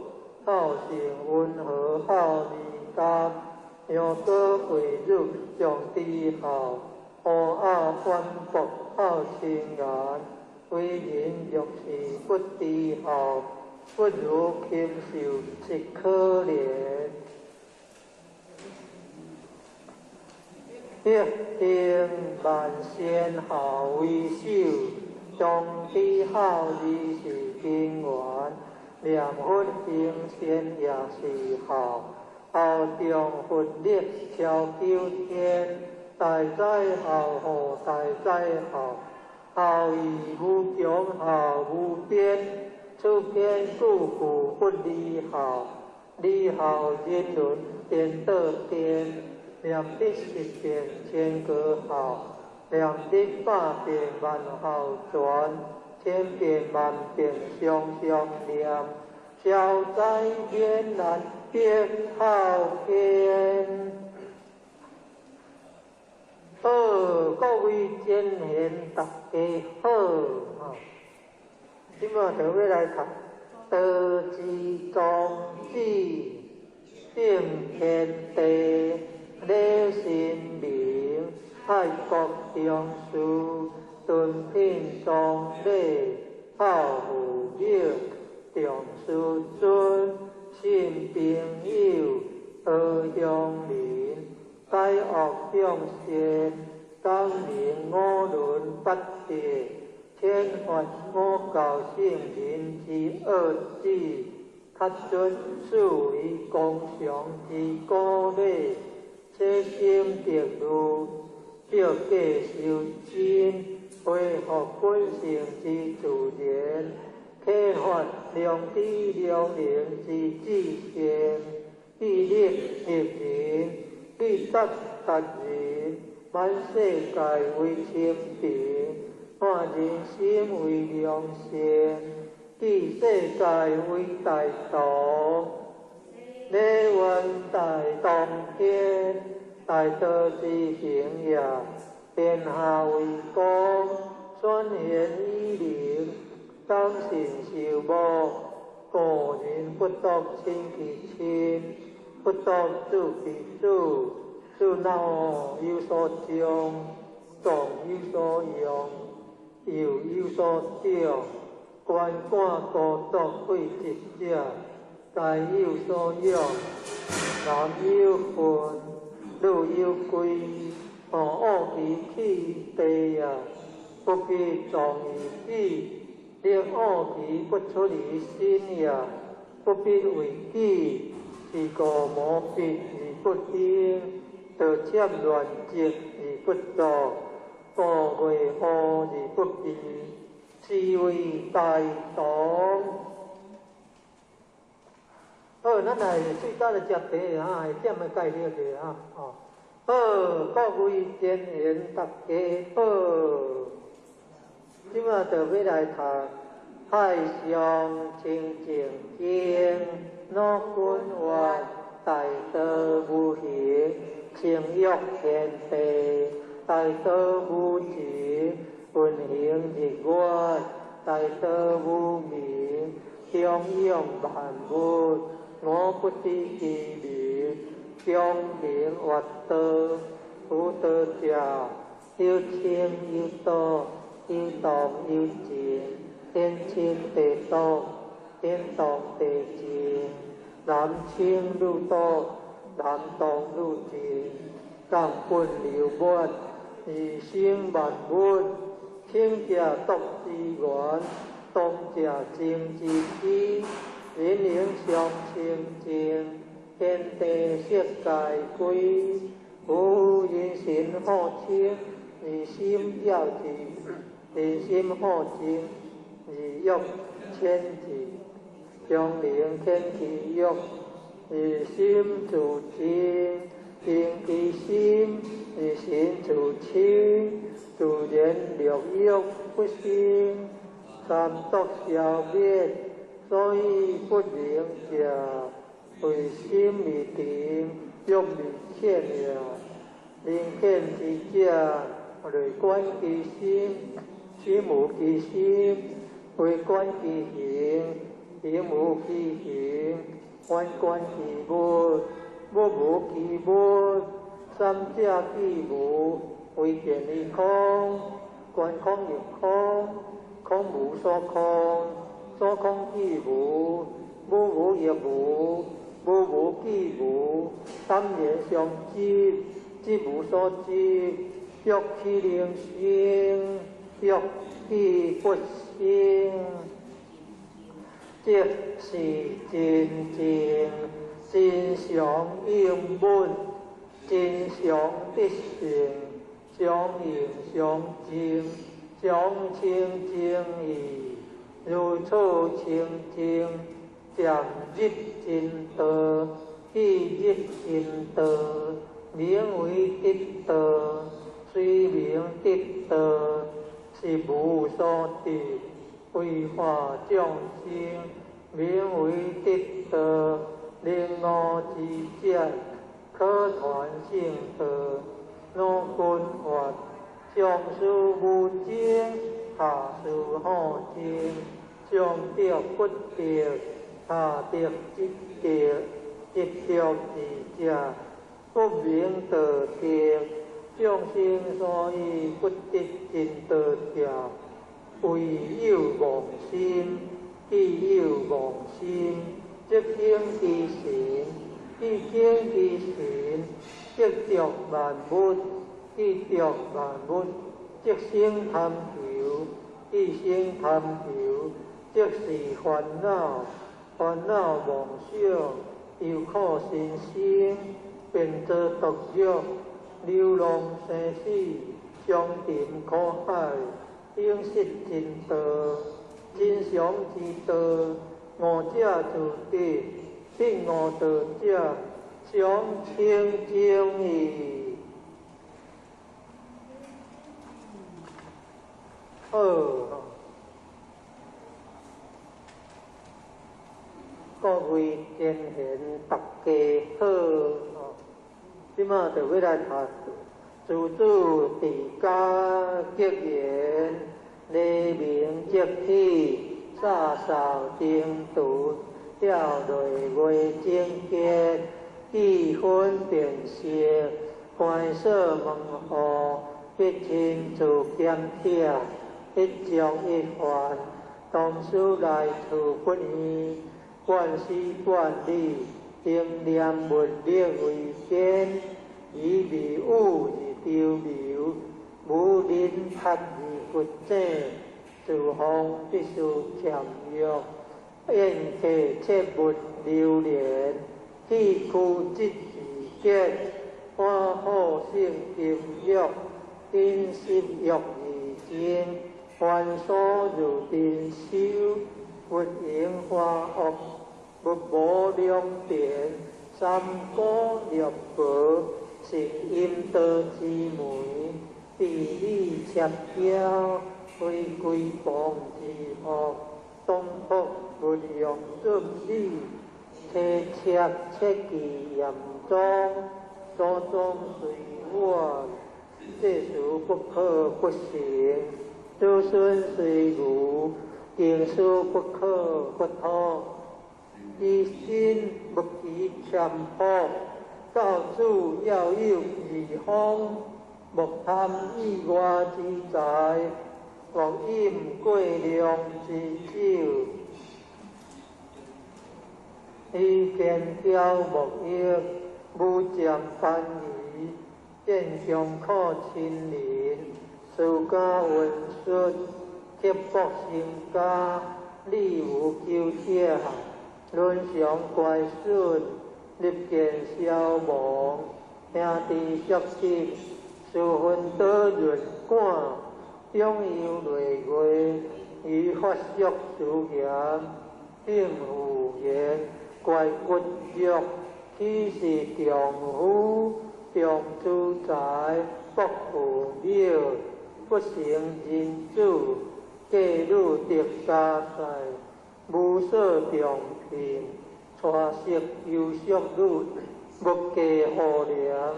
好性温和好离家，让哥贵入上帝好，乌鸦反复好亲眼，为人若是不知好，不如禽兽是可怜。一定万善好为首。上帝好义是根源，念佛行善也是好，好中佛力超求天，大哉好护大哉好，好义无穷好无边，处偏故故不离好，离好人伦天得天，念的是变天格好。念的百变万好转，千变万变常常念，消灾免难别好天。好，各位贤贤大家好。即马就要来读道之宗旨，定天地，礼神明，爱国忠士，敦品壮礼，孝父母，重师尊，信朋友，和乡邻，解恶向善，光明五伦八德。天发五教圣人之恶旨，确准视为公常之鼓励，切心得路，表价修真，恢复本性之自然，启发良知良能之志向，毅力立人，必达达人，万世界为清平。看人心为良善，记世界为大道，礼愿大同天，大道之行也，天下为公，宣贤以灵，当信受母，故人不独亲其亲，不独子其子，子老有所终，壮有所用。又有所长，官官孤独贵职者，财有所用，男有份，女有贵，恶其气地也，不必壮于己，令恶其不出于心也，不必为己，是故无必而不应，得欠乱职而不作。故为何而不义？是为大同。好，咱来最早来接题啊，点个介绍者啊，哦。好，各位前贤大家好。即马就要来读《海上清净经》，老君话大道无形，情欲天地。大道无情，运行日月；大道无名，供养万物。我不知其名，光明活道。有道者，有清有道，有动有静。天清地动，天动地静。男清女动，男动女静。共分流满。二生万物，清者独之源，动者静之基。人灵相清净，天地色界归。有人心好清，而心要之；人心好静，而欲牵之。将灵牵其欲，而心自静。定其心，而心自清，自然六欲不生，三毒消灭。所以不明者，为心未定，欲未显也。能见之者，为观其心，心无其心，为观其形，形无其形，观其物。物无其物，三者既无，为见于空，观空亦空，空无所空，所空亦无，无无亦无，无无既无，三业相即，即无所即，欲其灵生，欲其不生，即是真正。真常应本，真常得性，常应常静，常清净义，如初清净，渐入真道，既入真道，名为得道，虽名得道，是无所得，为化众生，名为得道。令我之者，可传圣道，老君话，上师无精，下师好精，上着不着，下着执着自者，不明道德。众生所以不得真道者，唯有妄心。既有妄心，即生其神；既生其神，即着万物；既着万物，即生贪求；既生贪求，即是烦恼。烦恼妄想，又可生生，变作毒药，流浪生死，伤沉苦海，永失真道。真常之道，悟者自得，必悟道者，常清净矣。各位贤贤，大家好！即马就要来读自主持家结缘。黎明即起，洒扫净土，了内外正见，气氛变色，观色问候，一清自检贴，一种一环，当时来处不疑，观事观理，定念文理为见，以理物而丢流，无临拍骨者，自方必须强弱，宴客切勿流连，气枯即自结，花好性金玉，金色玉而精，凡所如定修，不应花恶，不无量典，三果入佛，是阴道之门。地理切标，回归邦之学，东北不用准理，切忌严重，所中随我，这事不可不行，子孙随如，经事不可不通，一心不及强迫，教主要有义方。莫贪意外之财，莫饮过量之酒，以见挑莫益，无占攀疑，见相可亲邻，自家文顺，贴薄身家，理无求者，论相怪损，立见消亡，兄弟相亲。事分得润感，永有内外，以法术事言，并无言，怪骨肉，岂是丈夫？丈主宰，不负了，不成人主，嫁女得家财，无所重聘，娶媳优淑女，无计好良。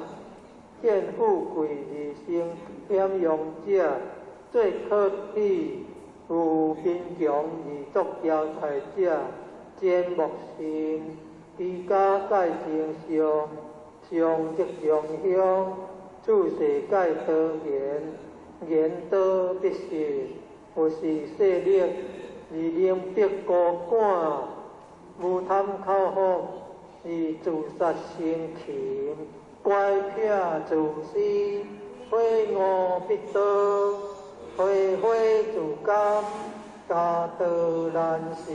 见富贵而生险用者，最可耻；有贫穷而作骄财者，奸莫信。居家改正上，上即上香；处世改多言，言多必实。有时势力，而能必孤寡；无贪口福，而自杀生情。乖撇自私，非我必得；非自甘，家道难成。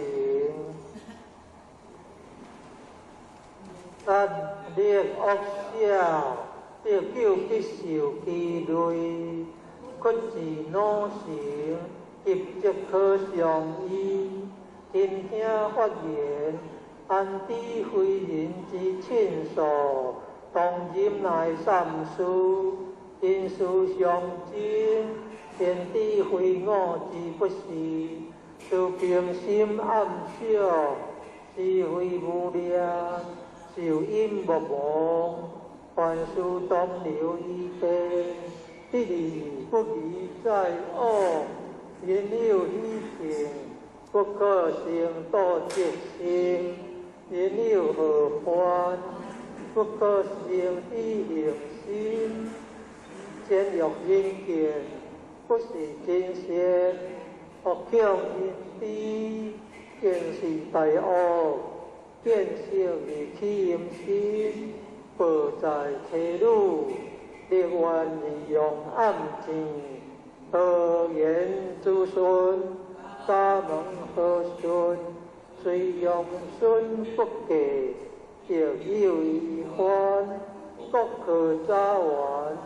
但劣恶者，必久必受其累；屈自努成，急即可上依。听听发言，安知非人之亲属？当今乃三事，因事相争，天地非我之不是。自平心暗笑，是非无量，受因无忘。凡事当留一地，一理不离在我。言有依情，不可成道结心，因有何欢？不可成意行心，见欲因见，不是真善。学强因知，见是大恶，见性而起因心，报在体路，力愿利用暗境，何言诸顺，沙门何顺，虽用顺不给，亦有遗患，各可扎完，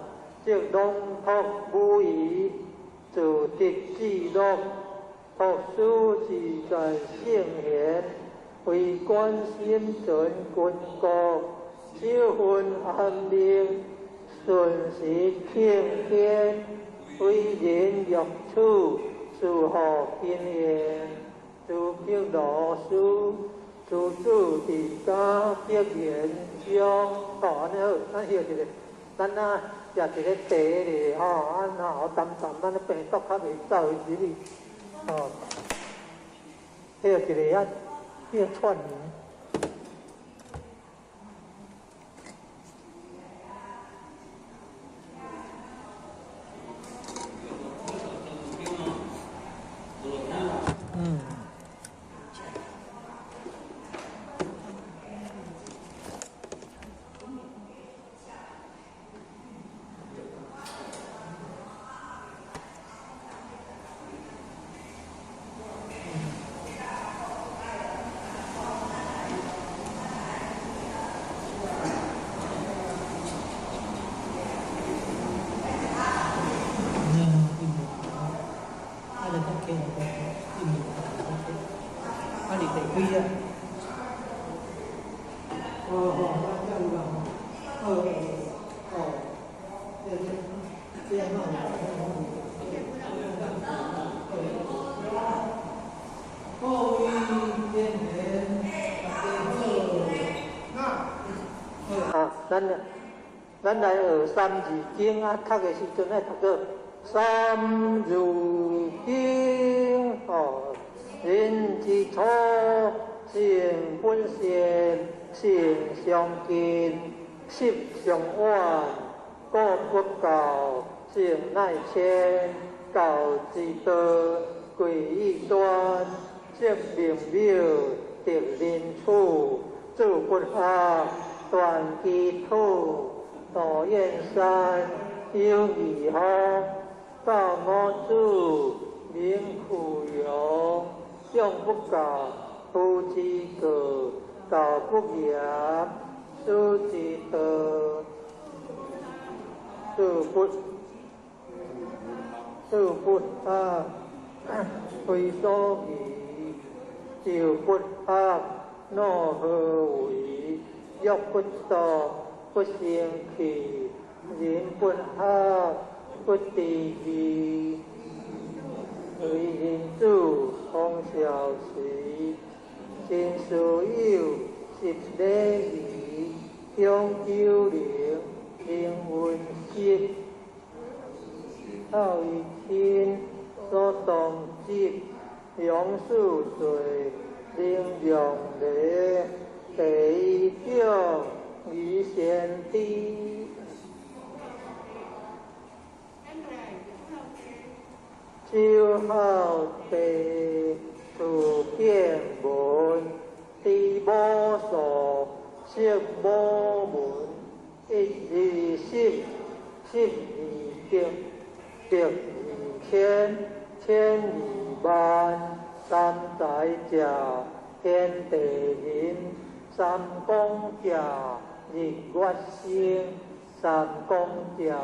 即龙托无疑，自得自乐。学书自在圣贤，为观心准君国，修分安宁，顺时天天，为人欲处，自何经验，自凭老师，自主地家必研究。安尼好，咱歇一下，咱食一个茶咧吼，淡淡，咱病毒较袂走入去。迄个一个迄个串联。咱来学三字经啊，读的时阵爱读个三字经人之初，性本善，性相近，习相远，故不教，性乃迁，教之道，贵以端，正明妙，得人处，自不学，断其土。道燕山有义行，道我主名苦游，用不教，夫之过，道不严，书之德，自不学，非所宜，就不学，若何为？欲不道。不生气，人不学，不知义。为人主，通晓时，心所有，习礼仪，向九灵，灵闻习。好于亲，所动机，用数岁，灵用礼，第一种。于贤弟，修好地，处见闻，地无所，色无闻，一二十，十二经，十二千，千二万，三载教，天地人，三公家。日月星，三公家，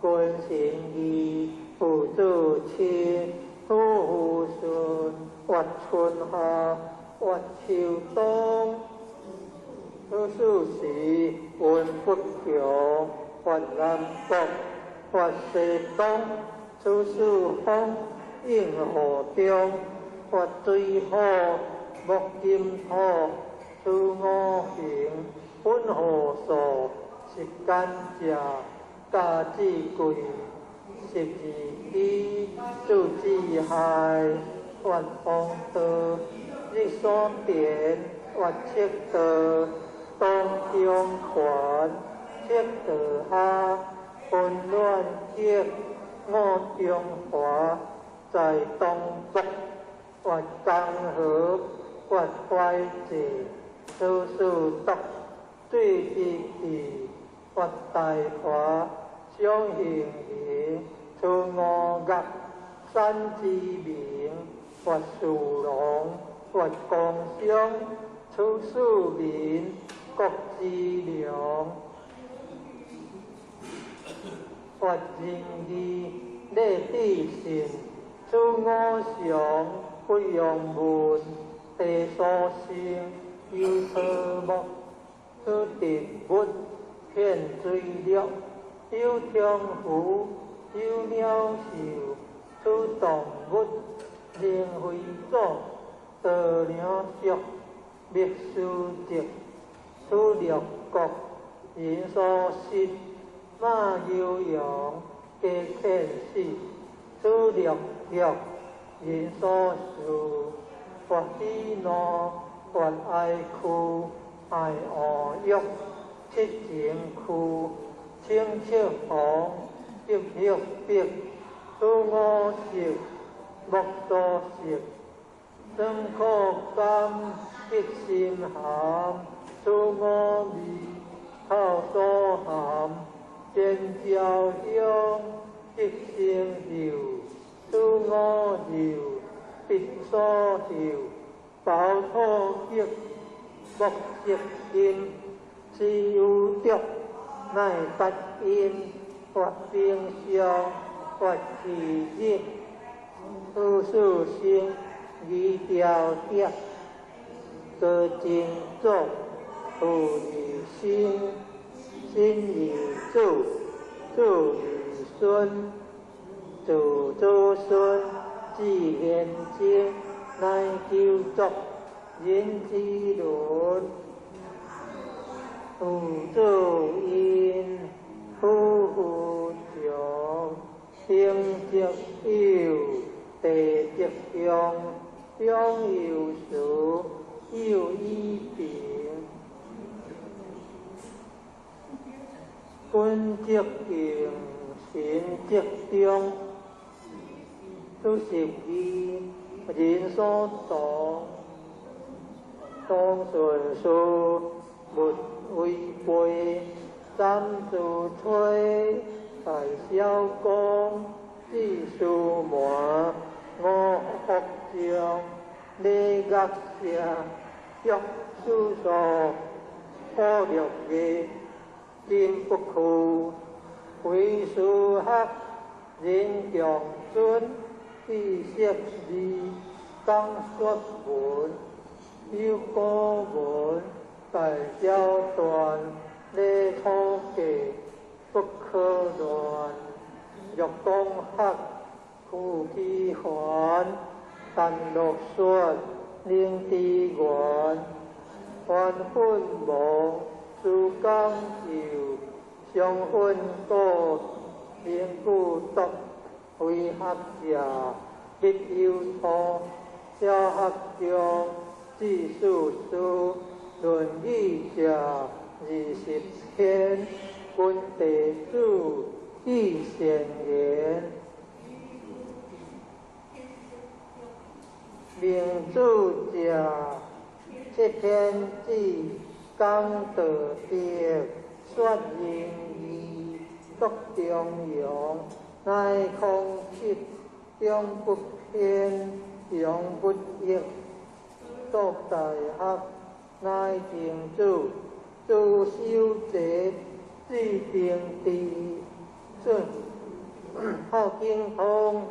君臣义，父子亲，夫妇顺，月春夏，月秋冬，出世时，运不强，月南北，月西东，出世风，应河中，月水火，木金土，出五行。本何所？是干家，家之贵，是自己，自之害。越方道，日所殿越切道，当中权切道下，混乱结我中华，在东北越江河越怀济，处处得最积极越大华，相形形出五岳。山之名，越殊荣，越光香，出世民，国之良，越仁义，礼智信，出五常，不用文，地所生，有草木，出植物，遍水陆，有天赋，有鸟兽。出动物，灵非祖，道良俗，秘书籍，出六国，人所识，马牛羊，皆犬死，出六六，人所事，发喜怒，发哀哭，爱恶欲，七情苦，清赤红，急欲逼。出五色，木所色，酸苦甘，激心寒，出五味，口所含，尖椒香，激心柔，出五柔，鼻所嗅，饱土激，木色金，是有毒，乃不因，或冰消。发气热，出世生，语调调，歌经作，父与心，心与主，主与孙，主祖孙，至贤经，乃救作，人之伦，父祖因，夫妇长。天则有，地则用，中有数，有依平。君则敬，臣则忠。出十义，人所当顺事，勿违背，三自吹。大小公，智书满，五福将，礼乐社，约书所，破六艺，金不屈，为书学，人强尊，知识字，讲说文，有古文，大交断，礼土记。不可乱，欲公克，故其还。但落雪，令之源。还粉毛，诸刚柔。相粉果，令故毒。为学者，必有错。小学中，知数书。论语者，20篇。君地主，义贤言。明主者，7篇旨，讲道德，说仁义，作中庸，乃空七，中不偏，中不逆，作大学，乃正主，主修者。自定地顺，好经通，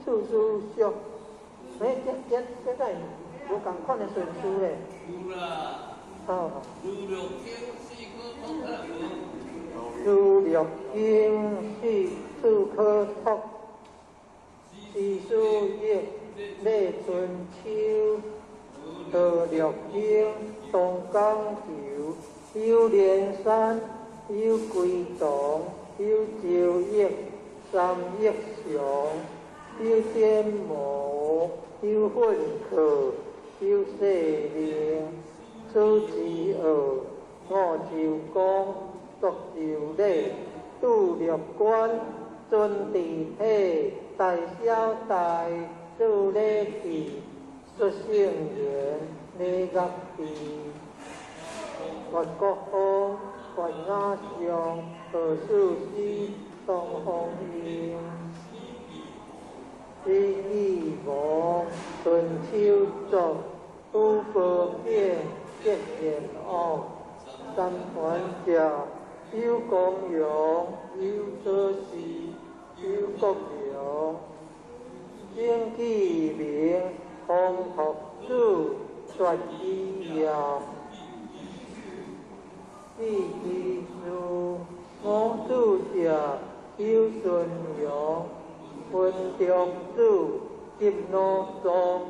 处处俗。这个无共款的顺序嘞。有啦。哦。如六经四处可读，四书业内春秋，道六经东江球。有连山，有归洞，有九翼，三翼上，有颠磨，有混合，有细灵，此之二，我就讲，作就礼，拄入关，尊地体，大小大，做礼器，出圣言，礼乐器，月国风，月雅上，何事师，东方应。知义无，春秋作，诸佛变，结言恶，三环者，有功用，有所事，有国用，经纪名，弘学主，说义要，记记书，我主者，有顺用。分中主，急怒中，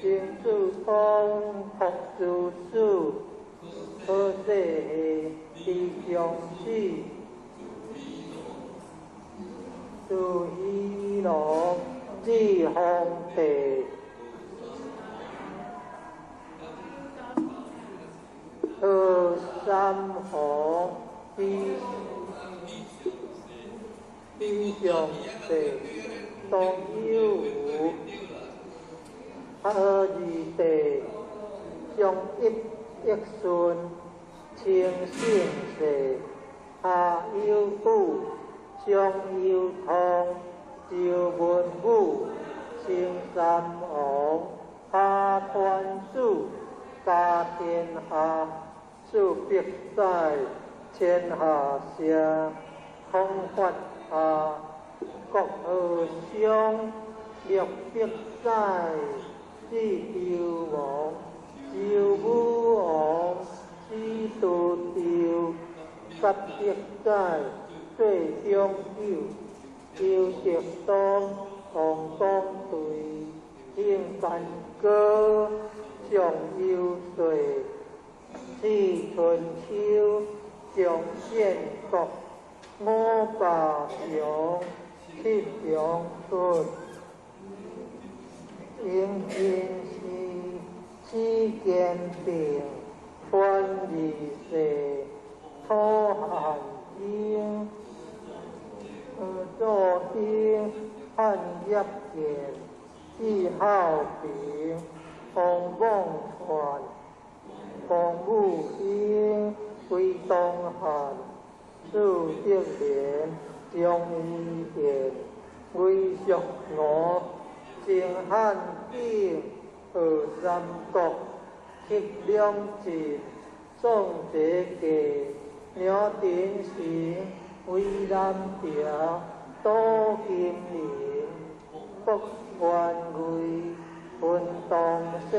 行主通，学主主，好势地上死，主依龙，至皇帝，好三皇，地上帝。当有无，二地上一顺，清性世，下有苦，上有通，就文武，成三王，下团主，家天下，主必在，天下下，空法下。国和相，六必在，至tiêu王，tiêu vũ王，知道tiêu，十必在，最中九，tiêu直當，同光對，天凡歌，上有水，至春秋，上建國，五霸上。七祥顺，应天时，之间定，观理世，土汉经，作经，汉业见，志好平，洪旺传，洪武兴，归东汉，数德连。将伊现，为蜀我，正汉景，二三国，七两晋，宋节节，鸟典行，为南调，多金陵，北关魏，分东西，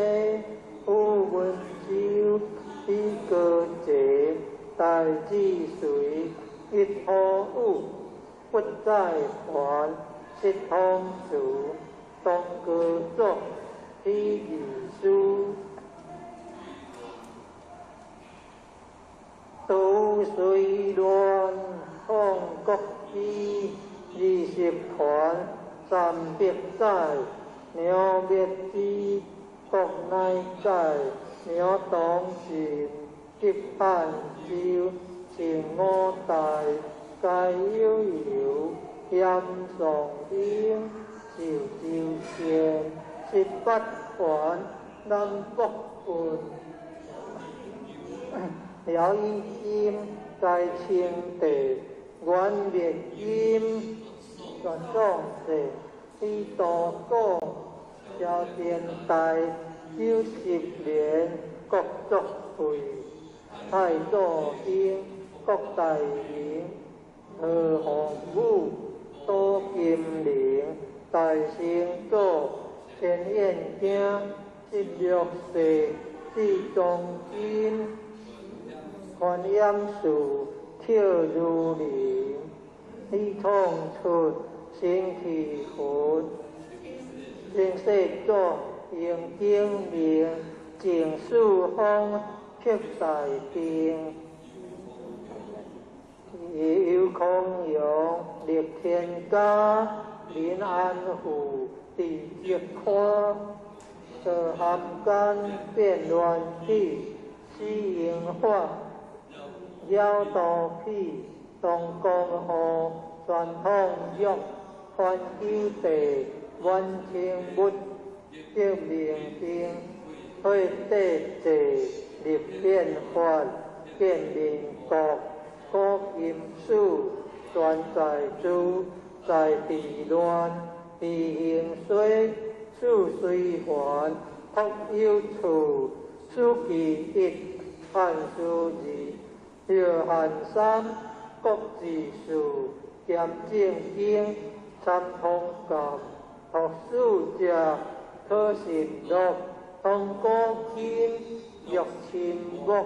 吴文州，一个节，大治水，一河武。不在还，七通书，东歌作，体语书，都随乱，抗国基，20团，三必在，鸟灭之，国内在，鸟当前，急汉朝，前五代。皆悠悠，任上天，朝朝见，十八环，南北半。了以金，在清地，元灭金，元壮世，以道讲，小天大，90年，国作会，太祖兴，国大兴。和洪武，多金陵，大成祖，天燕京，16世，至中金，观音树，跳如林，李通出，星气魂，清世祖，迎景明，净树风，辟大定。有空用立天家，临安府第一科，含干变乱体，西营法，妖道体，东江河，传统玉，环球地，万清物，革命经，会地制，立变法，建民国，国音书，专在主，在地乱，地形水，处随环，福有处，书其一，汉书二，约翰三，国字数，咸正经，参通鉴，读书者，可信录，通古今，欲亲目，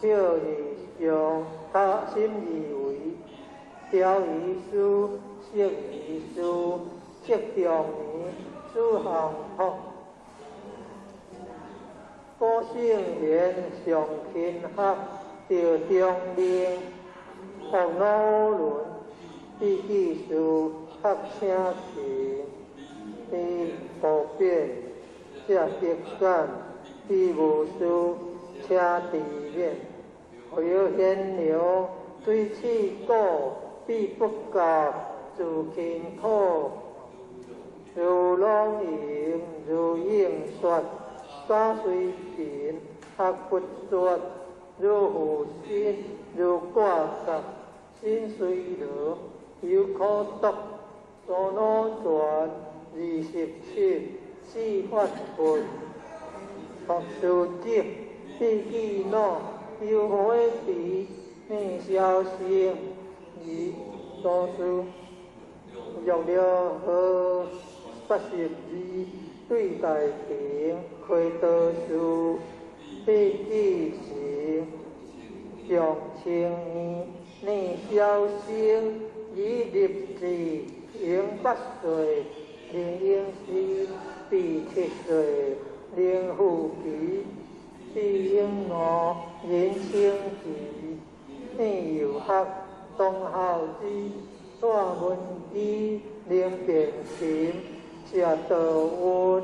少义上，他心以为，调遗书，识遗书，识中年，书行托。古圣贤上勤学，调中令，学五伦，必记书，学请勤，必普遍，写德感，必无书，请地面，会有闲流，对气故，必不教，自勤苦，如龙吟，如应说。沙随平，学不绝，如负心，如挂甲，心随流，有可读，所脑传27，四法分，学书籍，必记脑，有火皮，命消生，以读书，用了和82。对待平，开导书，必记行，上清年，年消生，以立志，应8岁，令应时，必7岁，令父期，必应5，人清期，念有学，东孝之，大文基，令变勤。写道文，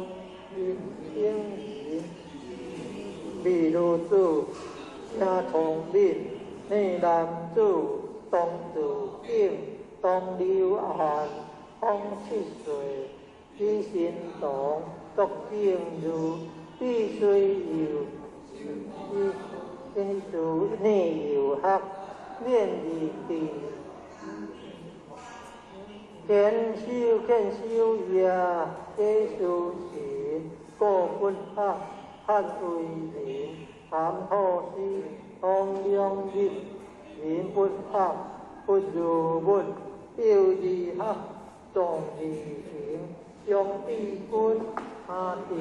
应行，例如子，听聪明，内男子，东自敬，东流岸，风7岁，起心动，读经儒，必须有，先主内有学，免义地。见修也，皆修行，过不学，汉为人，含好思，通量日，人不学，不如物，有义学，重义行，上帝君，下定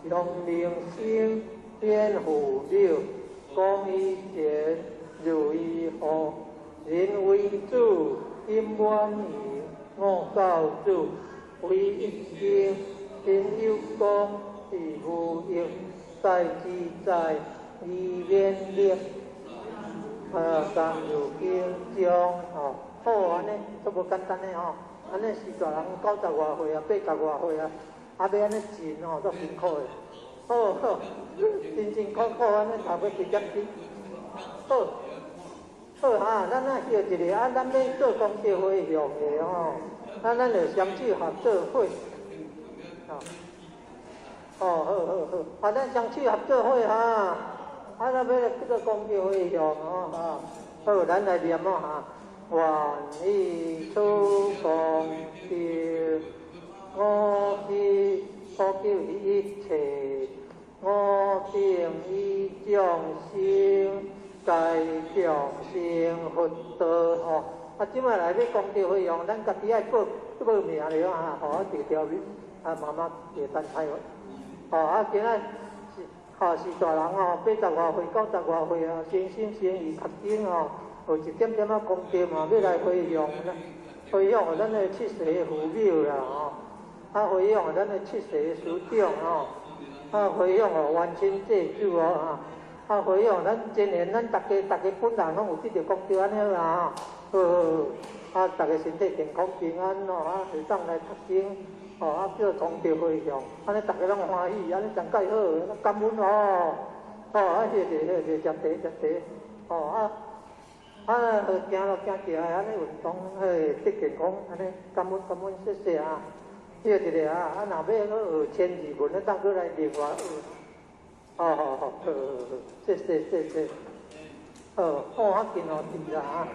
人，上灵性，天父了，公义节，如义后，人为主。金满盈，我教主，为一经，天有功，地无应，在自在，义免力，三有经将，好安尼，都无简单的吼，安尼是大人90外岁啊，80外岁啊，要安尼进吼，足辛苦的，好，辛苦安尼读要直接进，好。好哈，咱那叫一个咱要做公社会用的吼，咱就双手合作伙，好，咱双手合作伙哈，咱要做公社会用吼，好，咱来念哈，愿以出公调，我去普救一切，我定以众生。该众生福德吼，即摆来要公调费用，咱家己爱报名了哈，互调慢慢会等开今仔是大人吼，80外岁、90外岁啊，生心生意确定吼，有一点点公调嘛，要来费用互咱的七世父母啦吼，费用互咱的七世师长吼，费用互冤亲债主费用咱今年咱大家本人拢有得到公调安尼啦好。大家身体健康平安会当来读经叫同着回向，安尼大家拢欢喜，安尼上介好，感恩谢谢接行路行起来，安尼运动得健康，安尼感恩，谢谢这一个若要学千字文，当过来另外学。好，谢谢，较紧是啦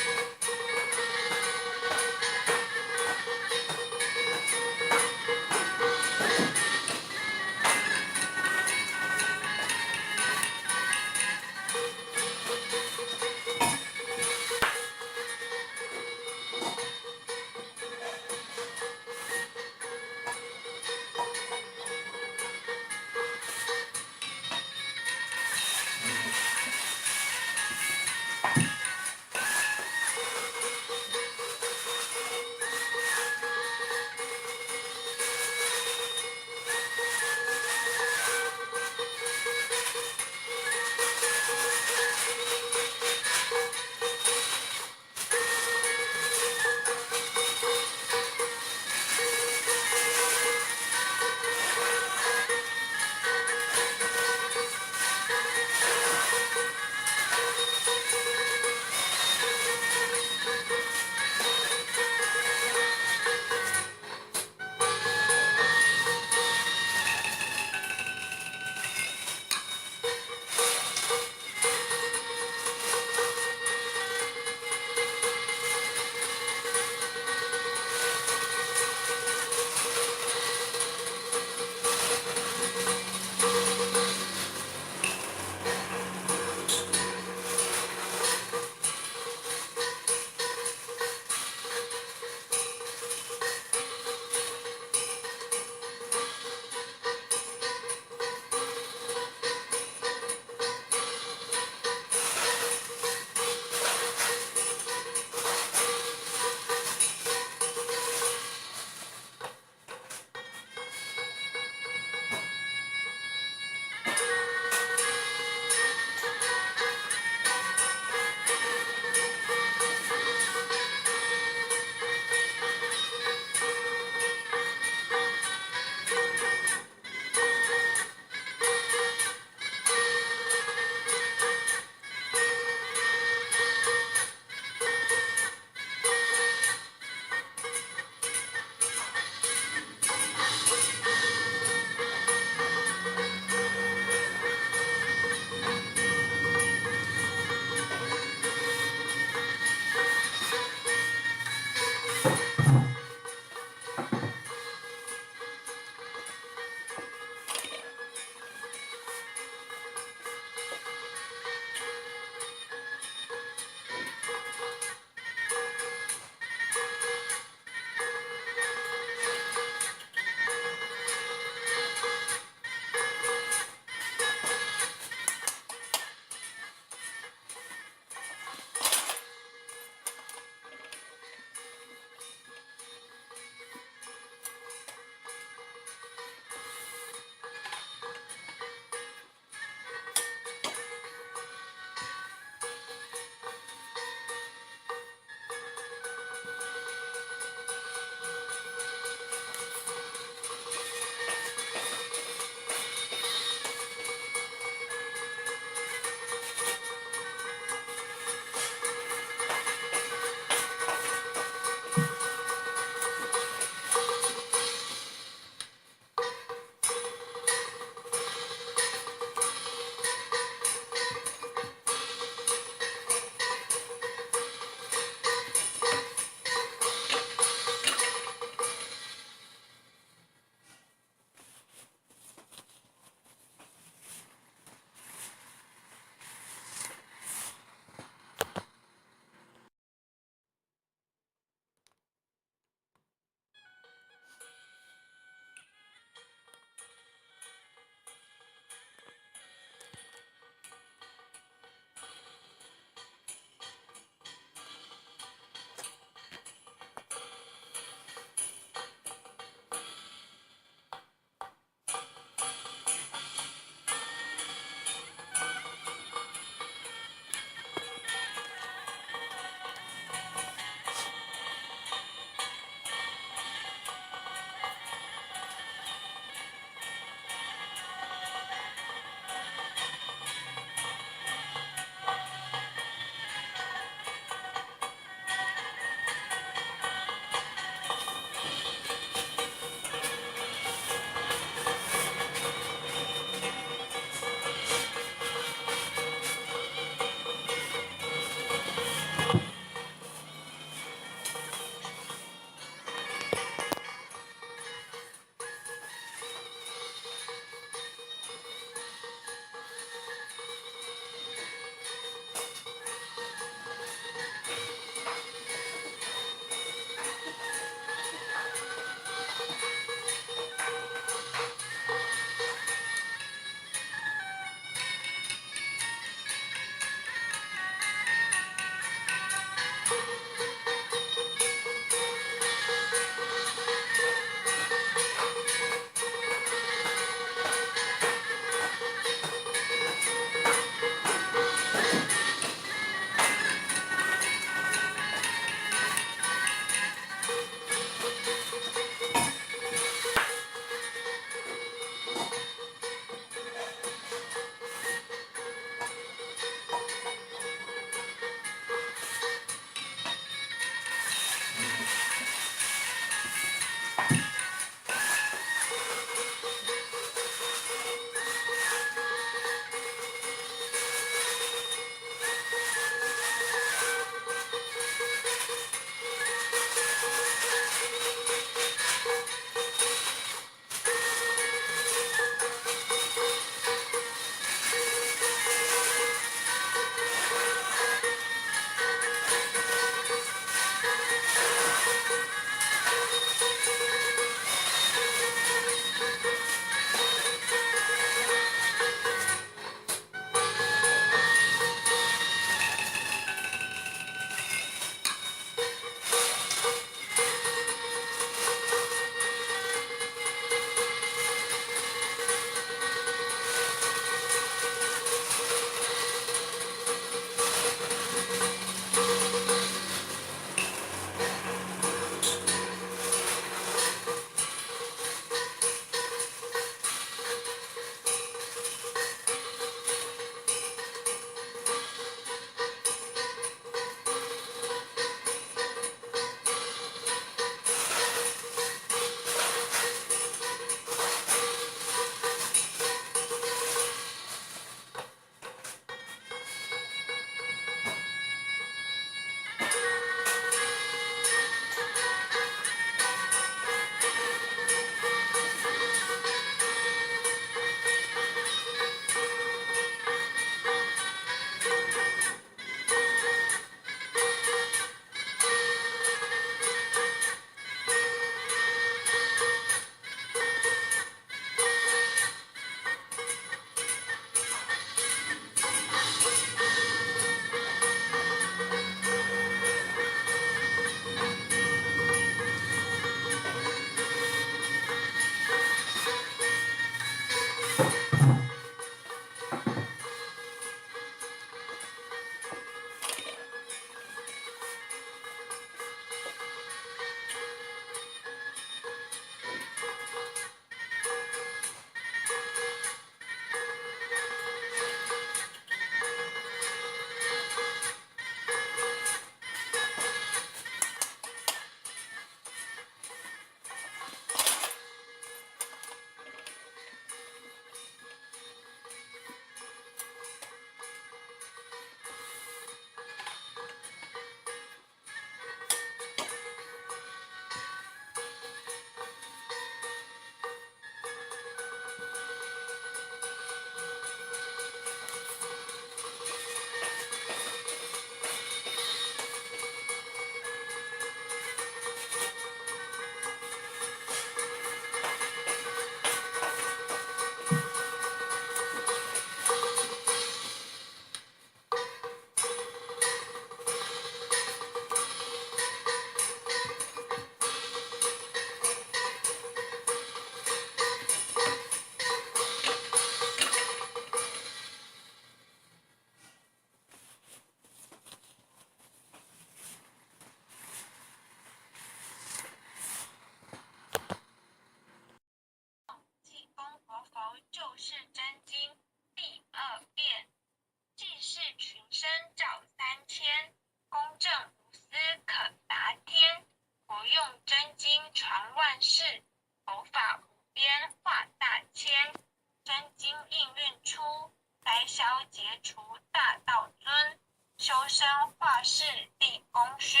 宵节除大道尊，修身化世立功勋。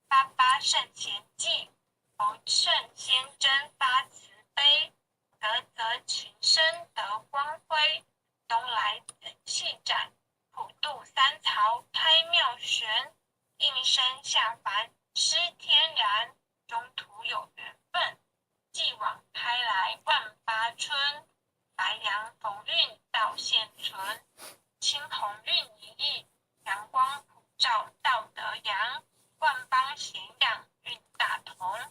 88圣贤记，逢圣先真发慈悲，则群生得光辉。东来紫气展，普渡三曹开妙玄，应声下凡施天然，中途有缘分，继往开来万八春。白杨逢运道现存，青红运一役，阳光普照道德扬，万邦咸养运大同。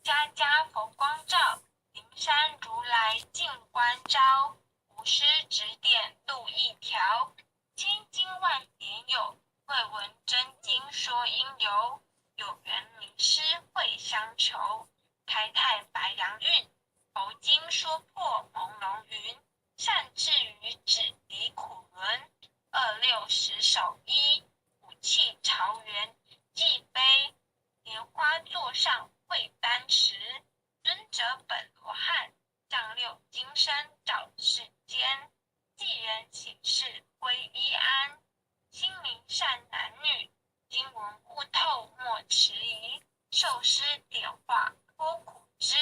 家家佛光照，灵山如来净观照，无师指点路一条，千经万典有，未闻真经说因由，有缘名师会相求，开泰白杨运，佛经说破朦胧云，善至于止离苦轮，26十手一，武器朝元祭杯，莲花座上会丹石，尊者本罗汉，丈六金身照世间，济人喜事归一安，心灵善男女，经文悟透莫迟疑，受师点化脱苦知，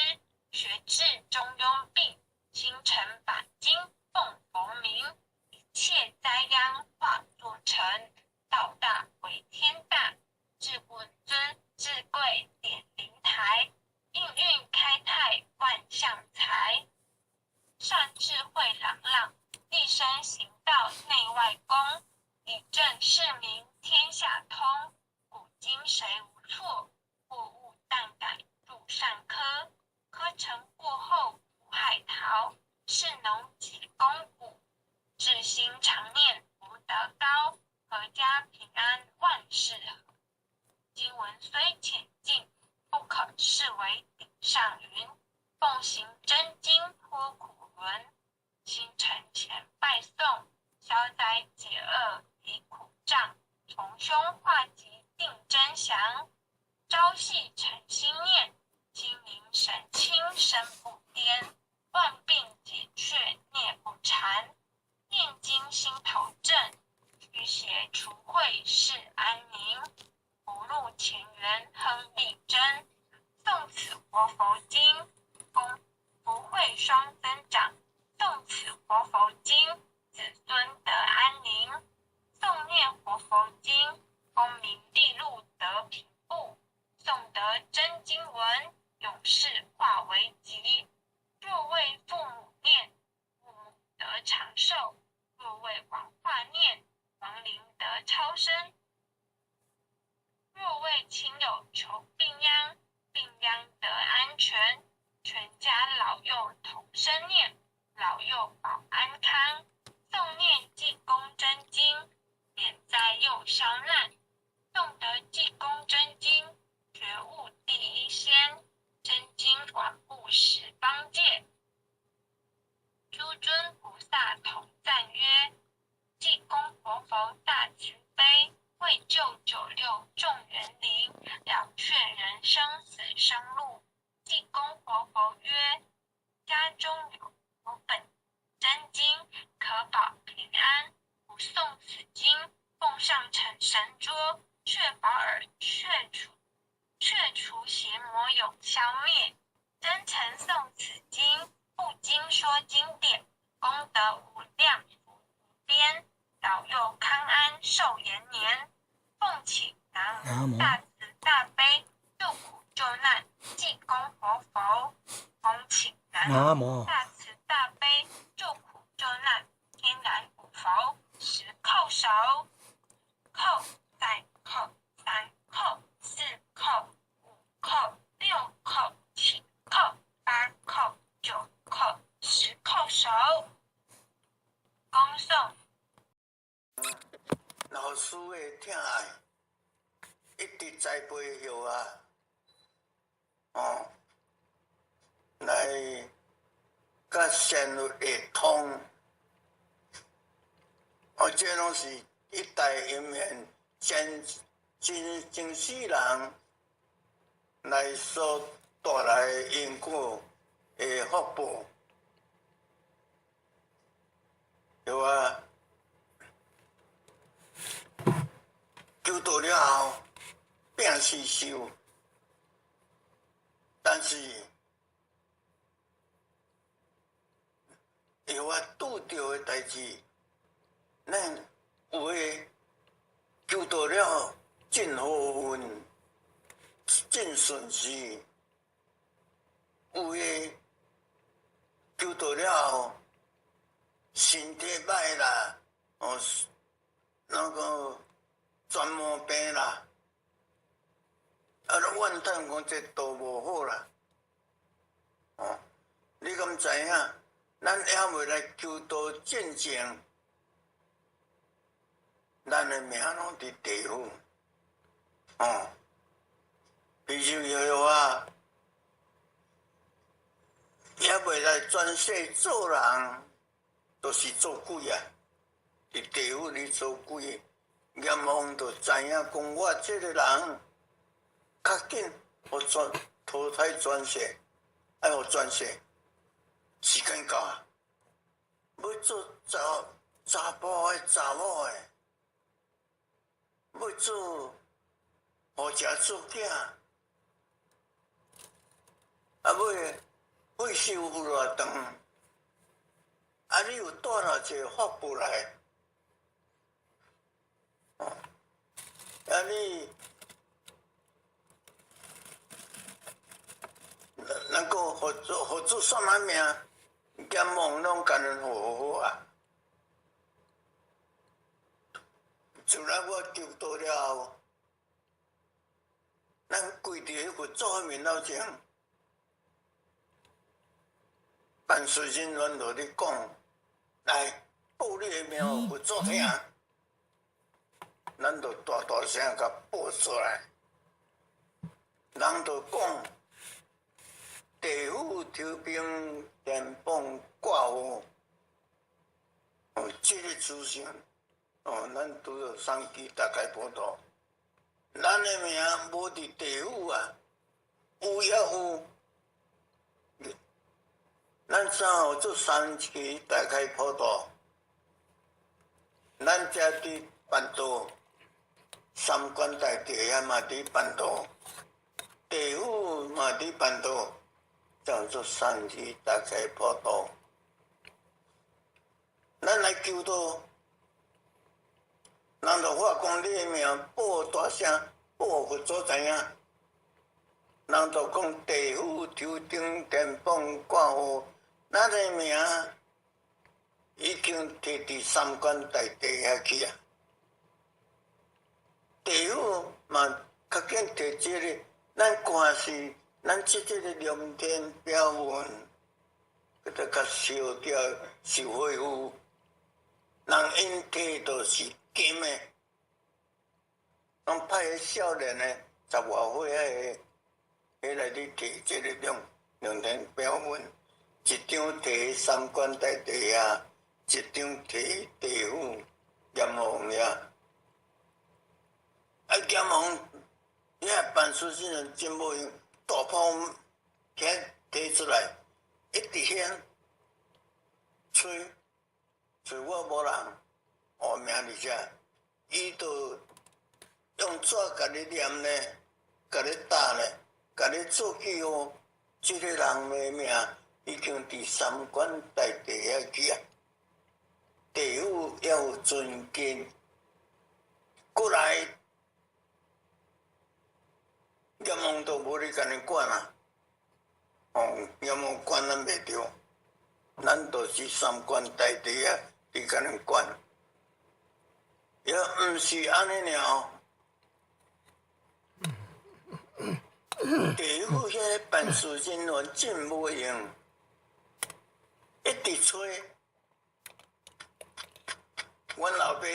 学至中庸病，心诚把经奉佛名，一切灾殃化作成，道大为天大，至本尊至贵点灵台，应运开泰万象财，善智慧朗朗，一生行道内外公，理政市民天下通，古今谁无错，过误但改入善科，科成过后无海淘，是农己功补，至心常念福德高，阖家平安万事和。经文虽浅近，不可视为顶上云，奉行真经脱苦轮，心诚前拜诵，消灾解厄离苦障，从凶化吉定真祥，朝夕诚心念，心灵神清身不颠，万病解却孽不缠，念经心头正，驱邪除秽世安宁，福禄前缘亨利贞，诵此活佛经，福慧双增长，诵此活佛经，子孙得安宁，诵念活佛经，功名利禄得平步，诵得真经文，永世化为吉。若为父母念，父母得长寿；若为王化念，亡灵得超生；若为亲友求病殃，病殃得安全。全家老幼同声念，老幼保安康。诵念济公真经，免灾又消难。诵得济公真经，觉悟第一仙。真经广布十方界，诸尊菩萨同赞曰：济公活佛大慈悲，为救96众园林，了却人生死生路。济公活佛曰：家中有本真经，可保平安。不诵此经，奉上成神桌，确保尔却除邪魔永消灭。真诚诵此经，不经说经典，功德无量福无边，老幼康安寿延年。奉请南无大慈大悲救苦救难济公活佛，恭请南无大慈大悲救苦救难天然古佛，十叩首，叩再叩3叩4叩5叩6叩7叩8叩9叩10叩首，恭诵。老师的疼爱，一直栽培后来甲善恶会通，这拢是一代因缘真世人来所带来因果的福报。受，但是有我拄着的代志，咱有诶求到了真好运、真顺遂，有诶求到了身体歹啦，那个全毛病啦。怨叹讲这都无好啦，你敢知影？咱还未来求道见证，咱的命拢伫地府，比如有啊，还未来转世做人，都是做鬼啊！伫地府里做鬼，阎王就知影讲我这个人。较紧，互投胎转世，爱互转世，时间到啊！要做查甫诶、查某诶，要做互食做囝，尾寿有偌长，你有带了一个福报来，你。能够合作算啥命，阎王拢甲人好啊！自然我求到了后，咱跪伫迄佛祖面头前，办事人员就咧讲，来报你的名，佛祖听，咱就大大声甲报出来，人就讲。地府抽兵电棒挂号，这个资讯，咱拄着送去大概报道。咱的名无伫地府啊，有也有。咱三号做三期大概报道，咱遮伫办道，三官大帝也嘛伫办道，地府嘛伫办道。叫做三期大概报道，咱来求道，人就话讲你的名报大声，报佛祖知影，人就讲地府抽顶电棒挂号，咱的名已经摕伫三官大帝遐去啊，地府嘛较紧摕这个，咱官司。咱即个龙天表文，佮得较烧掉受恢复，人因摕都是金诶，拢派迄少年诶，10外岁迄来咧摕即个龙天表文，一张摕三官大帝遐，一张摕地府阎王遐，阎王遐办事情人真无用。大炮摕提出来，一直响，吹我无人，命伫遮，伊就用纸甲你念咧，甲你打咧，甲你做记号，即个人的命已经伫三官大帝遐去啊，地府也有尊敬，过来。阎王都无咧甲你管啊，阎王管咱袂着，咱就是三官大帝啊，伫甲你管，也毋是安尼尔。地府遐个办事人员真无用，一直吹。阮老爸、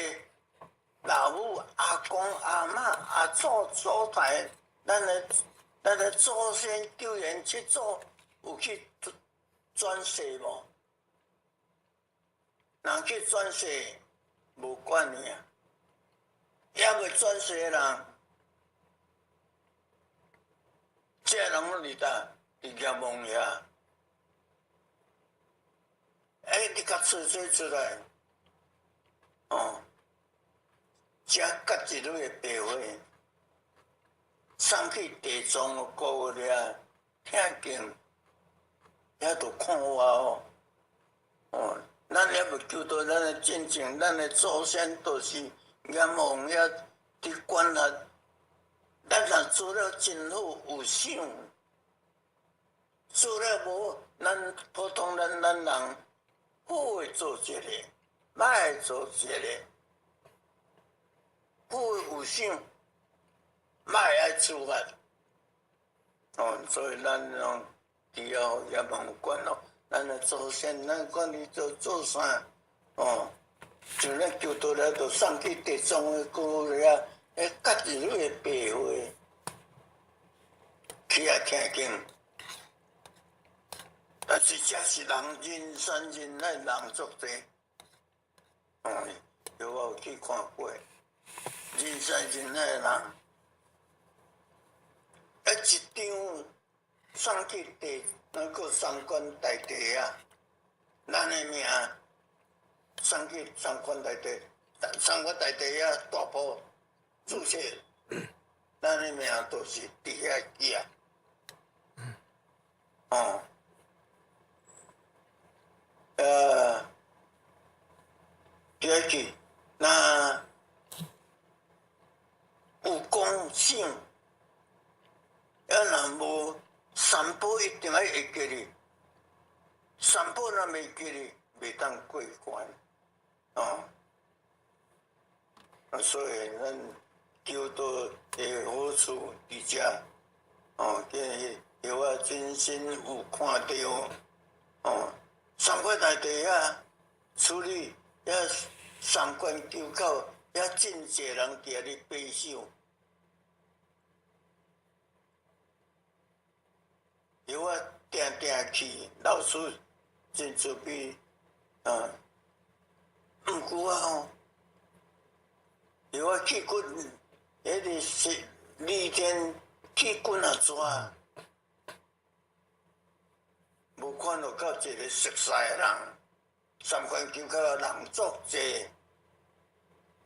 老母、阿公、阿嬷、阿祖、祖台。咱的祖先救援去做，有去转世无？人去转世无管你啊，也未转世的人，这人拢伫搭伫阎王遐，你甲出来，这甲一类的白话。送去地藏的古物了，听见，遐着看我哦。哦，咱也要求到咱的进前，咱的祖先都是阎王遐伫管辖，咱若做了真好，有想，做了无，咱普通咱人好诶做一个，歹诶做一个，好诶有想，歹爱处罚。哦，所以咱拢除了阎王管咯。咱的祖先，咱管你做啥？哦，就咱求到了，就送去地藏的古了，家己里的白话，去遐听经。但是这是人山人海，人足多。哦，有我有去看过，人山人海的人，一张送去那个三官大帝啊，咱的名送去三官大帝，三官大帝啊大埔注册，咱的名都是伫遐记啊。哦，第二句，那有公信，若无。三宝一定要会记哩，三宝若未记哩，袂当过关。哦，所以咱求到的好处伫遮。哦，叫我真心有看到。哦，三官大帝啊，处理遐三官九口，遐真济人伫遐咧背手。由我定去，老师真慈悲啊！毋过啊吼，由我去滚，迄个是李天去滚啊抓，无看到到一个熟悉的人，三关九口人足济，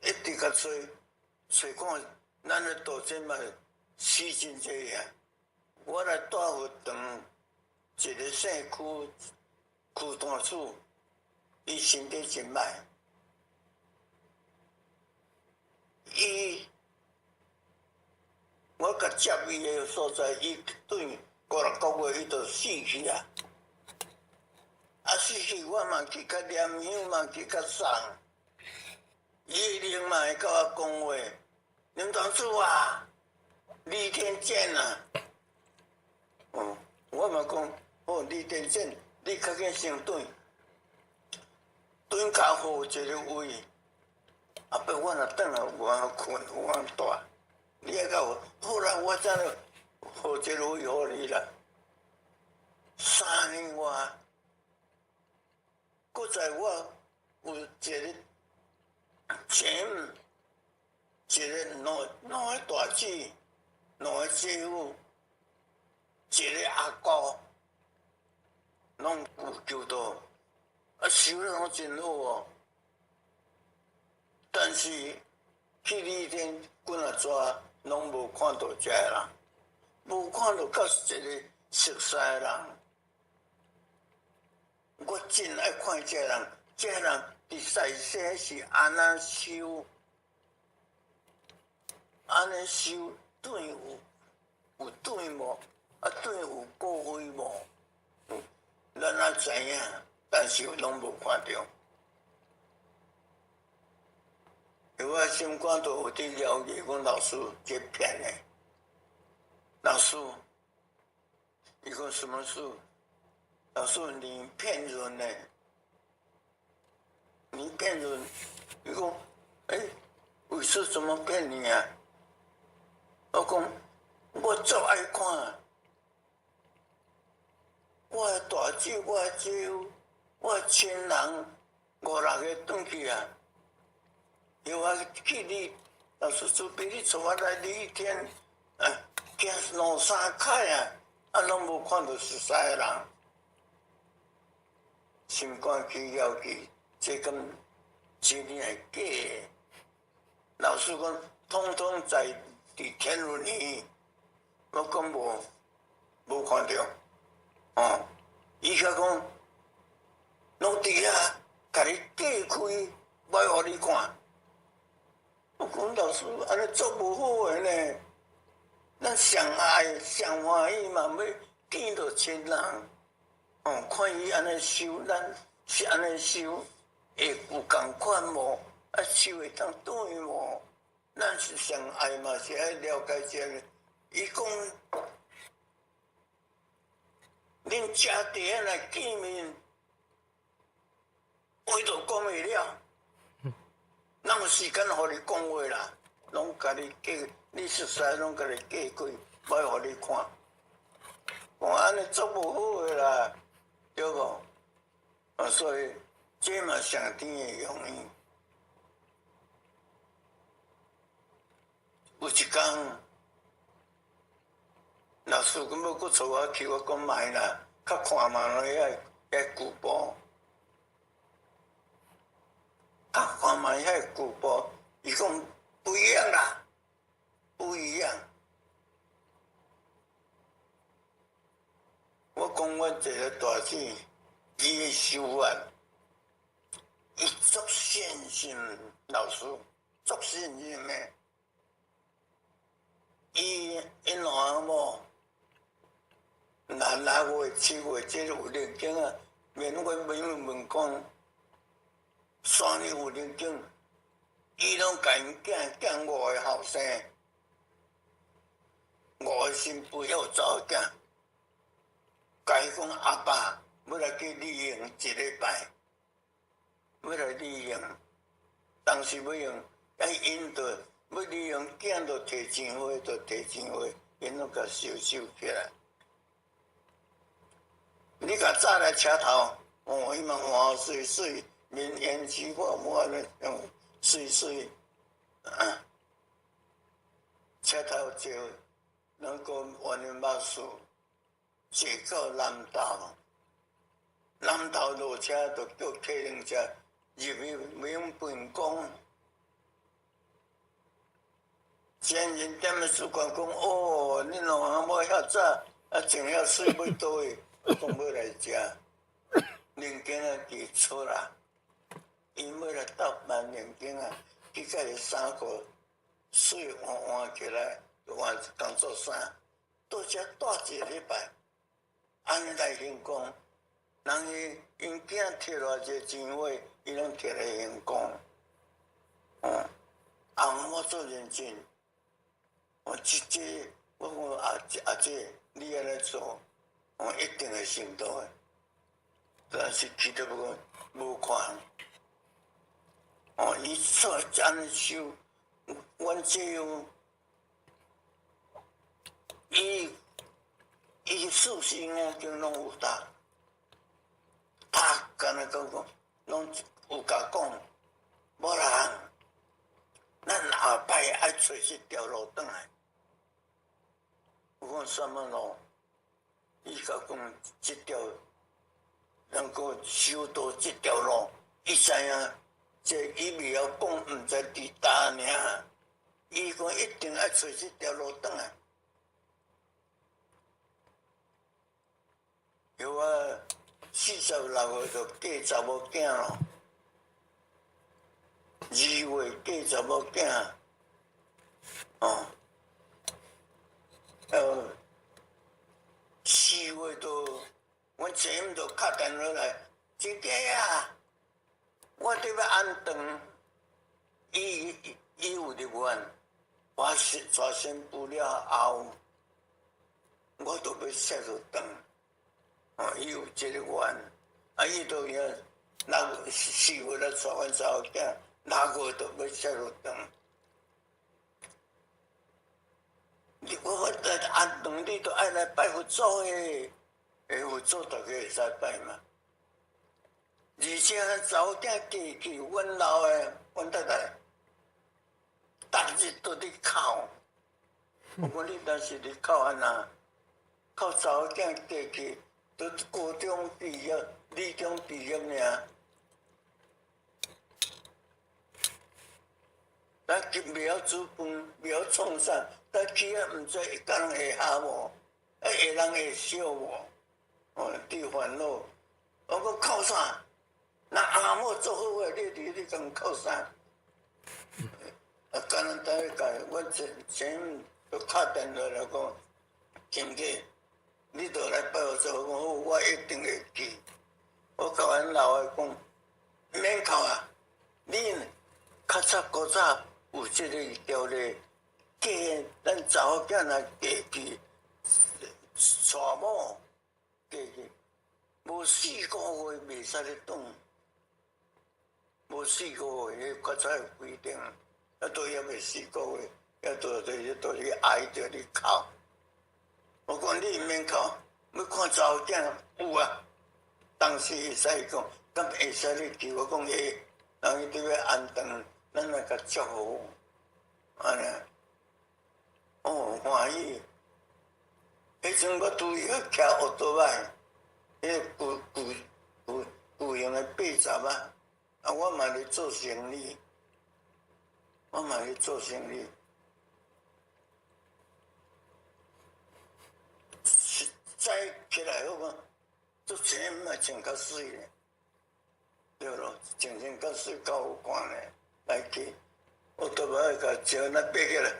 一直甲找看，咱的道真嘛死真济啊！我来带学堂一个姓区单处，伊身体真歹，我甲接伊个所在，伊对5、6个月伊就死去啊！死去我嘛去甲念香嘛去甲送，伊灵嘛会甲我讲话，林同志啊，李天健啊！哦，我嘛讲，哦，李天健，你较紧先转脚好一个位，后壁我若转来有通困，有通住，你爱甲我，好啦，我怎了好一个位互你啦？3年外，搁在我有一个前一个两个大姐，两个姐夫。一个阿姑，拢有求到，收了拢真好哦。但是去李天滚啊抓，拢无看到这个人，无看到到一个熟悉的人。我真爱看这个人，这个人伫西西是安那修，安尼修对有对无？对有过灰无？咱也知影，但是拢无看到。我心肝都有伫了解，阮老师这骗的。老师，伊讲什么事？老师，你骗人呢？你骗人？伊讲，为师怎么骗你啊？我讲，我足爱看。我的大姐、我的姐夫、我的亲人5、6个转去啊！由我去你老师准备你带我来李天，行2、3摆啊，拢无看到熟悉的人，心肝去要去，这敢真正是假的？老师讲，统统在伫天伦园，我讲无看到，哦，伊遐讲，拢伫遐，甲你隔开，歹互你看。我讲老师，安尼做无好诶呢。咱上爱上欢喜嘛，要见到亲人，哦，看伊安尼修，咱是安尼修，会有共款无？啊，修会当对无？咱是上爱嘛，是爱了解一下。伊讲，恁食第下来见面，话都讲袂了，哪有时间互你讲话啦？拢甲你过，你熟悉拢甲你过过，歹互你看。我安尼做无好诶啦，对无？啊，所以这嘛上天诶用意。有一天，老师根要搁带我去，我讲卖啦，较看嘛遐古堡，较看嘛遐古堡，伊讲不一样啦，不一样。我讲我一个大姐，伊诶修法，伊足信心，老师足信心诶。伊两某6月、7月，这有灵经啊，免我问讲3年有灵经，伊拢甲因囝5个后生，5个新妇还有查某囝，甲伊讲阿爸要来去旅行1礼拜，要来旅行，当时要用引导。要利用囝着摕钱花，因拢甲收起来。你甲早来车头，哦，伊嘛换水水，面烟起我安尼用水，啊，车头招，能够完全巴士，坐到南投落车就叫客人车入去免分工。前人踮咧主管讲，哦，恁两阿某遐早，啊，种遐水要倒位，讲要来食，灵经啊伫厝啦，因要来斗办灵经啊，去甲伊3个水换起来，换当做衫，倒遮带1礼拜，安尼来行讲，人因囝摕偌济钱花，伊拢摕来行讲，哦，阿某做认真。我我讲阿姐，你安尼做，我一定会成功的。但是去到无看，哦，伊做安尼修，阮这样，伊事情啊，就拢有答，敢若讲，拢有甲讲，无人，咱后摆爱找一条路转来。我讲什么路？伊甲讲这条能够修到这条路，伊知影，这伊未晓讲，毋知伫倒尔。伊讲一定爱找这条路转来。有我46岁就嫁查某囝咯，2月嫁查某囝，哦。4月都，阮前午就敲电话来，真假啊！我得要安顿，伊有入院，我抓宣布了后，我都要歇落顿。哦，伊有这个院，啊，伊都遐4月来带阮查某囝，6月都要歇落顿。我来安顿你，都爱来拜佛祖诶，佛祖大家会使拜嘛。而且查某囝嫁去，阮老诶，阮太太，逐日都伫哭。我讲你当时伫哭安那？哭查某囝嫁去，都高中毕业、理中毕业尔。咱未晓煮饭，未晓创啥，但去啊，毋知一家人会合无，下人会笑无，伫烦恼。我讲靠啥？那阿某做好话，你讲靠啥？今日第一届，我前就打电话来讲，经济，你倒来拜我做，我讲好，我一定会去。我甲阮老的讲，免哭啊，你较古早有即个条例，嫁咱查某囝若嫁去娶某，嫁去无4个月袂使咧动，无4个月，较早有规定。都也未4个月，也都去挨着你哭。我讲你免哭，要看查某囝有啊。当时会使讲，敢会使你去？我讲会，人伊伫要安顿，咱来甲祝福，安尼。欢喜。迄阵我拄要骑奥多麦，迄旧型的80啊，我嘛咧做生意。我嘛去做生意，早起来我讲，做钱嘛穿较水咧，对咯，穿较水较有看咧，来去，我都要甲石那爬起来，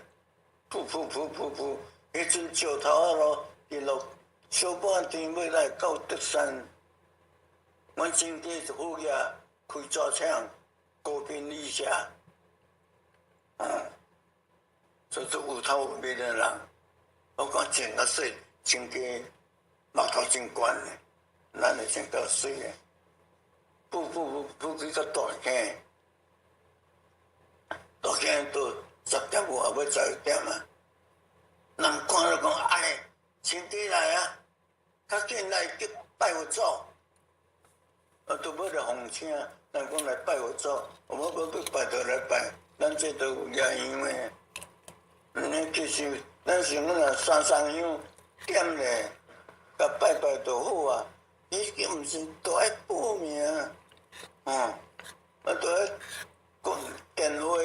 噗，迄阵石头啊咯，一路小半天要来到德山，阮亲家是好嘢，开早厂，高频以下。所以有头有面的人，我讲穿较水，穿个目头真悬嘞，咱会穿较水嘞，不去到大坑，大坑到10点外要11点啊，人看了讲哎，亲家来啊，较紧来去拜佛祖，都要来奉请，人讲来拜佛祖，我们要去拜就来拜。咱这都有业样诶，其实咱是阮三香点咧，甲拜就好啊。伊个毋是都爱报名，都爱讲电话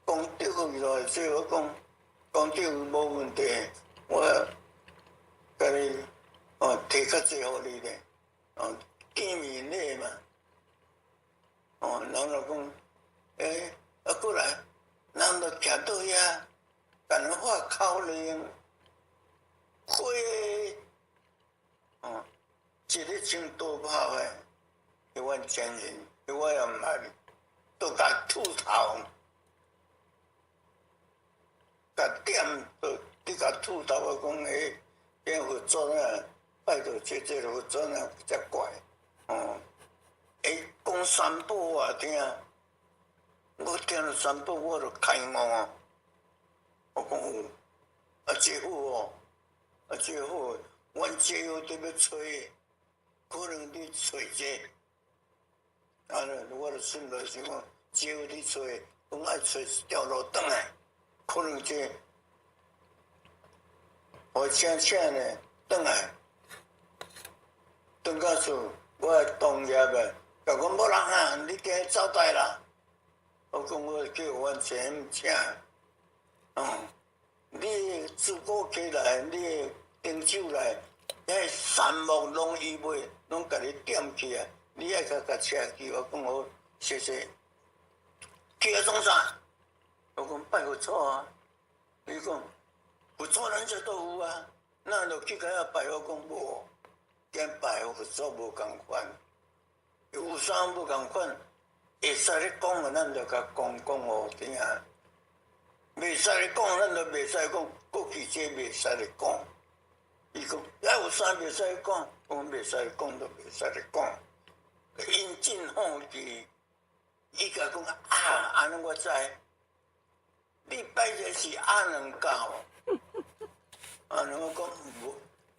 讲对去咯，所以我讲对无问题，我甲你提较济互你咧，见面礼嘛，人就讲过来，人就徛到遐，甲人发口令，一日穿刀炮诶，迄阮前人，我也毋捌，都甲秃头，甲点都你甲秃头，我讲变佛祖啊，拜托这佛祖啊，比较怪，讲三宝我听。我听了三宝，我就开悟啊！我讲有，这好哦，这好，阮这好伫要找，可能你找这，我就顺落想讲，这好你找，讲爱找一条路转来，可能这，我请呢转来，转到厝，我同业个，甲讲无人啊，你今日走台啦。我讲我叫阮钱请，你自古起来，你顶手来，遐山木拢伊卖，拢甲你点去啊！你爱甲车去，我讲好，谢谢。去啊创啥？我讲拜佛祖啊！你讲佛祖人家都有啊，那就去甲遐拜，我讲无，跟拜佛祖无共款，有啥无共款？会使咧讲啊，咱就甲讲互听；袂使咧讲，咱就袂使讲。过去这袂使咧讲。伊讲，遐有啥袂使讲？我袂使讲，就袂使咧讲。因尽好奇，伊甲讲安尼我知。你拜这是阿能教，我讲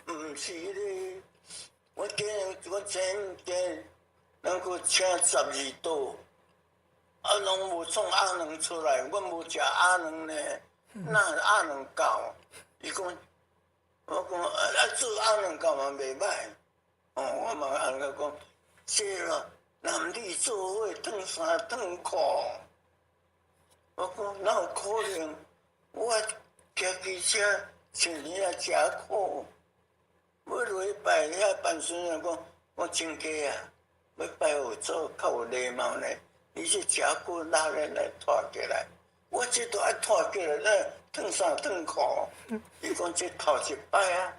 毋是咧。我前咱搁请12桌。拢无创鸭卵出来，阮无食鸭卵呢，哪鸭卵教？伊讲，我讲做鸭卵教嘛袂歹，我嘛安尼讲，这咯，男女做伙烫衫烫裤，我讲哪有可能？我骑机车穿遐真苦，要落去拜遐办孙人讲，我真假啊，要拜有做较有礼貌呢。你这真久拉来拖起来，我这都爱拖起来，咱脱衫脱裤。伊讲这头一摆啊，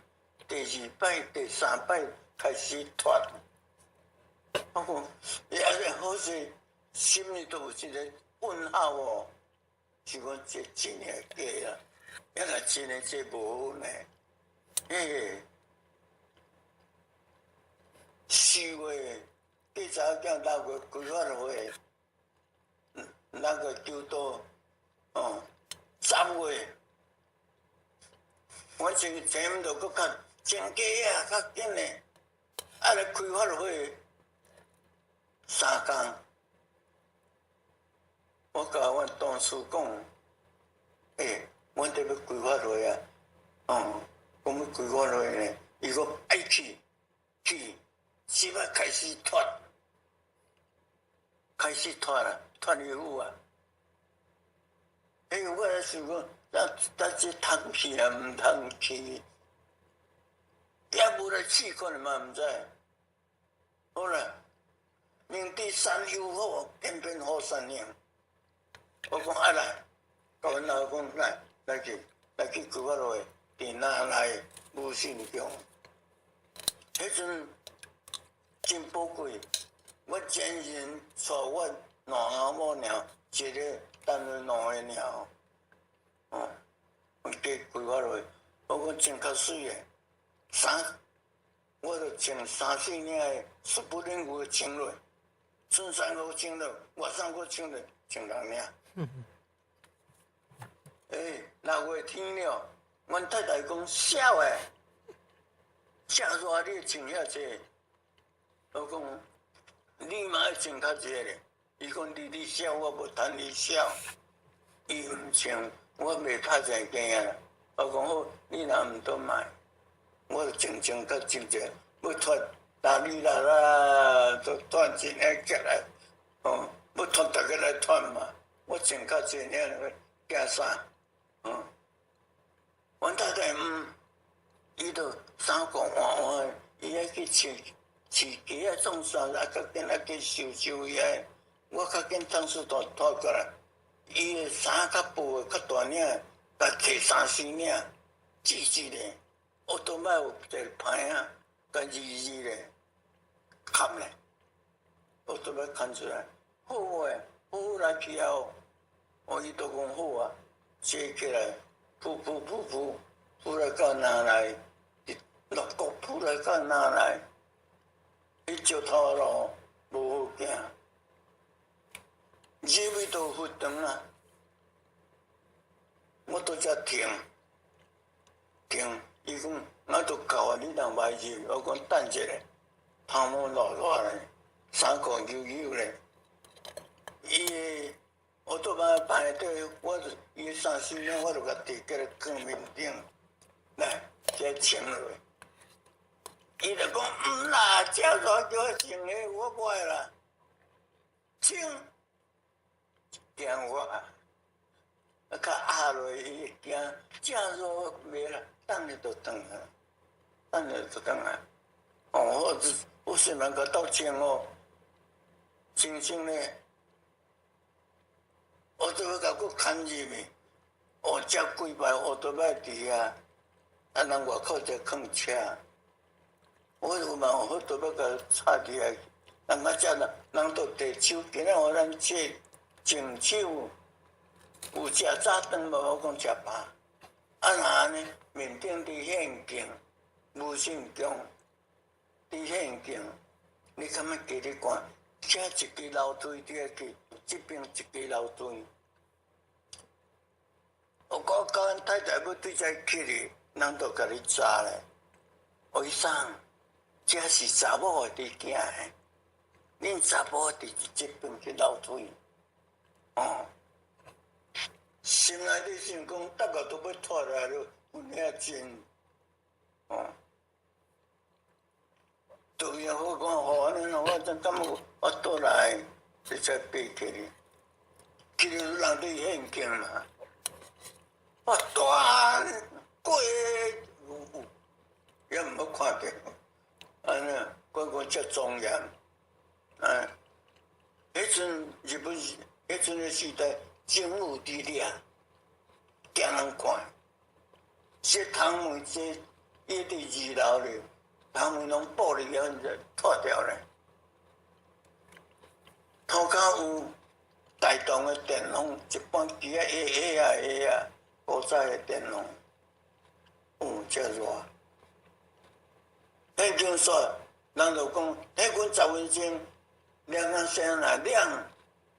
第二摆、第三摆开始脱。我讲，也是好势，心里都有一个问号哦。是讲这真诶假啊，也若真诶这无好呢。4月第3天6月规划会，那个就到3月，我前面就搁较真假啊，较紧诶，啊来开发会3天。我甲阮同事讲，阮得要规划落啊，讲要规划落呢，伊讲爱去，即摆开始脱啦，脱衣服啊。我来想讲，咱这通去啊，毋通去，也无来试看嘛，毋知。好啦，明知山有好，偏偏好山影。我讲啊来，甲阮老公来去规划落去，伫哪来武信宫。迄阵真宝贵，我前人带我2阿某鸟，一个等于2个鸟，我计规划落去，我讲真较水诶，我着穿3、4领诶斯普林裤穿落，衬衫裤穿落，外衫裤穿落，穿6领。6月天了，阮太太讲少诶，遮热你穿遐济，我讲你嘛要穿较济咧。伊讲你少，我无趁你少，伊毋穿，我袂拍者惊啊。我讲好，你若毋倒买，我就穿较少者，要脱大哩啦，都脱真诶起来，要脱大家来脱嘛。我穿较济领惊衫，阮太太伊就衫裤换换，伊爱去饲鸡啊，种衫啊，较紧爱去收伊个。我较紧当时拖过来，伊个衫较薄较大领，甲摕3、4领，挤咧，我都摆有一个牌啊，甲字咧，砍咧，我都摆砍出来，好诶，好来去后，伊都讲好啊，坐起来，铺来到哪来，落国铺来到哪来，伊石头路无好行。入去都佛堂啊！我都遮停，伊讲我都到啊，你若买入，我讲等一下，头毛热咧，衫裤油咧，伊个我都把排队，伊3、4领我就甲摕过来放面顶，来遮穿落。伊就讲啦，遮热叫我穿咧，我不爱啦，穿。惊我啊！较压落伊会惊，正热袂啦，等下就转啊！我虽然甲斗穿穿咧，我都要甲佫牵入去，遮几排都摆伫遐，人外口才放车，我有嘛好都要甲插伫遐，人都摕手，今仔互咱切。净手有食早餐无？我讲食饱。若安尼，面顶伫现境，无信宫，伫现境，你敢要加咧看？遮一支楼梯伫遐去，即边一支楼梯。我甲阮太太要对遮去哩，人都甲你查咧。为啥？遮是查某诶伫行诶，恁查某伫即边去楼梯。心内底想讲，大家都要脱来了，有遐真，对啊，我讲好安尼，我真感觉我倒来，你才爬起哩，去哩人伫现境嘛。大过也毋好看到，安尼，我遮庄严，迄阵日本，迄阵的时代，政府伫遐，惊人看，这窗门这伊伫二楼咧，窗门拢玻璃安就脱掉咧，涂骹有大栋的电风，一般机啊下古早的电风，遮热。迄间煞，人就讲，迄阮10分钟亮啊声若亮，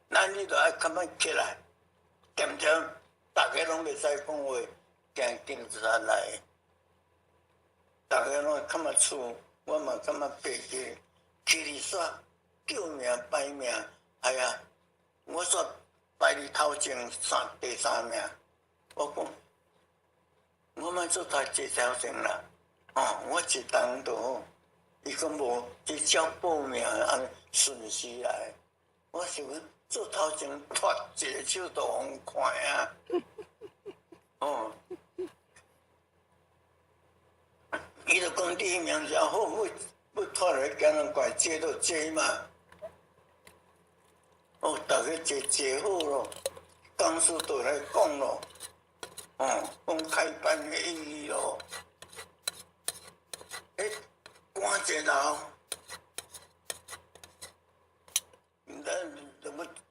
咱你着爱较慢起来，点点，大家拢袂使讲话，惊警察来。大家拢会较慢厝，我嘛较慢爬起，起哩煞救命摆命，哎呀，我煞排伫头前第三名，我讲，我莫做他这条线啦。我一当就好，伊讲无，这照报名安顺时来。我想讲做头前脱一个手都互看啊。伊就讲你名声好，要脱来叫人怪坐都坐嘛。大家坐好咯，讲师就来讲咯。讲开班的意义咯。赶一楼，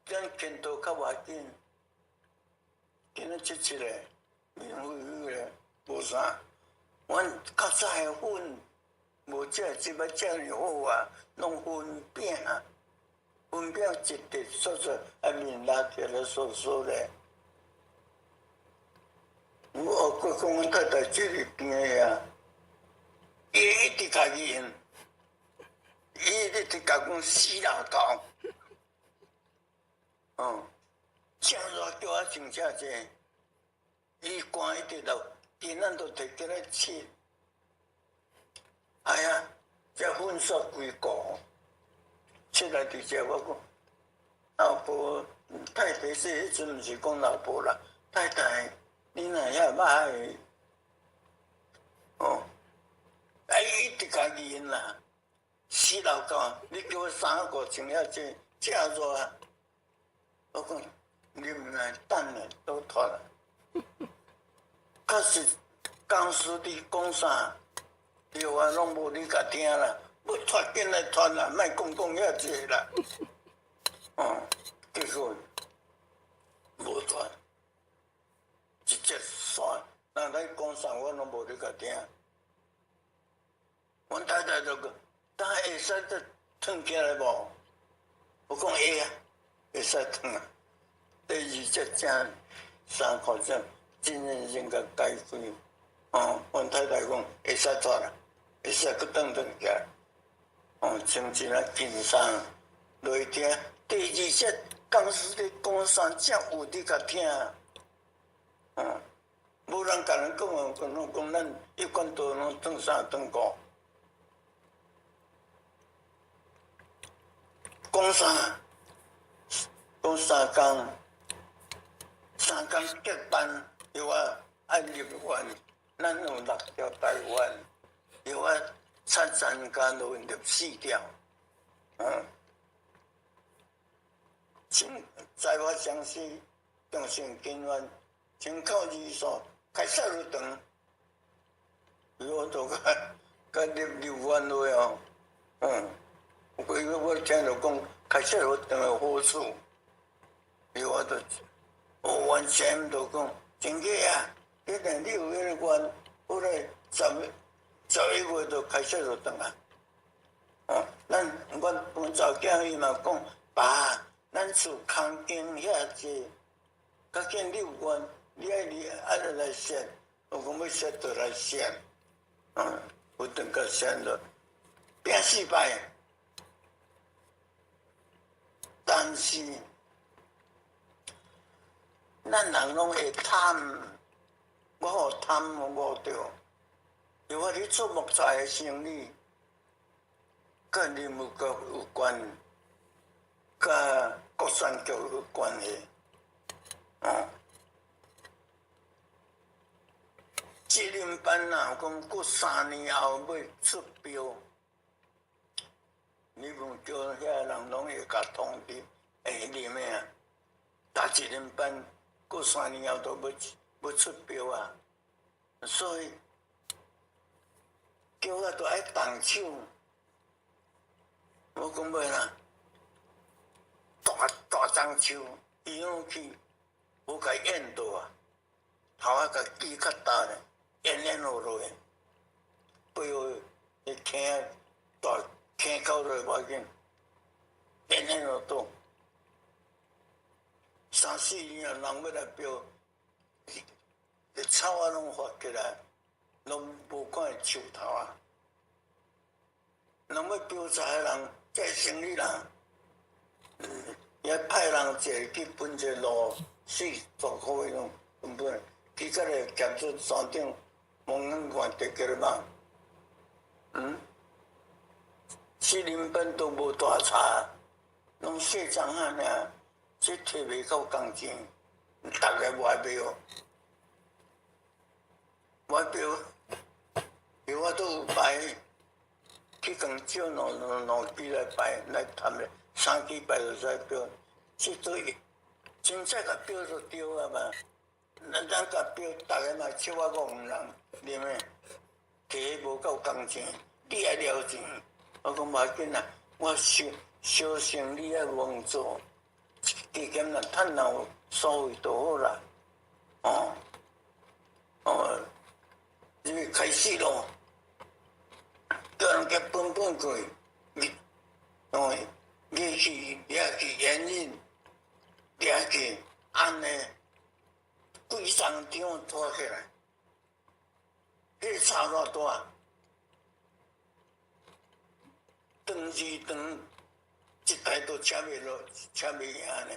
咱见到较外紧，今仔7个，免费个，无啥。阮较早的粉，无即摆遮尔好啊，拢粉饼，粉饼一直缩缩，面拉起来缩缩咧。我学过讲，阮太太这里边个啊。伊一直甲伊用，伊一直甲讲死老公，正热叫我真正济，伊寒一直都，今仔都摕起来切，哎呀，这粉刷规个，切来伫遮我讲，老婆太太说，迄阵毋是讲老婆啦，太太，你若遐歹，一直甲伊用啦，死老公，你叫我衫裤穿遐这热啊！我讲你毋来等咧，都脱啦。确实，公司你讲啥，药啊拢无你甲听啦，要脱紧来脱啦，莫讲遐济啦。结果无脱，直接线，人来讲啥我拢无你甲听。阮太太就讲，当会使得脱起来无？我讲会啊，会使脱啊。第二只正衫裤正真认真甲解开。阮太太讲会使脱啦，会使去转起来。穿一啊紧衫落听。第二只公司咧讲啥，正有你甲听。无人甲人讲咱一贯都拢转衫转裤。讲啥？讲3工结班，又啊爱入湾，咱有6条台湾，又啊差3工就入4条，在我城市中信金湾，请靠二所开塞路长，我都甲入湾去我听着讲开塞路长的好处，我就完全就讲真假啊！一定你有迄个愿，后来11月就开塞路长啊！阮查某囝伊嘛讲，爸，咱厝空间遐济，较紧你有愿，你爱来选，我讲要选就来选，有等甲选了，拼4摆。但是，咱人拢会贪，我互贪无着。因为你做木材的生意，甲任务局有关，甲国选局有关系。责任班若讲过3年后要出标，你问叫遐人拢会甲通知，会啉的啊。打责任班过3年后都要出标啊，所以叫我都爱动手。我讲袂啦，大张手，伊拢去，无甲演到啊，头仔甲记较大咧，演落落诶，背后迄坑大坑口落无要紧，演落倒。3、4年啊，人要来标，草啊拢发起来，拢无看会树头啊。人要标查诶人，这生理人，也派人坐去分一个路40块拢，本去甲个夹出山顶，望远看地叫人望。4年班都无大差，拢细张啊尔。这摕袂到工钱，逐个外标，有我都有排，去共借两支来排来谈咧，3支排就使标，这对真正甲标就对啊嘛。咱甲标，逐个嘛笑我戆人，啉诶，摕无够工钱，你爱了钱，我讲无要紧啦，我小生理爱忙做。加减若趁到所谓就好啦，你开始咯，叫人家本过，日去演演，掠去安尼，规张张拖起来，迄差偌大，长是长。一台都车袂落，车袂赢呢。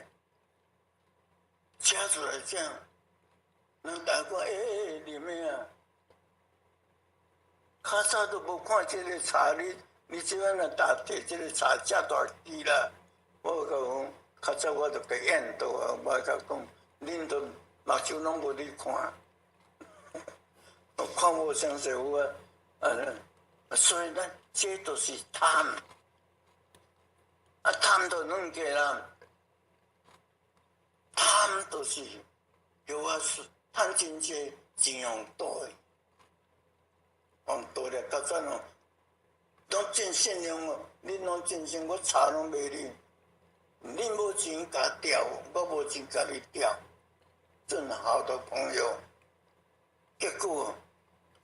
车出来这样，人大看啉的啊，较早都无看这个茶，你即摆若搭摕这个茶遮大支啦，我甲讲，较早我就被演到啊，我甲讲，恁都目睭拢无你看，我看无相信我所以咱这都是贪。贪就两个人，贪就是叫我趁真济钱用多的，用多了到怎哦？拢真善良哦，恁拢真善，我茶拢卖你，恁无钱甲调，我无钱甲你调，真好的朋友。结果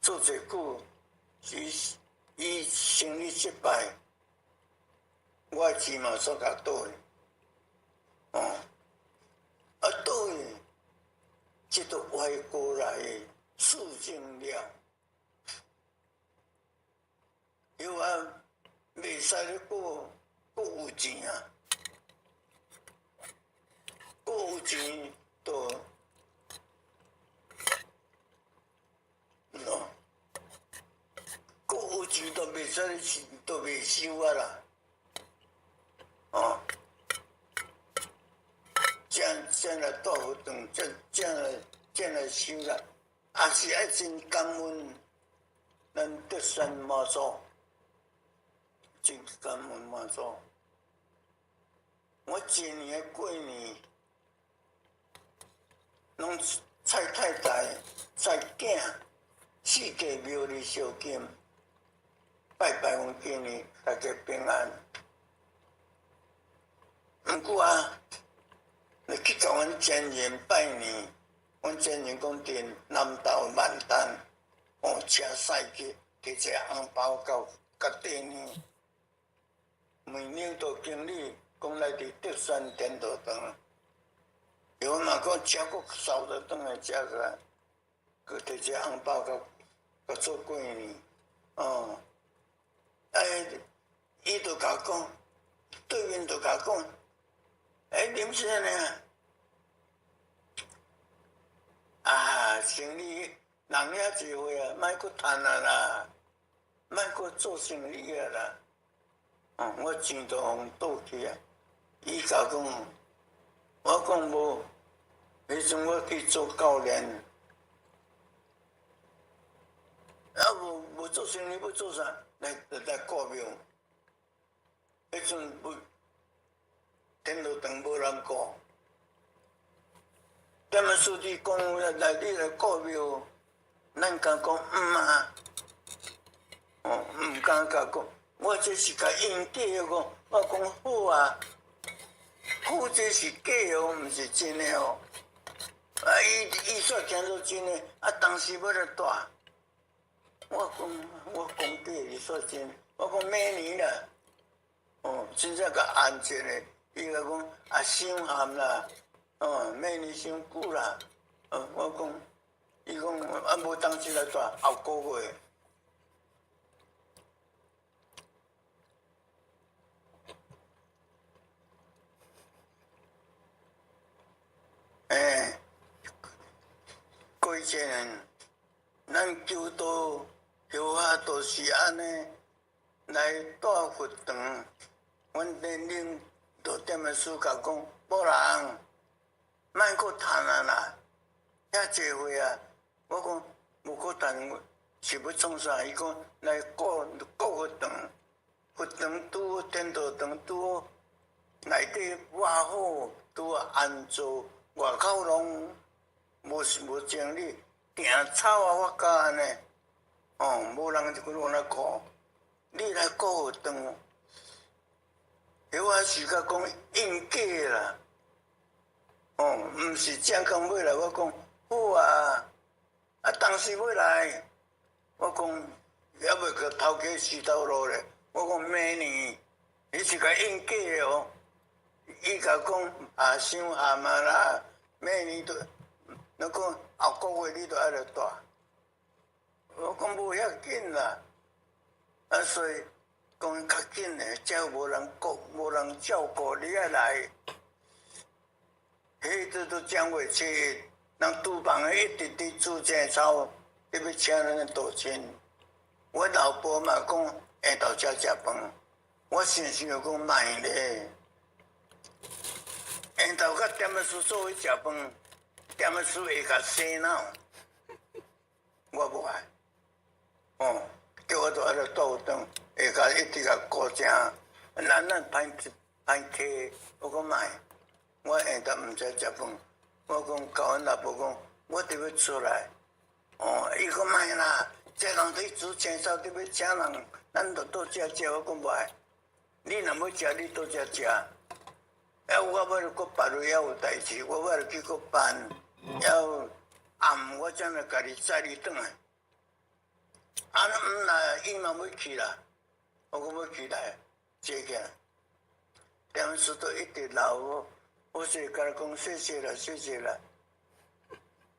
做这久，伊生意失败。我钱嘛煞甲倒去，倒去，这都外国来的事情了，又袂使咧过有钱啊，有钱都，有钱都袂使咧，都袂收啊啦。这来倒好长，这来收啦，也是爱真感恩咱德山妈祖，真感恩妈祖。我一年过年，拢蔡太太、蔡囝4家庙里烧金，拜阮今年大家平安。毋过啊，你去甲阮前人拜年，阮前人讲伫南投万丹，车驶去摕一个红包甲地呢，每年都经理讲来伫德山天道堂，有嘛讲车阁扫着转来遮个来，佮摕一个红包甲做过年，伊就甲我讲，对面就甲我讲。林先生生意人遐济岁啊，莫阁趁啊啦，莫阁做生意啊啦。我钱都互倒去啊。伊甲讲，我讲无，迄阵我去做教练，无做生意要做啥？来顾庙。迄阵不天道堂无人顾。点啊书记讲来你来顾庙，咱甲讲啊，毋敢甲讲，我这是甲应假个，我讲好啊，好这是假哦，毋是真诶哦。啊，伊煞听做真诶，啊，当时要来带，我讲假，伊煞真，我讲明年啦，真正甲安全诶，伊甲讲啊，伤寒啦，明年伤久啦，我讲，伊讲啊，无当时来带，后个月。过去年，咱求道后下都是安尼来带佛堂，阮连领导点的书甲讲，某人莫搁趁啊啦，遐济岁啊，我讲无搁趁，是要创啥？伊讲来顾佛堂，佛堂拄好天道堂拄好内底瓦好，拄好安坐，外口拢。无情理，行草啊，我教安尼，无人就去往来顾，你来顾佛堂，迄我是甲讲应假啦，毋是正讲要来，我讲好啊，啊当时要来，我讲还袂个头家死头路咧，我讲明年，伊是甲应假哦，伊甲讲啊伤寒啊啦，明年都。那讲后个月你都爱来带，我讲无遐紧啦，啊所以讲较紧诶，才无人顾，无人照顾，你爱来。迄都正月初一，人厨房诶一直伫煮正草，你要请人道歉。我老婆嘛讲下昼才食饭，我想想讲莫咧，下昼甲点啊叔做伙食饭。点啊书会甲洗脑，我无爱，叫我都爱来带佛堂，会甲一直甲顾正，咱歹客，我讲莫，我下昼毋知食饭，我讲甲阮老婆讲，我得要出来，伊讲莫啦，这人去煮青草，你要请人，咱就倒遮食，我讲无爱，你若要食，你倒遮食，我要搁别位还有代志，我要去搁办。要暗我才来家己载你转来，毋来伊嘛要去啦，我讲要去来，坐起来，点数都一直闹我是甲伊讲谢谢啦，谢谢啦。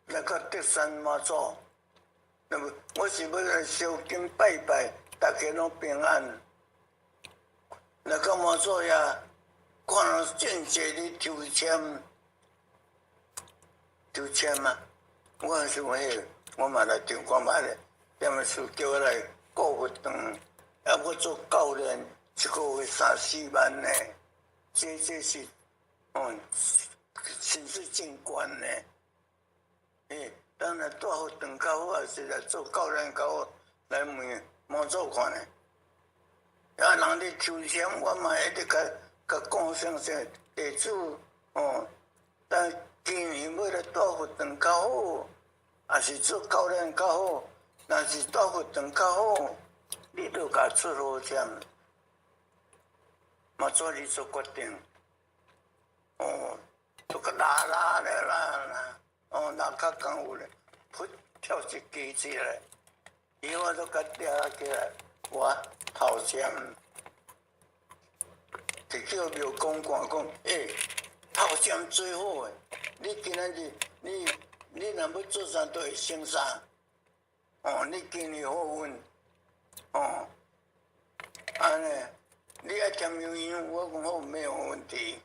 来到德山妈祖，那么我是要来烧经拜拜，大家拢平安。来到妈祖遐，看到真济咧抽签。抽签嘛，我想迄，我嘛来抽看觅咧。点啊事叫我来顾佛堂，啊，我做教练，一个月3-4万呢，这是，薪水真悬呢。当然带佛堂较好，也是来做教练较好，来问妈祖看呢。啊，人咧抽签，我嘛一直甲讲声地主，但。今年要来带佛堂较好，还是做教练较好？若是带佛堂较好，你就甲出路签，嘛做你做决定。都个拉咧啦，拉较功夫咧，噗跳一机子来，伊我都甲抓起来，我头签，就叫庙公看讲，头签最好诶。你今仔日，你若要做啥都会成啥，你今年好运，安尼，你爱添油香，我讲好没有问题，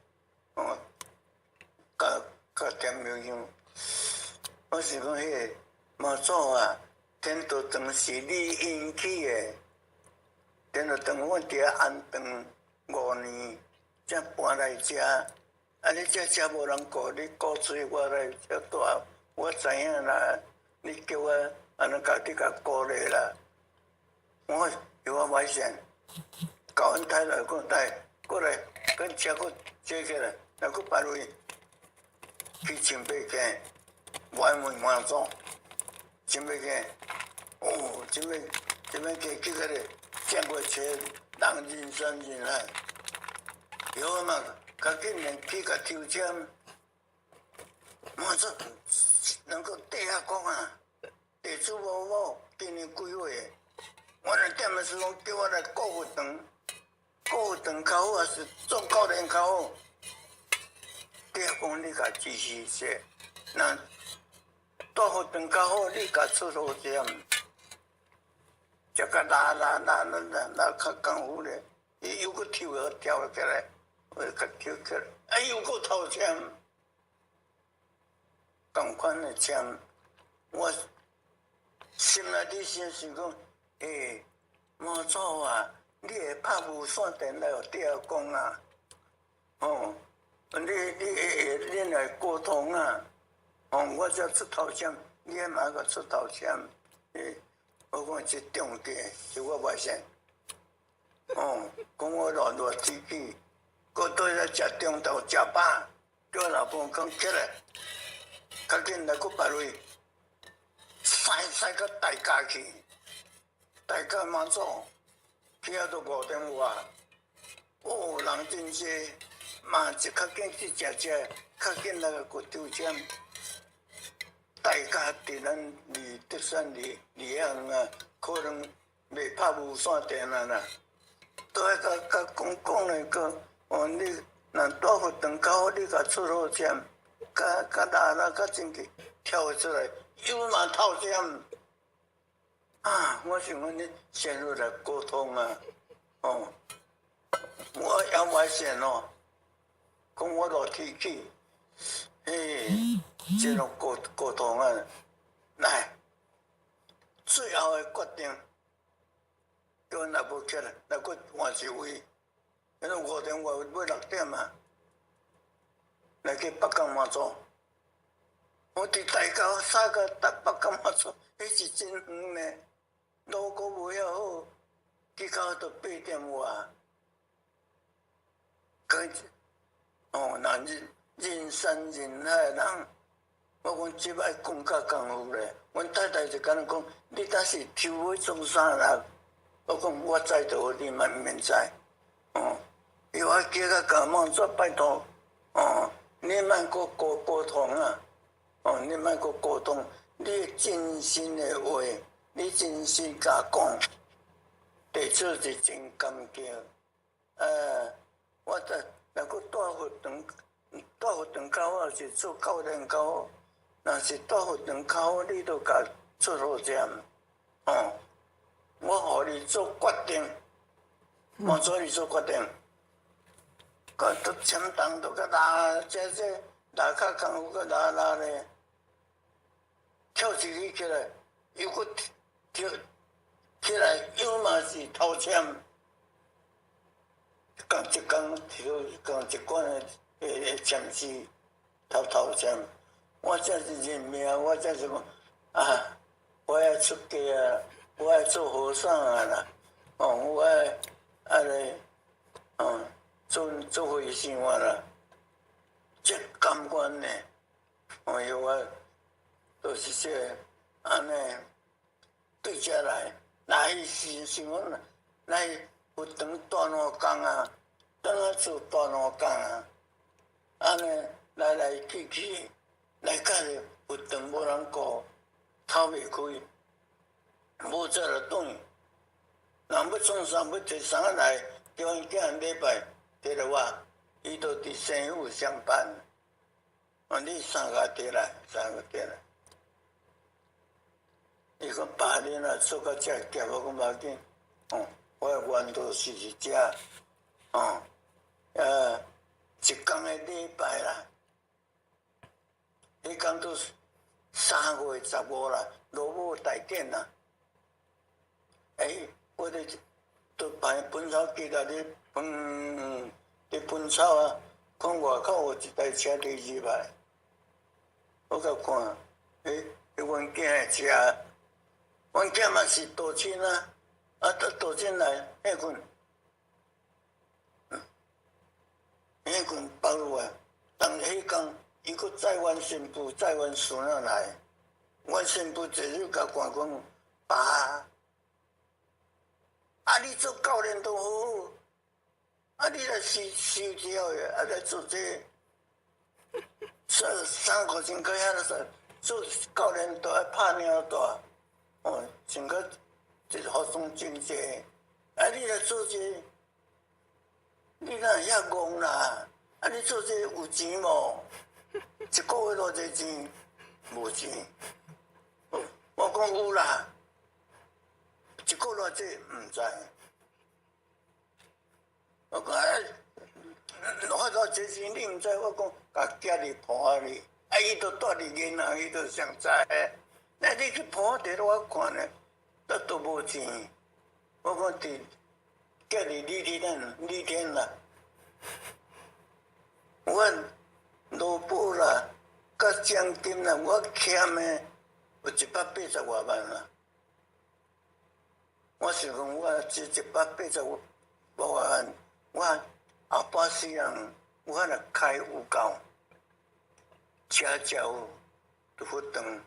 甲添油香，我是讲迄个妈祖啊，天道堂是你引起诶，天道堂我伫遐安顿5年，才搬来遮。啊！你遮无人顾，你鼓吹我来遮住，我知影啦。你叫我安尼家己甲鼓励啦。我有我外线，搞阮太来过来，跟车个接起来，再个摆落去清白间，外门满座，清白间，哦，清白间去个咧，见过车人人山人海，有嘛？较紧连去甲抽签，满座能够底下讲啊，地主某某今年几岁？我来点的时候叫我来顾福堂，顾福堂较好还是做教练较好？第一讲你甲支持者，那大福堂较好，你甲出头点，这个拉较功夫咧，伊又搁跳起来，我甲跳起来，哎又搁头签，同款的签，我心内底先想讲。毛祖啊，你会拍无线电来互底下讲啊？哦，你来沟通啊？哦，我才出头签，你也嘛个出头签。我讲这重点是我外甥。哦，讲我热天气，搁倒来食中昼食饱，叫我老婆讲起来，较紧来搁摆落去，塞到大家去。大家马祖，去遐都5点外，哦，人真济，嘛是较紧去食，较紧来个抽签。大家伫咱离德山离远啊，可能袂拍无线电啊啦。都爱甲讲咧个，哦，你若大福堂较好，你甲出好签，甲拉较真去跳出来，又嘛透签。啊！我想讲你先入来沟通啊，哦，我要外线哦，讲我热天气，这种沟通啊，来，最后的决定，叫阮若无起来，来搁换一位，因为5点外要6点啊，来去北港马祖，我伫大沟杀个北港马祖，迄是真远呢。路阁无遐好，去到都8点外。哦，那人山人海人，我讲即摆讲较功夫咧。阮太太就甲咱讲，你若是抽要创啥啦？我讲我知道，你嘛免知。哦，伊我叫甲甲忙做拜托。哦，你莫搁沟通啊！哦，你莫搁沟通，你真心的话。你真心甲讲，地主是真感激。我若搁大福堂较好，是做教练较好。若是大福堂较好，你都甲出好签。哦，我互你做决定，我做你做决定。甲都签单都甲拉，这拉较功夫，甲拉咧，跳起起来，又搁跳起来，又嘛是头签，讲一讲讲一罐的签字头签，我这是认命，我这是讲啊，我要出家啊，我要做和尚啊啦，哦，我要来，做和尚啊啦，这感官呢，哦，有我都是这安尼。对遮来是想讲来有当大两工啊，当啊做大两工啊，安尼来去，来甲有当无人顾，透袂开，无做就转。人要创啥要摕啥来，叫阮囝礼拜摕落我，伊都伫生府上班，你3个摕来。伊讲8年啊，做到遮夹，我讲无要紧。哦，我原都是遮，哦，一工的礼拜啦，迄工都3月15啦，落雨大典啦。我咧都排本草机甲咧喷草啊，看外口有一台车伫入来，我甲看，阮囝会食。阮囝嘛是道亲啊，倒进来迄群，迄群包入来，当日迄天，伊佫载阮新妇、载阮孙仔来，阮新妇坐入甲赶讲，爸，你做教练都好，你来收条的，来做这3-5千块遐个做教练都爱拍领带，穿个一服装真济，你来做这，你哪会遐戆啦？你做这有钱无？一个月偌济钱？无钱。我讲有啦，一个偌济毋知。我讲我偌济钱你毋知？我讲甲寄入盘里，伊都住伫银行，伊都上知。你去盘摕落我看咧，都无钱。我讲伫寄入李天啦。阮罗布啦，甲奖金啦，我欠的有180多万啦。我想讲，我这180多万，我后半世人，我若开有够，吃有福肠，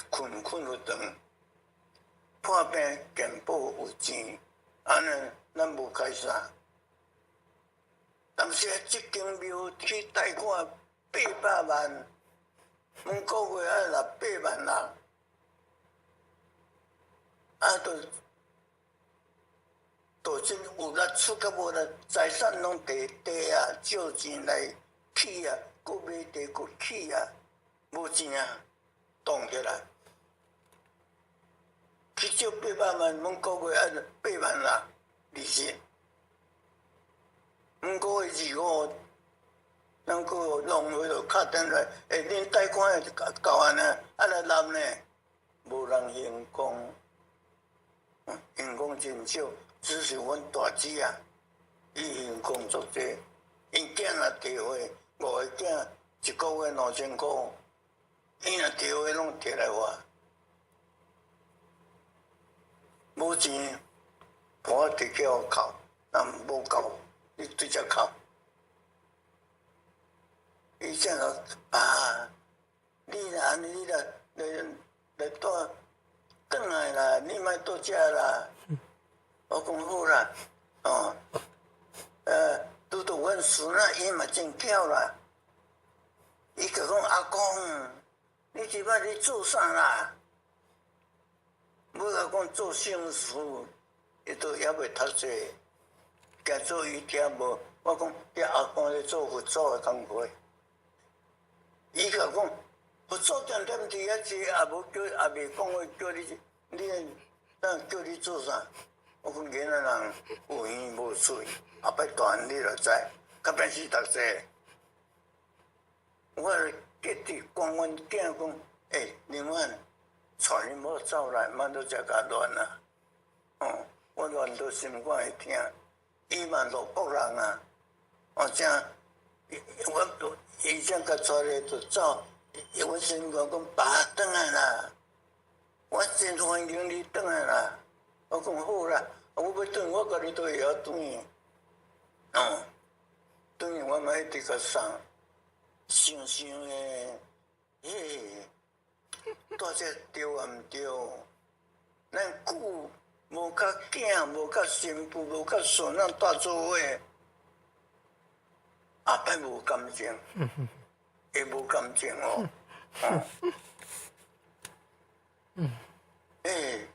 困福肠，破病健保有钱，安尼咱无开啥。但是即间庙去贷款800万，每个月爱600万啦，都真有力出甲无力，财产拢地啊，借钱来起啊，佫买地佫起啊，无钱啊，动起来。去借800万，每个月爱8万啦，利息。每个月2、5，咱佫弄回就敲电话，恁贷款交安尼，来揽呢，无人用功，用功真少，只是阮大姊啊，伊用功足济，因囝若提货，5个囝一个月2000块，伊若提货拢摕来我，无钱，我摕去互扣，若无够。你对只哭，伊讲啊，你若安尼，你来住转来啦，你莫住遮啦。我讲好啦，拄到阮孙仔，伊嘛真巧啦。伊就讲阿公，你即摆咧做啥啦？要甲讲做生事，伊都还袂读册。行做瑜伽无，我讲你阿公咧做佛祖的工课，伊甲讲佛祖点点伫遐坐，也无叫也袂讲话叫你叫你做啥？我讲囡仔人有耳无嘴，后摆大汉你就知，较便是读册。我结伫讲阮囝讲，林婉，带恁某走来，莫都遮甲乱啊！我乱到心肝会疼。伊嘛罗北人啊，伊正甲带来就走，我先讲爸转来啦，我真欢迎你转来啦。我讲好啦，我要转，我甲你都会晓转。转我嘛一直甲送，想诶，大只对啊毋对？咱久。无甲囝，无甲媳妇，无甲孙仔带做伙，后摆无感情，会无感情哦。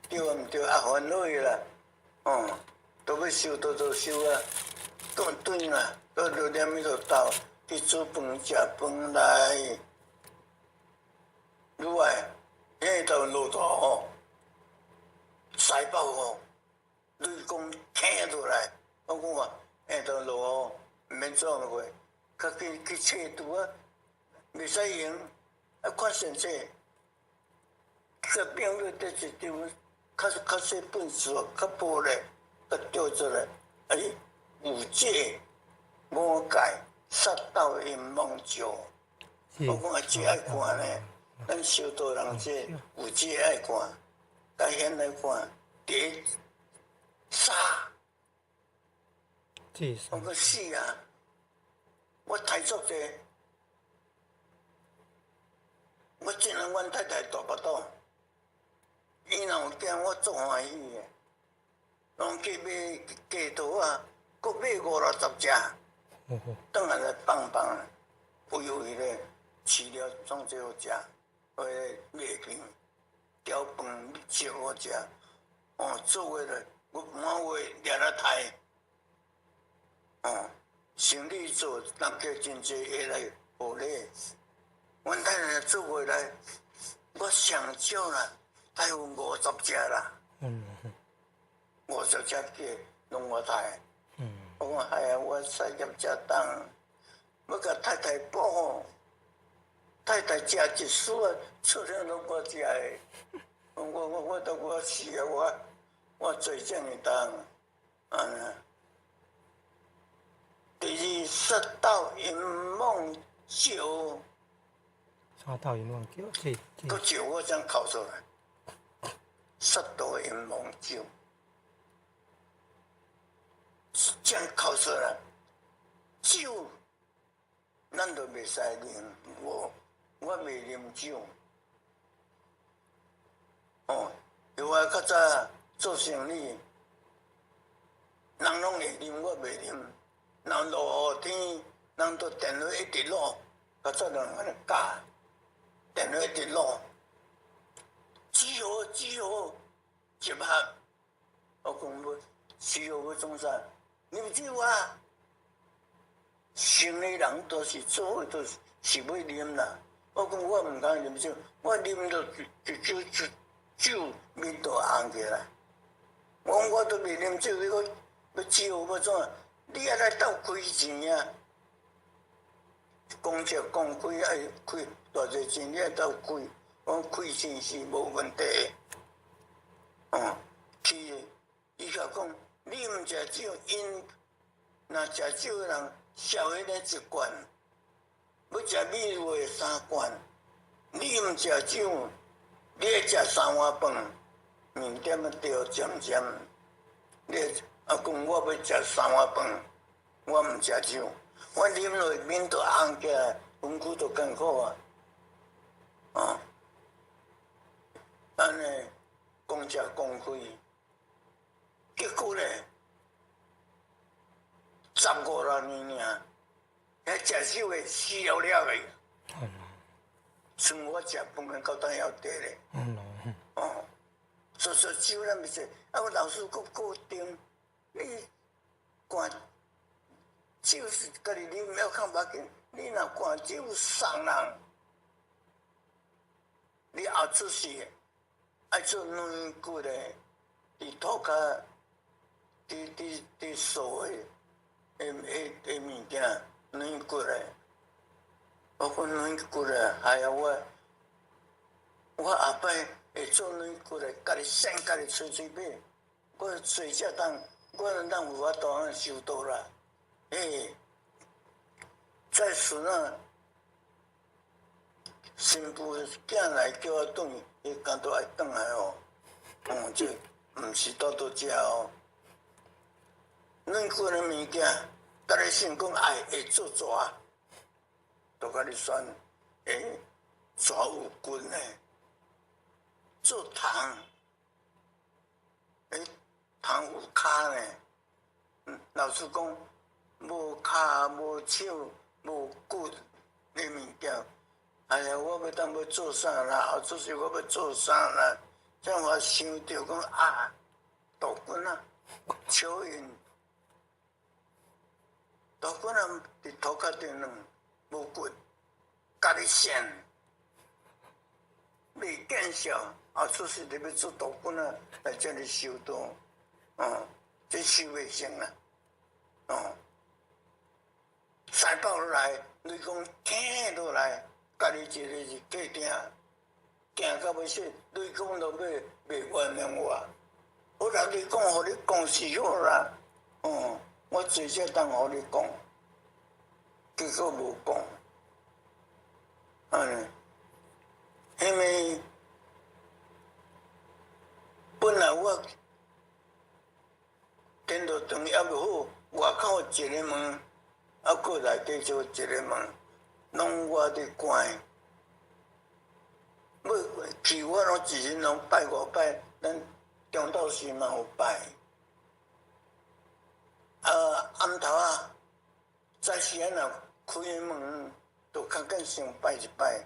对啊毋对？烦恼个啦，都要收都收啊，转啦，都念迄个斗去煮饭食饭来，愈来迄头落大雨。西北雷公听落来，我讲话都落雨，毋免做乜货，较去测度啊，袂使用，看先生，个病了得一张，较细本事，较薄咧，较钓出来，有解魔界，杀到阴梦照。我讲这爱看咧，咱修道人这有这爱看。该现来看，第杀，第我个死啊！我太足者，我真让阮太太大巴肚，伊若有惊我做欢喜诶，拢去买鸡肚啊，搁买50-60只，转来来放放，不由伊咧饲了总最好食，袂平，调饭烧好食，做伙咧，我满月掠来刣，生理做，人家真济会来互礼。阮太太做伙来，我上少啦，大有50只啦。50只鸡拢我刣。我讲哎呀，我产业遮重，要甲太太保护。太太食一丝啊，出了拢我食的。我到我死啊，我做这么重，第二，杀到银梦酒，杀到银梦酒，个酒我这样考出来，杀到银梦酒，这样考出来，酒，咱都袂使啉，我袂啉酒。因为较早做生意，人拢会啉，我袂啉。人落雨天，人都电话一直落，较早人安尼教，电话一直落，只好接合。我讲要只好要创啥？啉酒啊！生意人都是做伙都是要啉啦。我讲我毋敢啉酒，我啉到酒面都红起来。我都袂啉酒，要酒要怎？你还来斗开钱啊？公车公开爱开偌济钱，你还斗开？我开钱是无问题的。伊甲讲，你毋食酒，因若食酒的人少迄个1罐，要食米味3罐。你毋食酒，你会食3碗饭，面点啊着尖尖。你讲我要食3碗饭，我毋食酒，我啉落面都红起来，身躯都艰苦啊！安尼公车公开，结果咧15-6年尔，遐食酒的死了了个，剩我食饭的到等要得咧。所酒咱袂使，我老师搁定，你灌酒是家己啉，要看别紧。你若灌酒送人，你后出事爱做软骨的，伫涂骹，伫扫的物件软骨的。我讲软骨的，哎呀我后摆。会做软骨的，家己先家己吹买，我吹才当，我有法度安收到啦。再孙啊，新妇囝来叫我转，伊干都爱转来哦。这毋是倒食哦。软骨的物件，家己先讲爱会做蛇，都甲你选蛇有筋的。做糖，糖有骹呢。老实讲，无骹无手无骨的物件，哎呀，我要当要做啥啦？后出世我要做啥啦？这样我想着讲啊，大棍啊，蚯蚓，大棍啊，伫涂骹顶软，无骨，家己线，未见效。后出世就要做大棍啊，来这里收到，这收袂成啦，塞爆落来，你讲听落来，家己一个是过定到要死，你讲都袂原谅我，我若你讲，互你讲是好啦，我最少当互你讲，结果无讲，因为。本来我也袂好，外口一个门，啊，过内底就一个门，拢我伫关。要去我拢一日拢拜5摆，咱中昼时嘛有拜。暗头啊，早时啊若开门，就较紧先拜一拜，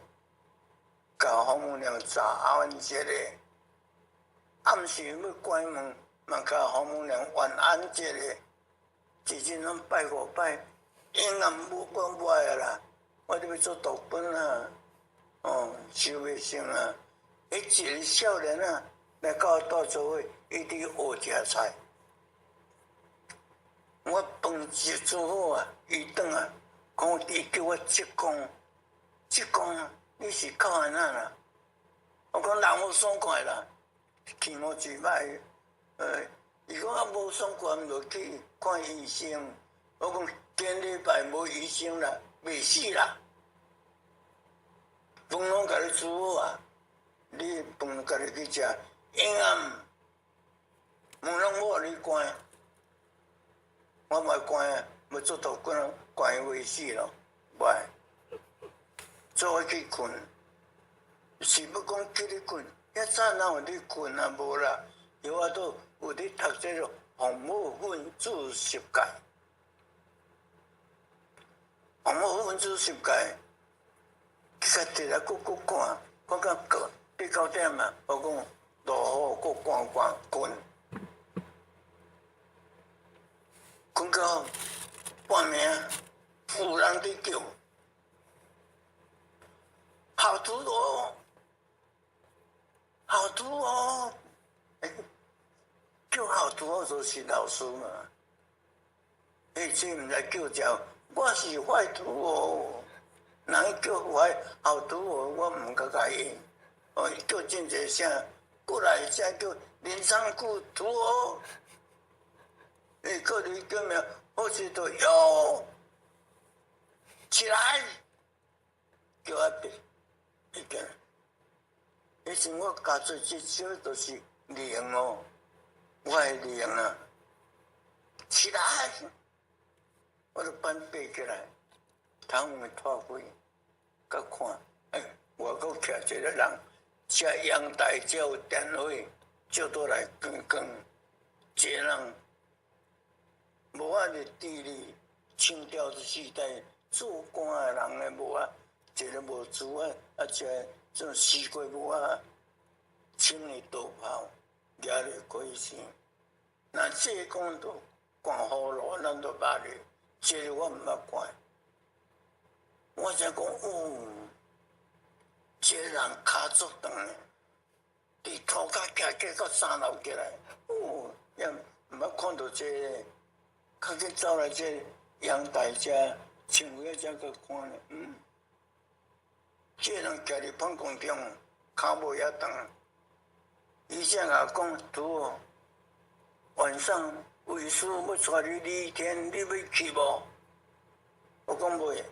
甲父母娘早安一下。暗时要关门，嘛甲父母娘晚安一下。一日拢拜5摆，永远我袂啦，我伫要做读本啊。收袂成啊！迄一个少年啊，来甲我倒做伙，伊伫学食菜。我饭一煮好啊，伊转啊，讲伊叫我职工，职工你是靠安那啦？我讲人无爽快啦，气毛一歹。伊讲啊无爽快，毋落去看医生。我讲今礼拜无医生啦，袂死啦。饭拢甲你煮好啊，你饭家己去食，永远门拢无互你关，我莫关啊，要做读本关伊袂死咯，袂，做我去困，是要讲叫你困，遐早哪有你困啊？无啦，有法度有咧读这个红木分子十解，红木分子十解。佮直来佫看，看到8、9点啊，我讲落雨佫困，困到半暝，有人伫叫，好土哦，好土哦，叫好土哦就是老师嘛，这毋知叫叫，我是坏土哦。人叫我后拄我毋敢甲应，伊叫真济声，过来声叫林长久拄哦，伊叫你叫名，我是都哟，起来，叫我别，已经，以前我教做这少都是灵哦，我的灵啊，起来，我就搬爬起来，头毛脱开。甲看，外国徛一个人，遮阳台遮有电火，照倒来光光，一个人无法度地理清朝的时代做官的人诶无啊，一个无珠啊，一个种西瓜无啊，青的刀炮，举入过身。若这讲到寒雨露，咱就捌哩，这个我毋捌看。我才讲，这个人骹足长诶，伫涂骹徛到3楼起来，也毋捌看到这个，较紧走来这阳台遮，穿过遮去看咧，这个人徛伫办公中，骹无遐长，伊才甲讲，拄晚上卫师要带你礼天，你要去无？我讲袂。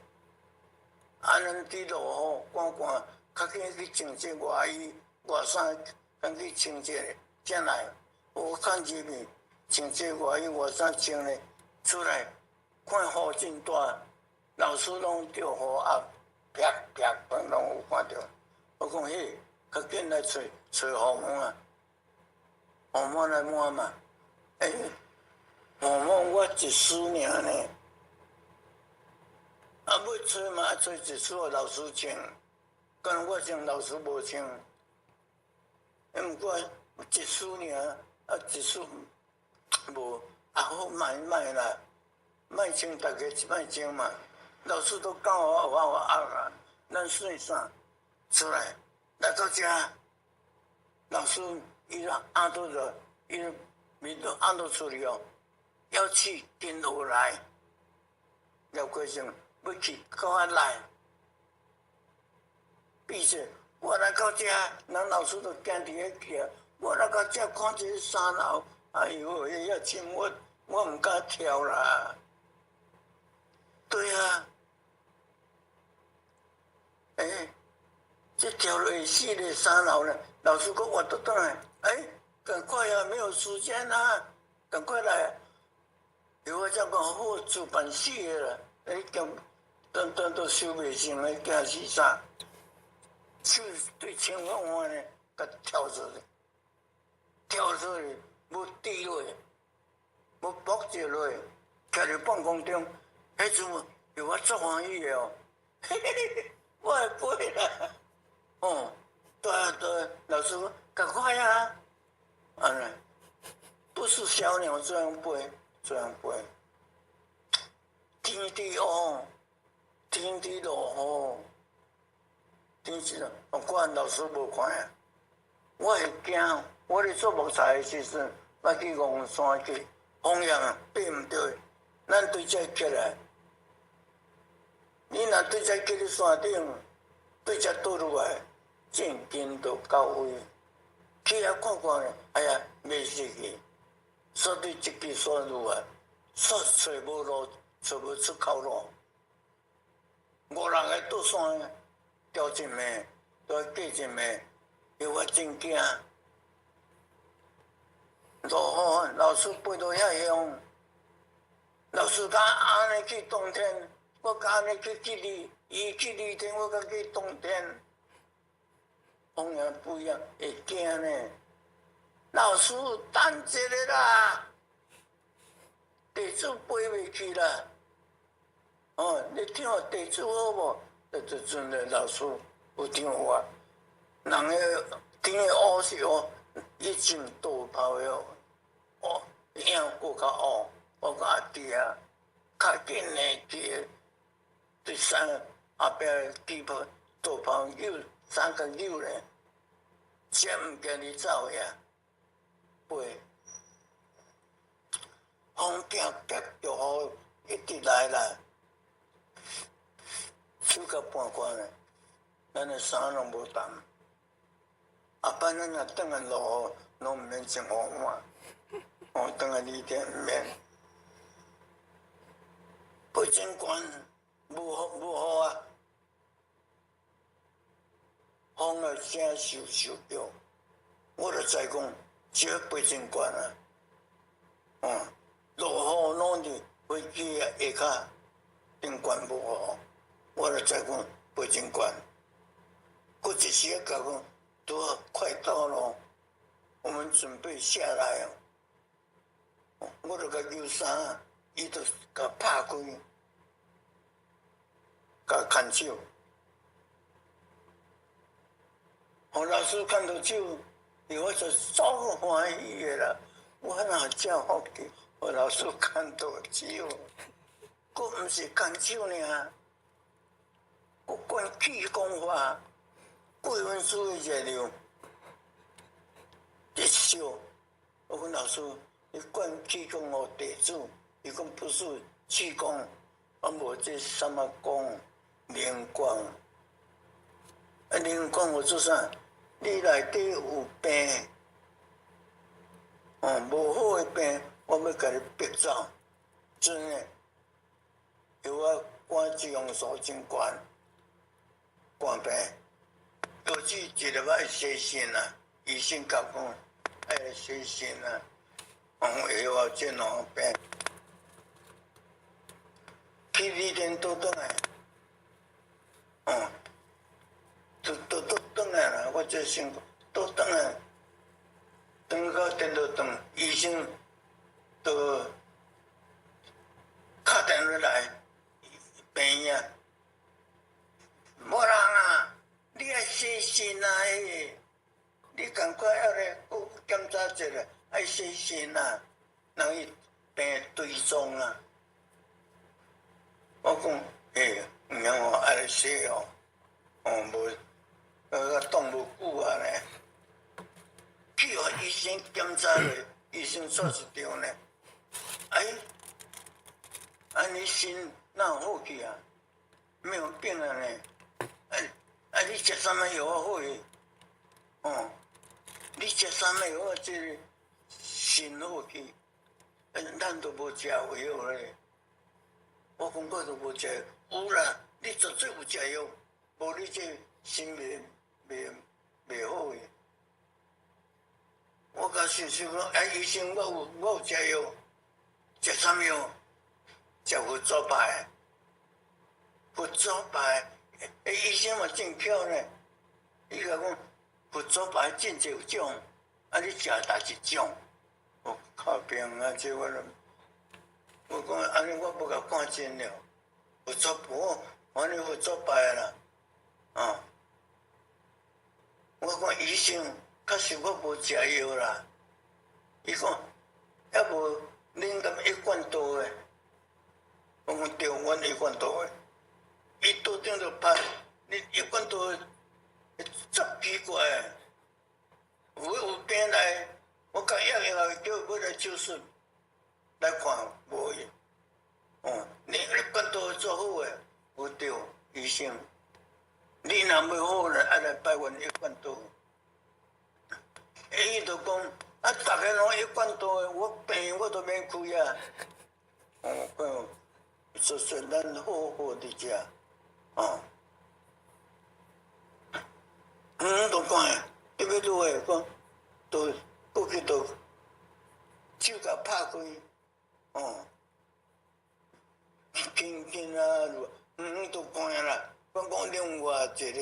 安尼伫落雨，寒，较紧去穿这外衣、外衫，赶去穿这个，才来。我看入面穿这外衣、外衫穿咧，出来看雨真大，老师拢着雨压，啪啪，拢有看到。我讲嘿，较紧来找雨毛啊，雨毛来摸嘛。雨毛我一丝尔呢。要吹嘛，吹一撮老师穿，敢我穿老师无穿。毋过一丝尔，一丝无，好莫啦，莫穿，大家莫穿嘛。老师都教我啊，咱算啥？出来到遮，老师伊就按倒着，伊面都按倒出去哦，要去跟落来，要过程。要去到遐来，闭嘴！我来到遮，人老师都惊伫遐徛。我来到遮看这3楼，哎呦，遐深我毋敢跳啦。对啊，这跳落去死咧3楼咧。老师讲我倒转来，赶快啊，没有时间啊，赶快来！有我才讲好自办死个啦，讲都收袂成个惊死啥？手对青黄黄呢，甲跳出去，要跌落去，要扑着落去，徛伫半空中，迄阵有我足欢喜个哦，嘿嘿嘿，我会飞啦，哦，对，老师讲赶快啊，安尼，不是小鸟这样飞，天地黑，天地落雨。天时啊，我老师无看啊，我会惊。我咧做木材的时阵，我去阳山去，风向啊爬毋对，咱对遮起来。你若对遮起伫山顶，对遮倒落来，正经就到位。去遐看看咧，哎呀，袂死去。所以一支线路啊，煞找无路，找无出口路。5人个倒山。掉一暝，再过一暝，叫我真惊。落雨，老师飞到遐乡，老师甲安尼去冬天，我甲安尼去伊去2天，我甲去冬天，风也不一样，会惊呢。老师等一下啦，地主飞袂去啦。哦，你听地主好无？就真个老师有听我，人个天个乌是乌，已经倒泡个乌，影过较乌，我甲弟啊，较紧个去第三后壁地泡倒泡扭3个扭咧，先毋惊你走呀，飞，风夹着雨一直来啦。手甲半关咧，咱的衫拢无澹。下班咱若转来落雨，拢毋免穿雨袜。哦，转来2天毋免。八珍关无雨啊，风啊正受着，我就知讲这八珍关啊，落雨拢伫飞机下骹顶关无雨。我就知讲八珍关，过一时甲讲，都快到了，我们准备下来哦。我就甲扭衫，伊就甲拍开，甲牵手。老师看到手，我就足欢喜个啦。我哪遮福气，老师看到手，佫毋是牵手尔。我管气功法，8分数的热量，一笑。我讲老师，你管气功互地主，伊讲不是气功，无这什么功，灵光。灵光我做啥？你内底有病，无好的病，我要甲你逼走，真诶，叫我关脂肪素真悬。肝病，尤其一粒爱洗肾啊！医生甲讲爱洗肾啊，以后这两病，去2天倒转来，倒转来啦！我这先倒转来，转到电脑堂，医生就打电话来，病院。无人啊！你爱洗肾啊！你赶快要来检查一下，爱洗肾啊！人伊病追踪啊！我讲，毋通哦，爱来洗哦，无，挡无久啊咧。去互医生检查咧，医生说是对呢。安尼心哪有好去啊？没有病了呢。你食啥物药好去？你食啥物药这个心好去？咱都无食药咧。我讲我都无食，有啦，你绝对有食药，无你这心袂好去。我甲想讲，医生，我有食药，食啥药？食佛祖牌，佛祖牌，医生嘛真巧呢。伊甲讲佛祖牌真侪有种，啊你食哪一种？我靠病啊！这我讲安尼我不甲看真了，佛祖牌，反正佛祖牌啦，啊！我讲医生，确实我无食药啦。伊讲，还无恁敢一贯道诶？我讲对，阮一贯道诶。伊桌顶就拍，你一贯道足奇怪诶。有病来，我甲约叫要来手术，来看无去。你一贯道做好诶，无对，医生。你若要好咧，爱来拜阮一贯道。伊就讲，啊，逐个拢一贯道诶，我病我都免开啊。说咱好好伫遮，都讲，你要拄诶，讲，都过去都手甲拍开，轻啊，都讲啦。我讲另外一个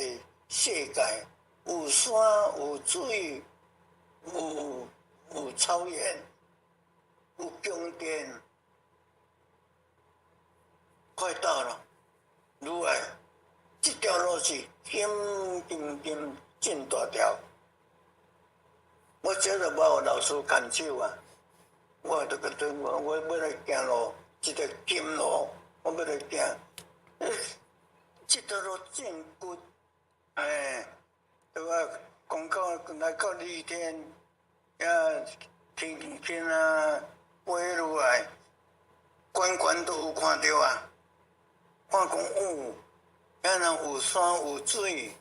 世界，有山有水，有草原，有宫殿，快到了。如来，这条路是金真大条。我这就无有老师牵手啊，我就个我要来行路，这条金路，我要来行。这条路真good，对吧？讲到来到李天，天啊，飞落来，关都有看到啊。看讲遐人有山有水，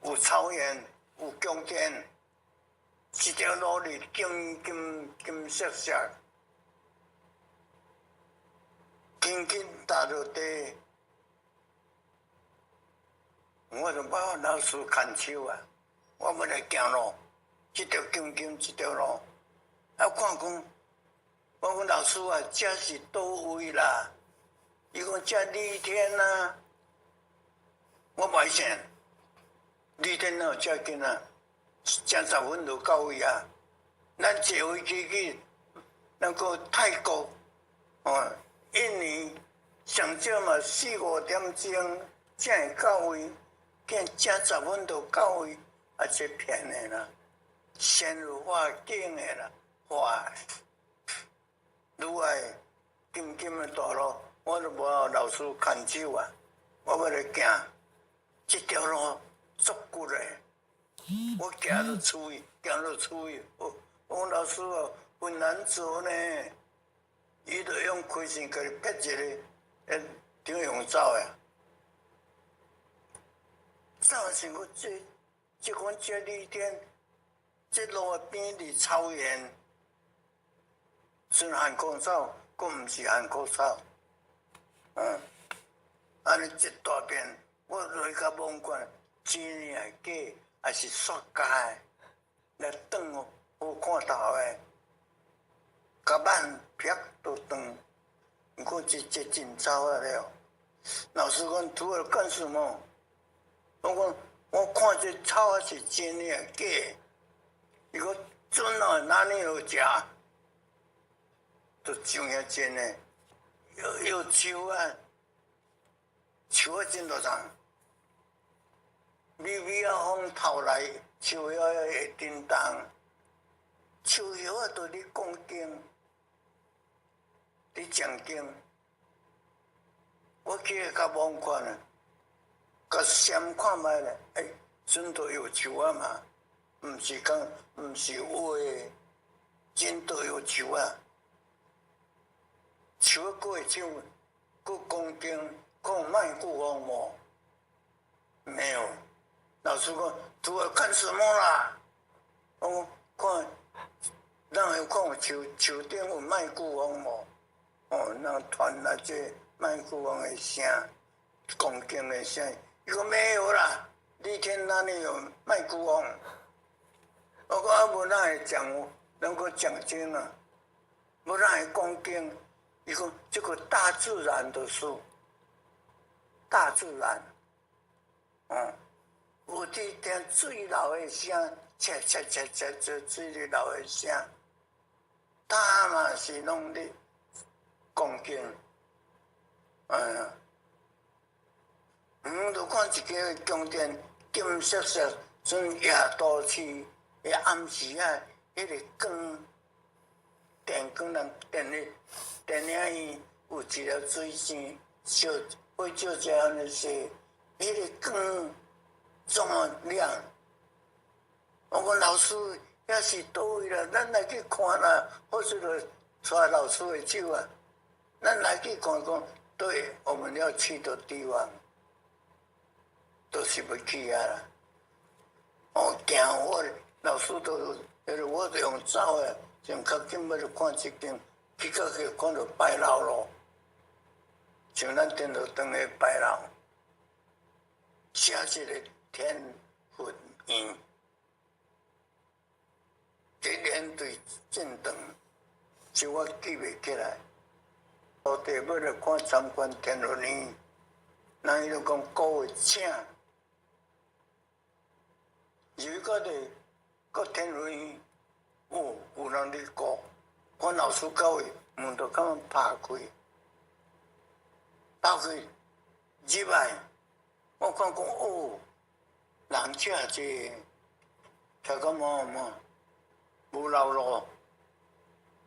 有草原，有宫殿，一条路里金色，轻踏着地。我就把我老师牵手啊，我要来行路，这条金这条路，啊看讲，我讲老师啊，这是倒位啦？伊讲这李天啊，我袂信，李天哪有遮紧啊？正10分就到位啊！咱坐飞机去那个泰国，印尼上少嘛4、5点钟才会到位。见正10分就到位，啊，这骗的啦，先有化境的啦，化。愈来金的大路，我都无老师牵手啊，我要来行，这条路足骨的，我行到厝里，我讲老师哦，很难走呢，伊就用开线甲你撇一个，顶用走呀。早时我这款这李天，这路边是草原，是韩国草，佫毋是韩国草，安尼一大片，我落去甲望看，真诶假，还是塑胶诶，来长哦，好看头诶，甲板劈都长，毋过这真糟啊了。老师讲，图尔干什么？我讲，我看这草啊是真诶假？伊讲准哦，哪里有食？都像遐真诶，有树啊，树啊真大丛，微啊风透来，树叶会震动，树叶啊都伫讲经，伫讲经。我去甲望看啊。甲先看卖咧，真都有树啊嘛，毋是画的，真都有树啊。树啊，佫会唱，佫讲经，佫有卖句风无？没有。老师讲，图尔看什么啦？我看，咱会看有树顶有卖句风无？人传来这卖句风的声，讲经的声。伊讲没有啦，李天哪里有卖句风？我讲啊，无哪会讲，能够讲经啊？无哪会讲经？伊讲这个大自然的事，大自然，有伫听水流的声，切切切切切水流的声，它嘛是拢咧讲经，就看一个宫殿金色色，像夜都市的暗时啊，迄个光，电光人电咧电影院有一条水线，烧火照遮安尼说，迄个光这么亮。我讲老师，遐是倒位啦？咱来去看啦，或者就抓老师的手啊，咱来去看看。对，我们要去的地方，都是要去啊啦。行我老师都，我都用走的，从较近要去看一间，去到去看到白老咯，像咱电脑灯的白老，写一个天分院，这连队震动，是我记袂起来。到底要来看参观天文院，人伊就讲古的请，如果咧个天文院，有人咧讲，我老师教的门就咁拍开，入来，我看人遮济，听讲无老路，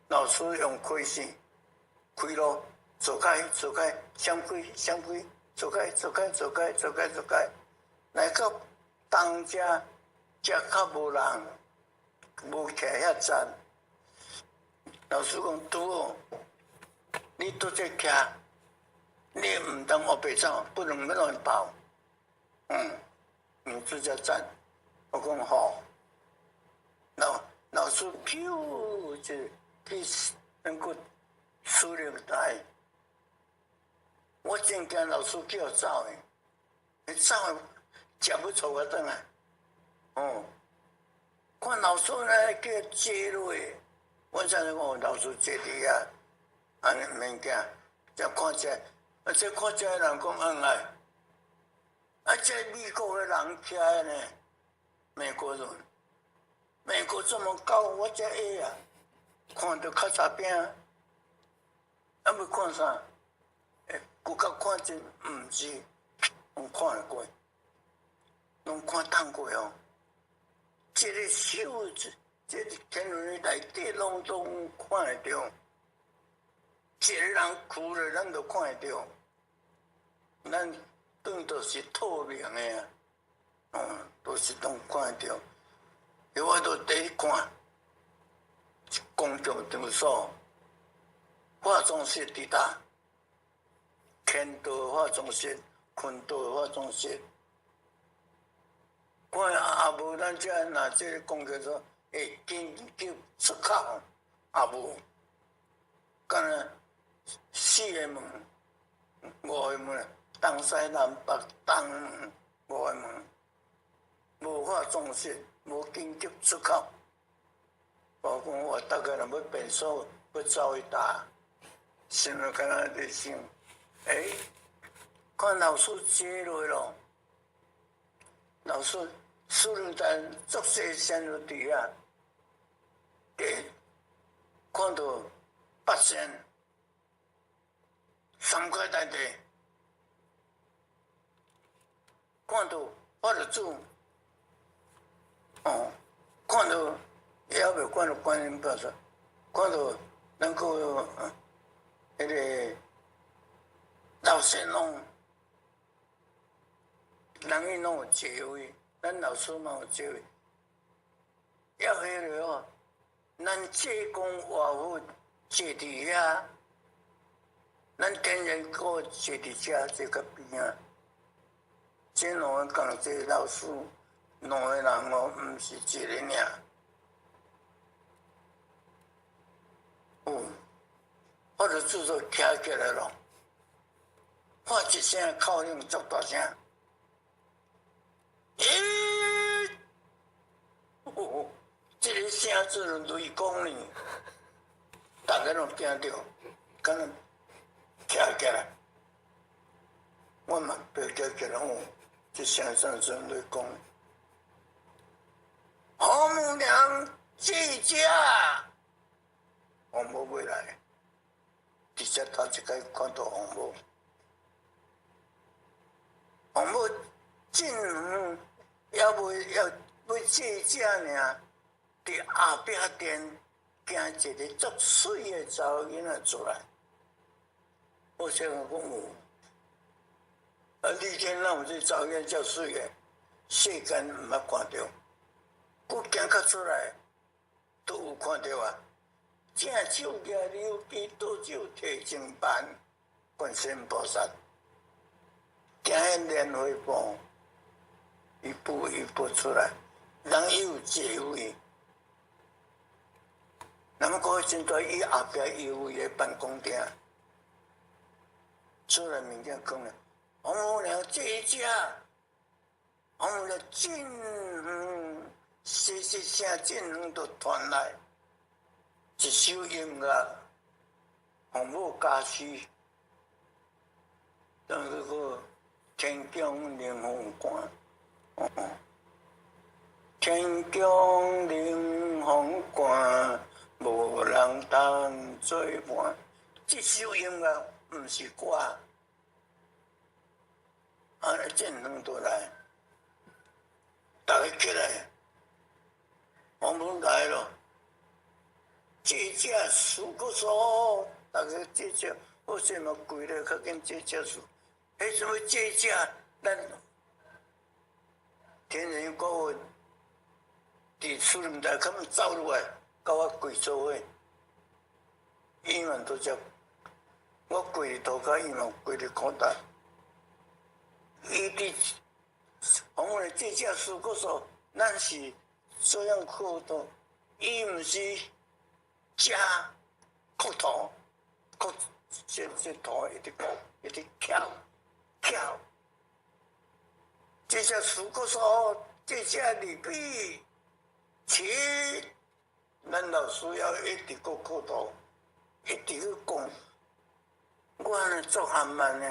老师用开线。开路，走开，闪开，走开，来到当家，遮较无人，无徛遐站。老师讲拄好，你拄则徛，你毋通黑白走，不能乱跑。你拄则站，我讲好。老师飘就去能够。输入台，我真惊老师叫我走的，走食要坐我转来。看老师来叫坐落去，我才讲老师坐伫遐，安尼毋免惊。再看这，这看这人讲这美国的人徛的呢，美国人，美国这么高，我这矮啊，看到较差边。要看啥？骨骼看真毋是，拢看得过，拢看透过哦。这个手子，这个天文内底拢看得到。一个人哭了，咱都看得到。咱当作是透明的啊，都是拢看得到。我都第一看，公共场所。化妆室伫搭，天道化妆室、坤道化妆室，我也无咱遮若这个公共所会紧急出口，也无，敢若4个门、5个门，东西南北东门5个门，无化妆室，无紧急出口。我讲我大概若要变数，要走去搭。想了敢若在想，看老师坐落咯，老师私人台足细线落伫遐，看到8线3块台地，看到我就做，看到也未看到观音菩萨，看到能够迄个老师拢，人伊拢有座位，咱老师嘛有座位。要迄个哦，咱济公活佛坐伫遐，咱天然国坐伫遮，坐个边啊。这两个共这老师，两个人哦，毋是一个尔。我就自作徛起来咯，喊一声口令足大声，这个声子雷公呢，大家拢惊着，敢若徛起来，我嘛爬起来，这声声声在讲，红母娘记家，红母回来，直接头一摆看到红母，红母进园也未要记家呢，伫后壁店惊一个足水的查某囡仔出来，我想讲你见咱有这查某囡遮水的，世间毋捌看到，我行较出来都有看到啊。正手举柳枝，倒手提正幡，观世音菩萨，行迄莲花步，一步一步出来，人有智慧。那么过真多，伊后壁有伊个办公厅，出来物件讲了，红母娘这只，红母娘真远，细细声真远都传来。一首音乐，红母家诗，当迄个天降灵风冠，天降灵风冠，无人当做伴。这首音乐毋是歌，安尼真远都来，大家起来，红母来了。这只事故所，大家这只，我先嘛跪咧，较紧这只事。迄什么这只，咱天人国文伫厝里台他们走入来，甲我跪做伙，伊嘛都只，我跪伫涂骹，伊嘛跪伫裤襠。伊伫我们这只事故所，咱是这样看到，伊毋是。加骨头，这头一直一直跳，这些书骨说，这些里边，其咱老师要一直个骨头，一直去讲，我呢做还慢呢，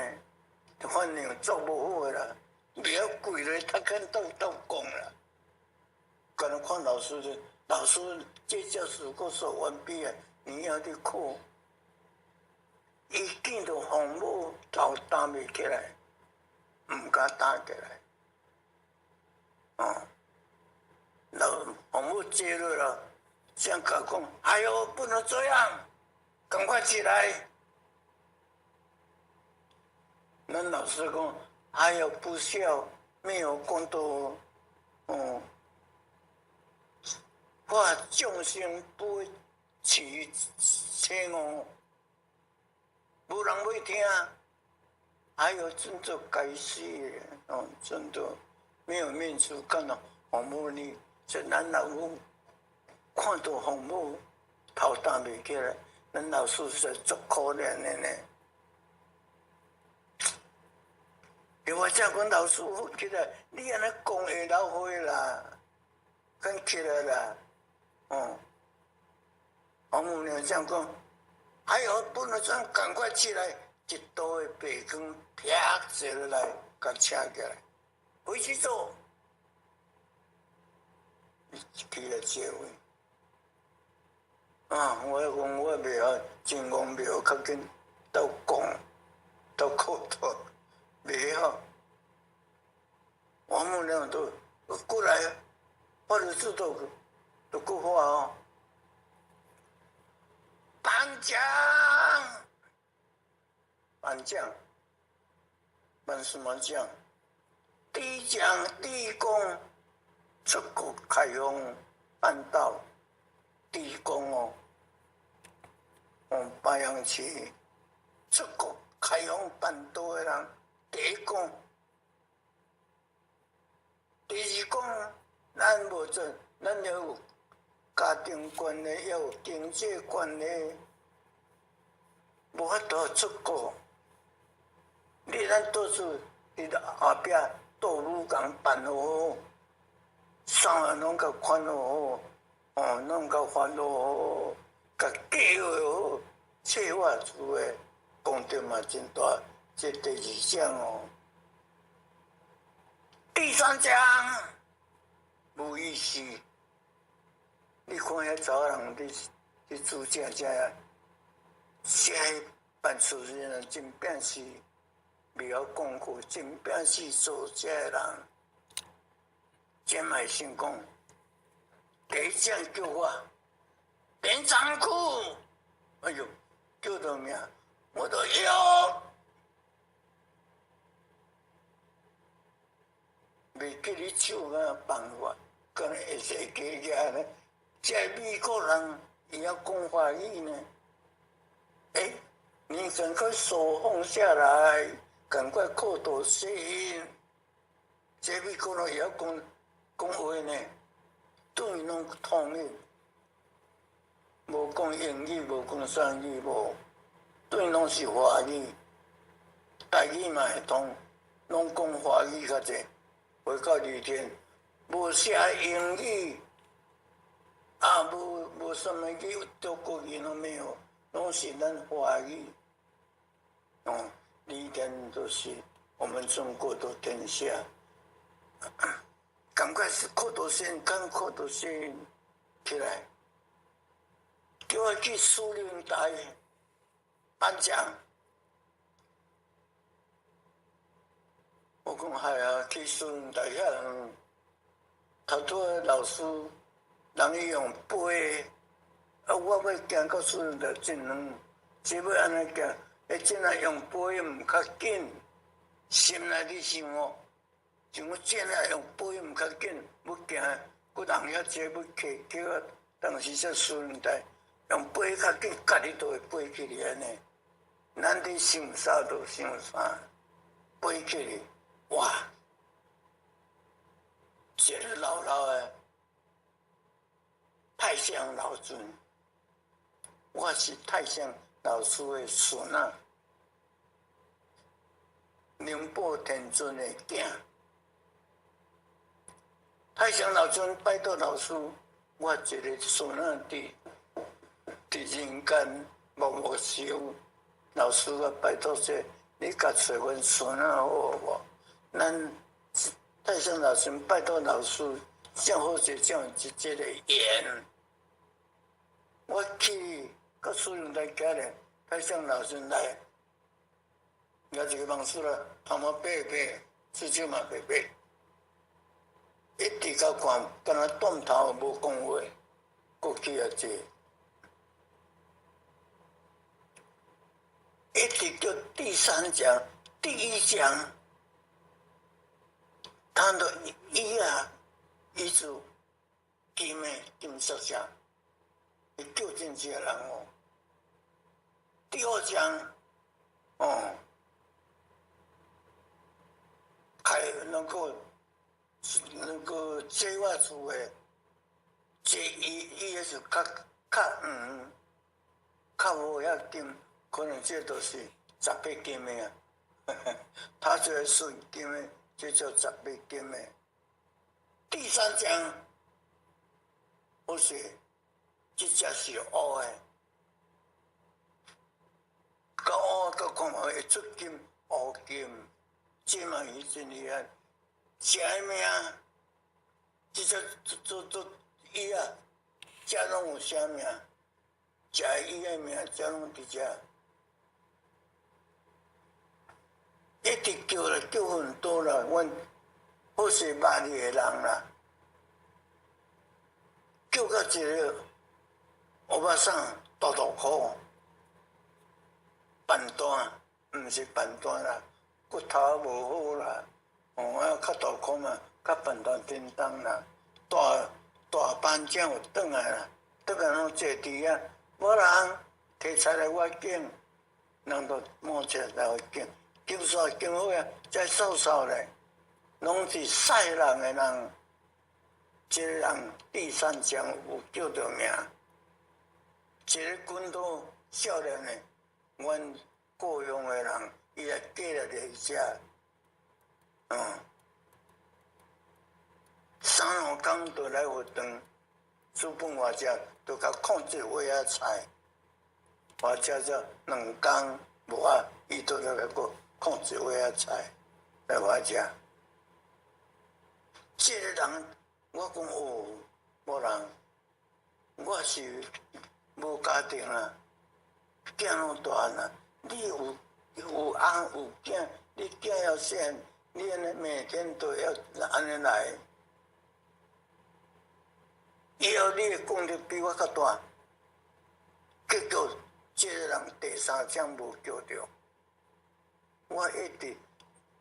反正做不好啦，不要跪咧，他看都讲啦，可能看老师的。老师，这只事故所完毕啊！你要去看，伊见到红母头打袂起来，毋敢打起来。老红母接落了，想甲讲：“哎呦，不能这样，赶快起来！”咱老师讲：“哎呦，不孝，没有功德。”我众生不起青哦，无人要听，还有真的该死的真的没有面子看到红母呢，这咱老母看到红母头打袂起来，咱老师是足可怜的呢。我才讲老师起来，你安尼讲会老火啦，赶起来啦。红母娘这样讲，还有不能这样，赶快起来！一刀的白光啪坐落来，甲扯起来，回去做。起来结尾。我讲我袂晓，真讲袂晓，较紧倒讲，倒口头，袂晓。红母娘都过来，我就知道。都讲话颁奖，颁什么奖？第一奖第一功，出国开放办道，第一功白杨市出国开放办道的人，第一功，第二功，咱无做，咱要有。家庭关系要有经济关系，无法度出国。你咱倒是伫后壁倒乳共办好，啥个拢甲款好，拢甲烦恼好，甲计划好，计划出诶，功德嘛真大，这第二章哦。第三章无意识，你看遐查某人伫煮食啊，写办事人真变是未晓讲过，真变是做这人，真卖成功。第一章叫我连长裤，哎呦，叫到名，我都要。袂记你手啊办法，可能会使加加呢。这美国人也要讲华语呢。你赶快手放下来，赶快扣头先。这美国人也要讲话呢，对拢通的，无讲英语，无讲双语，无对拢是华语，台语嘛会通，拢讲华语较济。回到二天，无写英语，无什么语，中国语都没有，拢是咱华语。二天都是我们中国的天下。赶快是扣头先，赶扣头先起来，叫我去苏联台颁奖。我讲系啊，去苏联台遐人头拄个老师，人伊用飞，我要行到苏联台真远，只要安尼行，真啊用飞毋较紧，心内伫想哦。像我真啊用飞毋较紧，要行，佫人遐济要客啊，当时才苏联台用飞较紧，家己都会飞起来安尼。咱伫想啥就想啥，飞起来，哇！一个老老的太上老尊，我是太上老师的孙仔，宁波天尊的囝。太上老尊拜托老师，我一个孙仔伫人间默修，老师啊拜托说，你甲找阮孙仔好无？咱太上老尊拜托老师，正好是这样一个缘。我去到苏联台家咧，太上老尊来，有一个方式啦，头毛白白，手手嘛白白。一直到看，敢若断头无讲话，过去也济。一直到第三章、第一章，他的伊遗嘱金色相，会救进这个人哦。第二章，还能够借我厝的，借伊个是较无遐金，可能这都是18金的啊。他这个纯金的，这叫18金的。第三章，我说这只是乌的，乌到看会出金，乌金，这嘛是真厉害。食的命，即只做伊啊，遮拢有啥命？食伊的命，遮拢伫遮，一直叫了叫很多了，阮好势捌你的人啦，叫到一个欧巴桑大裤，板单，毋是板单啦，骨头无好啦。较大裤嘛，较笨蛋叮当啦，大班长有转来啦，转来拢坐伫遐，无人摕菜来我拣，人都摸起来我拣，金煞金好啊，再扫扫咧，拢是屎人的人，这个人第三章有叫着名，一个军刀少年的，阮雇佣的人，伊也嫁了伫遮。3、5天就来活动，资本外食就甲控制我遐菜，外食则2天无啊，伊倒来个控制我遐菜来我食。即个人，我讲哦，无人，我是无家庭啊，囝拢大啊，你有翁有囝，你囝要细，你安尼每天都要安尼来。以后你的功力比我较大，结果这个人第三奖无叫着，我一直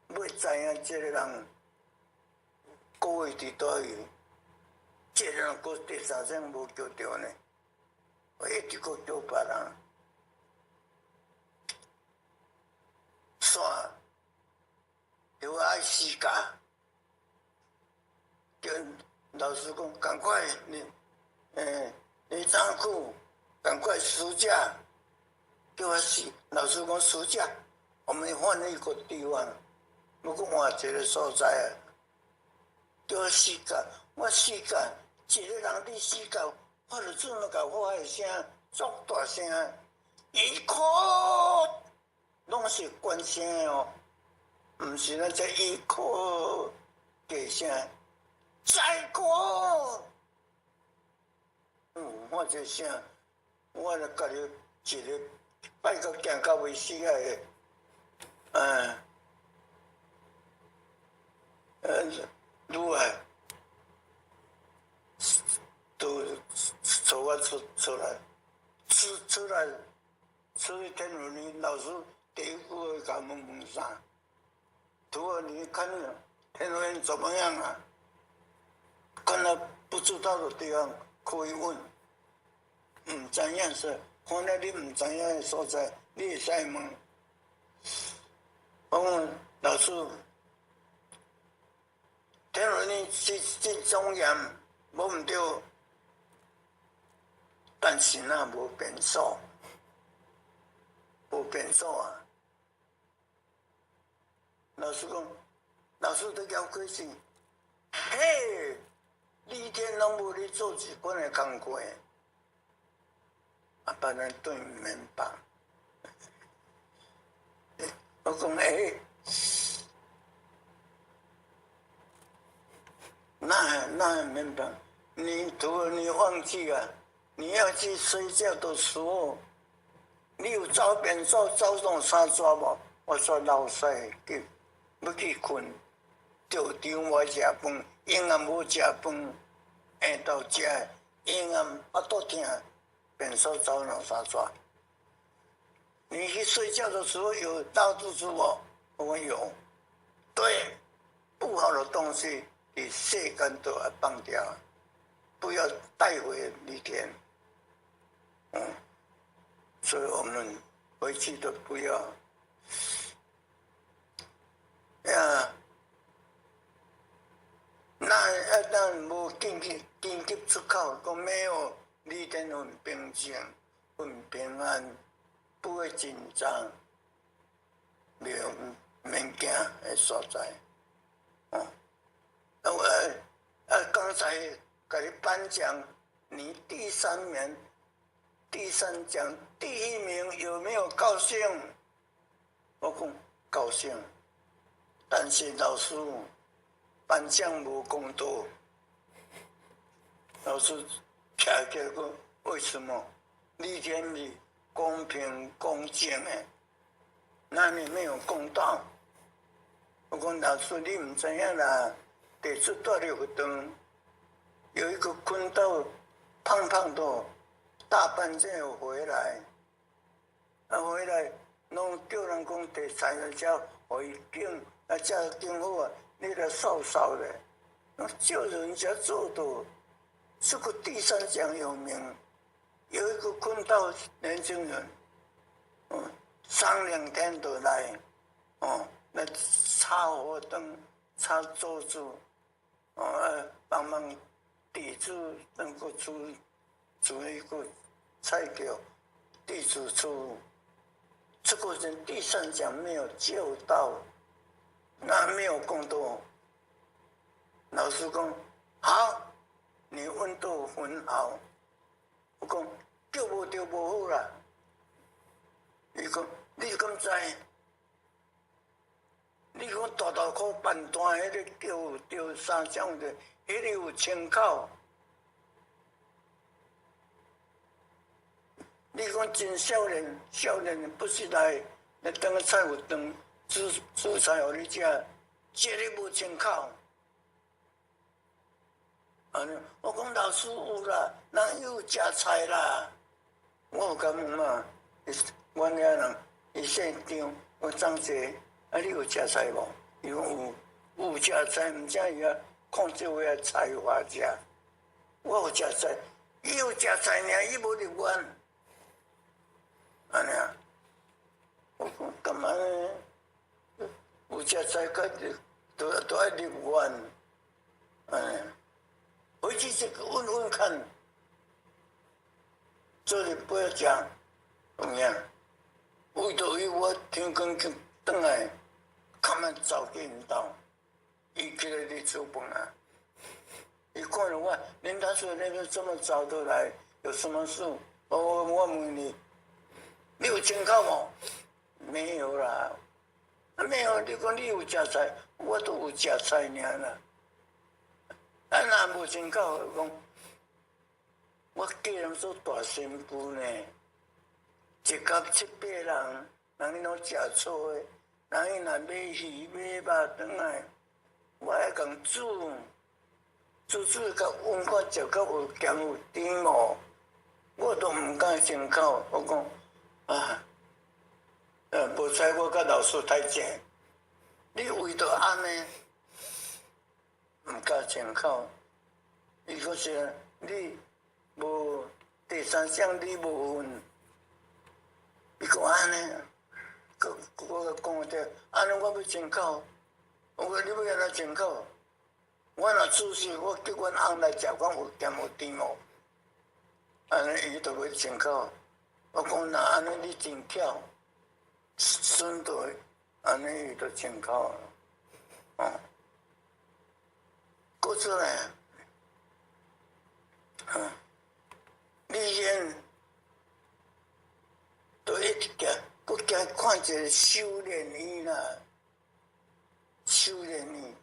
要知影这个人个位伫倒位，这个人个第三奖无叫着呢，我一直搁叫别人，煞就爱死架，叫老师讲赶快你早久赶快暑假，叫我死。老师讲暑假，我们换一个地方，要搁换一个所在啊。叫我死架，我死架，一个人你死架，我就准备甲我的声足大声，伊哭，拢是关声哦，毋是那只伊哭大声，再哭。我这声，我就家己一个拜个行到未死个，愈来都找我出来，出来天文里老师第一句会甲问啥？图尔你看天文怎么样啊？看到不知道的地方可以问，唔知影是，看到你唔知影的所在，你会使问。我讲老师，天文呢这种严无毋对，但是那无变数，无变数啊。老师讲，老师都要开心，嘿。你天拢无咧做一本的工课，别人对唔明白。我讲那明白？你忘记了？你要去睡觉的时候，你有找便所找到三抓无？我说老师去，要去困，着场我食饭。永远无食饭，下到食，永远腹肚痛，便所找两三抓。你去睡觉的时候有拉肚子无？我有。对，不好的东西你世间都要放掉，不要带回离天。所以我们回去都不要呀。那无紧急出口，讲没有离天很平静，很平安，不会紧张，免惊的所在。刚才给你颁奖，你第三奖第一名，有没有高兴？我讲高兴，但是老师。颁奖无公道，老师徛起来讲，为什么李天理公平公正的，那里没有公道？我讲老师，你唔知影啦，地出大6个灯，有一个坤道胖胖的，大半夜回来，回来拢叫人讲第三个叫回警，叫警府啊。你的少少的，叫人家做的，这个第三奖有名，有一个坤道年轻人，3、2天都来，来插火灯、插桌子，帮忙地主能够煮一个菜肴，地主出，这个人第三奖没有救到。那没有公道。老师讲好，你温度很好。我讲叫无就无好啦。伊讲你敢知？你讲大大块半段迄个钓三种的，迄个有青口。你讲真少年不是来当个菜有当煮菜互你食，这个无青口。我讲老师有啦，人有食菜啦。我有甲问嘛，阮遐人伊姓张，我张姐，你有食菜无？伊讲有食菜，毋知伊啊控制位啊菜有偌食。我有食菜，伊有食菜尔，伊无入院。安尼啊？我讲干嘛呢？有食菜，都爱入院。安尼。回去这个问问看，做日不要讲怎么样？为着伊我天光去转来，看慢走去因兜，伊起来咧煮饭啊。伊看了我，恁他说那边这么早都来，有什么事？我问你，你有请客无？没有啦，没有。你讲你有食菜，我都有食菜尔啦。若无真够，讲我家人做大媳妇呢，一家7、8人，人伊拢食醋的，人伊若买鱼买肉转来，我爱共煮甲温看食甲有咸有甜哦，我都毋敢真口。我讲无采我甲老师太正，你为着安尼。毋敢真口，伊讲是你无第三项，你无份。伊讲安尼，我讲者，安尼我要真口。我讲你要安怎真口？我若煮事，我叫阮翁来食，讲有咸有甜无？安尼伊就要真口。我讲那安尼你真巧，顺道安尼伊就真口了。过出来，你先都一直行，搁行看一个修炼伊啦，修炼伊。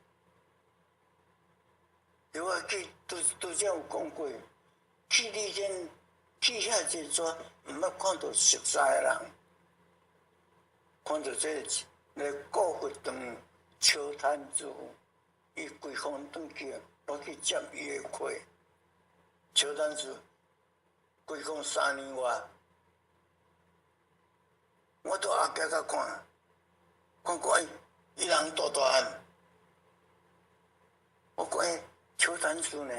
有我去都这有讲过，去你先去遐一撮，毋捌看到熟悉的人，看到这个古佛堂秋摊子。伊规方转去，我去接伊的课。乔丹是规方3年外，我都阿家甲看伊人大大汉。我讲乔丹是呢，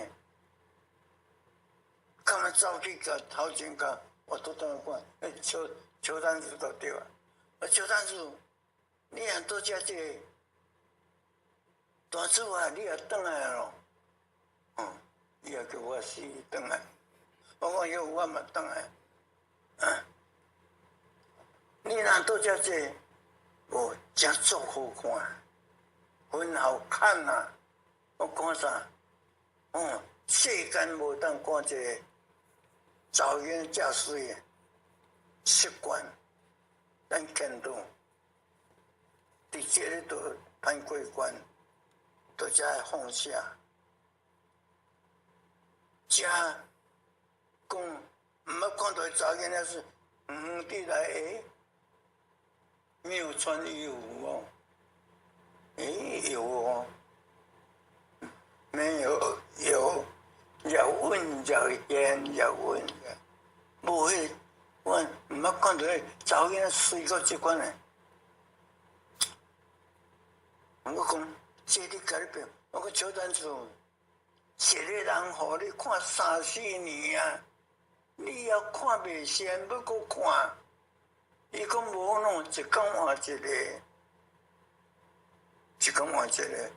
干嘛走去甲头前甲我都当看，乔丹是就对啊。乔丹是，你若倒遮这个。大叔啊，你也转来咯？伊也叫我死转来。我讲哟，我嘛转来。你若倒遮济，真足好看，很好看啊！我看啥？世间无当看一个造型遮水的习惯，咱见到伫这里都攀过关。都才会放下，遮讲毋捌看到查囡仔是伫来没有穿衣服哦，有哦，没有有，要问要严要问的，无迄我毋捌看到查囡仔水到即款诶，我讲。这你家己变，我讲乔丹厝，一个人互你看3、4年啊，你要看袂先，要搁看。伊讲无喏，一工换一个，一工换一个。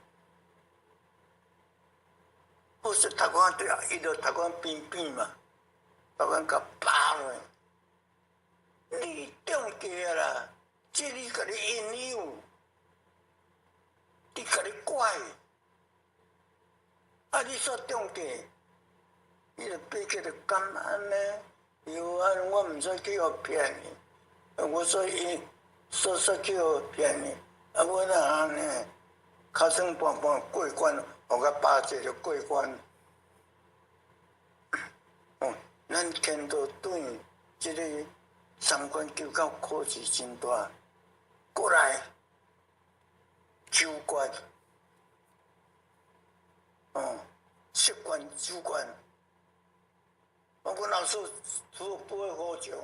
或是头壳对啊，伊就头壳扁嘛，头壳甲扒落。你中计啦，这你家己引诱。你家己怪，你煞中计，伊就爬起来敢安呢？有啊，我毋使去互骗你。我说伊说叫骗你，啊，我哪安尼，尻川半半过关，互甲巴结就过关。哦，咱kend道对即个3.99考试真大，过来9关，哦，10关9关。阮老师做不会好笑，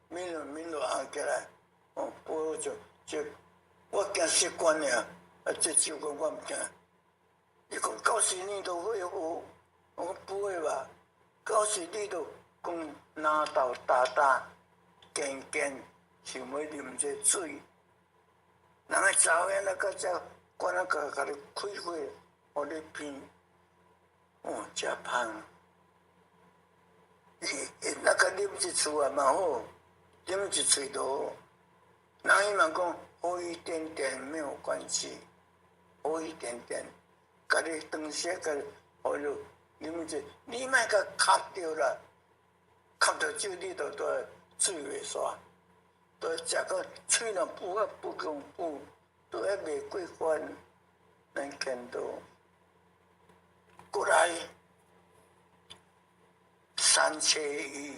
免就红起来，哦，不会好笑，就我惊10关尔，啊，这9关我毋惊。伊讲90年都会好，我讲不会吧？90年都讲拿豆大大，健健，想要啉这水，人个查某囝仔甲遮管啊甲你开火，互你闻，哦，真芳。那个啉一厝也嘛好，啉一喙都好。人伊嘛讲好一点点没有关系，好一点点，甲你当时甲你好了啉一，你莫甲卡着啦，卡着酒你就对水袂煞，对食个喙若补啊不共补，都还袂过关，咱见到过来。371，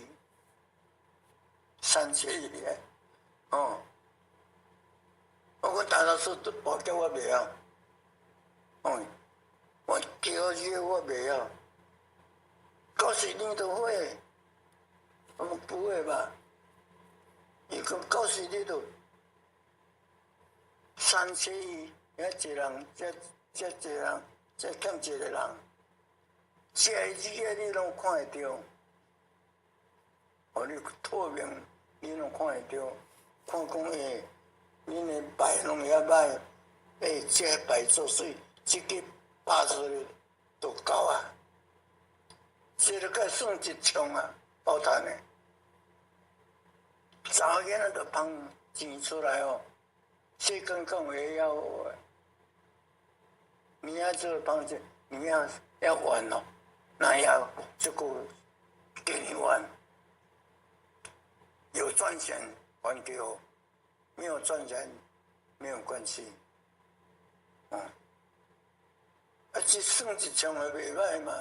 哦，我大多数都报叫我袂晓，哦，我叫这我袂晓，90年都会，我不会吧？伊讲90年都371，遐一人，这一人，这欠一个人，这个字啊你拢看会着。互你透明，你拢看会着，看讲诶，恁诶牌拢遐歹，这牌做水，即个拍出来就够啊，这个该算一枪啊，包赚诶。查某囡仔就捧钱出来哦，细讲讲话要好诶，明仔做捧钱，明仔要还咯，那要这个给你还。有赚钱还给我，没有赚钱没有关系，啊，这算一枪也袂歹嘛，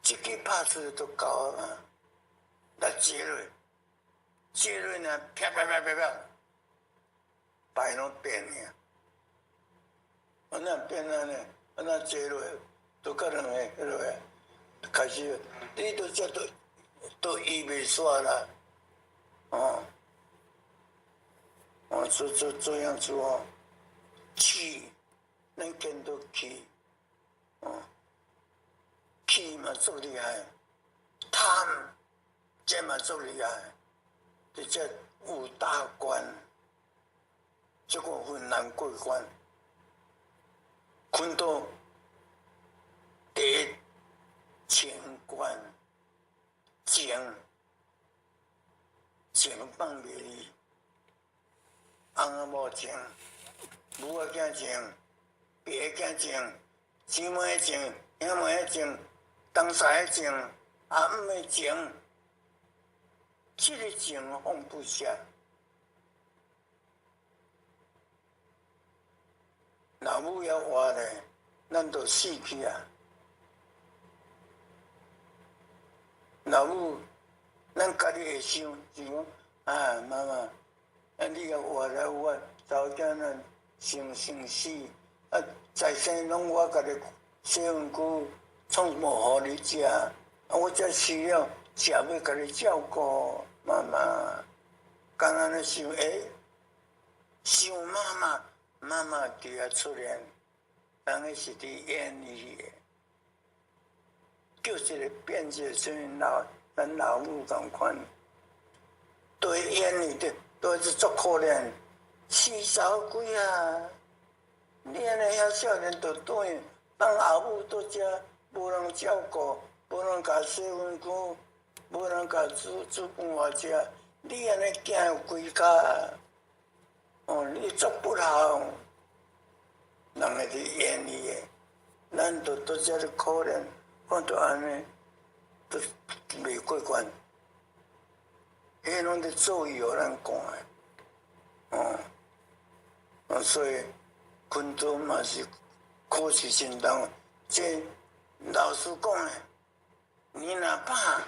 一支拍出来就够啊嘛，来接落呢，啪，牌拢变呀，安那变安尼，安那接落都甲两个迄落个开始，你都这都伊袂煞啦。哦，这样子哦，气，咱见到气，哦，气嘛足厉害，贪，这嘛足厉害，这5大关，这个很难过关，困到第情关，情放袂离，翁仔某情，母仔囝情，爸囝情，姊妹情，兄妹情，同事情，阿姆的情，这个情放不下。老母要活咧，咱就死去啊！老母。咱家己会想，是讲啊，妈妈，啊你也活来我查某囝仔生死，啊财产拢我家己洗碗具创无互你食，啊我才需要食要家己照顾，妈妈，刚安尼想，想妈妈伫遐出现，人个是伫演戏的，叫一个变一个像咱老母同款，对演里的都是足可怜，40几啊！你安尼遐少年就等于放后母在遮，无人照顾，无人甲洗碗具，无人甲煮饭我食，你安尼囝有几家？哦，你足不好，人个伫演里的，咱就在遮咧可怜，看到安尼。都袂过关，迄拢咧做伊互咱讲诶。所以昆都嘛是考试真重。这老师讲诶，你哪怕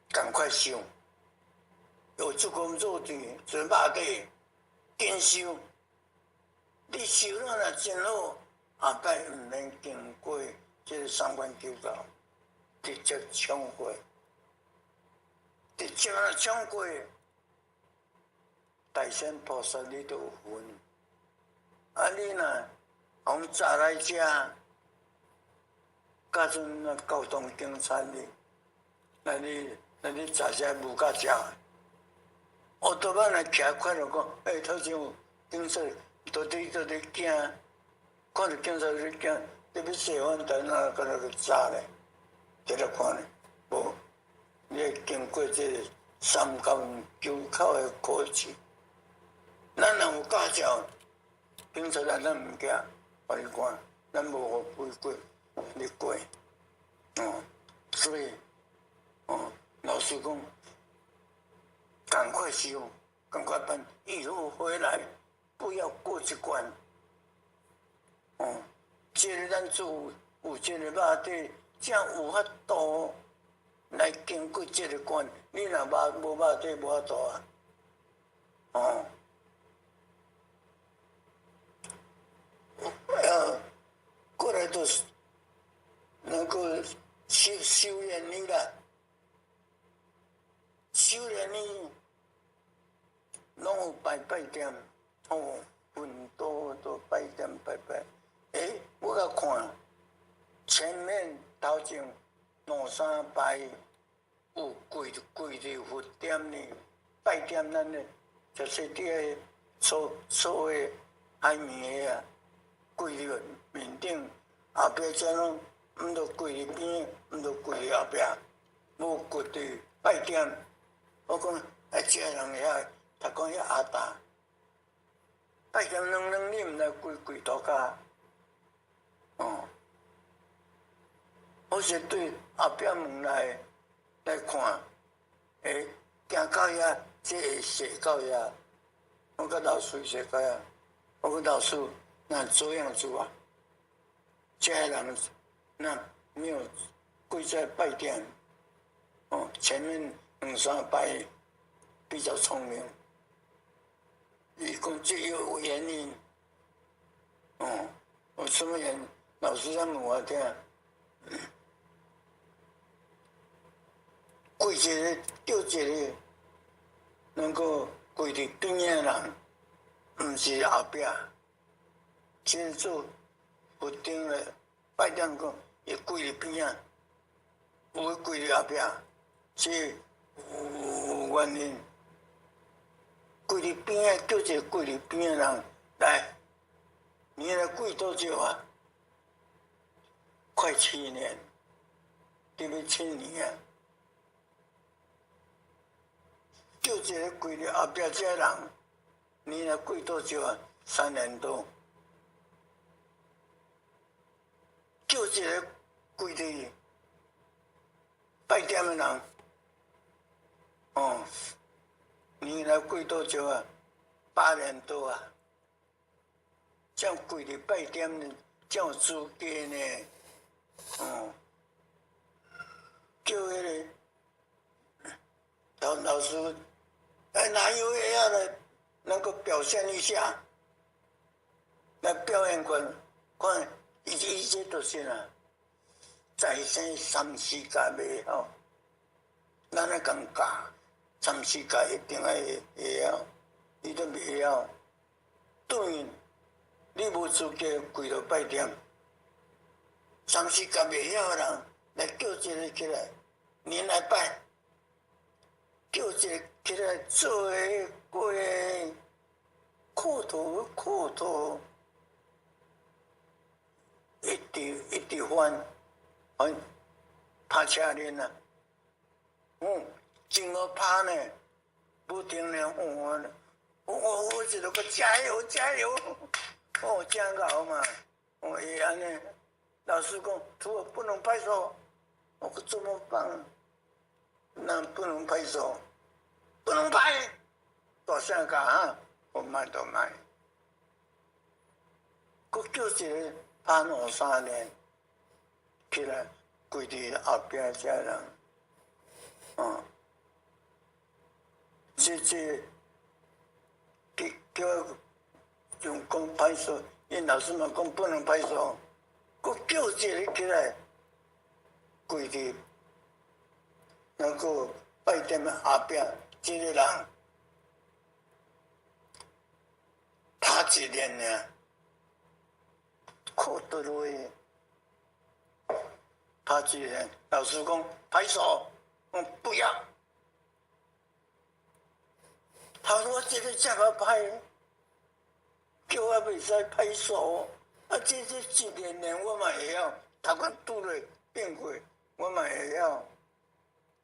赶快修，有足工做对，做肉底紧修。你修了若真好，后摆毋免经过这个三关九道，直接冲过，直接若冲过，大仙菩萨你都有份。啊，你若从早来遮，甲阵那交通警察哩，那你早些无甲食，乌多曼来徛看着讲，头前有警察。到底惊，看到警察在惊，你要洗碗单啊，搁那个炸咧，伫咧看咧，无，你会经过这个三江九口的考试，咱若有驾照，警察咱毋惊，互你看，咱无互违规，你过，所以，老师讲，赶快修，赶快办，以后回来。不要过这关，这个咱做有这个肉底，才有法度来经过这个关。你若无肉底，无法度啊，过来就是能够修炼你啦，修炼你，拢有拜点。分多拜点拜。我甲看前面头前两三排有跪着佛点呢，拜点咱呢，就是伫个所谓海绵的啊，跪着面顶，后壁遮拢毋着跪伫边，毋着跪伫后壁，无跪伫拜点。我讲这人遐，读讲遐阿达。拜点两你毋来跪倒骹，我是对后壁门来看，行到遐，这会踅到遐，我甲老师踅到遐，我讲老师，那这样做啊，这人那没有跪在拜点，前面两三排比较聪明。伊讲这有原因，有什么原因？老师在问我听，跪一个叫一个，能够跪伫边的人，毋是后壁，这做佛顶的拜点讲，伊跪伫边啊，有跪伫后壁，这有原因。跪伫边啊，叫一个跪伫边的人来，你来跪多久啊？快7年，对不7年啊！叫一个跪伫后壁这人，你来跪多久啊？3年多。叫一个跪伫拜点的人，你来跪多久啊？8年多啊！这样跪伫拜点呢，这有资格呢。叫迄个老师，哪有也要来能够表现一下，来表演看，看一切都是啊，再生3、4届袂晓，咱来讲教3、4届一定会晓，伊都袂晓，对，你无资格跪到拜点。3、4届袂晓的人来叫一个起来，你来拜，叫一个起来做个过苦头，一直翻，拍车轮啊，真好拍呢，不停的我一路个加油，真好嘛，会安尼。老师讲，除了不能拍手，我可怎么办？那不能拍手，不能拍，大声讲啊！我卖都卖。佫叫一个潘53年起来，跪伫后壁遮人，这叫用讲歹势，因老师嘛讲不能歹势，佫叫一个起来跪伫那个拜殿后壁，这个人拍一年尔，哭倒落去，拍一年。老师讲拍手，我不要。他说这个怎么拍？叫我袂使拍手，这一年我嘛会晓，头壳拄落变过，我嘛会晓。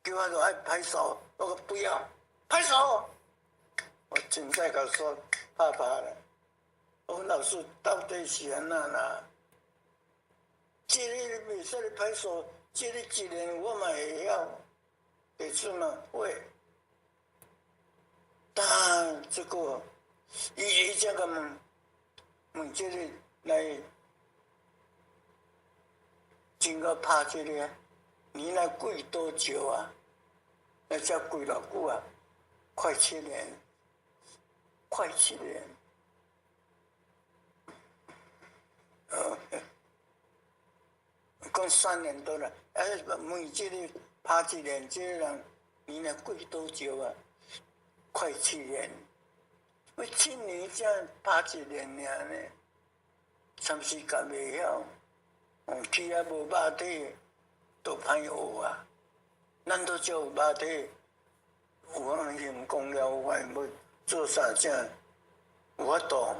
叫我就爱拍手，我说不要拍手，我真在甲说拍了。我说老师到底是安那啦？这个袂使咧拍手，这个一年我嘛会晓，会出嘛会。但这个伊才甲问这个来，真个拍这个，你来跪多久啊？那才跪偌久啊？快7年，快7年。讲3年多了，问这个拍一年，这个人你来跪多久啊？快7年。我7年才拍一年尔呢，长时间袂晓。去啊无肉体，都歹学啊。咱都只有肉体，有人行功了，有法要做啥正有法度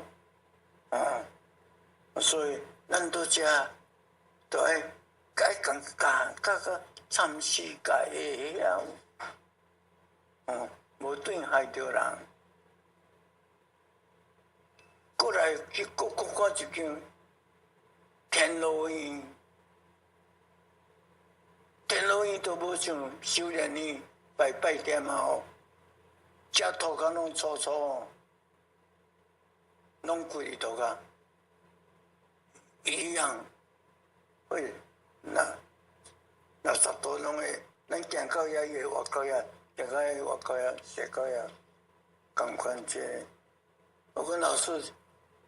所以咱都只都爱讲甲长时间会晓，无对害着人。过来去各看一间天路院，天路院都无像修炼院拜殿嘛遮土骹拢粗粗，拢跪伫土骹，一样会那十多拢会，咱行到遐伊会活到遐，行到遐活到遐，踅到遐，共款这。我讲老师。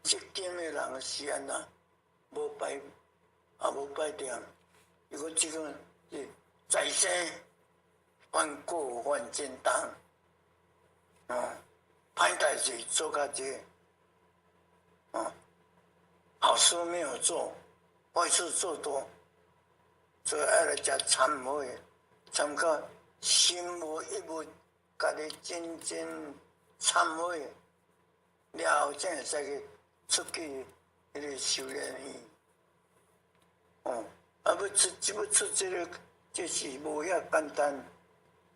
这间的人是安那，无拜也无拜殿，如果这个是在生犯过犯简单，歹代志做较济，好事没有做，坏事做多，所以爱来吃忏悔，参加心无一物，家己真正忏悔了后，才会使去。出去迄个修炼院，要出这个，这是无遐简单，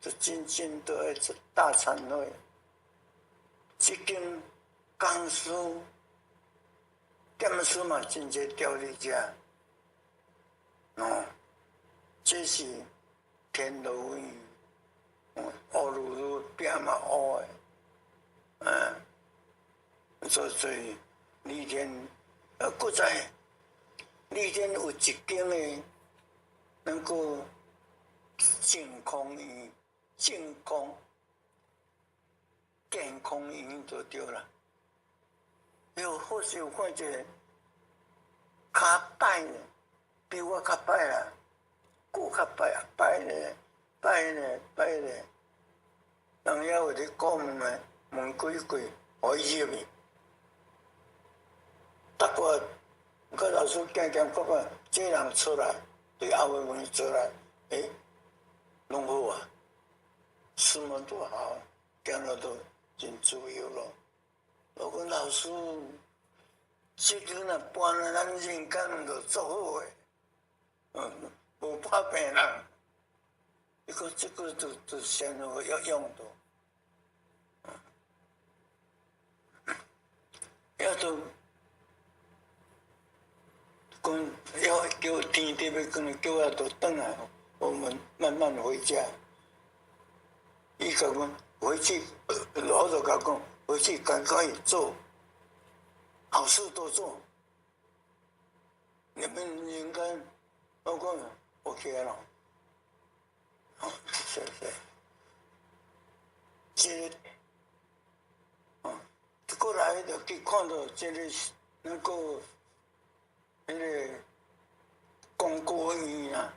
就真正都要出大忏悔。这间公司店书嘛，真侪调理遮，这是天路院，学路拼嘛学的，所以。李天，搁在李天有一间的，能够健康院、健康院就对了。或是有看一个较歹呢，比我较歹啦，佫较歹咧，人遐有咧讲门鬼，互伊入去。达过，甲老师讲，看，这人出来，对后尾门出来，拢好啊，书门都好，讲了都真自由咯。我讲老师，这个若搬来咱人间就做好诶，无怕病人。伊讲这个就先好要用到，要都。讲要叫天地要讲，叫我都转来，我们慢慢回家。伊甲阮回去，我就甲讲，回去赶快做，好事多做。你们应该，我讲 OK 了，好，谢谢。这个，过来就去看到这个那个那个广告院啊，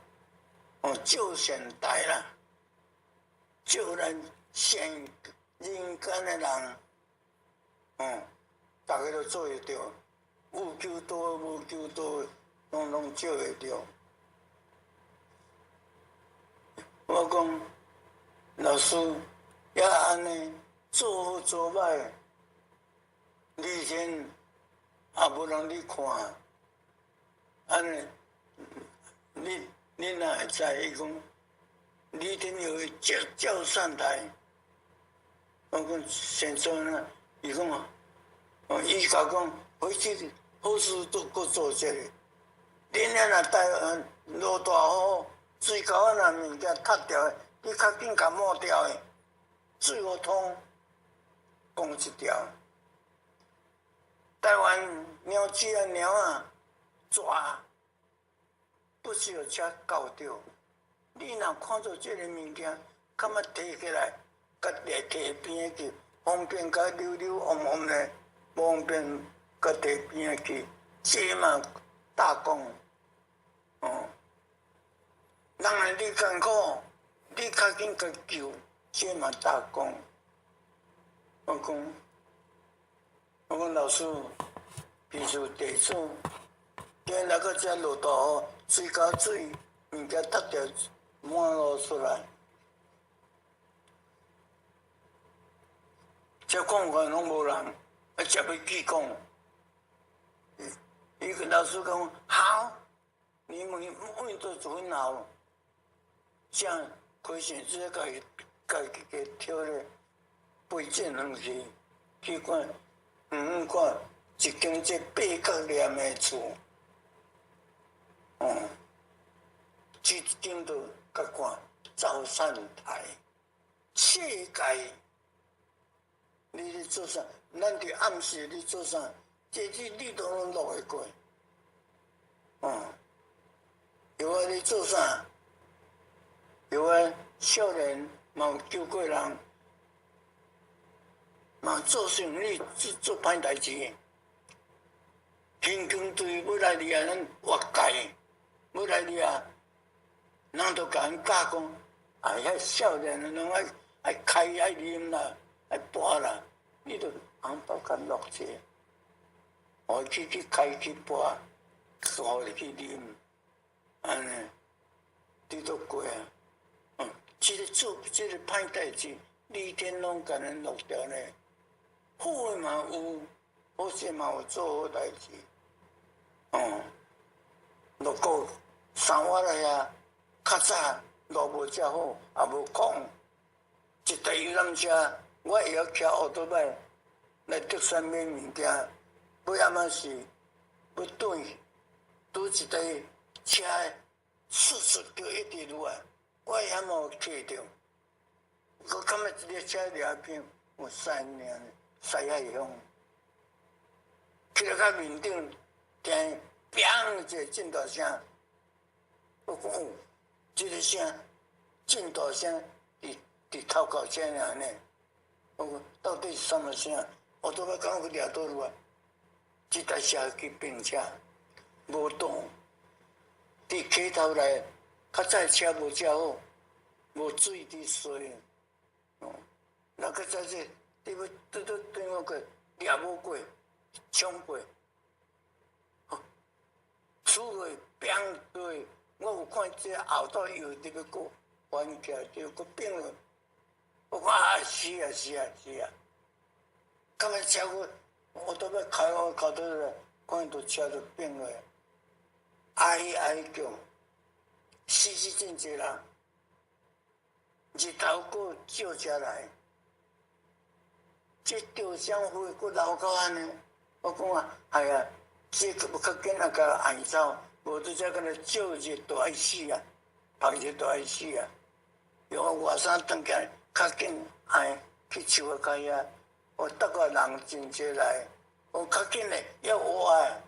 照现代啦，照咱现人间的人，大家都做会到，有求多无求多，拢照会到。我讲老师也安尼做好做歹，以前也无人去看，安尼你哪会知？伊讲李天佑会直照上台。我讲现在呢，伊讲伊甲讲回去好事都搁做这个。恁遐若台落大雨，水沟啊若物件塌掉的，你较紧甲抹掉的，水互通，讲一条。台湾鸟只啊鸟啊抓，不是有车搞着。你若看到这个物件，敢要摕起来，甲摕摕边去，方便甲溜溜旺旺咧，方便甲摕边去，这嘛大功。人来你艰苦，你较紧甲救，这嘛大功。我讲老师，譬如地主，今日个遮落大雨，水沟水物件塌掉，满路出来，这讲法拢无人，才要去讲。伊个老师讲好，你们都做很好，这样亏钱只家己给挑咧，背井两去，去看。看一间这八角连的厝，一间都甲看造山台，世界，你咧做啥？咱伫暗时咧做啥？这你都拢落会过，有啊咧做啥？有啊少年嘛有救过人。嘛做生意做歹代志，刑警队要来掠咱活该，要来掠，人都甲因教讲，遐少年拢爱开爱啉啦，爱跋啦，你着红包甲落者，去开去跋，互你去啉，安尼，你都过啊，这个做这个歹代志，李天龙甲咱落掉呢。好诶嘛有，好势嘛有做好代志，落个三月来啊，较早路无遮好，也无讲，一台游览车，我会晓骑奥多麦来德山买物件，尾暗仔是要转，拄一台车速就一直落来，我会晓无骑着，我感觉一个车掠片有3年。西海乡，去到较面顶，听“砰”一个真大声，我讲这个声真大声，伫头壳前尔呢。我讲到底是什么声？我都要赶快掠倒落来。这台车去并车，无动。伫溪头内，较早车无遮好，无水伫水，那较早这。你要对我过，掠无过，冲过，厝落变落，我有看这后头又伫要过翻起来，就搁变落。我讲是啊，咁啊车我都要开我搞到了，看到车就变落，哀叫，死真济人，日头过照遮来。这吊箱花佫流到安尼，我讲这个要较紧啊，甲挨走，无拄则敢若照日都爱死啊，晒日都爱死啊。用外衫转起来，较紧挨去树仔盖啊，逐个人真济来，较紧诶，要活诶。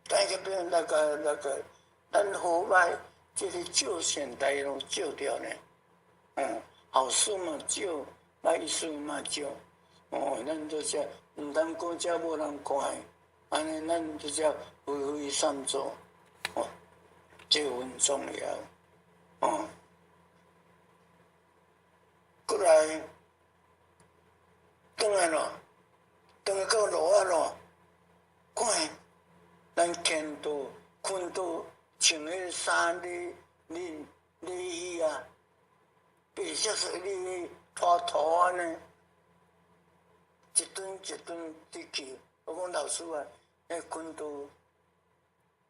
等下变那个，咱好歹即个照现代拢照掉呢。好事嘛少，歹事嘛少。咱就是毋通顾遮无人看，安尼咱就是恢恢善做，这份重要。过来，转来咯，转来到落啊咯，看咱见到看到穿迄衫你衣啊，白色是你拖拖安尼。一顿一顿伫去，我讲老师啊，迄困到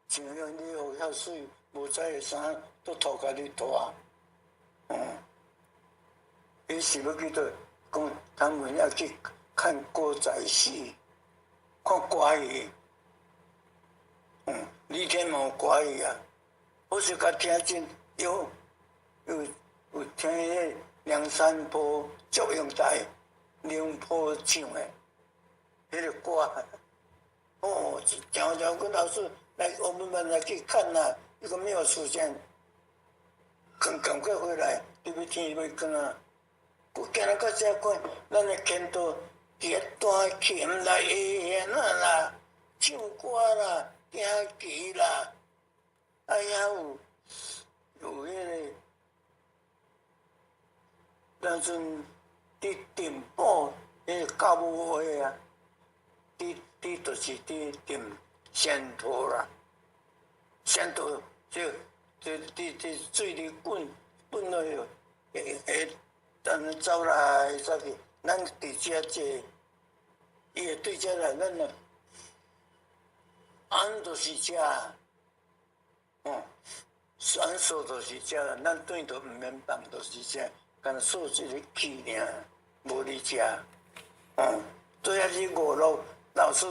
穿了你学遐水，无知诶衫都拖家己拖啊。伊是要去倒？讲他们要去看歌仔戏，看歌戏。李天王歌戏啊，我是甲听真有听迄梁山泊祝英台。梁坡唱诶，迄个歌，常常跟老师来我们班来去看啦，一个没有出现，赶快回来，你要天要光啊！我今日到遮看，咱会见到伫弹琴啦、下弦啦、唱歌啦、行棋啦，哎呀有迄个，当阵。伫定堡，迄个教务会啊，就是伫定仙桃啦，仙桃水里滚落去，走来走去，咱伫遮坐，伊会对遮来，咱啊，安就是遮，安锁就是遮啦，咱对都毋免放，就是遮。干锁一个气尔，无伫遮。最后是5楼，老师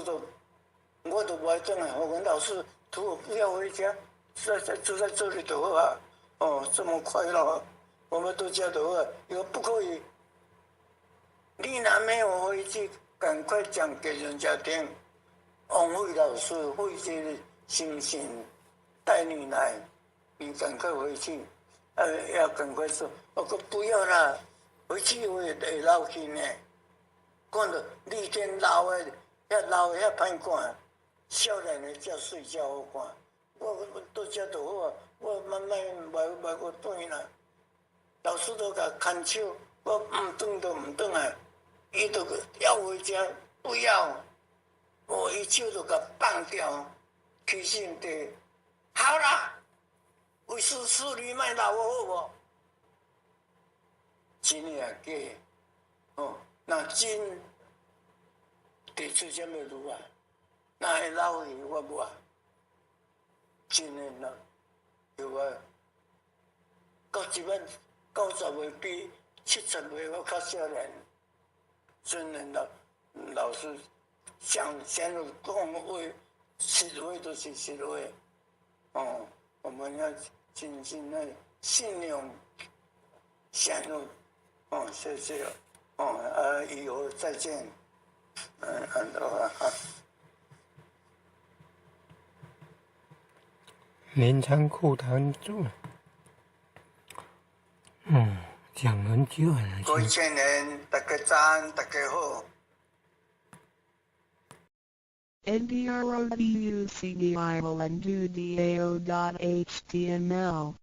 我都无爱转来。我讲老师，图我不要回家，住在这里就好啊。这么快乐，我们都家就好啊。伊说不可以，你若没有回去，赶快讲给人家听。枉费老师费这个心情带你来，你赶快回去。要赶快说，我说不要啦，回去我会老去呢。看到李天老的，遐歹看，少年的才睡觉好看。我到遮就好啊，我慢慢袂个转啦。老师都甲牵手，我唔转就唔转来，伊就要回家，不要，伊手就甲放掉，起身地，好啦。为师你莫闹我好无？真诶假？若真，地出什么路啊？若会闹去我无啊？真诶闹，有啊。到即摆90岁比70岁我较少年，真诶老师想讲话，实话都是实话。我们要真正的信用、相信，谢谢，以后再见，很多啊。镰仓库堂主，讲很久了。各位青年，大家赞，大家好。ndroducdao.html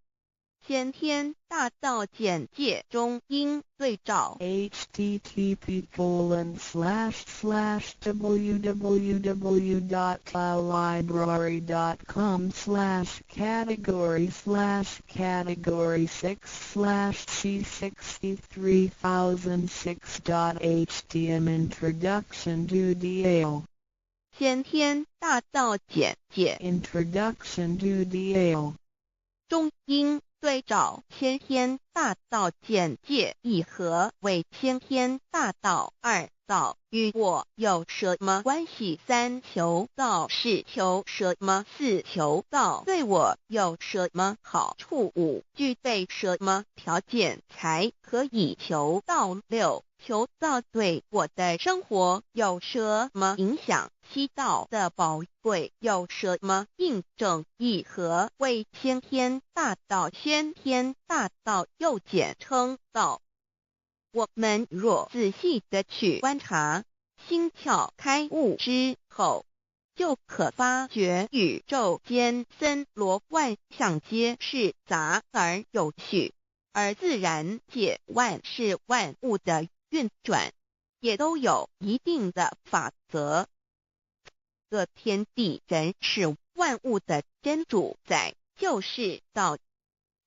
先天大道简介中英对照 http://www.category/category6/c63006.htm Introduction to DAO 先天大道简介 Introduction to DAO 中英对照先天大道简介一和为先天大道2道与我有什么关系？三求道是求什么？四求道对我有什么好处？五具备什么条件才可以求道？六求道对我的生活有什么影响？七道的宝贵有什么印证？一何谓先天大道？先天大道又简称道。我们若仔细的去观察，心窍开悟之后，就可发觉宇宙间森罗万象皆是杂而有序，而自然界万事万物的运转也都有一定的法则。这天地人是万物的真主宰，就是道。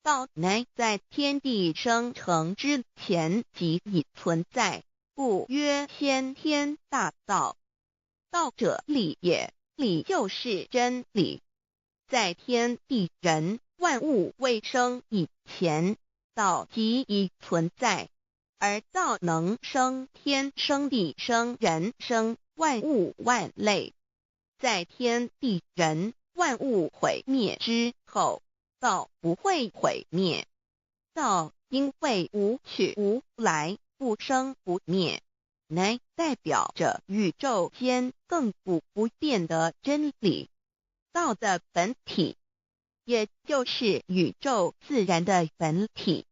道乃在天地生成之前即已存在，故曰先天大道。道者理也，理就是真理。在天地人万物未生以前，道即已存在，而道能生天、生地、生人、生万物万类。在天地人万物毁灭之后，道不会毁灭。道因为无去无来，不生不灭，乃代表着宇宙间亘古不变的真理。道的本体，也就是宇宙自然的本体。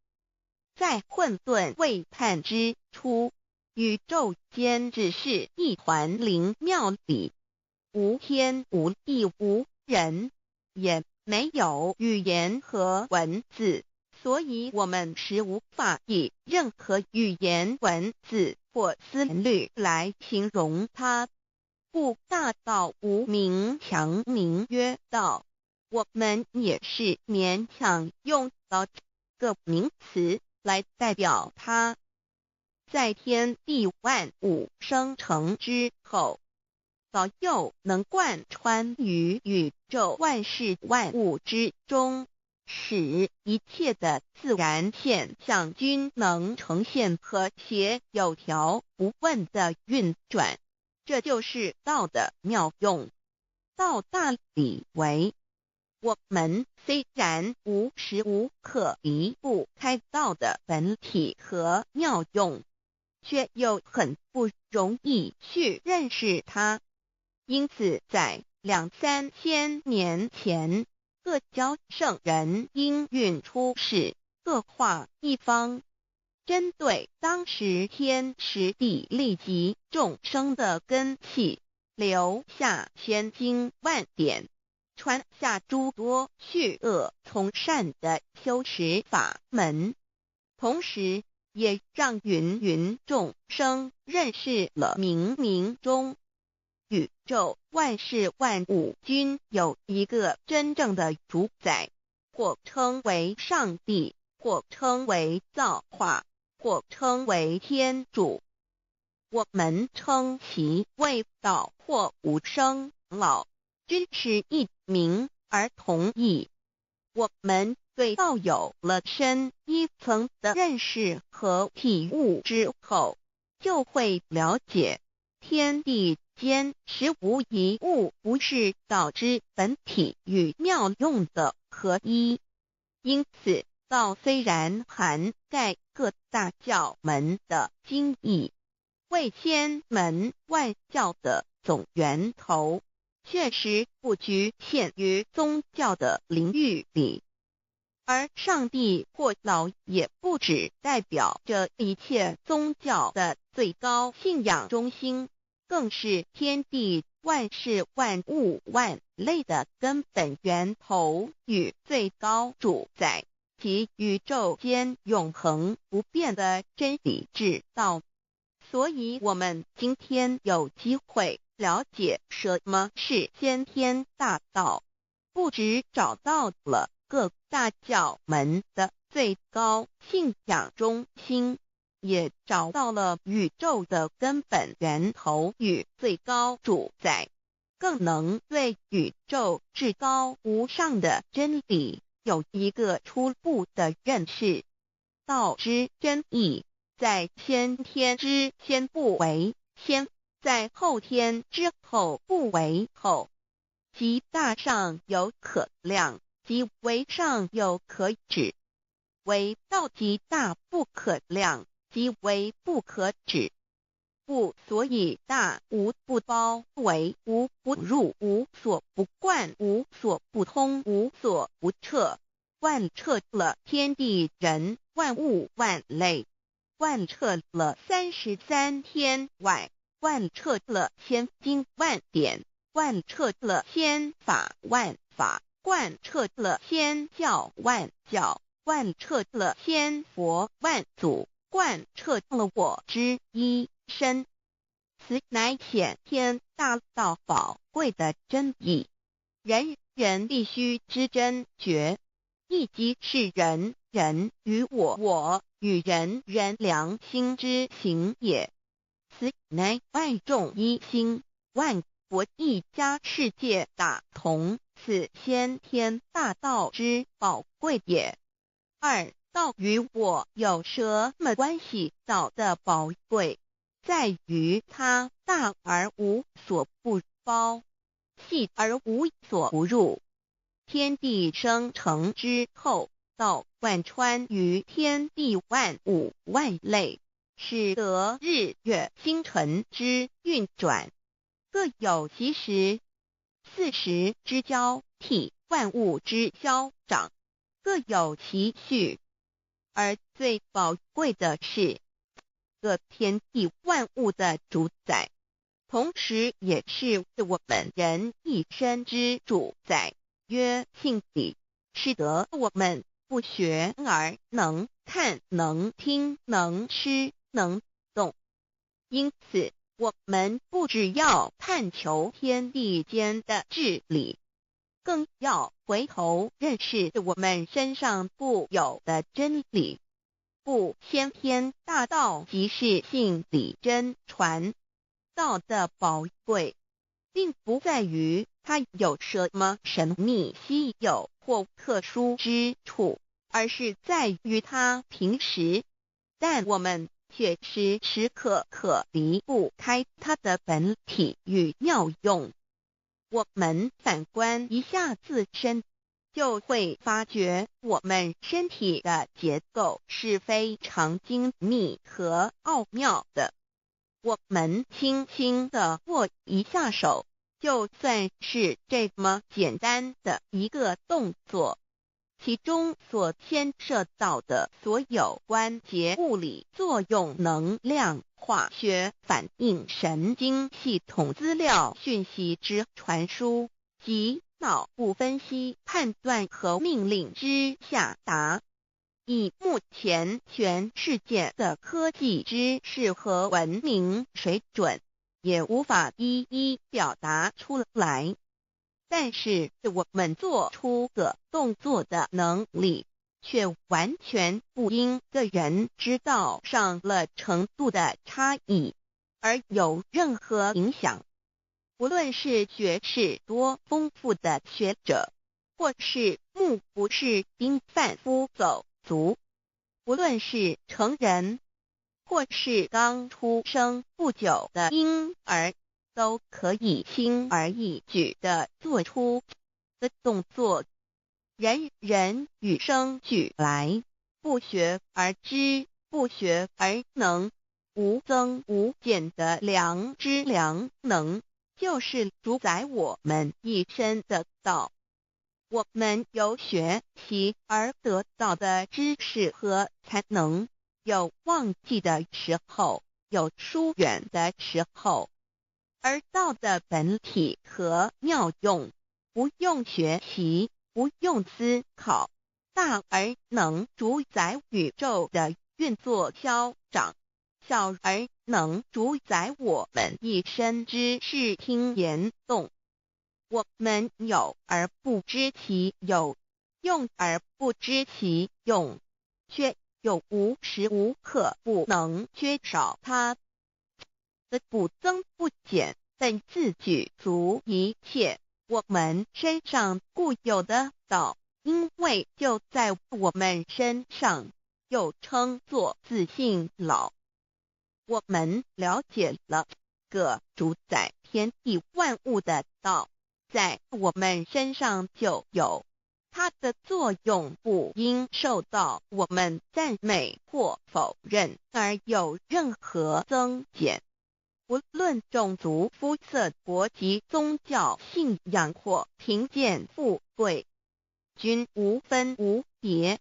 在混沌未判之初，宇宙间只是一团灵妙理，无天无地无人，也没有语言和文字，所以我们实无法以任何语言文字或思虑来形容它。故大道无名强名曰道，我们也是勉强用到这个名词来代表它。在天地万物生成之后，道又能贯穿于宇宙万事万物之中，使一切的自然现象均能呈现和谐有条不紊的运转。这就是道的妙用。道大理为，我们虽然无时无刻离不开道的本体和妙用，却又很不容易去认识它。因此在2-3千年前，各教圣人应运出世，各化一方，针对当时天时地利及众生的根器，留下千经万典，传下诸多去恶从善的修持法门，同时也让芸芸众生认识了冥冥中宇宙万事万物均有一个真正的主宰，或称为上帝，或称为造化，或称为天主。我们称其为道或无生老，均是一名而同义。我们对道有了深一层的认识和体悟之后，就会了解天地间实无一物不是道之本体与妙用的合一。因此道虽然涵盖各大教门的经义，为千门万教的总源头，确实不局限于宗教的领域里。而上帝或老也不只代表着一切宗教的最高信仰中心，更是天地万事万物万类的根本源头与最高主宰，及宇宙间永恒不变的真理之道。所以我们今天有机会了解什么是先天大道，不只找到了各大教门的最高信仰中心，也找到了宇宙的根本源头与最高主宰，更能对宇宙至高无上的真理有一个初步的认识。道之真义，在先天之先不为先在后天之后不为后，即大上有可量，即为上有可指，为道即大不可量，即为不可指。不所以大无不包围，无不入，无所不贯，无所不通，无所不彻，贯彻了天地人万物万类，贯彻了33天外，贯彻了千经万典，贯彻了千法万法，贯彻了千教万教，贯彻了千佛万祖，贯彻了我之一身。此乃显天大道宝贵的真义，人人必须知真觉，亦即是人人与我，我与人人良心之行也。此乃万众一心，万国一家，世界大同，此先天大道之宝贵也。二、道与我有什么关系？道的宝贵在于它大而无所不包，细而无所不入。天地生成之后，道贯穿于天地万物万类，使得日月星辰之运转各有其时，40之交替，万物之消长各有其序。而最宝贵的是个天地万物的主宰，同时也是我们人一生之主宰，曰性理，使得我们不学而能看，能听，能吃，能动。因此我们不只要探求天地间的治理，更要回头认识我们身上固有的真理。不，先天大道即是性理真传。道的宝贵并不在于它有什么神秘稀有或特殊之处，而是在于它平时，但我们却时时刻刻离不开它的本体与妙用。我们反观一下自身，就会发觉我们身体的结构是非常精密和奥妙的。我们轻轻地握一下手，就算是这么简单的一个动作，其中所牵涉到的所有关节物理作用、能量、化学反应、神经系统资料讯息之传输及脑部分析、判断和命令之下达，以目前全世界的科技知识和文明水准，也无法一一表达出来。但是我们做出个动作的能力，却完全不因个人知道上了程度的差异而有任何影响。无论是学识多丰富的学者，或是目不识丁贩夫走卒，无论是成人，或是刚出生不久的婴儿，都可以轻而易举地做出的动作。人人与生俱来，不学而知，不学而能，无增无减的良知良能，就是主宰我们一生的道。我们有学习而得到的知识和才能，有忘记的时候，有疏远的时候，而道的本体和妙用，不用学习，不用思考，大而能主宰宇宙的运作消长，小而能主宰我们一生之视听言动。我们有而不知其有，用而不知其用，却又无时无刻不能缺少它的不增不减，本自具足一切我们身上固有的道，因为就在我们身上，又称作自性老。我们了解了个主宰天地万物的道，在我们身上就有，它的作用不应受到我们赞美或否认而有任何增减。无论种族、肤色、国籍、宗教信仰或贫贱富贵，均无分无别。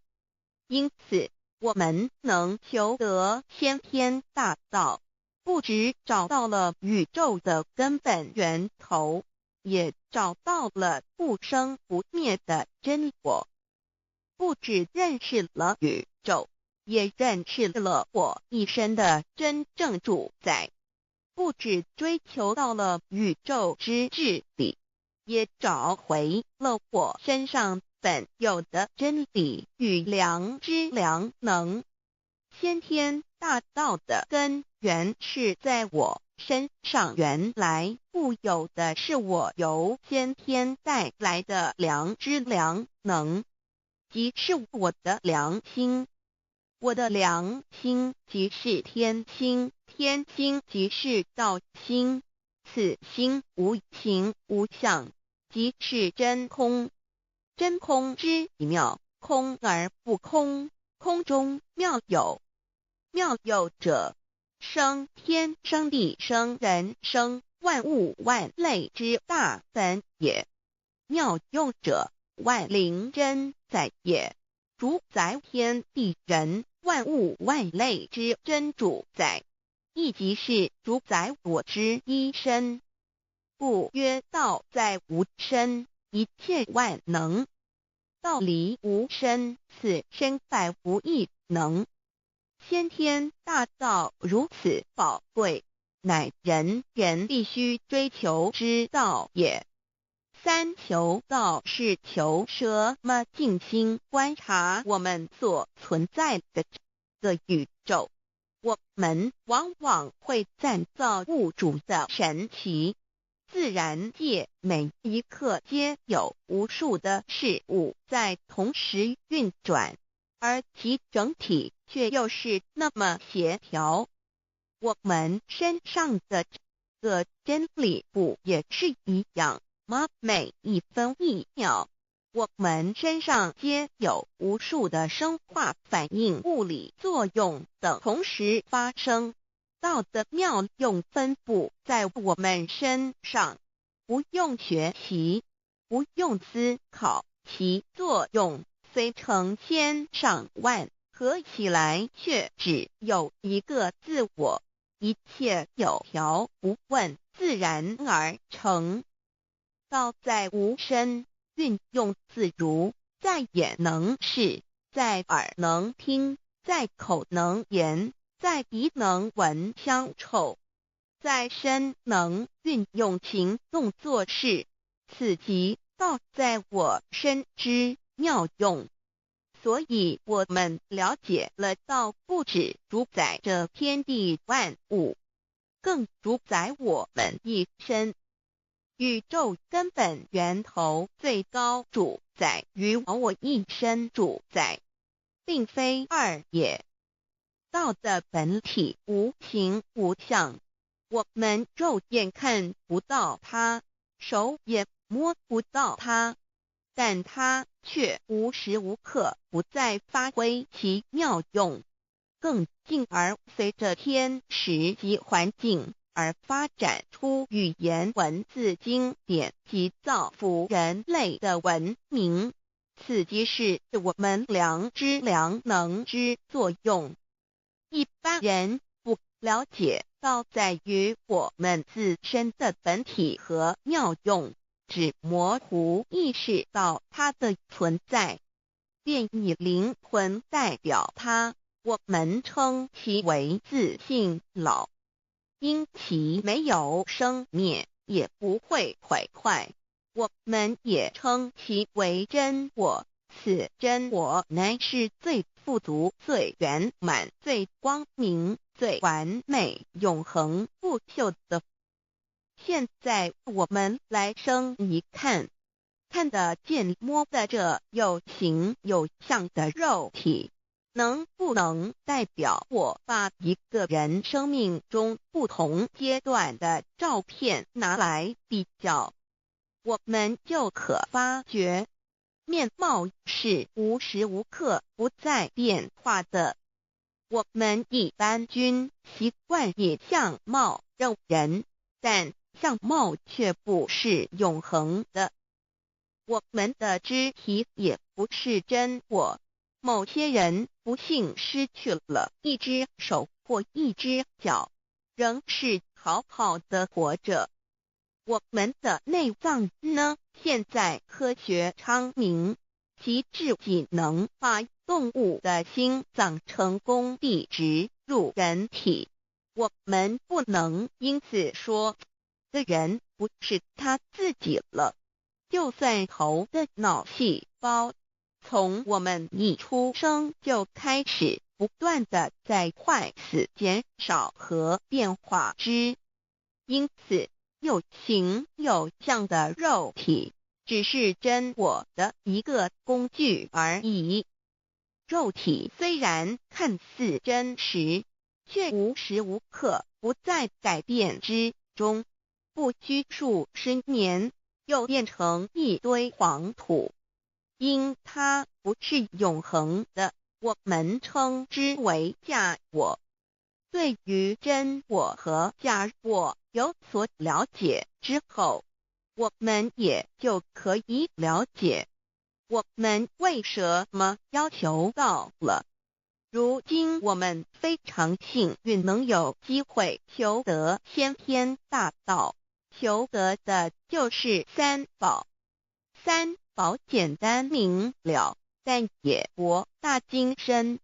因此，我们能求得先天大道，不只找到了宇宙的根本源头，也找到了不生不灭的真我。不只认识了宇宙，也认识了我一生的真正主宰。不只追求到了宇宙之至理，也找回了我身上本有的真理与良知良能。先天大道的根源是在我身上，原来固有的是我由先天带来的良知良能，即是我的良心。我的良心即是天心，天心即是道心，此心无形无相，即是真空。真空之妙，空而不空，空中妙有。妙有者，生天生地生人生万物万类之大本也。妙用者，万灵真在也，主宰天地人万物万类之真主宰，亦即是主宰我之一身。故曰道在无身，一切万能。道离无身，此身在无一能。先天大道如此宝贵，乃人人必须追求之道也。三求道是求什么？静心观察我们所存在的这个宇宙，我们往往会赞造物主的神奇。自然界每一刻皆有无数的事物在同时运转，而其整体却又是那么协调。我们身上的这个真理不也是一样吗？每一分一秒，我们身上皆有无数的生化反应、物理作用等同时发生。道的妙用分布在我们身上，不用学习，不用思考，其作用虽成千上万，合起来却只有一个自我，一切有条不紊，自然而成。道在无身，运用自如，在眼能视，在耳能听，在口能言，在鼻能闻香臭，在身能运用行动做事，此即道在我身之妙用。所以我们了解了道不只主宰着天地万物，更主宰我们一身。宇宙根本源头最高主宰与我一身主宰，并非二也。道的本体无形无相，我们肉眼看不到它，手也摸不到它，但它却无时无刻不在发挥其妙用，更进而随着天时及环境而发展出语言文字经典及造福人类的文明，此即是我们良知良能之作用。一般人不了解道在于我们自身的本体和妙用，只模糊意识到它的存在，便以灵魂代表它，我们称其为自性老。因其没有生灭，也不会毁坏，我们也称其为真我。此真我乃是最富足、最圆满、最光明、最完美、永恒不朽的。现在我们来生一看，看得见摸得着有形有相的肉体，能不能代表我把一个人生命中不同阶段的照片拿来比较，我们就可发觉，面貌是无时无刻不在变化的。我们一般均习惯以相貌认人，但相貌却不是永恒的。我们的肢体也不是真我。某些人不幸失去了一只手或一只脚，仍是好好的活着。我们的内脏呢？现在科学昌明，其自己能把动物的心脏成功地植入人体。我们不能因此说，这人不是他自己了。就算头的脑细胞从我们一出生就开始不断的在坏死、减少和变化之，因此有形有相的肉体只是真我的一个工具而已。肉体虽然看似真实，却无时无刻不在改变之中，不拘数十年又变成一堆黄土。因它不是永恒的，我们称之为假我。对于真我和假我有所了解之后，我们也就可以了解我们为什么要求到了。如今我们非常幸运能有机会求得先天大道，求得的就是三宝。三宝简单明了，但也博大精深，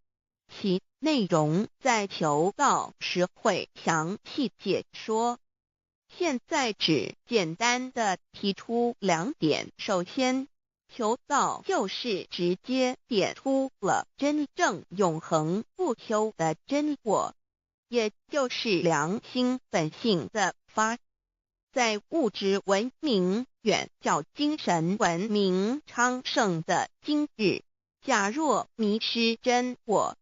其内容在求道时会详细解说。现在只简单的提出两点。首先，求道就是直接点出了真正永恒不朽的真我，也就是良心本性的发。在物质文明远较精神文明昌盛的今日，假若迷失真我，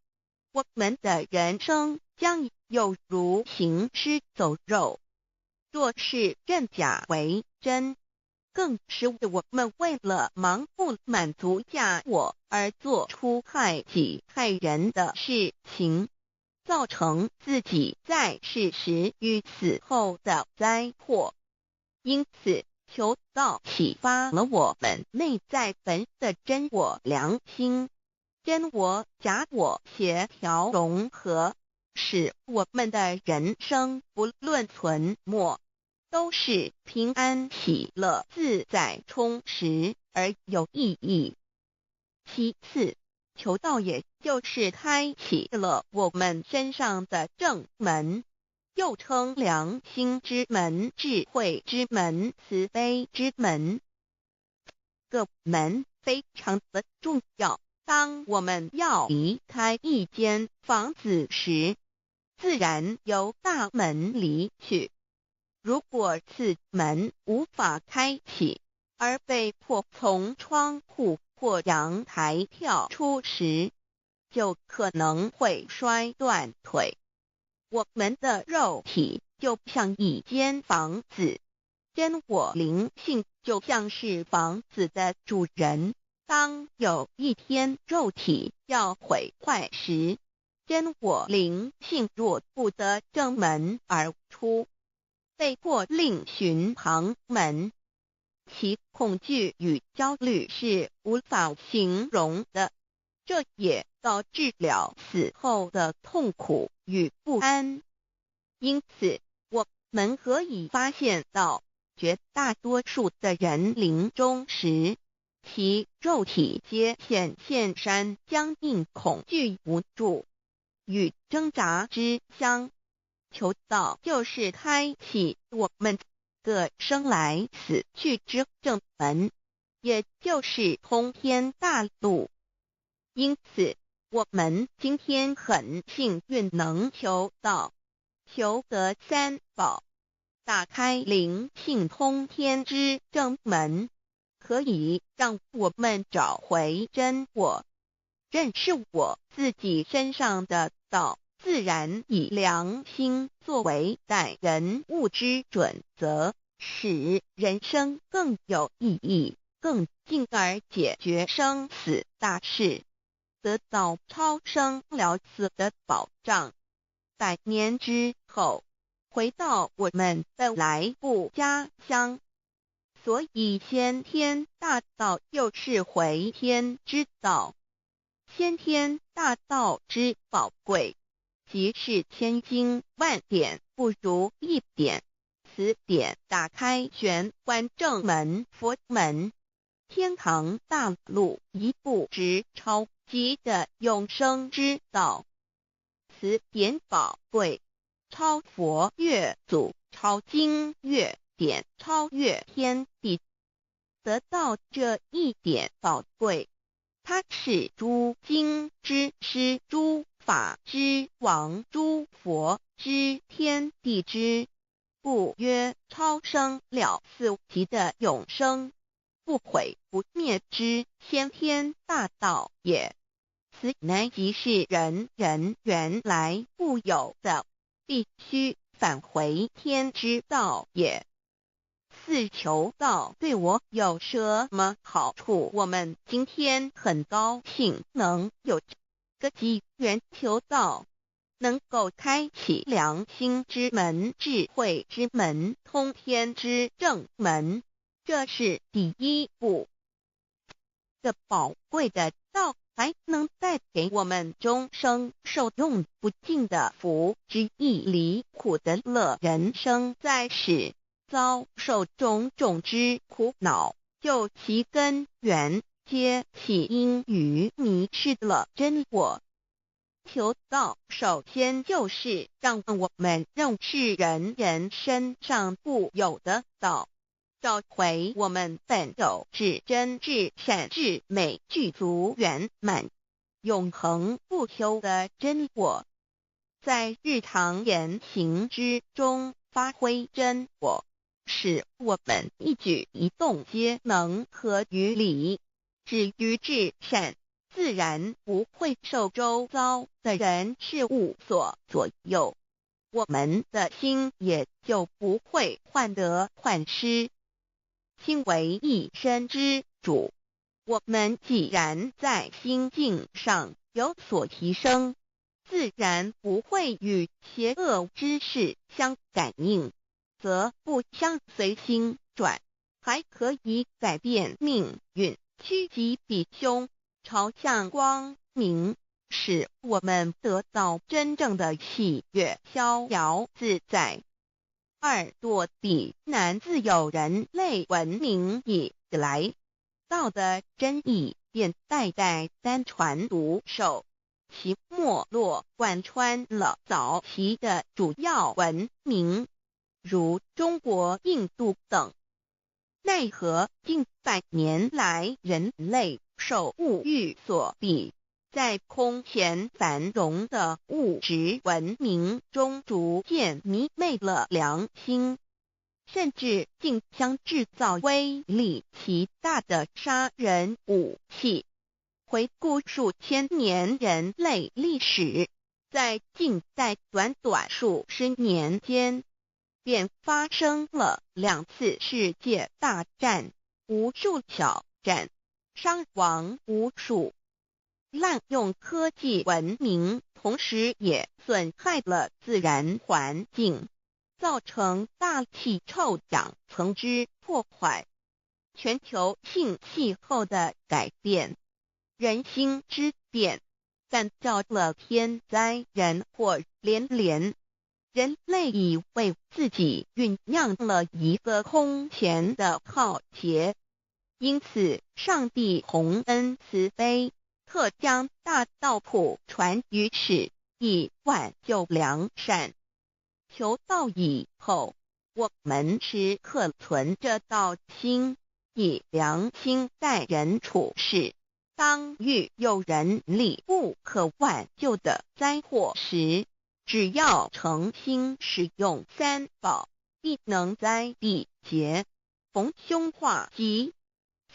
我们的人生将有如行尸走肉。若是认假为真，更是我们为了盲目满足假我而做出害己害人的事情，造成自己在世时与死后的灾祸。因此，求道启发了我们内在本的真我良心，真我假我协调融合，使我们的人生不论存没，都是平安喜乐自在充实而有意义。其次，求道也就是开启了我们身上的正门，又称良心之门、智慧之门、慈悲之门。各门非常的重要。当我们要离开一间房子时，自然由大门离去。如果此门无法开启，而被迫从窗户或阳台跳出时，就可能会摔断腿。我们的肉体就像一间房子，真我灵性就像是房子的主人。当有一天肉体要毁坏时，真我灵性若不得正门而出，被迫另寻旁门，其恐惧与焦虑是无法形容的，这也导致了死后的痛苦与不安。因此，我们可以发现到，绝大多数的人临终时，其肉体皆显现山僵硬、恐惧、无助与挣扎之相。求道就是开启我们个生来死去之正门，也就是通天大路。因此，我们今天很幸运能求道，求得三宝，打开灵性通天之正门，可以让我们找回真我，认识我自己身上的道，自然以良心作为待人物之准则，使人生更有意义，更进而解决生死大事，得到超生了死的保障。100年之后，回到我们的来故家乡，所以先天大道又是回天之道。先天大道之宝贵，即是千经万典不如一点。此典打开玄关正门佛门，天堂大路一步直超级的永生之道。此典宝贵，超佛越祖，超经越典，超越天地。得到这一点宝贵，它是诸经之师，诸法之王，诸佛之天地之，故曰超生了死极的永生，不毁不灭之先天大道也。此乃即是人人原来固有的，必须返回天之道也。四求道对我有什么好处？我们今天很高兴能有这个机缘求道，能够开启良心之门、智慧之门、通天之正门，这是第一步。这宝贵的道还能带给我们终生受用不尽的福之益，离苦的乐。人生在世，遭受种种之苦恼，就其根源皆起因于迷失了真我。求道首先就是让我们认识人人身上固有的道，找回我们本有至真至善至美具足圆满永恒不朽的真我，在日常言行之中发挥真我，使我们一举一动皆能合于理，止于至善，自然不会受周遭的人事物所左右，我们的心也就不会患得患失。心为一身之主，我们既然在心境上有所提升，自然不会与邪恶之事相感应，则不相随心转，还可以改变命运，趋吉避凶，朝向光明，使我们得到真正的喜悦，逍遥自在。2堕地难，自有人类文明以来，道的真意便代代单传独授，其没落贯穿了早期的主要文明，如中国、印度等。奈何近100年来，人类受物欲所逼，在空前繁荣的物质文明中逐渐迷昧了良心，甚至竟将制造威力极大的杀人武器。回顾数千年人类历史，在近代短短数十年间，便发生了2次世界大战，无数小战，伤亡无数。滥用科技文明，同时也损害了自然环境，造成大气臭氧层之破坏，全球性气候的改变，人心之变，干造了天灾人祸连连。人类以为自己酝酿了一个空前的浩劫，因此上帝洪恩慈悲，特将大道普传于世，以挽救良善。求道以后，我们时刻存着道心，以良心待人处事。当遇有人力不可挽救的灾祸时，只要诚心使用3宝，必能灾必劫，逢凶化吉。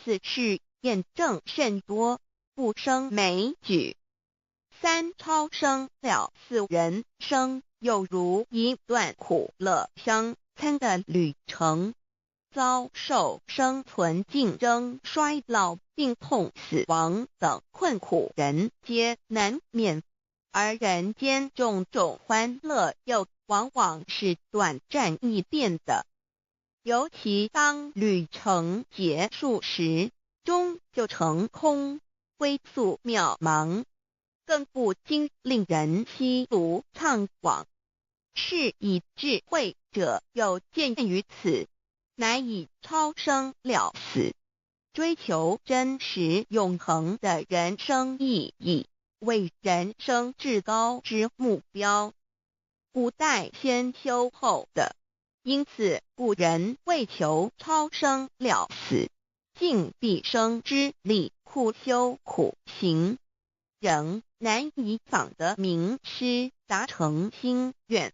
此事验证甚多，不胜枚举。三超生了四人生，又如一段苦乐相参的旅程。遭受生存竞争、衰老、病痛、死亡等困苦，人皆难免。而人间种种欢乐，又往往是短暂易变的。尤其当旅程结束时，终究成空，归宿渺茫，更不禁令人凄独怅惘。是以智慧者有见于此，乃以超生了死，追求真实永恒的人生意义为人生至高之目标。古代先修后的，因此古人为求超生了死，尽毕生之力苦修苦行，仍难以访得名师达成心愿。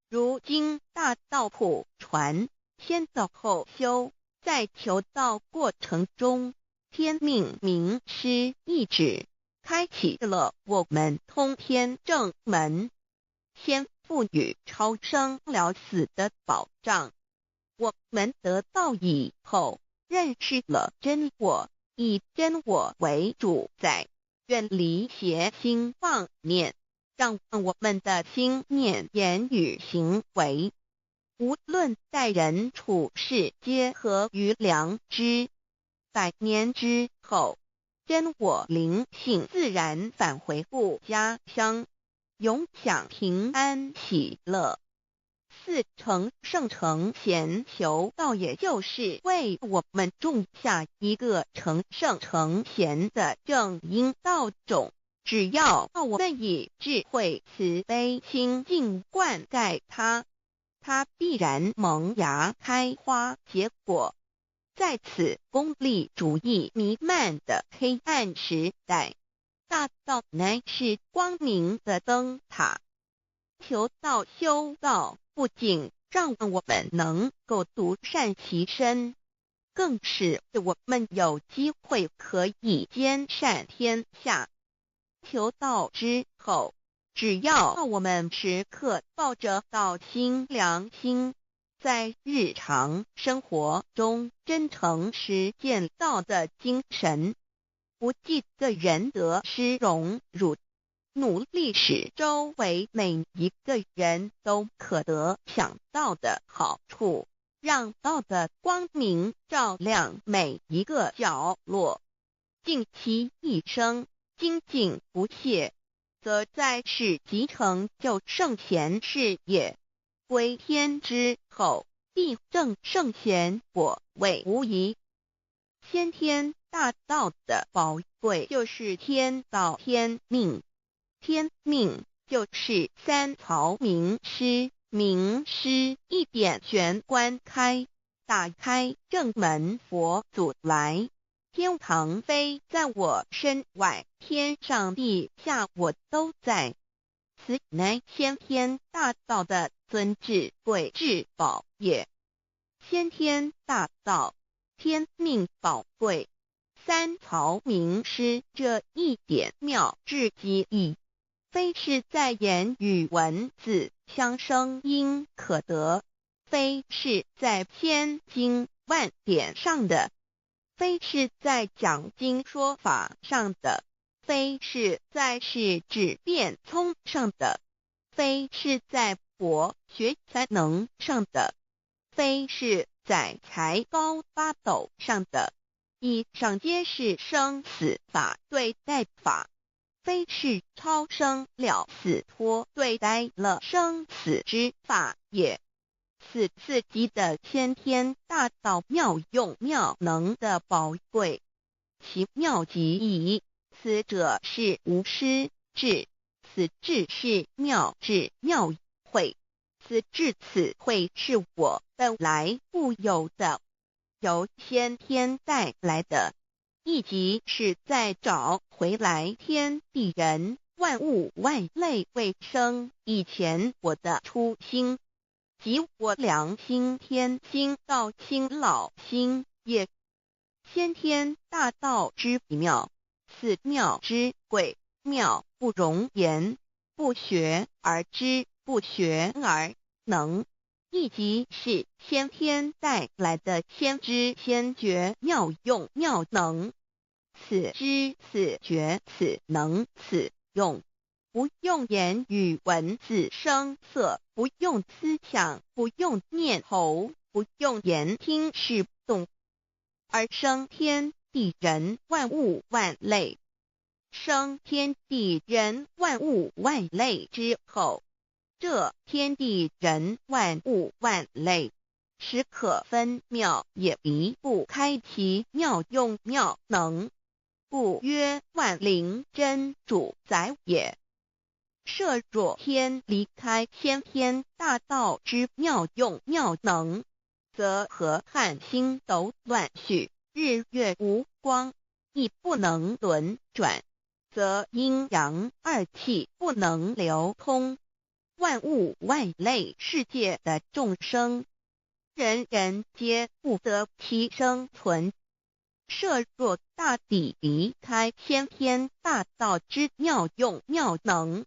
如今大道普传，先道后修，在求道过程中，天命名师一指，开启了我们通天正门，先赋予超生了死的保障。我们得道以后，认识了真我，以真我为主宰，远离邪心妄念，让我们的心念、言语、行为，无论待人处事，皆合于良知。100年之后，真我灵性自然返回故家乡，永享平安喜乐。4成圣成贤求道，也就是为我们种下一个成圣成贤的正因道种。只要我们以智慧慈悲心境灌溉它，它必然萌芽开花结果。在此功利主义弥漫的黑暗时代，大道乃是光明的灯塔。求道修道，不仅让我们能够独善其身，更使我们有机会可以兼善天下。求道之后，只要我们时刻抱着道心良心，在日常生活中真诚实践道的精神，不计个人得失荣辱，努力使周围每一个人都可得享道的好处，让道的光明照亮每一个角落，尽其一生精进不懈，则在世即成就圣贤事业，归天之后，必证圣贤果位无疑。先天大道的宝贵就是天道天命，天命就是3曹名师，名师一点玄关开，打开正门佛祖来。天堂非在我身外，天上地下我都在。此乃先天大道的尊至贵至宝也。先天大道，天命宝贵，3曹名师这一点妙至极意，非是在言语文字相声音可得，非是在千经万典上的，非是在讲经说法上的，非是在是智辩聪上的，非是在博学才能上的，非是在才高八斗上的，以上皆是生死法对待法，非是超生了死脱对待了生死之法也。此次级的先天大道妙用妙能的宝贵，其妙极矣。此者是无师智，此智是妙智妙慧，此智此慧是我本来固有的，由先天带来的，亦即是在找回来天地人万物万类未生以前我的初心，即我良心天心道心老心也。先天大道之妙，此妙之贵，妙不容言，不学而知，不学而能。亦即是先天带来的先知先觉妙用妙能。此知此觉此能此用，不用言语文字声色，不用思想，不用念头，不用言听是动，而生天地人万物万类。生天地人万物万类之后，这天地人万物万类，实可分妙，也离不开其妙用妙能，故曰万灵真主宰也。设若天离开先天大道之妙用妙能，则河汉星斗乱序，日月无光，亦不能轮转，则阴阳二气不能流通，万物万类世界的众生，人人皆不得其生存。设若大地离开先天大道之妙用妙能，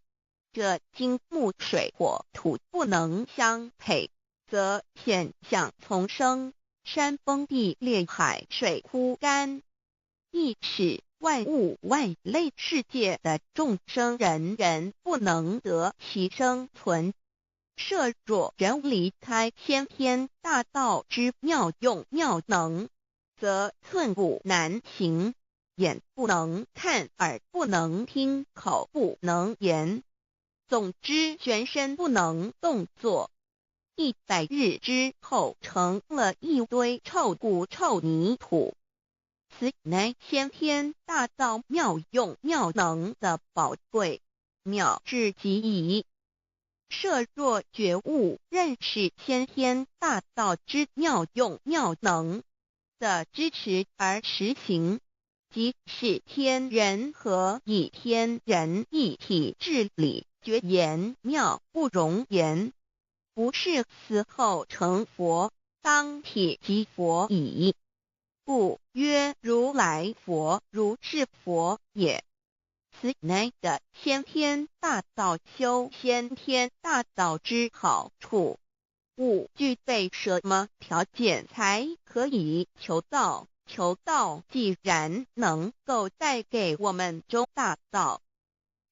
这金木水火土不能相配，则险象丛生，山崩地裂，海水枯干，亦使万物万类世界的众生人人不能得其生存。设若人离开先天大道之妙用妙能，则寸步难行，眼不能看，耳不能听，口不能言，总之全身不能动作。100日之后，成了一堆臭骨臭泥土。此乃先天大道妙用妙能的宝贵，妙至极矣。设若觉悟认识先天大道之妙用妙能的支持而实行，即是天人合一，天人一体治理，觉言妙不容言，不是死后成佛，当体即佛矣。故曰如来佛，如是佛也。此乃的先天大道修先天大道之好处。勿具备什么条件才可以求道？求道既然能够带给我们中大道，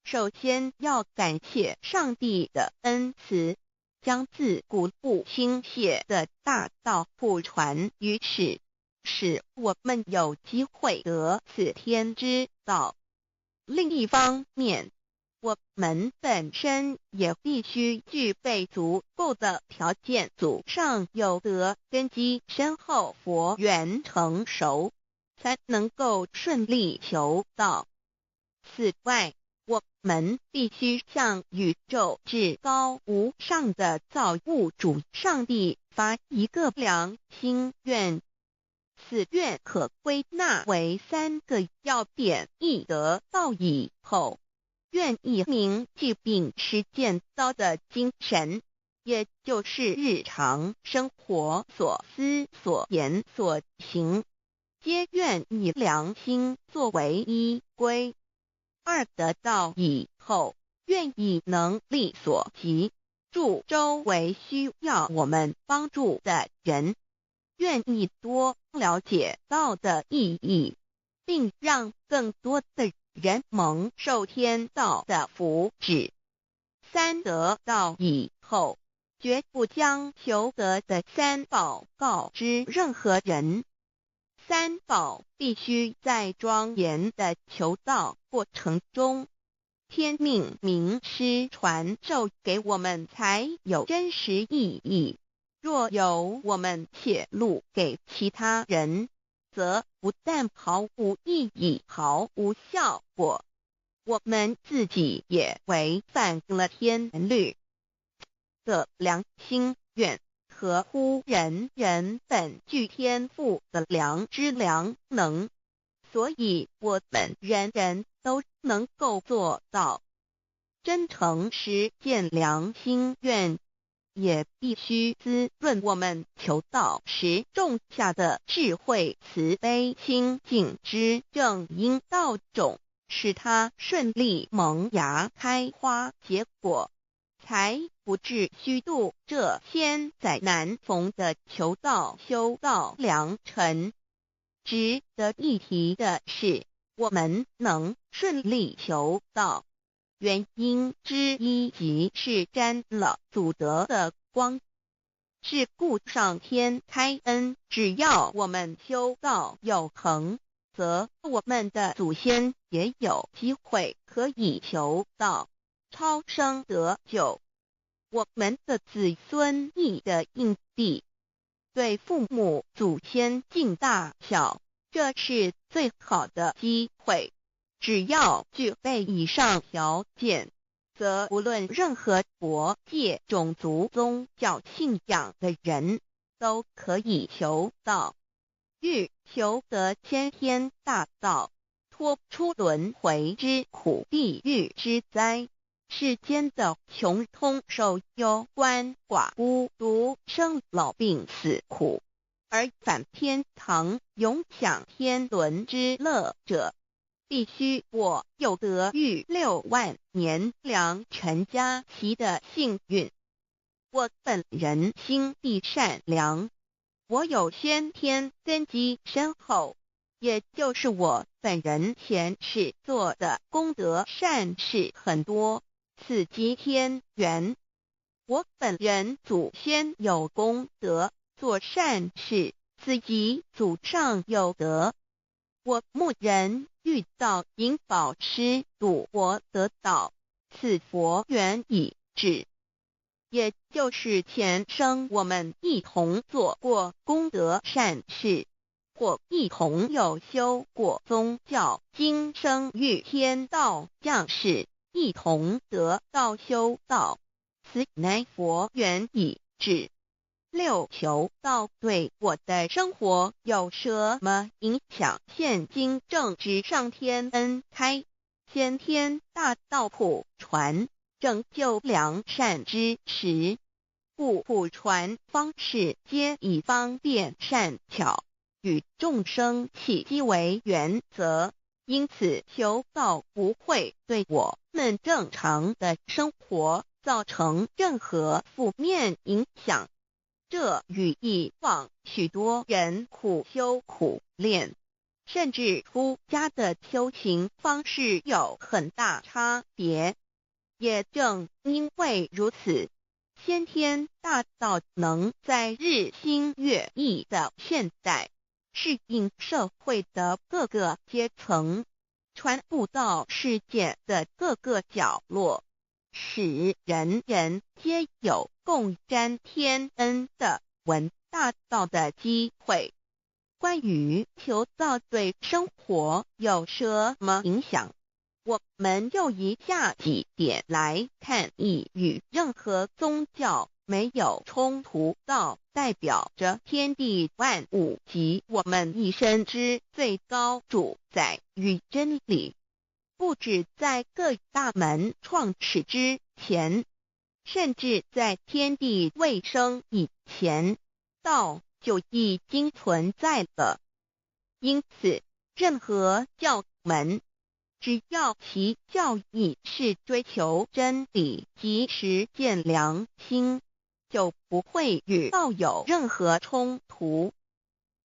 首先要感谢上帝的恩慈，将自古不倾泻的大道普传于世，使我们有机会得此天之道。另一方面，我们本身也必须具备足够的条件，祖上有德，根基深厚，佛缘成熟，才能够顺利求道。此外，我们必须向宇宙至高无上的造物主上帝发一个良心愿。此愿可归纳为3个要点：一得道以后，愿以明记并实践道的精神，也就是日常生活所思所言所行，皆愿以良心作为依归。二得道以后，愿以能力所及，助周围需要我们帮助的人，愿意多了解道的意义，并让更多的人蒙受天道的福祉。三得道以后，绝不将求得的三宝告知任何人。三宝必须在庄严的求道过程中，天命名师传授给我们，才有真实意义。若由我们泄露给其他人，则不但毫无意义，毫无效果，我们自己也违反了天律。的良心愿合乎人人本具天赋的良知良能，所以我们人人都能够做到。真诚实践良心愿，也必须滋润我们求道时种下的智慧、慈悲、清净之正因道种。使它顺利萌芽开花结果，才不至虚度这千载难逢的求道修道良辰。值得一提的是，我们能顺利求道，原因之一即是沾了祖德的光。是故上天开恩，只要我们修道有恒，则我们的祖先也有机会可以求道，超生得救。我们的子孙亦的印地，对父母祖先尽大孝，这是最好的机会。只要具备以上条件，则无论任何国界、种族、宗教信仰的人，都可以求道。欲求得先天大道，脱出轮回之苦、地狱之灾，世间的穷通受忧、鳏寡孤独、生老病死苦，而返天堂永享天伦之乐者，必须我有得遇6万年良辰佳期的幸运。我本人心地善良，我有先天根基深厚，也就是我本人前世做的功德善事很多，此即天缘。我本人祖先有功德，做善事，此即祖上有德。我牧人遇到引导师度我得道，此佛缘已至。也就是前生我们一同做过功德善事，或一同有修过宗教，今生遇天道降世，一同得道修道，此乃佛缘已至。6求道对我的生活有什么影响？现今正值上天恩开，先天大道普传，拯救良善之时，故普传方式皆以方便善巧，与众生契机为原则，因此求道不会对我们正常的生活造成任何负面影响。这与以往许多人苦修苦练，甚至出家的修行方式有很大差别。也正因为如此，先天大道能在日新月异的现代，适应社会的各个阶层，传布到世界的各个角落，使人人皆有共沾天恩的闻大道的机会。关于求道对生活有什么影响，我们又以下几点来看，亦与任何宗教没有冲突。道代表着天地万物及我们一生之最高主宰与真理。不止在各大门创始之前，甚至在天地未生以前，道就已经存在了。因此，任何教门，只要其教义是追求真理及实践良心，就不会与道有任何冲突。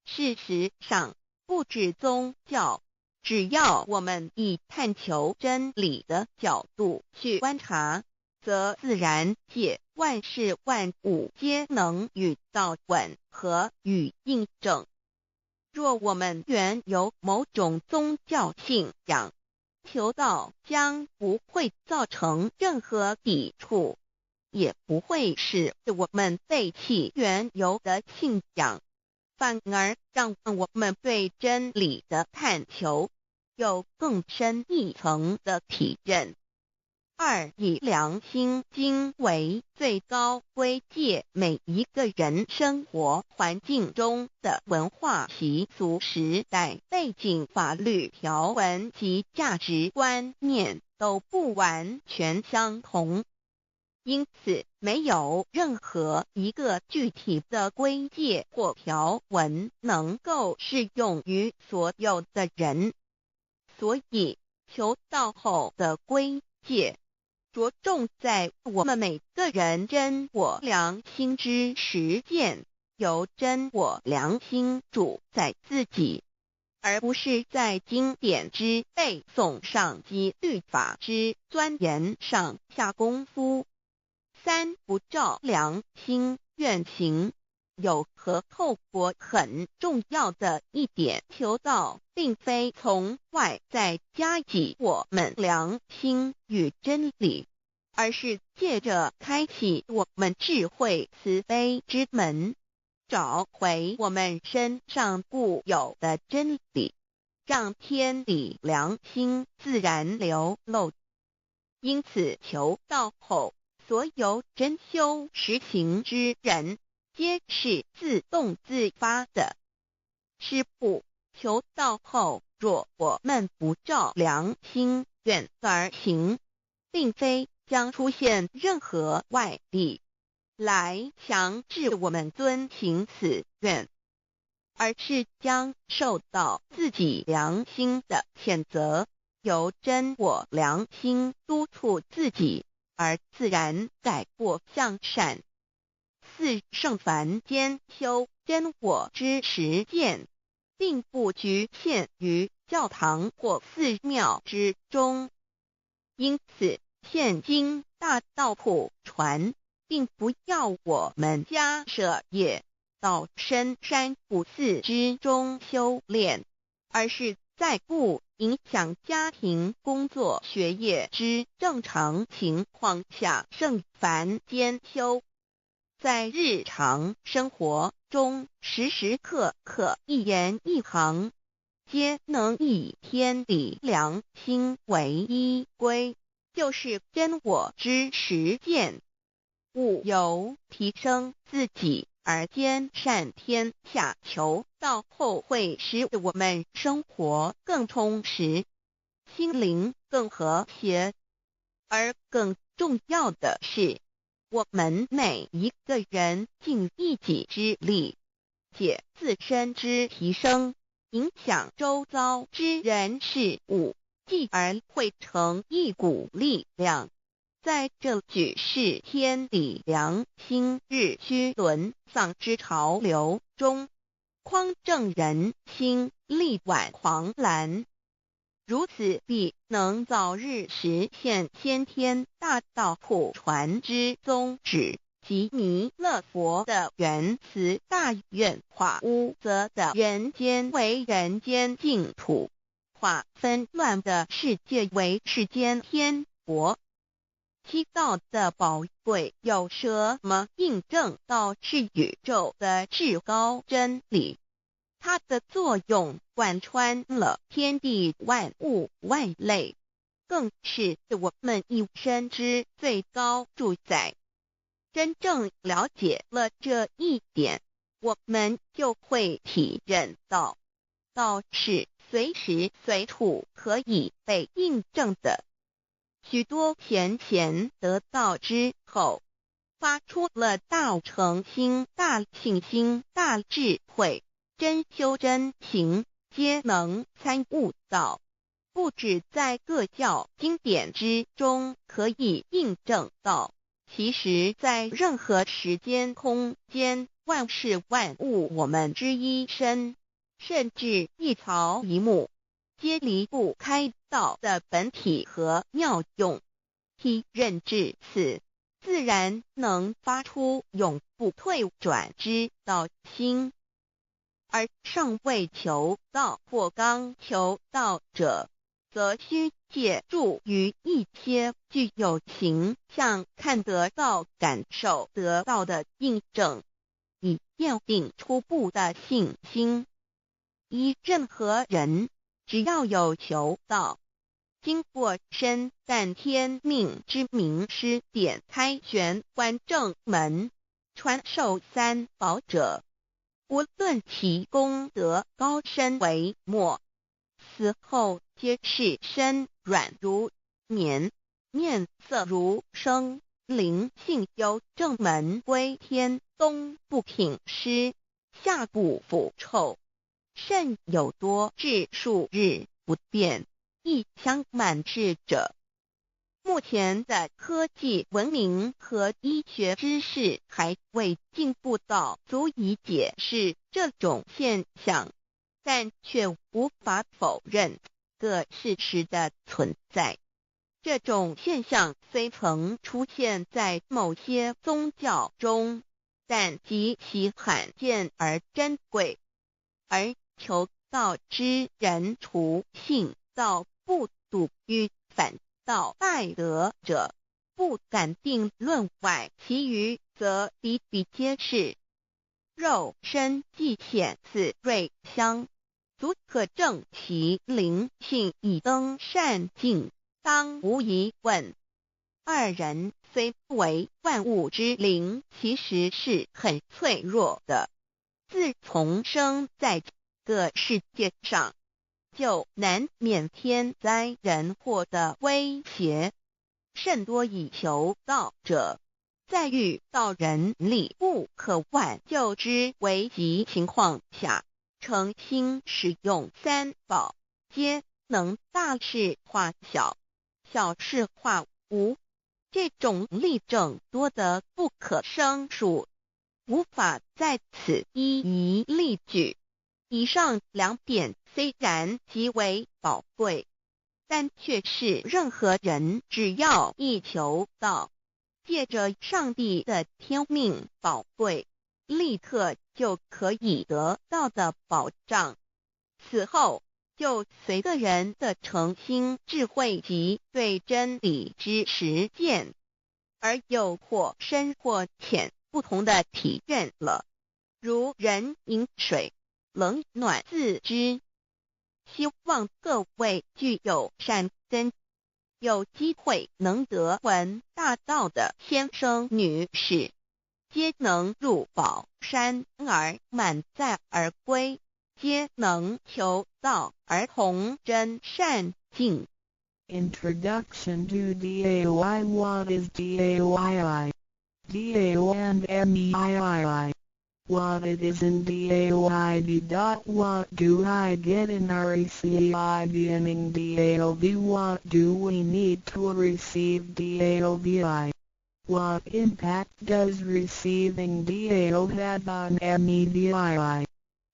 事实上，不止宗教，只要我们以探求真理的角度去观察，则自然界万事万物皆能与道吻合与印证。若我们原有某种宗教信仰，求道将不会造成任何抵触，也不会使我们背弃原有的信仰，反而让我们对真理的探求有更深一层的体认。2. 以良心经为最高规戒每一个人生活环境中的文化习俗、时代背景、法律条文及价值观念都不完全相同，因此没有任何一个具体的规戒或条文能够适用于所有的人。所以求道后的归戒，着重在我们每个人真我良心之实践，由真我良心主宰自己，而不是在经典之背诵上及律法之钻研上下功夫。三不照良心愿行，有何后果？很重要的一点，求道并非从外在加给我们良心与真理，而是借着开启我们智慧慈悲之门，找回我们身上固有的真理，让天理良心自然流露。因此求道后，所有真修实行之人，皆是自动自发的。师父，求道后，若我们不照良心愿而行，并非将出现任何外力来强制我们遵行此愿，而是将受到自己良心的谴责，由真我良心督促自己，而自然改过向善。四圣凡间修真我之实践，并不局限于教堂或寺庙之中，因此现今大道普传，并不要我们家舍业到深山古寺之中修炼，而是在不影响家庭、工作、学业之正常情况下圣凡间修，在日常生活中时时刻刻一言一行，皆能以天理良心为依归，就是真我之实践。务由提升自己而兼善天下，求道后会使我们生活更充实，心灵更和谐。而更重要的是，我们每一个人尽一己之力，借自身之提升，影响周遭之人事物，继而汇成一股力量，在这举世天理良心日趋沦丧之潮流中，匡正人心，力挽狂澜。如此必能早日实现先天大道普传之宗旨，即弥勒佛的原慈大愿，化污浊的人间为人间净土，化纷乱的世界为世间天国。七道的宝贵有什么印证到是宇宙的至高真理？它的作用贯穿了天地万物万类，更是我们一生之最高主宰。真正了解了这一点，我们就会体认到，道是随时随处可以被印证的。许多贤贤得道之后，发出了大诚心、大信心、大智慧，真修真行，皆能参悟到，不止在各教经典之中可以印证到，其实在任何时间空间、万事万物我们之一身，甚至一草一木，皆离不开道的本体和妙用。体认至此，自然能发出永不退转之道心。而尚未求道或刚求道者，则需借助于一些具有形象看得到、感受得到的印证，以奠定初步的信心。依任何人，只要有求道，经过身淡天命之名师点开玄关正门，传授三宝者，无论其功德高深为末，死后皆是身软如棉，面色如生，灵性由正门归天，东不品湿，下不腐臭，甚有多至数日不变，一腔满志者。目前的科技文明和医学知识还未进步到足以解释这种现象，但却无法否认个事实的存在。这种现象虽曾出现在某些宗教中，但极其罕见而珍贵，而求道之人除信道不笃与反道拜德者不敢定论外，其余则比比皆是。肉身既显似瑞香，足可证其灵性已登善境，当无疑问。二人虽不为万物之灵，其实是很脆弱的。自从生在这个世界上，就难免天灾人祸的威胁，甚多以求道者，在遇到人力不可挽救之危急情况下，诚心使用三宝，皆能大事化小，小事化无。这种例证多得不可胜数，无法在此一一例举。以上两点虽然极为宝贵，但却是任何人只要一求道，借着上帝的天命宝贵，立刻就可以得到的保障。此后就随个人的诚心、智慧及对真理之实践，而有或深或浅不同的体认了。如人饮水，冷暖自知。希望各位具有善根，有机会能得闻大道的先生女士，皆能入宝山而满载而归，皆能求道而同真善境。 Introduction to DAY. What is DAYI? DAO and MEII. What it is in DAOID. What do I get in RECI beginning DAOB? What do we need to receive DAOBI? What impact does receiving DAO have on MEDII?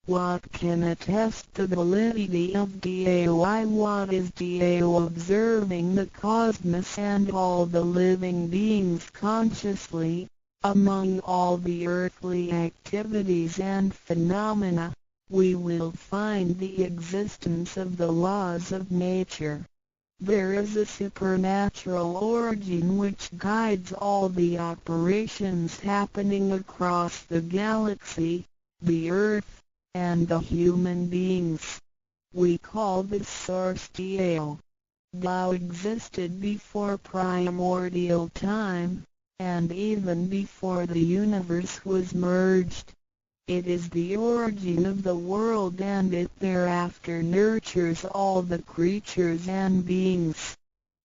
What can attest the validity of DAOI? What is DAO? Observing the cosmos and all the living beings consciously, among all the earthly activities and phenomena, we will find the existence of the laws of nature. There is a supernatural origin which guides all the operations happening across the galaxy, the earth, and the human beings. We call this source DAO. Tao existed before primordial time, and even before the universe was merged. It is the origin of the world, and it thereafter nurtures all the creatures and beings.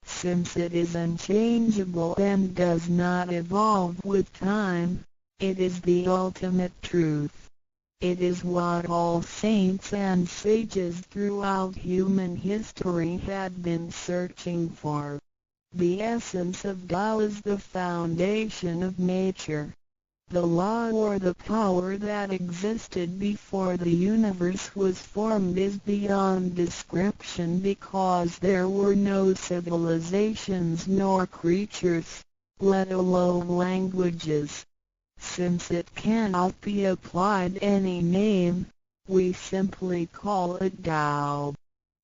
Since it is unchangeable and does not evolve with time, it is the ultimate truth. It is what all saints and sages throughout human history had been searching for. The essence of Tao is the foundation of nature. The law or the power that existed before the universe was formed is beyond description, because there were no civilizations nor creatures, let alone languages. Since it cannot be applied any name, we simply call it Tao.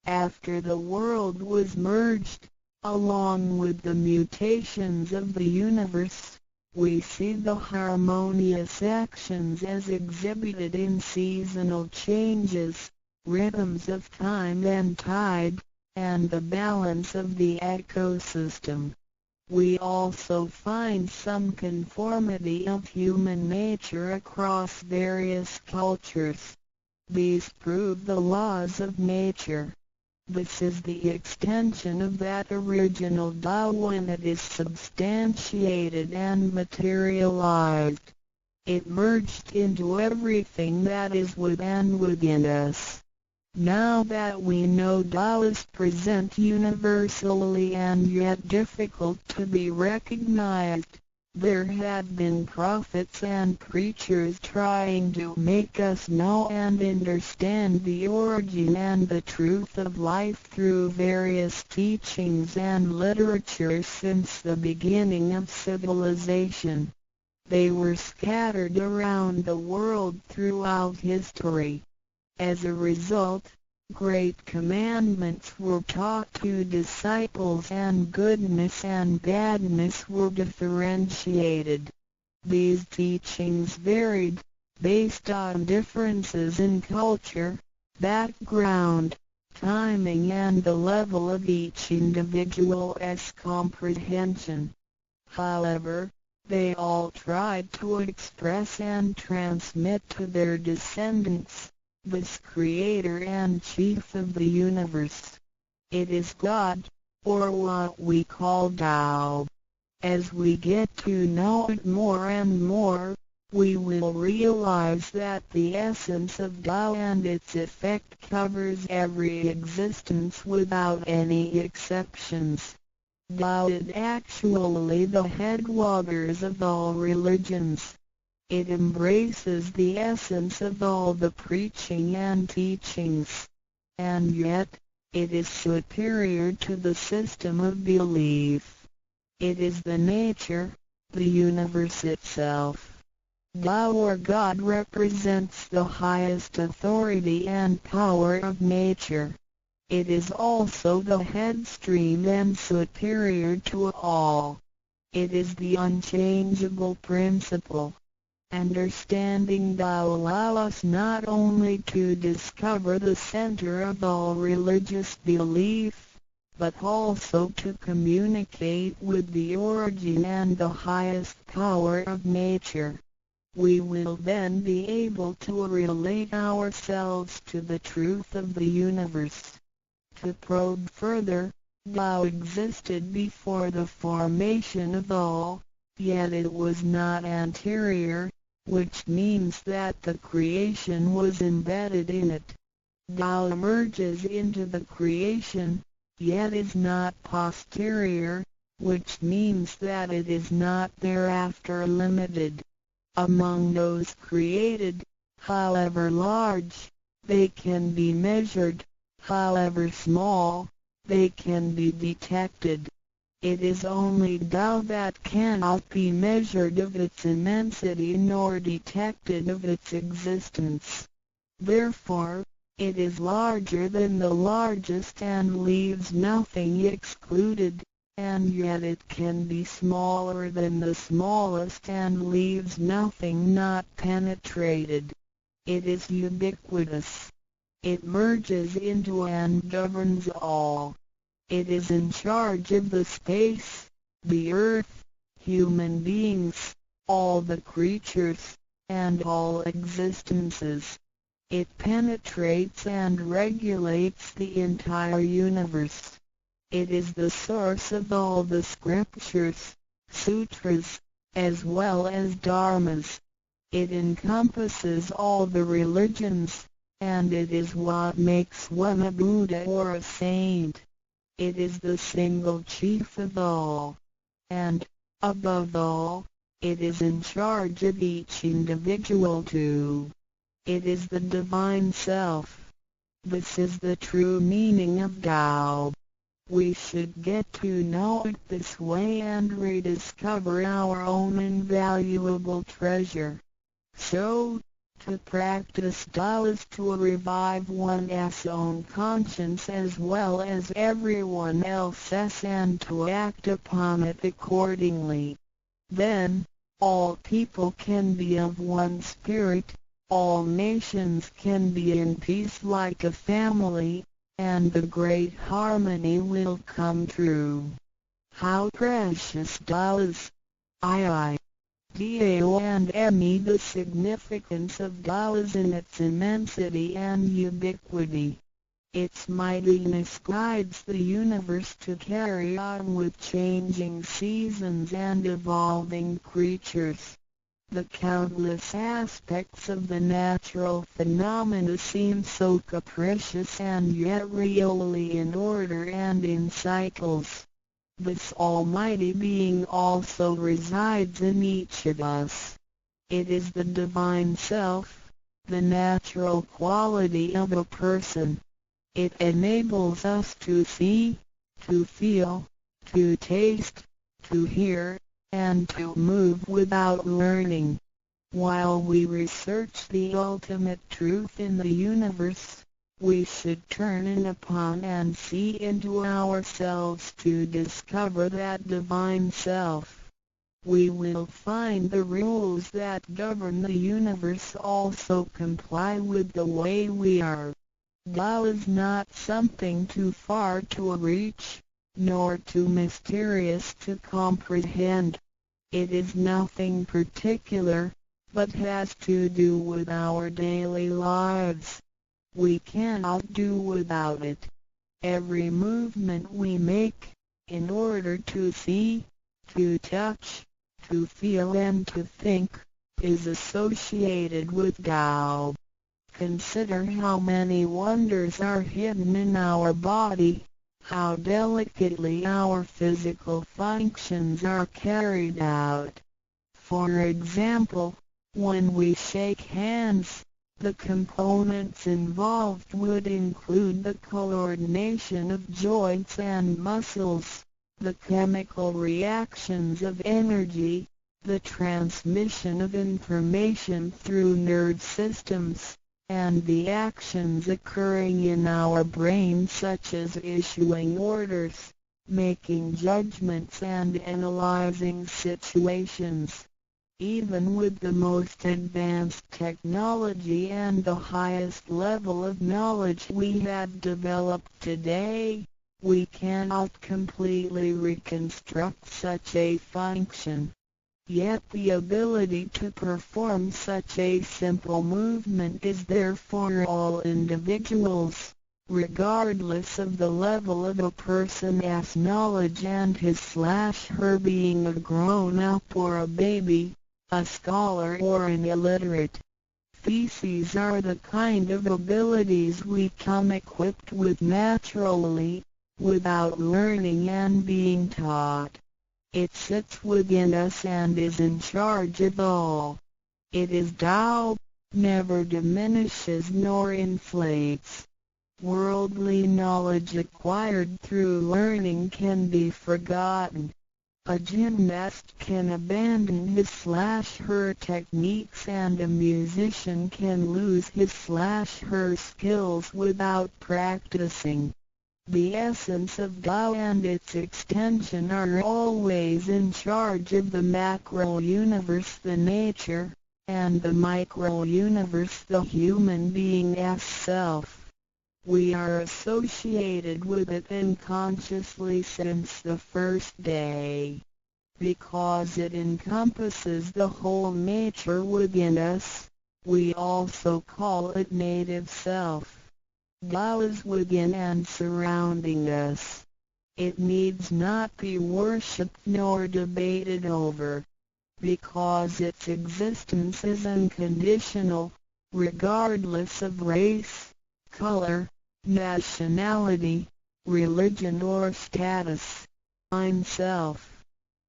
After the world was merged, along with the mutations of the universe, we see the harmonious actions as exhibited in seasonal changes, rhythms of time and tide, and the balance of the ecosystem. We also find some conformity of human nature across various cultures. These prove the laws of nature. This is the extension of that original Tao when it is substantiated and materialized. It merged into everything that is with and within us. Now that we know Tao is present universally and yet difficult to be recognized, there have been prophets and preachers trying to make us know and understand the origin and the truth of life through various teachings and literature since the beginning of civilization. They were scattered around the world throughout history. As a result, great commandments were taught to disciples and goodness and badness were differentiated. These teachings varied, based on differences in culture, background, timing and the level of each individual's comprehension. However, they all tried to express and transmit to their descendants this Creator and Chief of the universe. It is God, or what we call Tao. As we get to know it more and more, we will realize that the essence of Tao and its effect covers every existence without any exceptions. Tao is actually the headwaters of all religions. It embraces the essence of all the preaching and teachings. And yet, it is superior to the system of belief. It is the nature, the universe itself. Tao or God represents the highest authority and power of nature. It is also the headstream and superior to all. It is the unchangeable principle. Understanding Tao allows us not only to discover the center of all religious belief, but also to communicate with the origin and the highest power of nature. We will then be able to relate ourselves to the truth of the universe. To probe further, Tao existed before the formation of all, yet it was not anterior, which means that the creation was embedded in it. Tao emerges into the creation, yet is not posterior, which means that it is not thereafter limited. Among those created, however large, they can be measured, however small, they can be detected. It is only Tao that cannot be measured of its immensity nor detected of its existence. Therefore, it is larger than the largest and leaves nothing excluded, and yet it can be smaller than the smallest and leaves nothing not penetrated. It is ubiquitous. It merges into and governs all. It is in charge of the space, the earth, human beings, all the creatures, and all existences. It penetrates and regulates the entire universe. It is the source of all the scriptures, sutras, as well as dharmas. It encompasses all the religions, and it is what makes one a Buddha or a saint. It is the single chief of all. And, above all, it is in charge of each individual too. It is the Divine Self. This is the true meaning of Tao. We should get to know it this way and rediscover our own invaluable treasure. So, to practice Tao is to revive one's own conscience as well as everyone else's and to act upon it accordingly. Then, all people can be of one spirit, all nations can be in peace like a family, and the great harmony will come true. How precious Tao is! Tao and me. The significance of Tao is in its immensity and ubiquity. Its mightiness guides the universe to carry on with changing seasons and evolving creatures. The countless aspects of the natural phenomena seem so capricious and yet really in order and in cycles. This almighty being also resides in each of us. It is the divine self, the natural quality of a person. It enables us to see, to feel, to taste, to hear, and to move without learning. While we research the ultimate truth in the universe, we should turn in upon and see into ourselves to discover that divine self. We will find the rules that govern the universe also comply with the way we are. Tao is not something too far to reach, nor too mysterious to comprehend. It is nothing particular, but has to do with our daily lives. We cannot do without it. Every movement we make, in order to see, to touch, to feel and to think, is associated with Tao. Consider how many wonders are hidden in our body, how delicately our physical functions are carried out. For example, when we shake hands, the components involved would include the coordination of joints and muscles, the chemical reactions of energy, the transmission of information through nerve systems, and the actions occurring in our brain such as issuing orders, making judgments and analyzing situations. Even with the most advanced technology and the highest level of knowledge we have developed today, we cannot completely reconstruct such a function. Yet the ability to perform such a simple movement is there for all individuals, regardless of the level of a person's knowledge and his/her being a grown-up or a baby, a scholar or an illiterate. These are the kind of abilities we come equipped with naturally, without learning and being taught. It sits within us and is in charge of all. It is Tao, never diminishes nor inflates. Worldly knowledge acquired through learning can be forgotten. A gymnast can abandon his/her techniques and a musician can lose his/her skills without practicing. The essence of Tao and its extension are always in charge of the macro-universe, the nature, and the micro-universe, the human being's self. We are associated with it unconsciously since the first day. Because it encompasses the whole nature within us, we also call it native self. Tao is within and surrounding us. It needs not be worshipped nor debated over, because its existence is unconditional, regardless of race, color, nationality, religion or status. I'm self.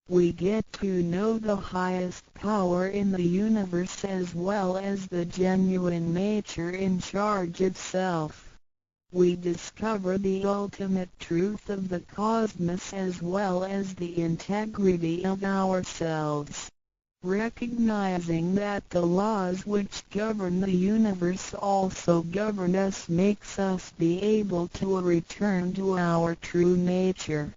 We get to know the highest power in the universe as well as the genuine nature in charge of self. We discover the ultimate truth of the cosmos as well as the integrity of ourselves. Recognizing that the laws which govern the universe also govern us makes us be able to return to our true nature.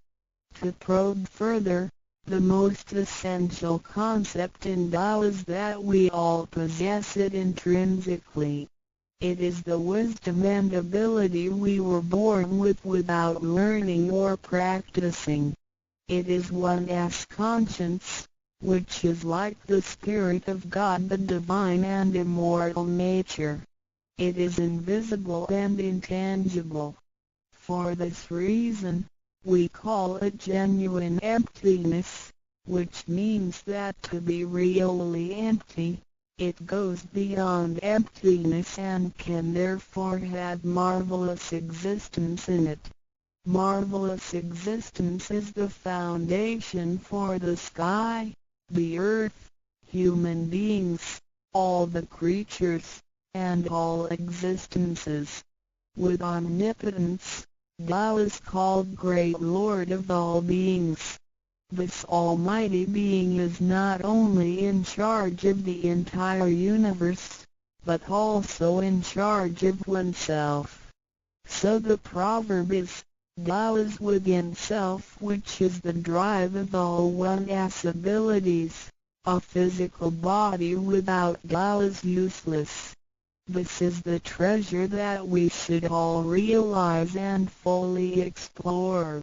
To probe further, the most essential concept in Tao is that we all possess it intrinsically. It is the wisdom and ability we were born with without learning or practicing. It is one's conscience, which is like the Spirit of God, the divine and immortal nature. It is invisible and intangible. For this reason, we call it genuine emptiness, which means that to be really empty, it goes beyond emptiness and can therefore have marvelous existence in it. Marvelous existence is the foundation for the sky, the earth, human beings, all the creatures, and all existences. With omnipotence, Tao is called Great Lord of all beings. This almighty being is not only in charge of the entire universe, but also in charge of oneself. So the proverb is, Tao is within self, which is the drive of all one's abilities. A physical body without Tao is useless. This is the treasure that we should all realize and fully explore.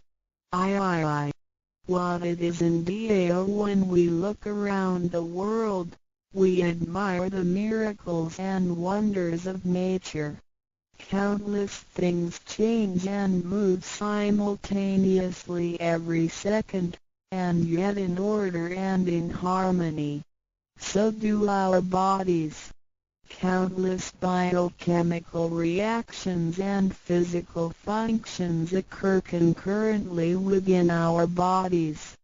What it is in Tao. When we look around the world, we admire the miracles and wonders of nature. Countless things change and move simultaneously every second, and yet in order and in harmony. So do our bodies. Countless biochemical reactions and physical functions occur concurrently within our bodies.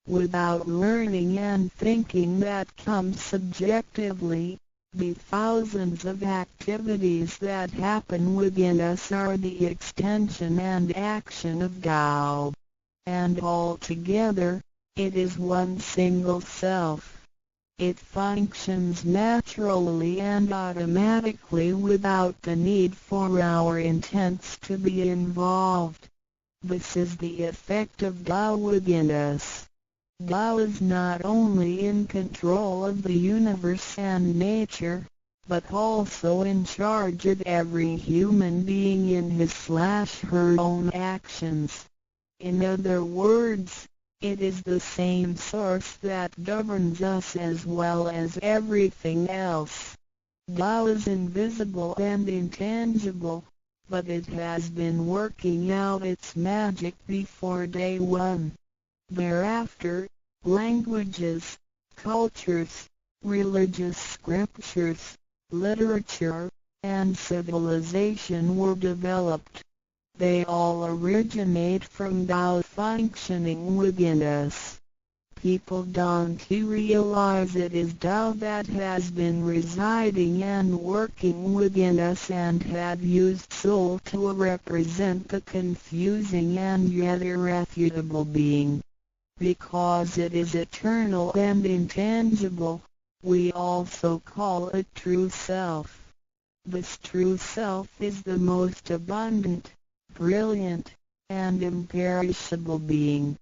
Without learning and thinking that comes subjectively, the thousands of activities that happen within us are the extension and action of Tao. And altogether, it is one single self. It functions naturally and automatically without the need for our intents to be involved. This is the effect of Tao within us. Tao is not only in control of the universe and nature, but also in charge of every human being in his/her own actions. In other words, it is the same source that governs us as well as everything else. Tao is invisible and intangible, but it has been working out its magic before day one. Thereafter, languages, cultures, religious scriptures, literature, and civilization were developed. They all originate from Tao functioning within us. People don't realize it is Tao that has been residing and working within us and have used soul to represent the confusing and yet irrefutable being. Because it is eternal and intangible, we also call it true self. This true self is the most abundant, brilliant, and imperishable being.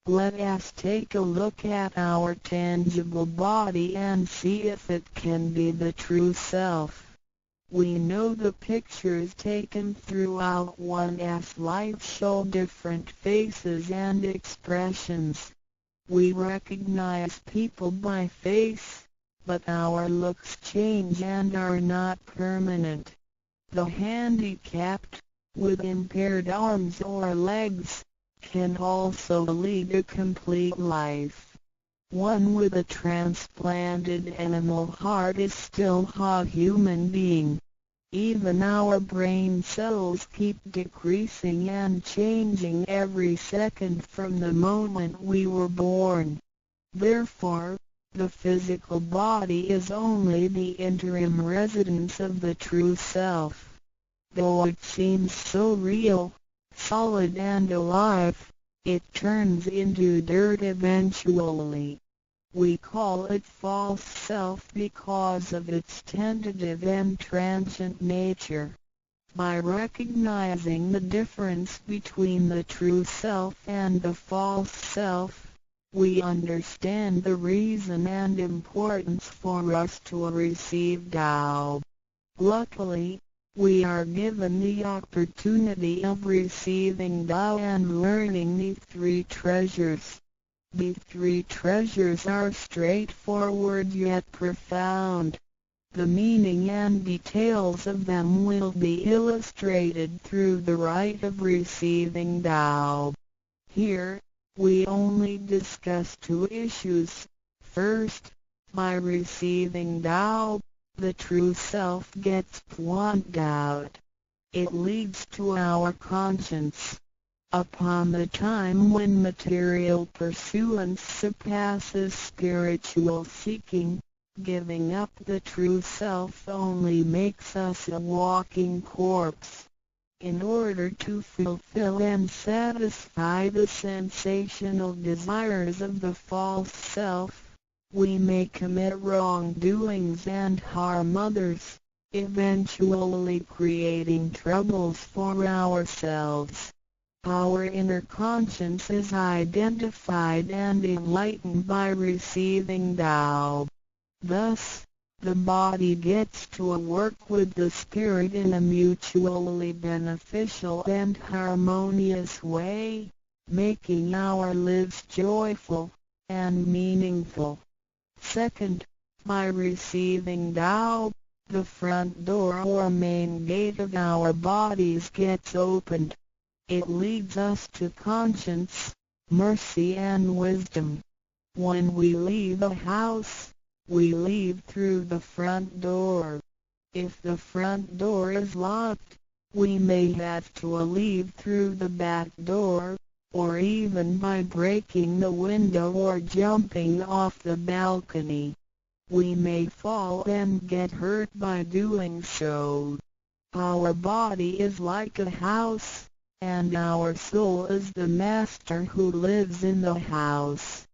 Let us take a look at our tangible body and see if it can be the true self. We know the pictures taken throughout one's life show different faces and expressions. We recognize people by face, but our looks change and are not permanent. The handicapped, with impaired arms or legs, can also lead a complete life. One with a transplanted animal heart is still a human being. Even our brain cells keep decreasing and changing every second from the moment we were born. Therefore, the physical body is only the interim residence of the true self. Though it seems so real, solid and alive, it turns into dirt eventually. We call it false self because of its tentative and transient nature. By recognizing the difference between the true self and the false self, we understand the reason and importance for us to receive Tao. Luckily, we are given the opportunity of receiving Tao and learning the three treasures. The three treasures are straightforward yet profound. The meaning and details of them will be illustrated through the rite of receiving Tao. Here, we only discuss two issues. First, by receiving Tao, the true self gets pointed out. It leads to our conscience. Upon the time when material pursuance surpasses spiritual seeking, giving up the true self only makes us a walking corpse. In order to fulfill and satisfy the sensational desires of the false self, we may commit wrongdoings and harm others, eventually creating troubles for ourselves. Our inner conscience is identified and enlightened by receiving Tao. Thus, the body gets to work with the spirit in a mutually beneficial and harmonious way, making our lives joyful and meaningful. Second, by receiving Tao, the front door or main gate of our bodies gets opened. It leads us to conscience, mercy and wisdom. When we leave a house, we leave through the front door. If the front door is locked, we may have to leave through the back door, or even by breaking the window or jumping off the balcony. We may fall and get hurt by doing so. Our body is like a house, and our soul is the master who lives in the house.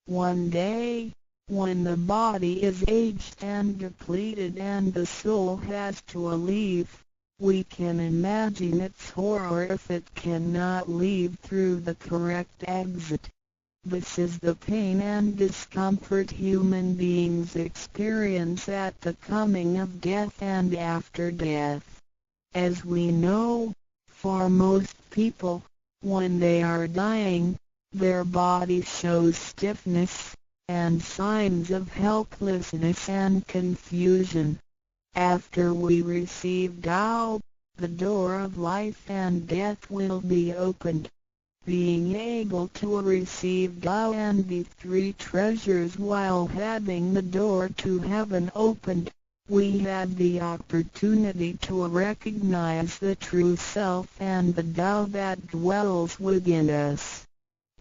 One day, when the body is aged and depleted and the soul has to leave, we can imagine its horror if it cannot leave through the correct exit. This is the pain and discomfort human beings experience at the coming of death and after death. As we know, for most people, when they are dying, their body shows stiffness and signs of helplessness and confusion. After we receive Tao, the door of life and death will be opened. Being able to receive Tao and the three treasures while having the door to heaven opened, we had the opportunity to recognize the true self and the Tao that dwells within us.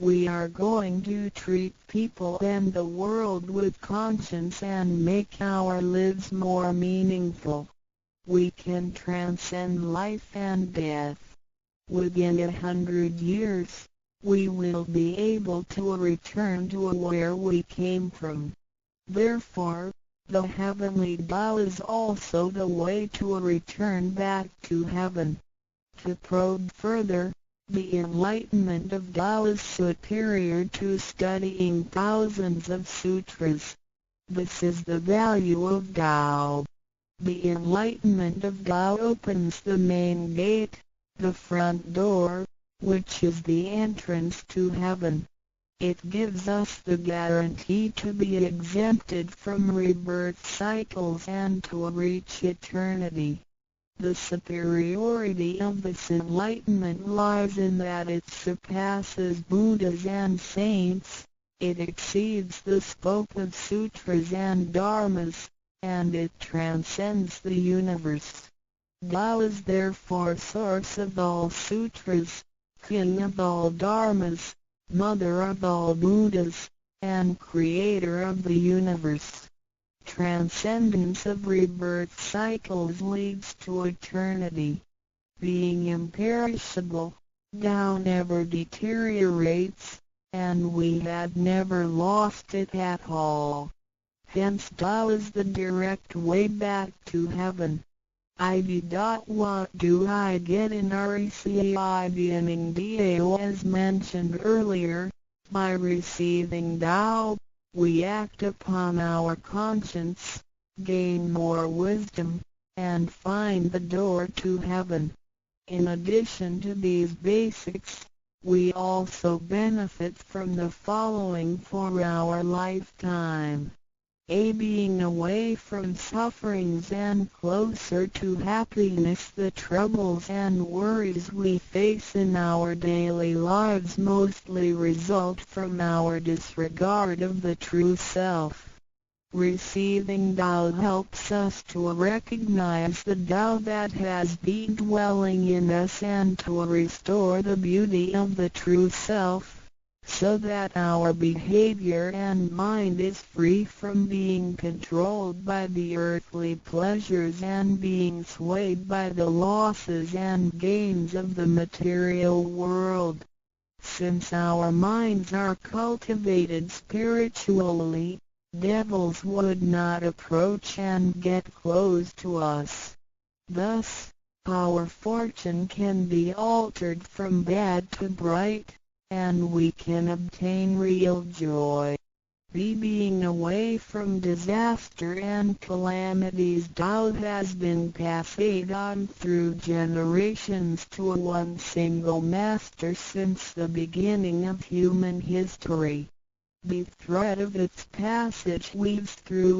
We are going to treat people and the world with conscience and make our lives more meaningful. We can transcend life and death. Within 100 years, we will be able to return to where we came from. Therefore, the heavenly Tao is also the way to return back to heaven. To probe further, the enlightenment of Tao is superior to studying thousands of sutras. This is the value of Tao. The enlightenment of Tao opens the main gate, the front door, which is the entrance to heaven. It gives us the guarantee to be exempted from rebirth cycles and to reach eternity. The superiority of this enlightenment lies in that it surpasses Buddhas and saints, it exceeds the scope of sutras and dharmas, and it transcends the universe. Tao is therefore source of all sutras, king of all dharmas, mother of all Buddhas, and creator of the universe. Transcendence of rebirth cycles leads to eternity. Being imperishable, Tao never deteriorates, and we had never lost it at all. Hence Tao is the direct way back to heaven. What do I get in RECI beginning Dao as mentioned earlier? By receiving Tao, we act upon our conscience, gain more wisdom, and find the door to heaven. In addition to these basics, we also benefit from the following for our lifetime. A being away from sufferings and closer to happiness. The troubles and worries we face in our daily lives mostly result from our disregard of the true self. Receiving Tao helps us to recognize the Tao that has been dwelling in us and to restore the beauty of the true self, so that our behavior and mind is free from being controlled by the earthly pleasures and being swayed by the losses and gains of the material world. Since our minds are cultivated spiritually, devils would not approach and get close to us. Thus, our fortune can be altered from bad to bright, and we can obtain real joy. Being away from disaster and calamities. Tao has been passed on through generations to one single master since the beginning of human history. The thread of its passage weaves through